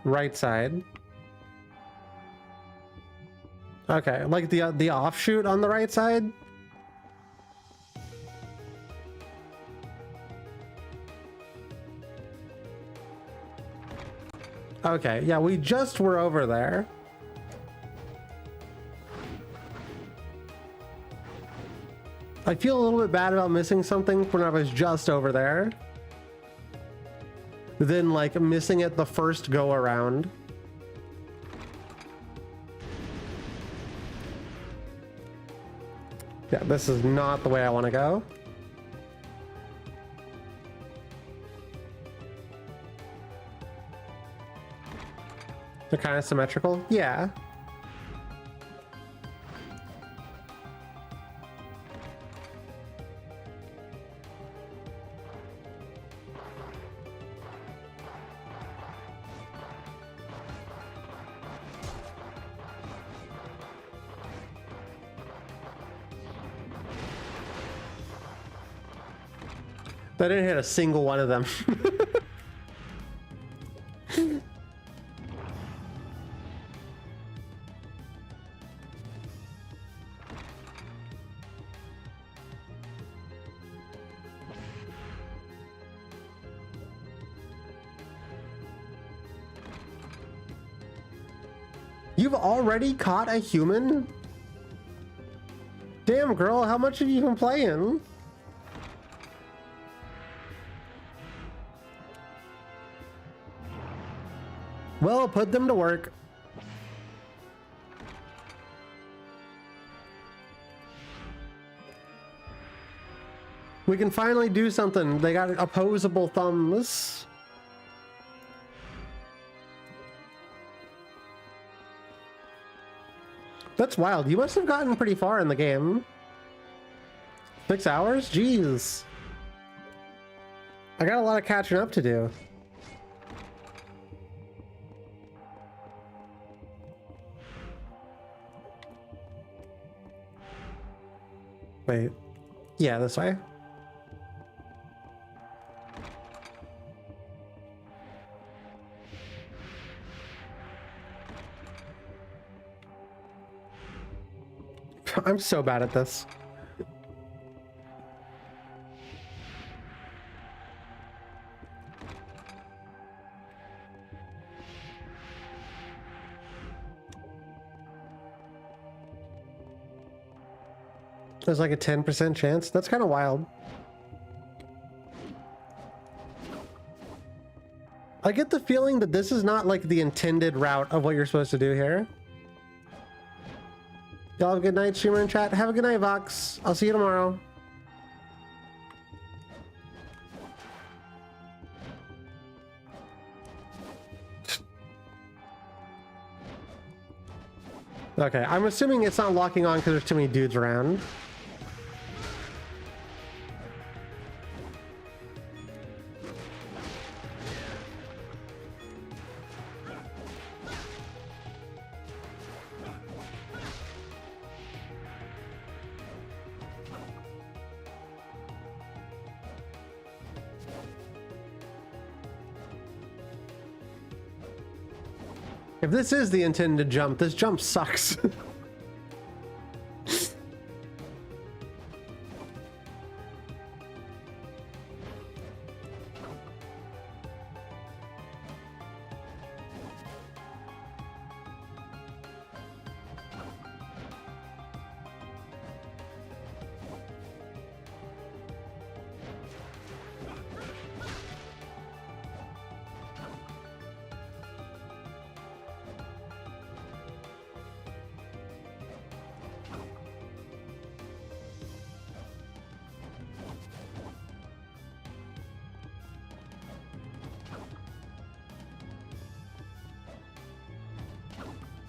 Right side. Okay, like the offshoot on the right side? Okay, yeah, we just were over there. I feel a little bit bad about missing something when I was just over there. Then, like, missing it the first go around. Yeah, this is not the way I want to go. They're kind of symmetrical. Yeah. I didn't hit a single one of them. You've already caught a human? Damn, girl, how much have you been playing? Well, put them to work. We can finally do something. They got opposable thumbs. That's wild. You must have gotten pretty far in the game. 6 hours? Jeez. I got a lot of catching up to do. Wait. Yeah, this way. I'm so bad at this. There's like a 10% chance. That's kind of wild. I get the feeling that this is not like the intended route of what you're supposed to do here. Y'all have a good night, streamer and chat. Have a good night, Vox. I'll see you tomorrow. Okay, I'm assuming it's not locking on because there's too many dudes around. If this is the intended jump, this jump sucks.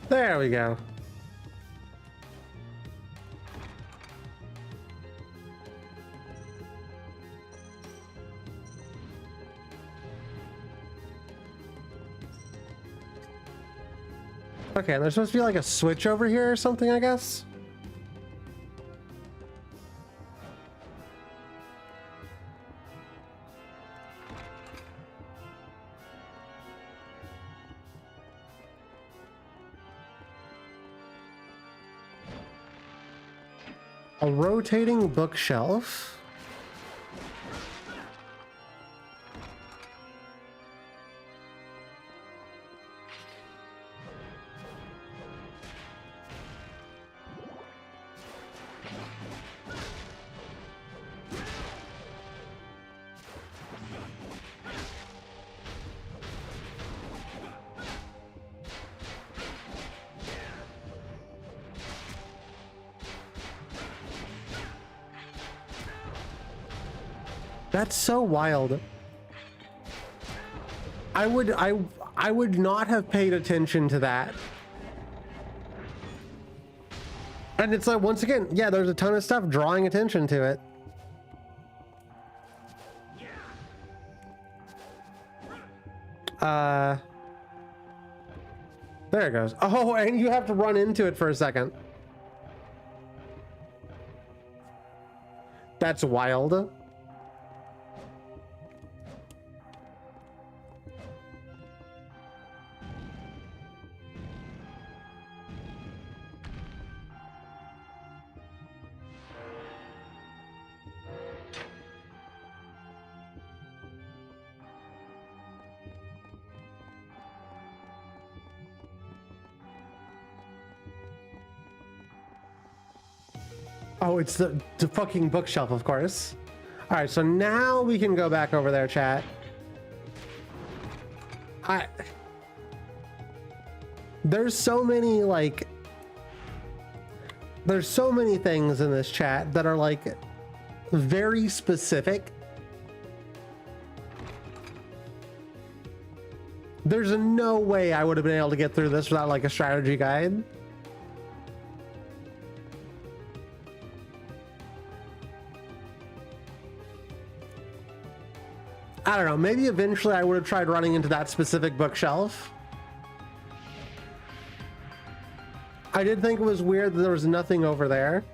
There we go. Okay, there's supposed to be like a switch over here or something, I guess. A rotating bookshelf. That's so wild. I would not have paid attention to that. And it's like, once again, yeah, there's a ton of stuff drawing attention to it. There it goes. Oh, and you have to run into it for a second. That's wild. Oh, it's the fucking bookshelf, of course. All right, so now we can go back over there, chat. There's so many, like, there's so many things in this chat that are like very specific. There's no way I would have been able to get through this without like a strategy guide. I don't know, maybe eventually I would have tried running into that specific bookshelf. I did think it was weird that there was nothing over there.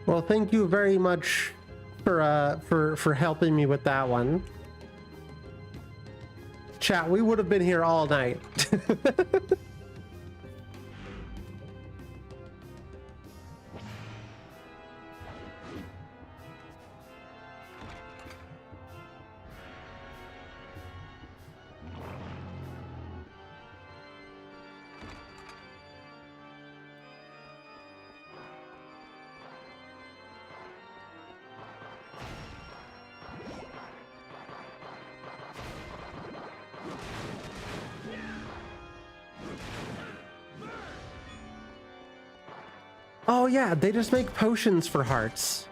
Well, thank you very much for helping me with that one. Chat, we would have been here all night. Oh yeah, they just make potions for hearts.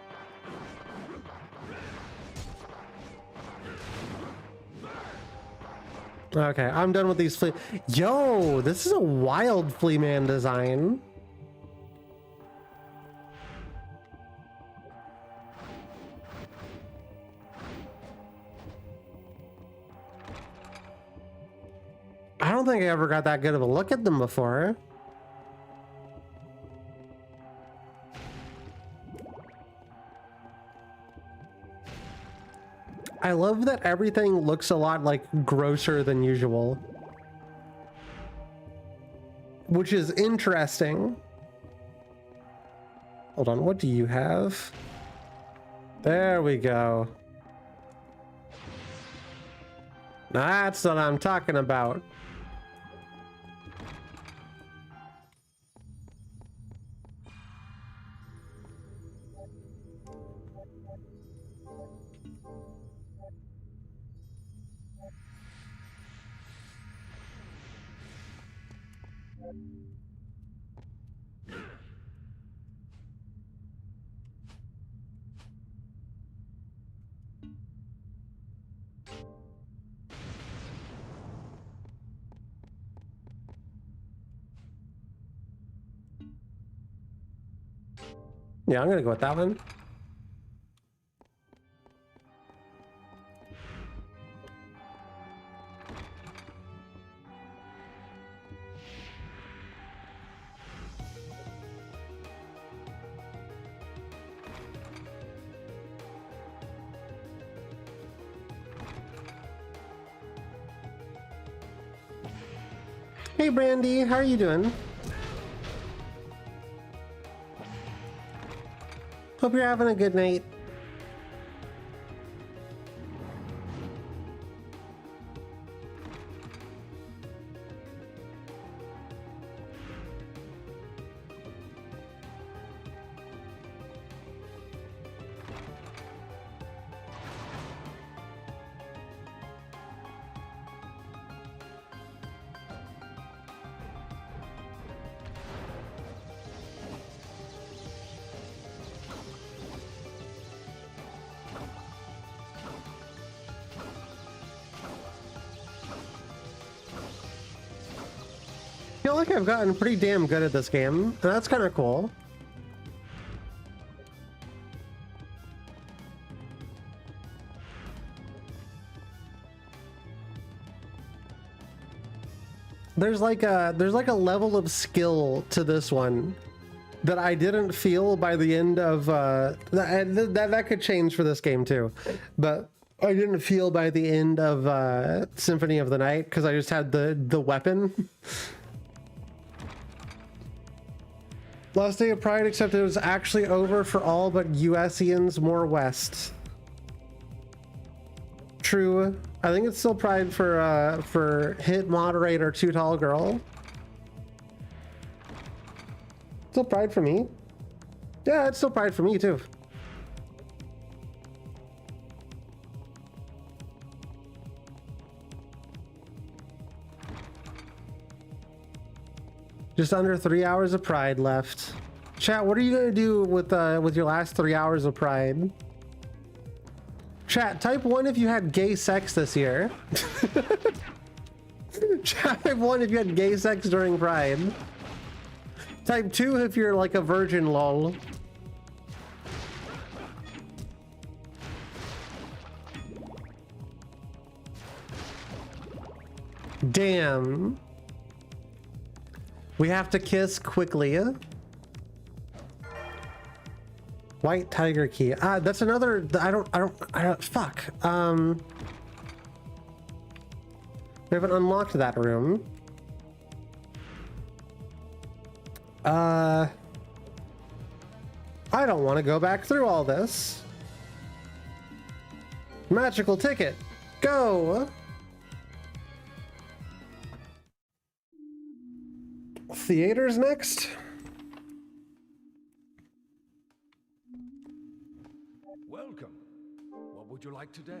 Okay, I'm done with these flea. Yo, this is a wild flea man design. I don't think I ever got that good of a look at them before. I love that everything looks a lot like grosser than usual, which is interesting. Hold on, what do you have? There we go. That's what I'm talking about. Yeah, I'm gonna go with that one. Hey Brandy, how are you doing? Hope you're having a good night. I feel like I've gotten pretty damn good at this game, and that's kind of cool. There's like a level of skill to this one that I didn't feel by the end of that could change for this game too, but I didn't feel by the end of Symphony of the Night because I just had the weapon. Last day of Pride, except it was actually over for all but USians more west. True. I think it's still Pride for hit moderator Too Tall Girl. Still Pride for me. Yeah, it's still Pride for me too. Just under 3 hours of Pride left. Chat, what are you gonna do with your last 3 hours of Pride? Chat, type 1 if you had gay sex this year. Chat, type 1 if you had gay sex during Pride. Type 2 if you're like a virgin, lol. Damn. We have to kiss quickly. White tiger key. That's another. I don't. Fuck. We haven't unlocked that room. I don't want to go back through all this. Magical ticket. Go. Theaters next. Welcome. What would you like today?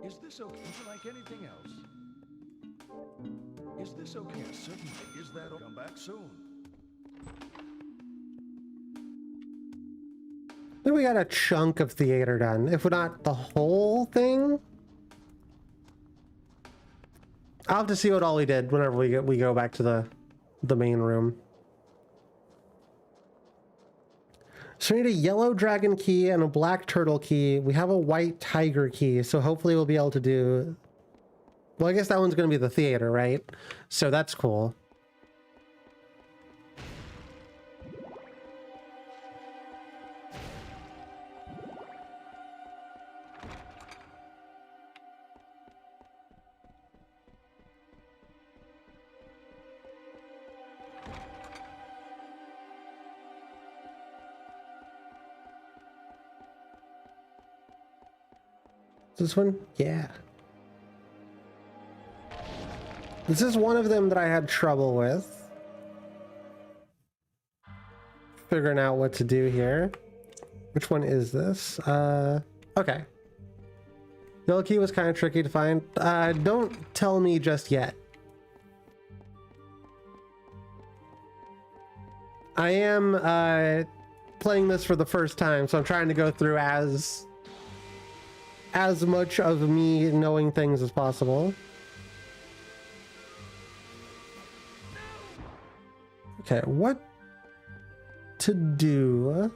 Is this okay? Would you like anything else? Is this okay? Yes, certainly. Is that all? Come back soon. Then we got a chunk of theater done, if not the whole thing. I'll have to see what all we did whenever we go back to the main room. So we need a yellow dragon key and a black turtle key. We have a white tiger key, so hopefully we'll be able to do... Well, I guess that one's going to be the theater, right? So that's cool. This one? Yeah. This is one of them that I had trouble with. Figuring out what to do here. Which one is this? Okay. Yellow key was kind of tricky to find. Don't tell me just yet. I am playing this for the first time, so I'm trying to go through as much of me knowing things as possible. Okay, what to do?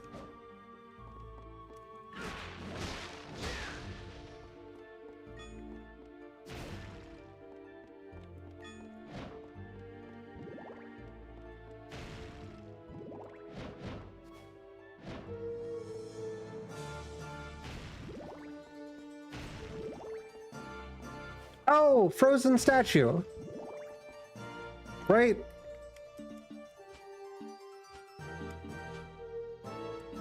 Oh, frozen statue. Right.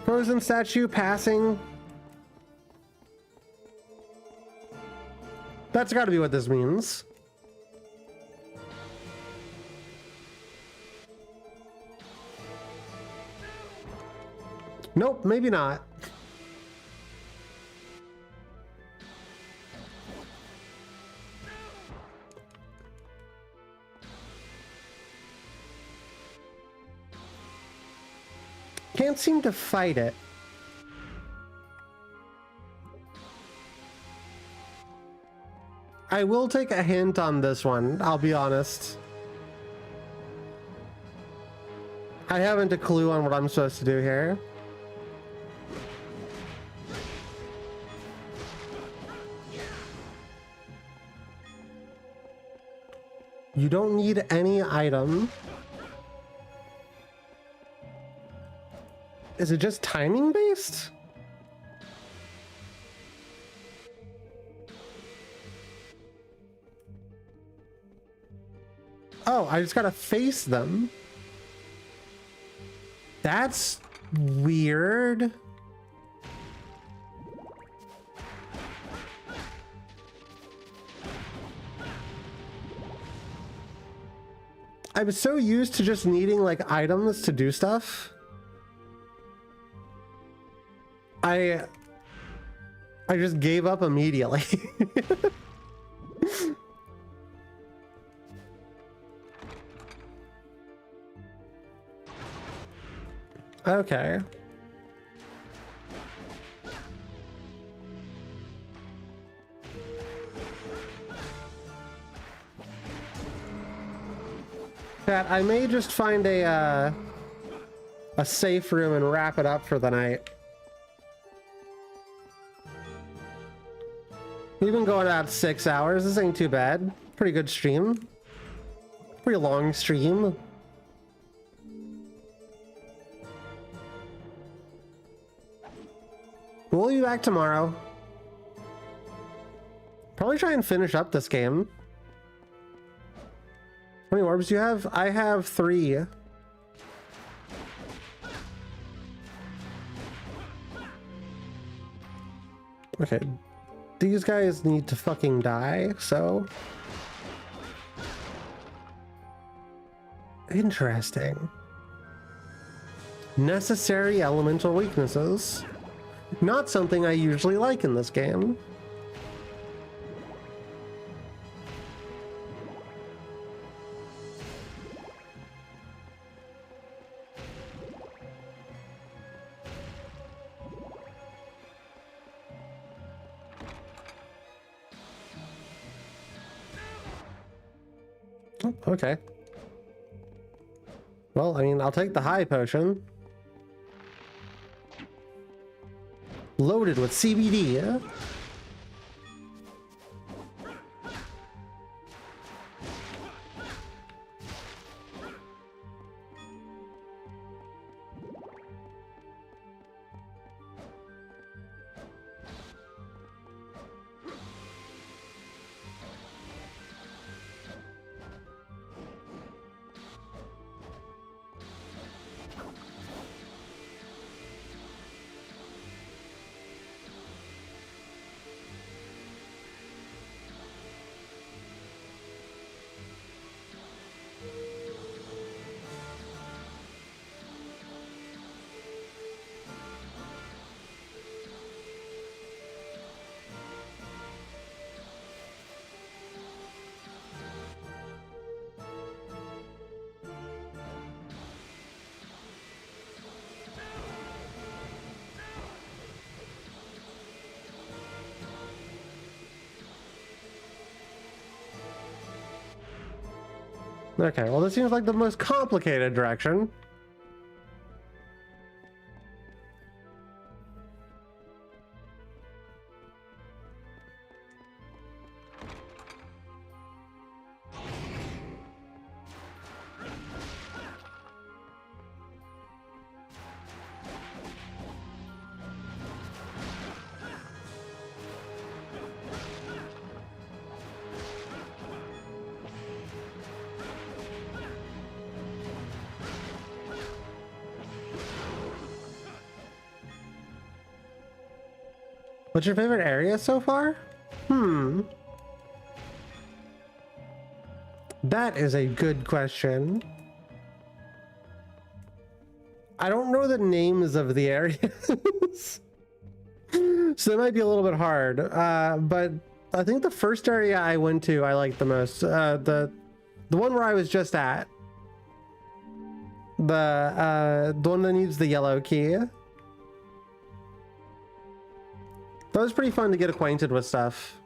Frozen statue passing. That's got to be what this means. Nope, maybe not. Can't seem to fight it. I will take a hint on this one, I'll be honest. I haven't a clue on what I'm supposed to do here. You don't need any item. Is it just timing based? Oh, I just gotta face them. That's weird. I was so used to just needing like items to do stuff. I just gave up immediately. Okay. Chat, I may just find a safe room and wrap it up for the night. We've been going about 6 hours. This ain't too bad. Pretty good stream. Pretty long stream. We'll be back tomorrow. Probably try and finish up this game. How many orbs do you have? I have 3. Okay. These guys need to fucking die, so... Interesting. Necessary elemental weaknesses. Not something I usually like in this game. Oh, okay. Well, I mean, I'll take the high potion. Loaded with CBD, yeah? Okay, well, this seems like the most complicated direction. What's your favorite area so far? That is a good question. I don't know the names of the areas. So that might be a little bit hard. But I think the first area I went to I liked the most. The one where I was just at. The one that needs the yellow key. That was pretty fun to get acquainted with stuff.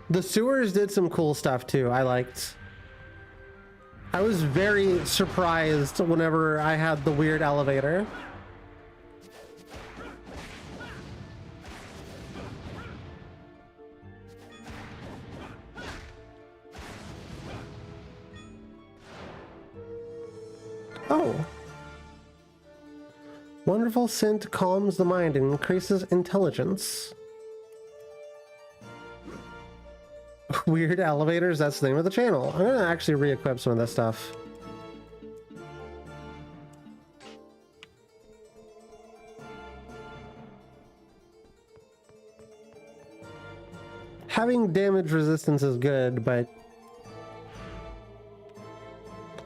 The sewers did some cool stuff too, I liked. I was very surprised whenever I had the weird elevator. Oh. Wonderful scent calms the mind and increases intelligence. Weird elevators, that's the name of the channel. I'm gonna actually re-equip some of this stuff. Having damage resistance is good, but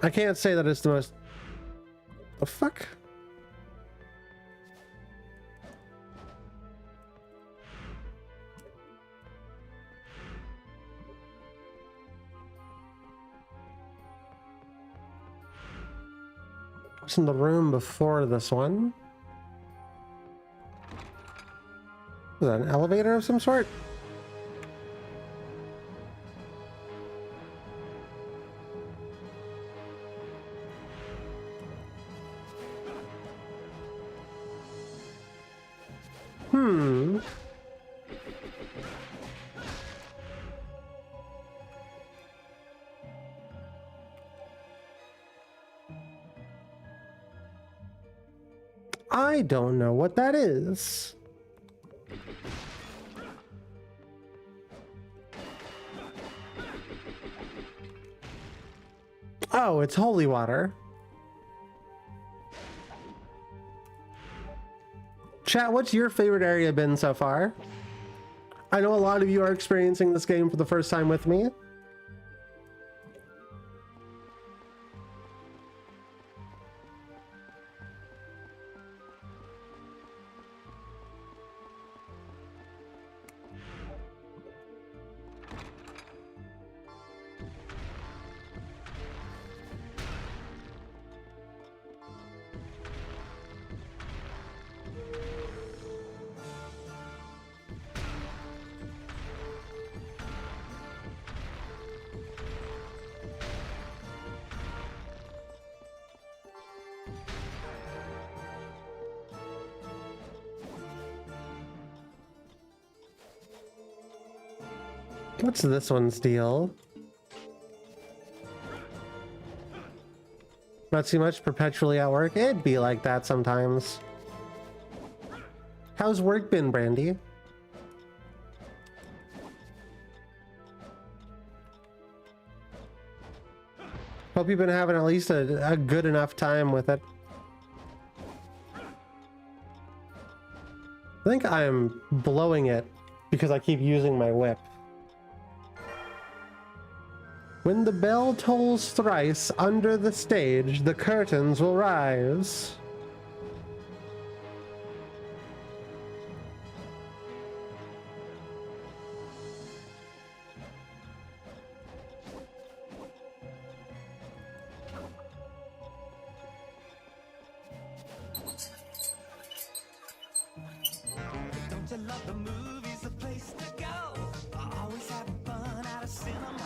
I can't say that it's the most... The fuck? What's in the room before this one? Is that an elevator of some sort? I don't know what that is. Oh, it's holy water. Chat, what's your favorite area been so far? I know a lot of you are experiencing this game for the first time with me. What's this one's deal? Not too much perpetually at work? It'd be like that sometimes. How's work been, Brandy? Hope you've been having at least a good enough time with it. I think I'm blowing it because I keep using my whip. When the bell tolls thrice under the stage, the curtains will rise. Don't you love the movies, a place to go? Always having fun at a cinema.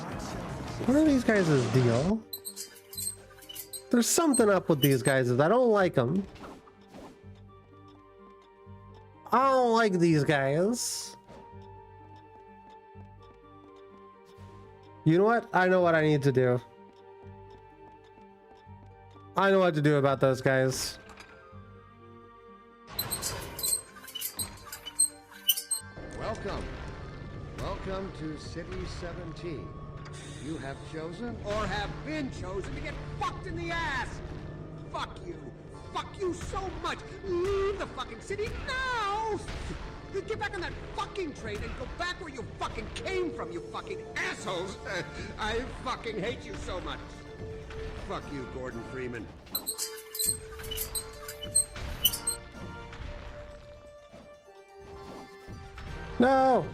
What are these guys' deal? There's something up with these guys. I don't like them. I don't like these guys. You know what? I know what I need to do. I know what to do about those guys. Welcome. Welcome to City 17. You have chosen or have been chosen to get fucked in the ass! Fuck you! Fuck you so much! Leave the fucking city now! Get back on that fucking train and go back where you fucking came from, you fucking assholes! I fucking hate you so much! Fuck you, Gordon Freeman. No!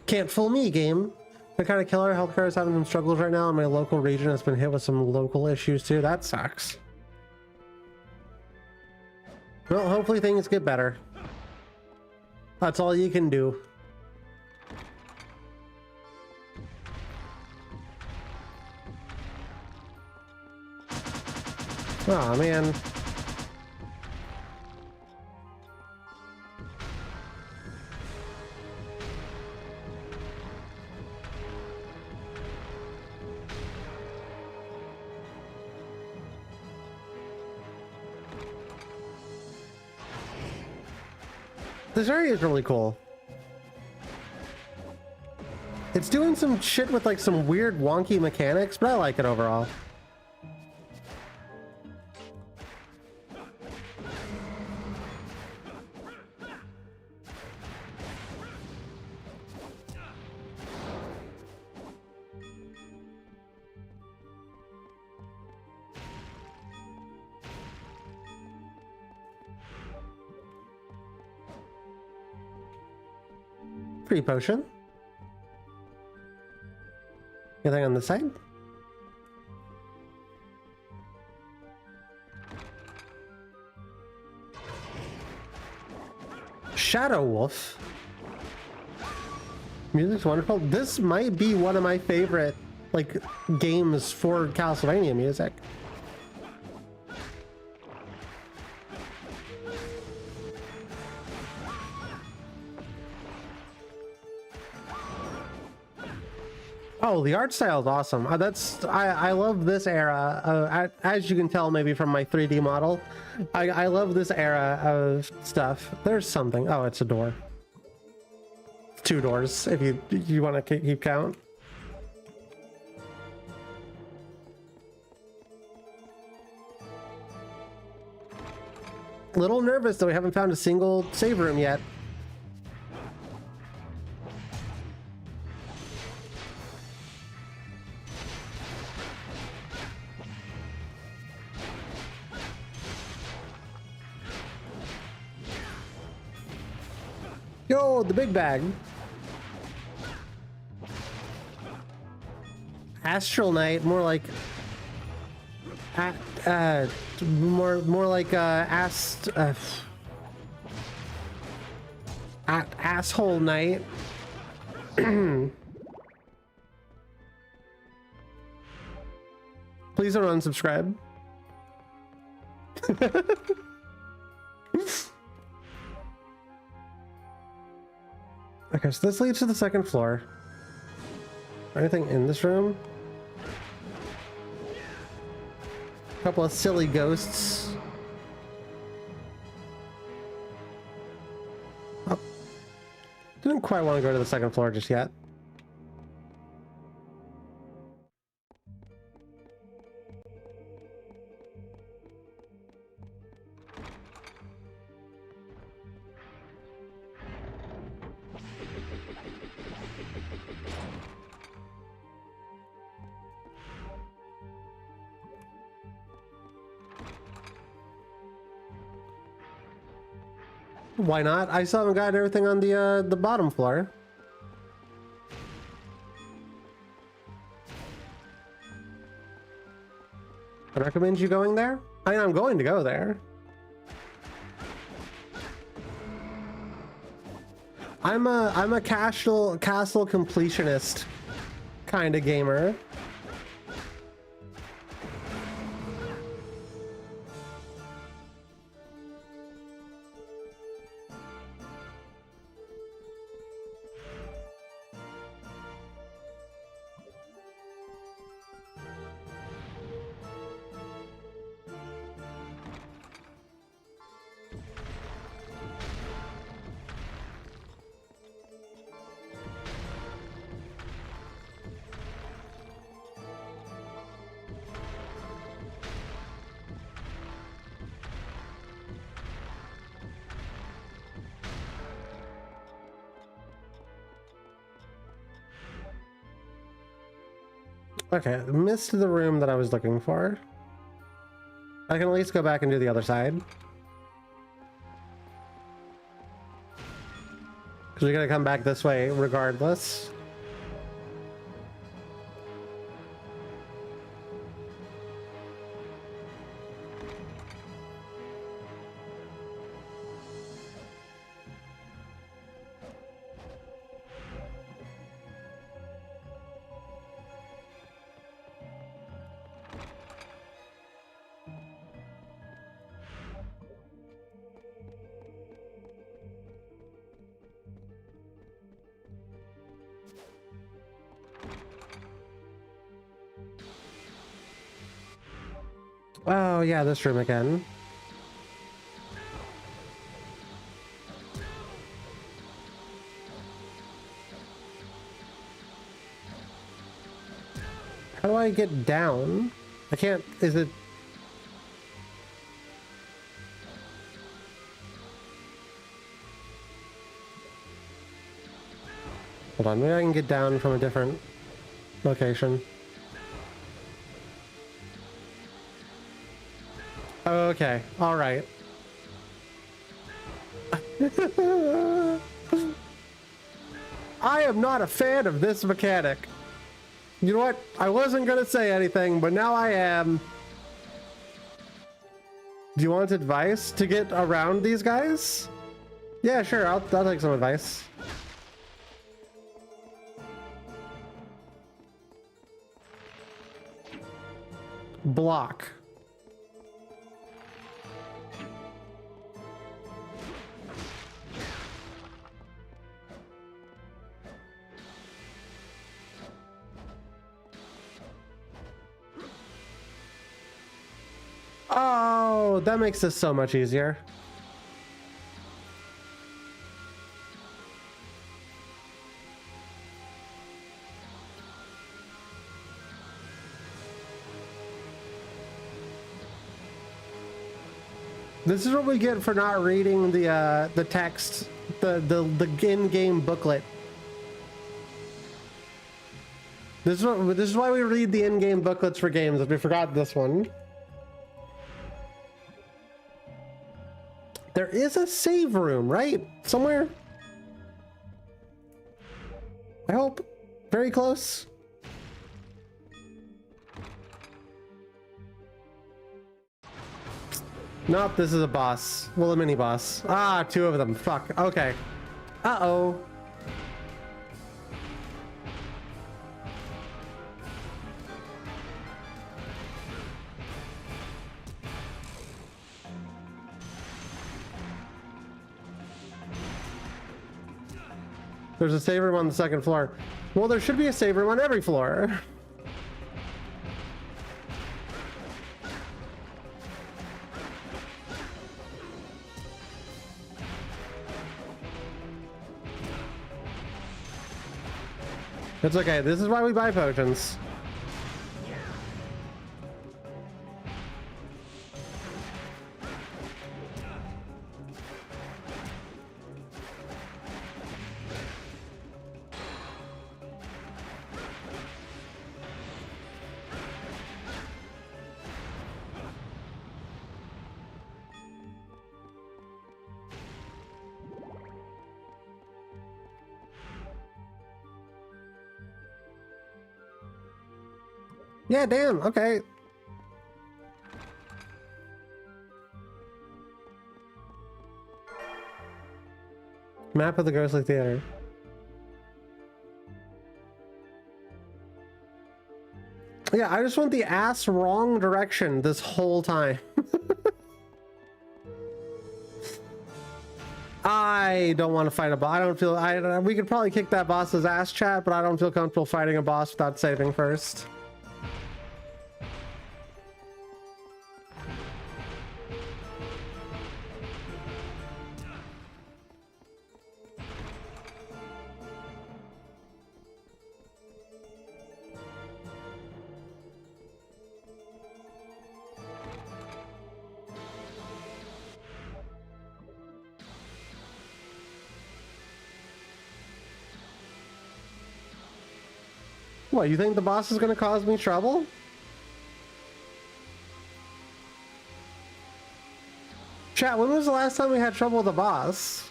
Can't fool me, game. The kind of killer healthcare is having some struggles right now, and my local region has been hit with some local issues too. That sucks. Well, hopefully things get better. That's all you can do. Oh man. This area is really cool. It's doing some shit with like some weird wonky mechanics, but I like it overall. Free potion. Anything on the side? Shadow Wolf. Music's wonderful. This might be one of my favorite like games for Castlevania music. Oh, the art style is awesome. I love this era. As you can tell, maybe from my 3D model, I love this era of stuff. There's something. Oh, it's a door. 2 doors, if you want to keep count. Little nervous that we haven't found a single save room yet. Yo, the big bag. Astral Night, more like more like asshole night. Please don't unsubscribe. Okay, so this leads to the 2nd floor. Anything in this room? A couple of silly ghosts. Oh. Didn't quite want to go to the 2nd floor just yet. Why not? I still haven't got everything on the bottom floor. I recommend you going there. I mean, I'm going to go there. I'm a castle completionist kind of gamer. Okay, missed the room that I was looking for. I can at least go back and do the other side. Because we're gonna come back this way regardless. Oh yeah, this room again. How do I get down? I can't, is it? Hold on, maybe I can get down from a different location. Okay, all right. I am not a fan of this mechanic. You know what? I wasn't gonna say anything, but now I am. Do you want advice to get around these guys? Yeah, sure, I'll take some advice. Block. Oh, that makes this so much easier. This is what we get for not reading the text, the in-game booklet. This is why we read the in-game booklets for games. If we forgot this one. There is a save room, right? Somewhere? I hope. Very close. Nope, this is a boss. Well, a mini boss. Ah, two of them. Fuck. Okay. Uh-oh. There's a save room on the second floor. Well, there should be a save room on every floor. It's okay. This is why we buy potions. Yeah, damn, okay. Map of the Ghostly Theater. Yeah, I just went the ass wrong direction this whole time. I don't want to fight a boss. I don't feel, we could probably kick that boss's ass, chat, but I don't feel comfortable fighting a boss without saving first. What, you think the boss is gonna cause me trouble? Chat, when was the last time we had trouble with a boss?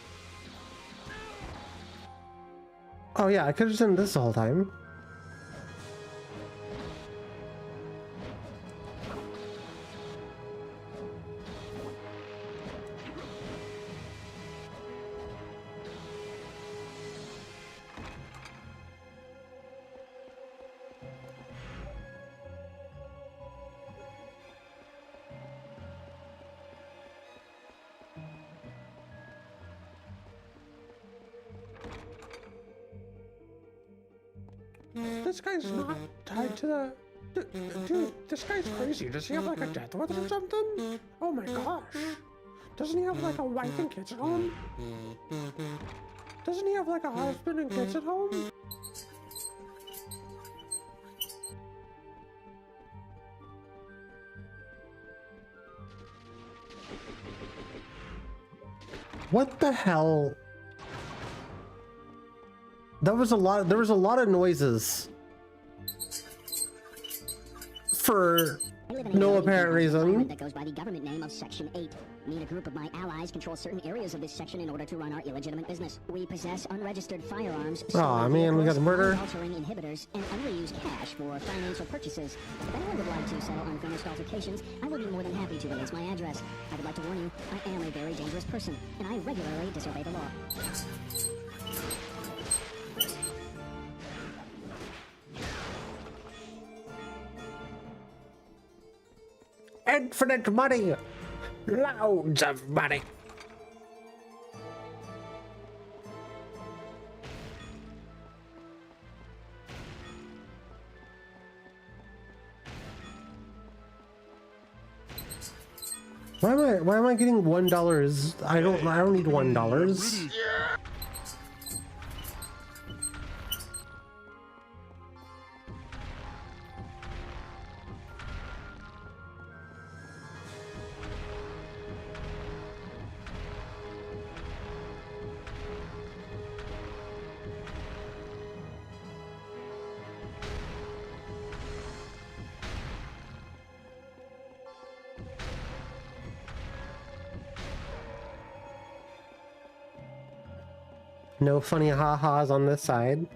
Oh yeah, I could have just done this the whole time. This guy's not tied to the... Dude, this guy's crazy. Does he have like a death wish or something? Oh my gosh. Doesn't he have like a wife and kids at home? Doesn't he have like a husband and kids at home? What the hell? That was a lot. There was a lot of noises for no apparent reason. That goes by the government name of Section 8. Me and a group of my allies control certain areas of this section in order to run our illegitimate business. We possess unregistered firearms. Aw, man, we got murder. Altering inhibitors and unreused cash for financial purchases. If anyone would like to settle unfinished altercations, I will be more than happy to release my address. I would like to warn you, I am a very dangerous person, and I regularly disobey the law. Infinite money! Loads of money! Why am I getting $1? I don't need $1. No funny ha-has on this side.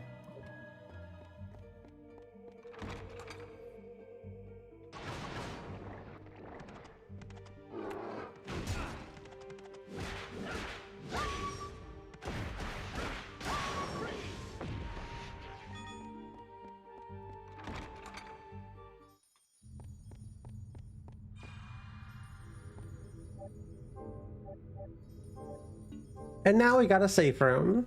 And now we got a safe room.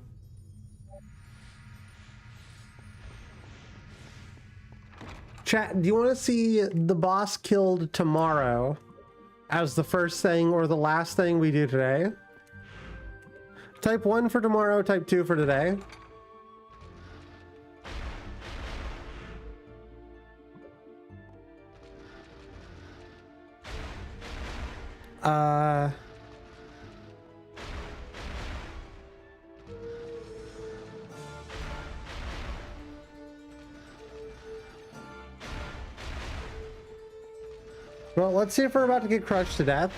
Chat, do you want to see the boss killed tomorrow as the first thing or the last thing we do today? Type 1 for tomorrow, type 2 for today. Well, let's see if we're about to get crushed to death.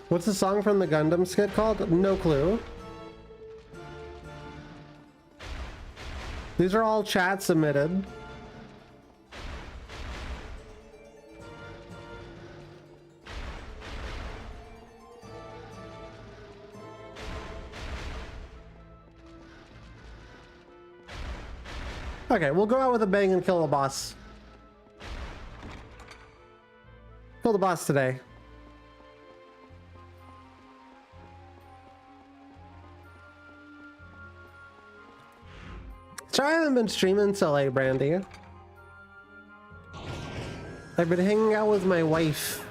What's the song from the Gundam skit called? No clue. These are all chat submitted. Okay, we'll go out with a bang and kill the boss. Kill the boss today. Sorry I haven't been streaming so late, Brandy. I've been hanging out with my wife.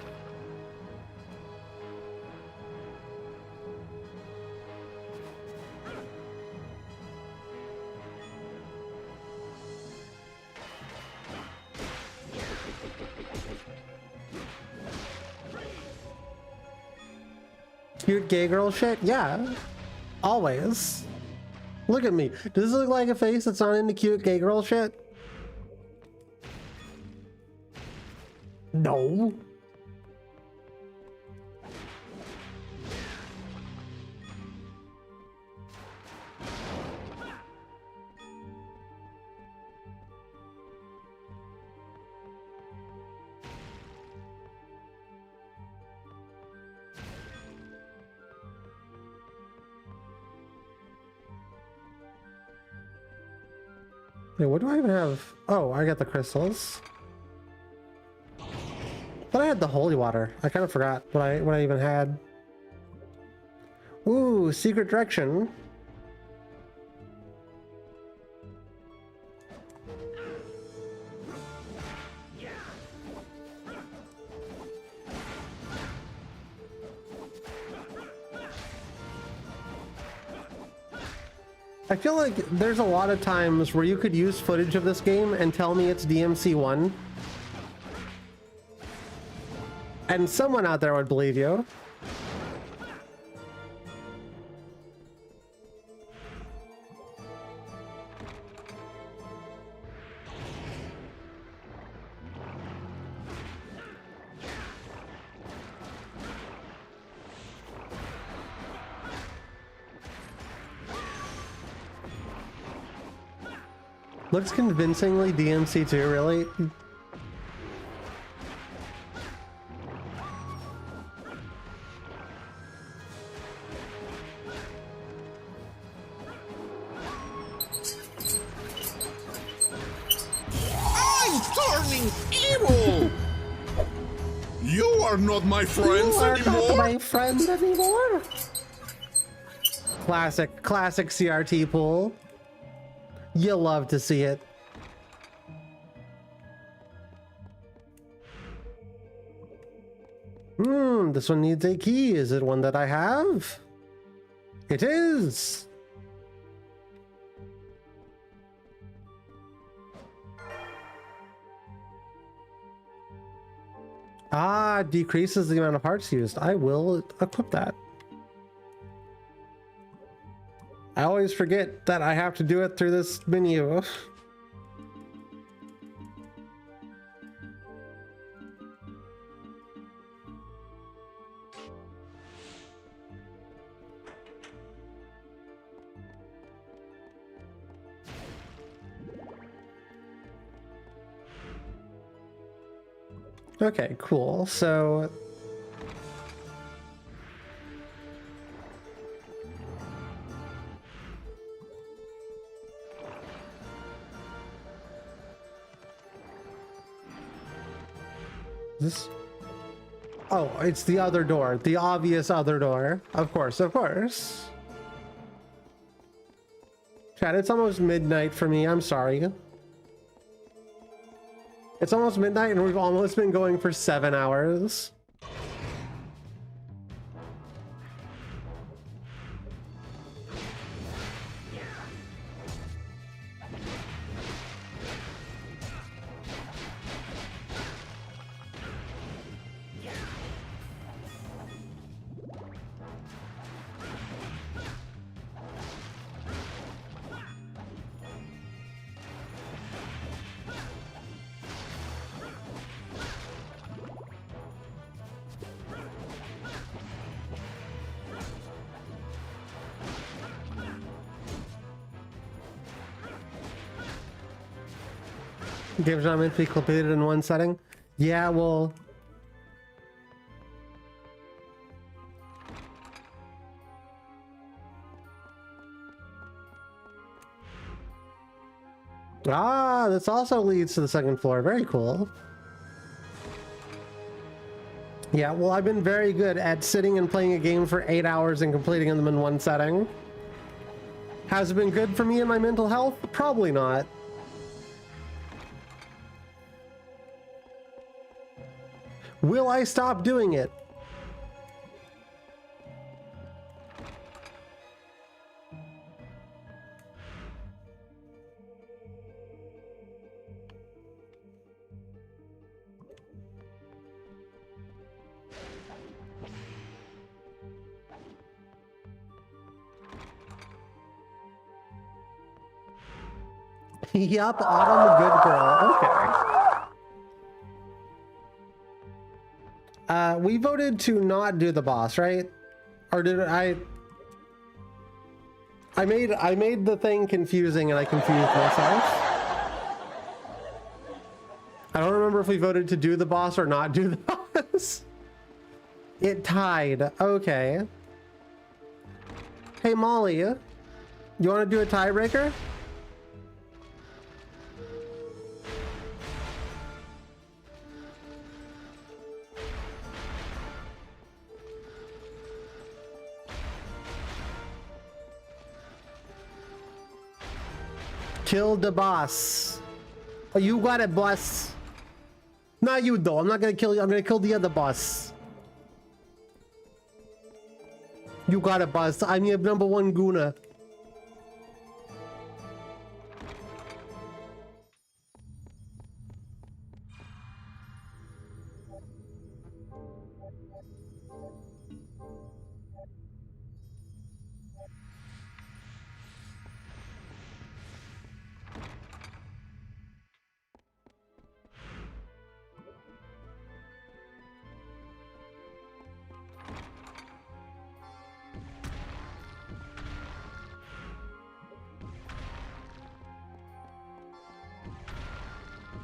Cute gay girl shit? Yeah. Always. Look at me. Does this look like a face that's not into cute gay girl shit? No. Wait, what do I even have? Oh, I got the crystals. But I had the holy water. I kind of forgot what I even had. Ooh, secret direction. I feel like there's a lot of times where you could use footage of this game and tell me it's DMC1. And someone out there would believe you. Looks convincingly DMC2, really? I'm turning evil! You are not my friends You are anymore! not my friends anymore! Classic CRT pool. You love to see it. This one needs a key. Is it one that I have? It is! Ah, decreases the amount of hearts used. I will equip that. I always forget that I have to do it through this menu. Okay, cool. So this, oh, it's the other door, the obvious other door. Of course, of course. Chat, it's almost midnight for me. I'm sorry. It's almost midnight and we've almost been going for 7 hours. Games not meant to be completed in one setting. Yeah, well, this also leads to the second floor. Very cool. Yeah, well, I've been very good at sitting and playing a game for 8 hours and completing them in one setting. Has it been good for me and my mental health? Probably not. Will I stop doing it? Yup, Autumn the good girl. Okay. We voted to not do the boss, right? Or did I made the thing confusing and I confused myself. I don't remember if we voted to do the boss or not do the boss. It tied. Okay. Hey Molly, you want to do a tiebreaker? Kill the boss. Oh, you got it, boss. No, you though. I'm not gonna kill you. I'm gonna kill the other boss. You got it, boss. I'm your #1 Guna.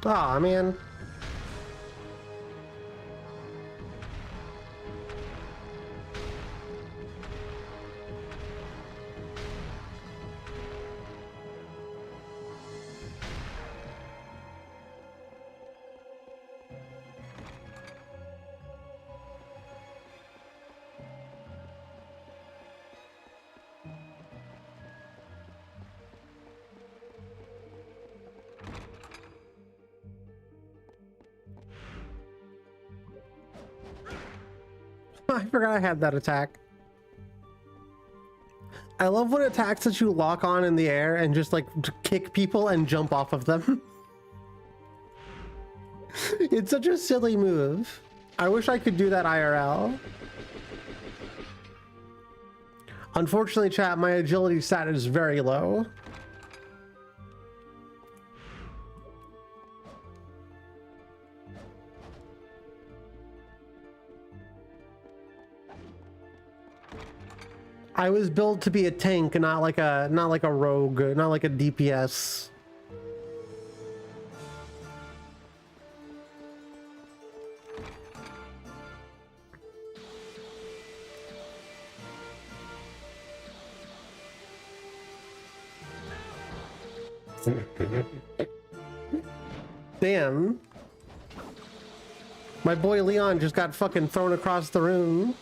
Aw, man. I forgot I had that attack. I love when attacks that you lock on in the air and just like kick people and jump off of them. It's such a silly move. I wish I could do that IRL. Unfortunately, chat, my agility stat is very low. I was built to be a tank, not like a rogue, not like a DPS. Damn. My boy Leon just got fucking thrown across the room.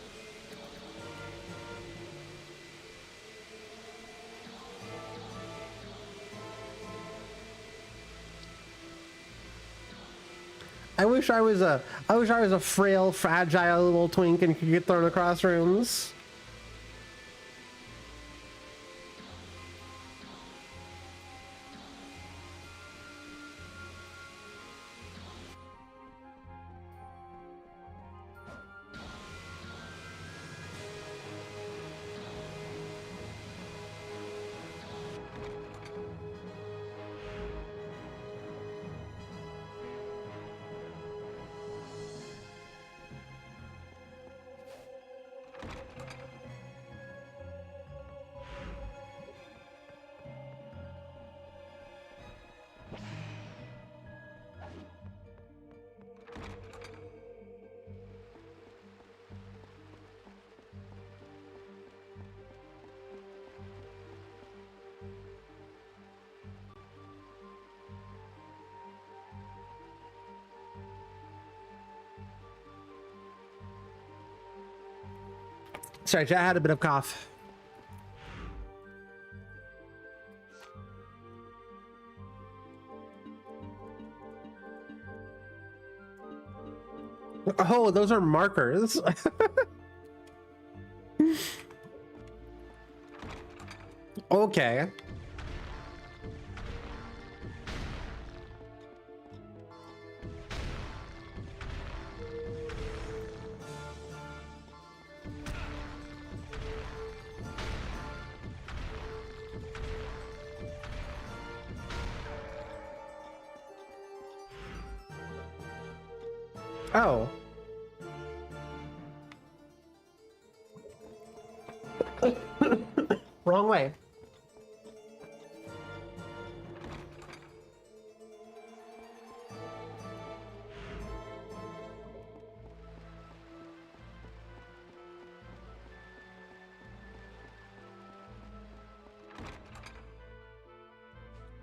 I wish I was a frail, fragile little twink and could get thrown across rooms. Sorry, I had a bit of cough. Oh, those are markers. Okay. Oh. Wrong way.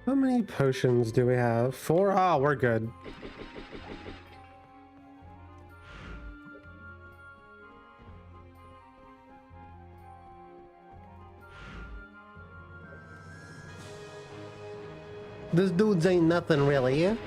How many potions do we have? 4? Oh, we're good. This dude's ain't nothing really.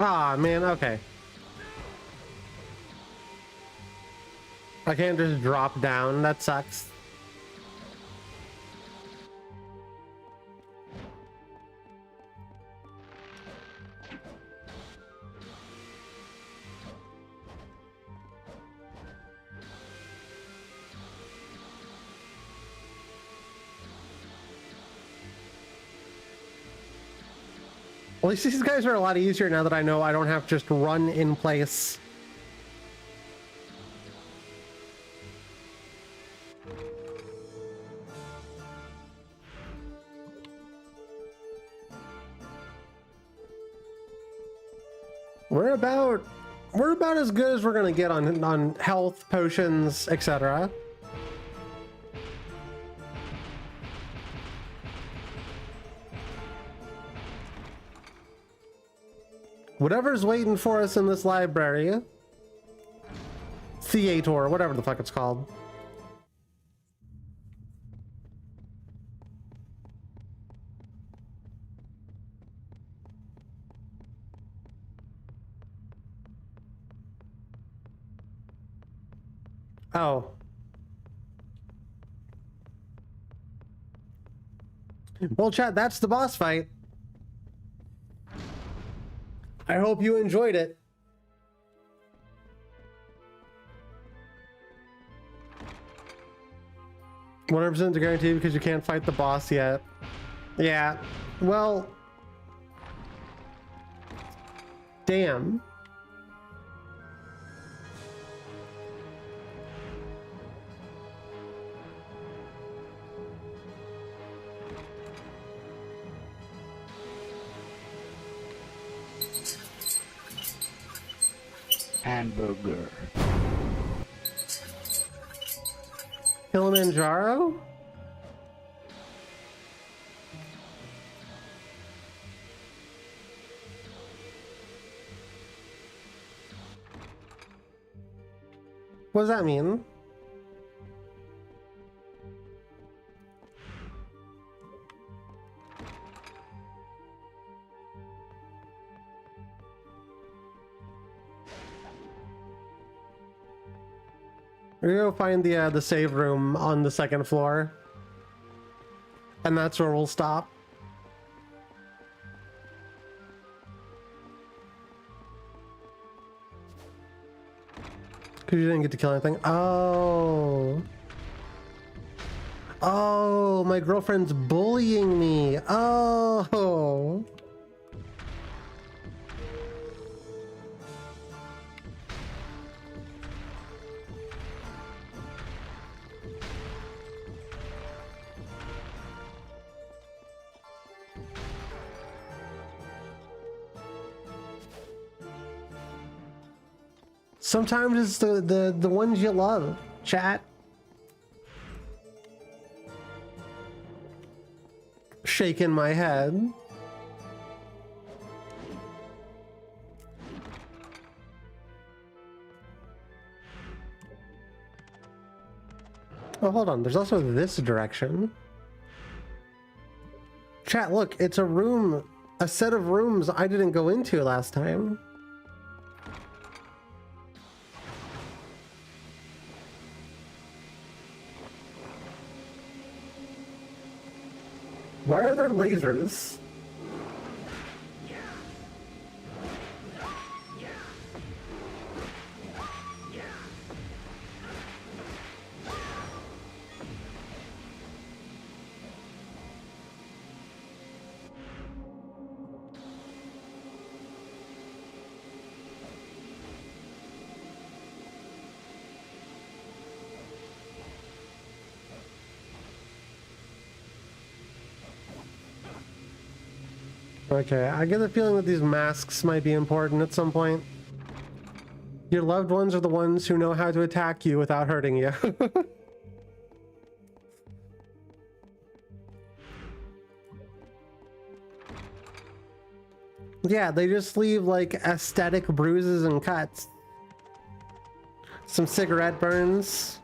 Ah, man, okay. I can't just drop down, that sucks. At least these guys are a lot easier now that I know I don't have to just run in place. We're about as good as we're gonna get on health, potions, etc. Whatever's waiting for us in this library, theater, whatever the fuck it's called. Oh. Well, chat, that's the boss fight. I hope you enjoyed it. "100% to guarantee because you can't fight the boss yet." Yeah, well, damn. Hamburger. Kilimanjaro? What does that mean? We're gonna go find the save room on the second floor, and that's where we'll stop. Because you didn't get to kill anything. Oh. Oh, my girlfriend's bullying me. Oh. Sometimes it's the ones you love, chat. Shaking my head. Oh, hold on. There's also this direction. Chat, look, it's a room, a set of rooms I didn't go into last time. Why are there lasers? Okay, I get the feeling that these masks might be important at some point. Your loved ones are the ones who know how to attack you without hurting you. Yeah, they just leave like aesthetic bruises and cuts. Some cigarette burns.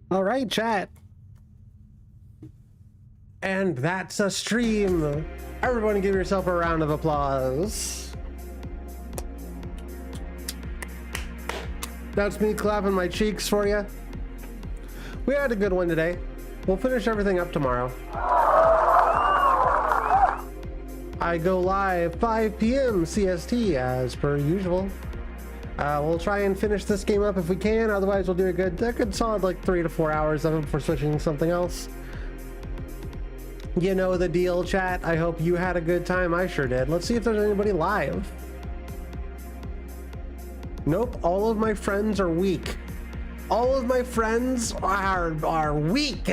All right, chat. And that's a stream. Everyone give yourself a round of applause. That's me clapping my cheeks for you. We had a good one today. We'll finish everything up tomorrow. I go live 5 p.m. CST as per usual. We'll try and finish this game up if we can. Otherwise, we'll do a good solid like 3 to 4 hours of it before switching to something else. You know the deal, chat. I hope you had a good time. I sure did. Let's see if there's anybody live. Nope, all of my friends are weak. All of my friends are weak.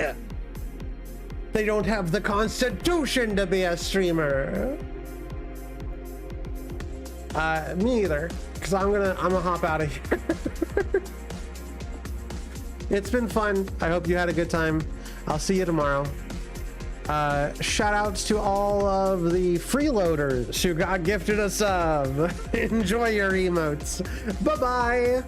They don't have the constitution to be a streamer. Me either, because I'm gonna hop out of here. It's been fun. I hope you had a good time. I'll see you tomorrow. Shout outs to all of the freeloaders who got gifted a sub. Enjoy your emotes. Bye bye.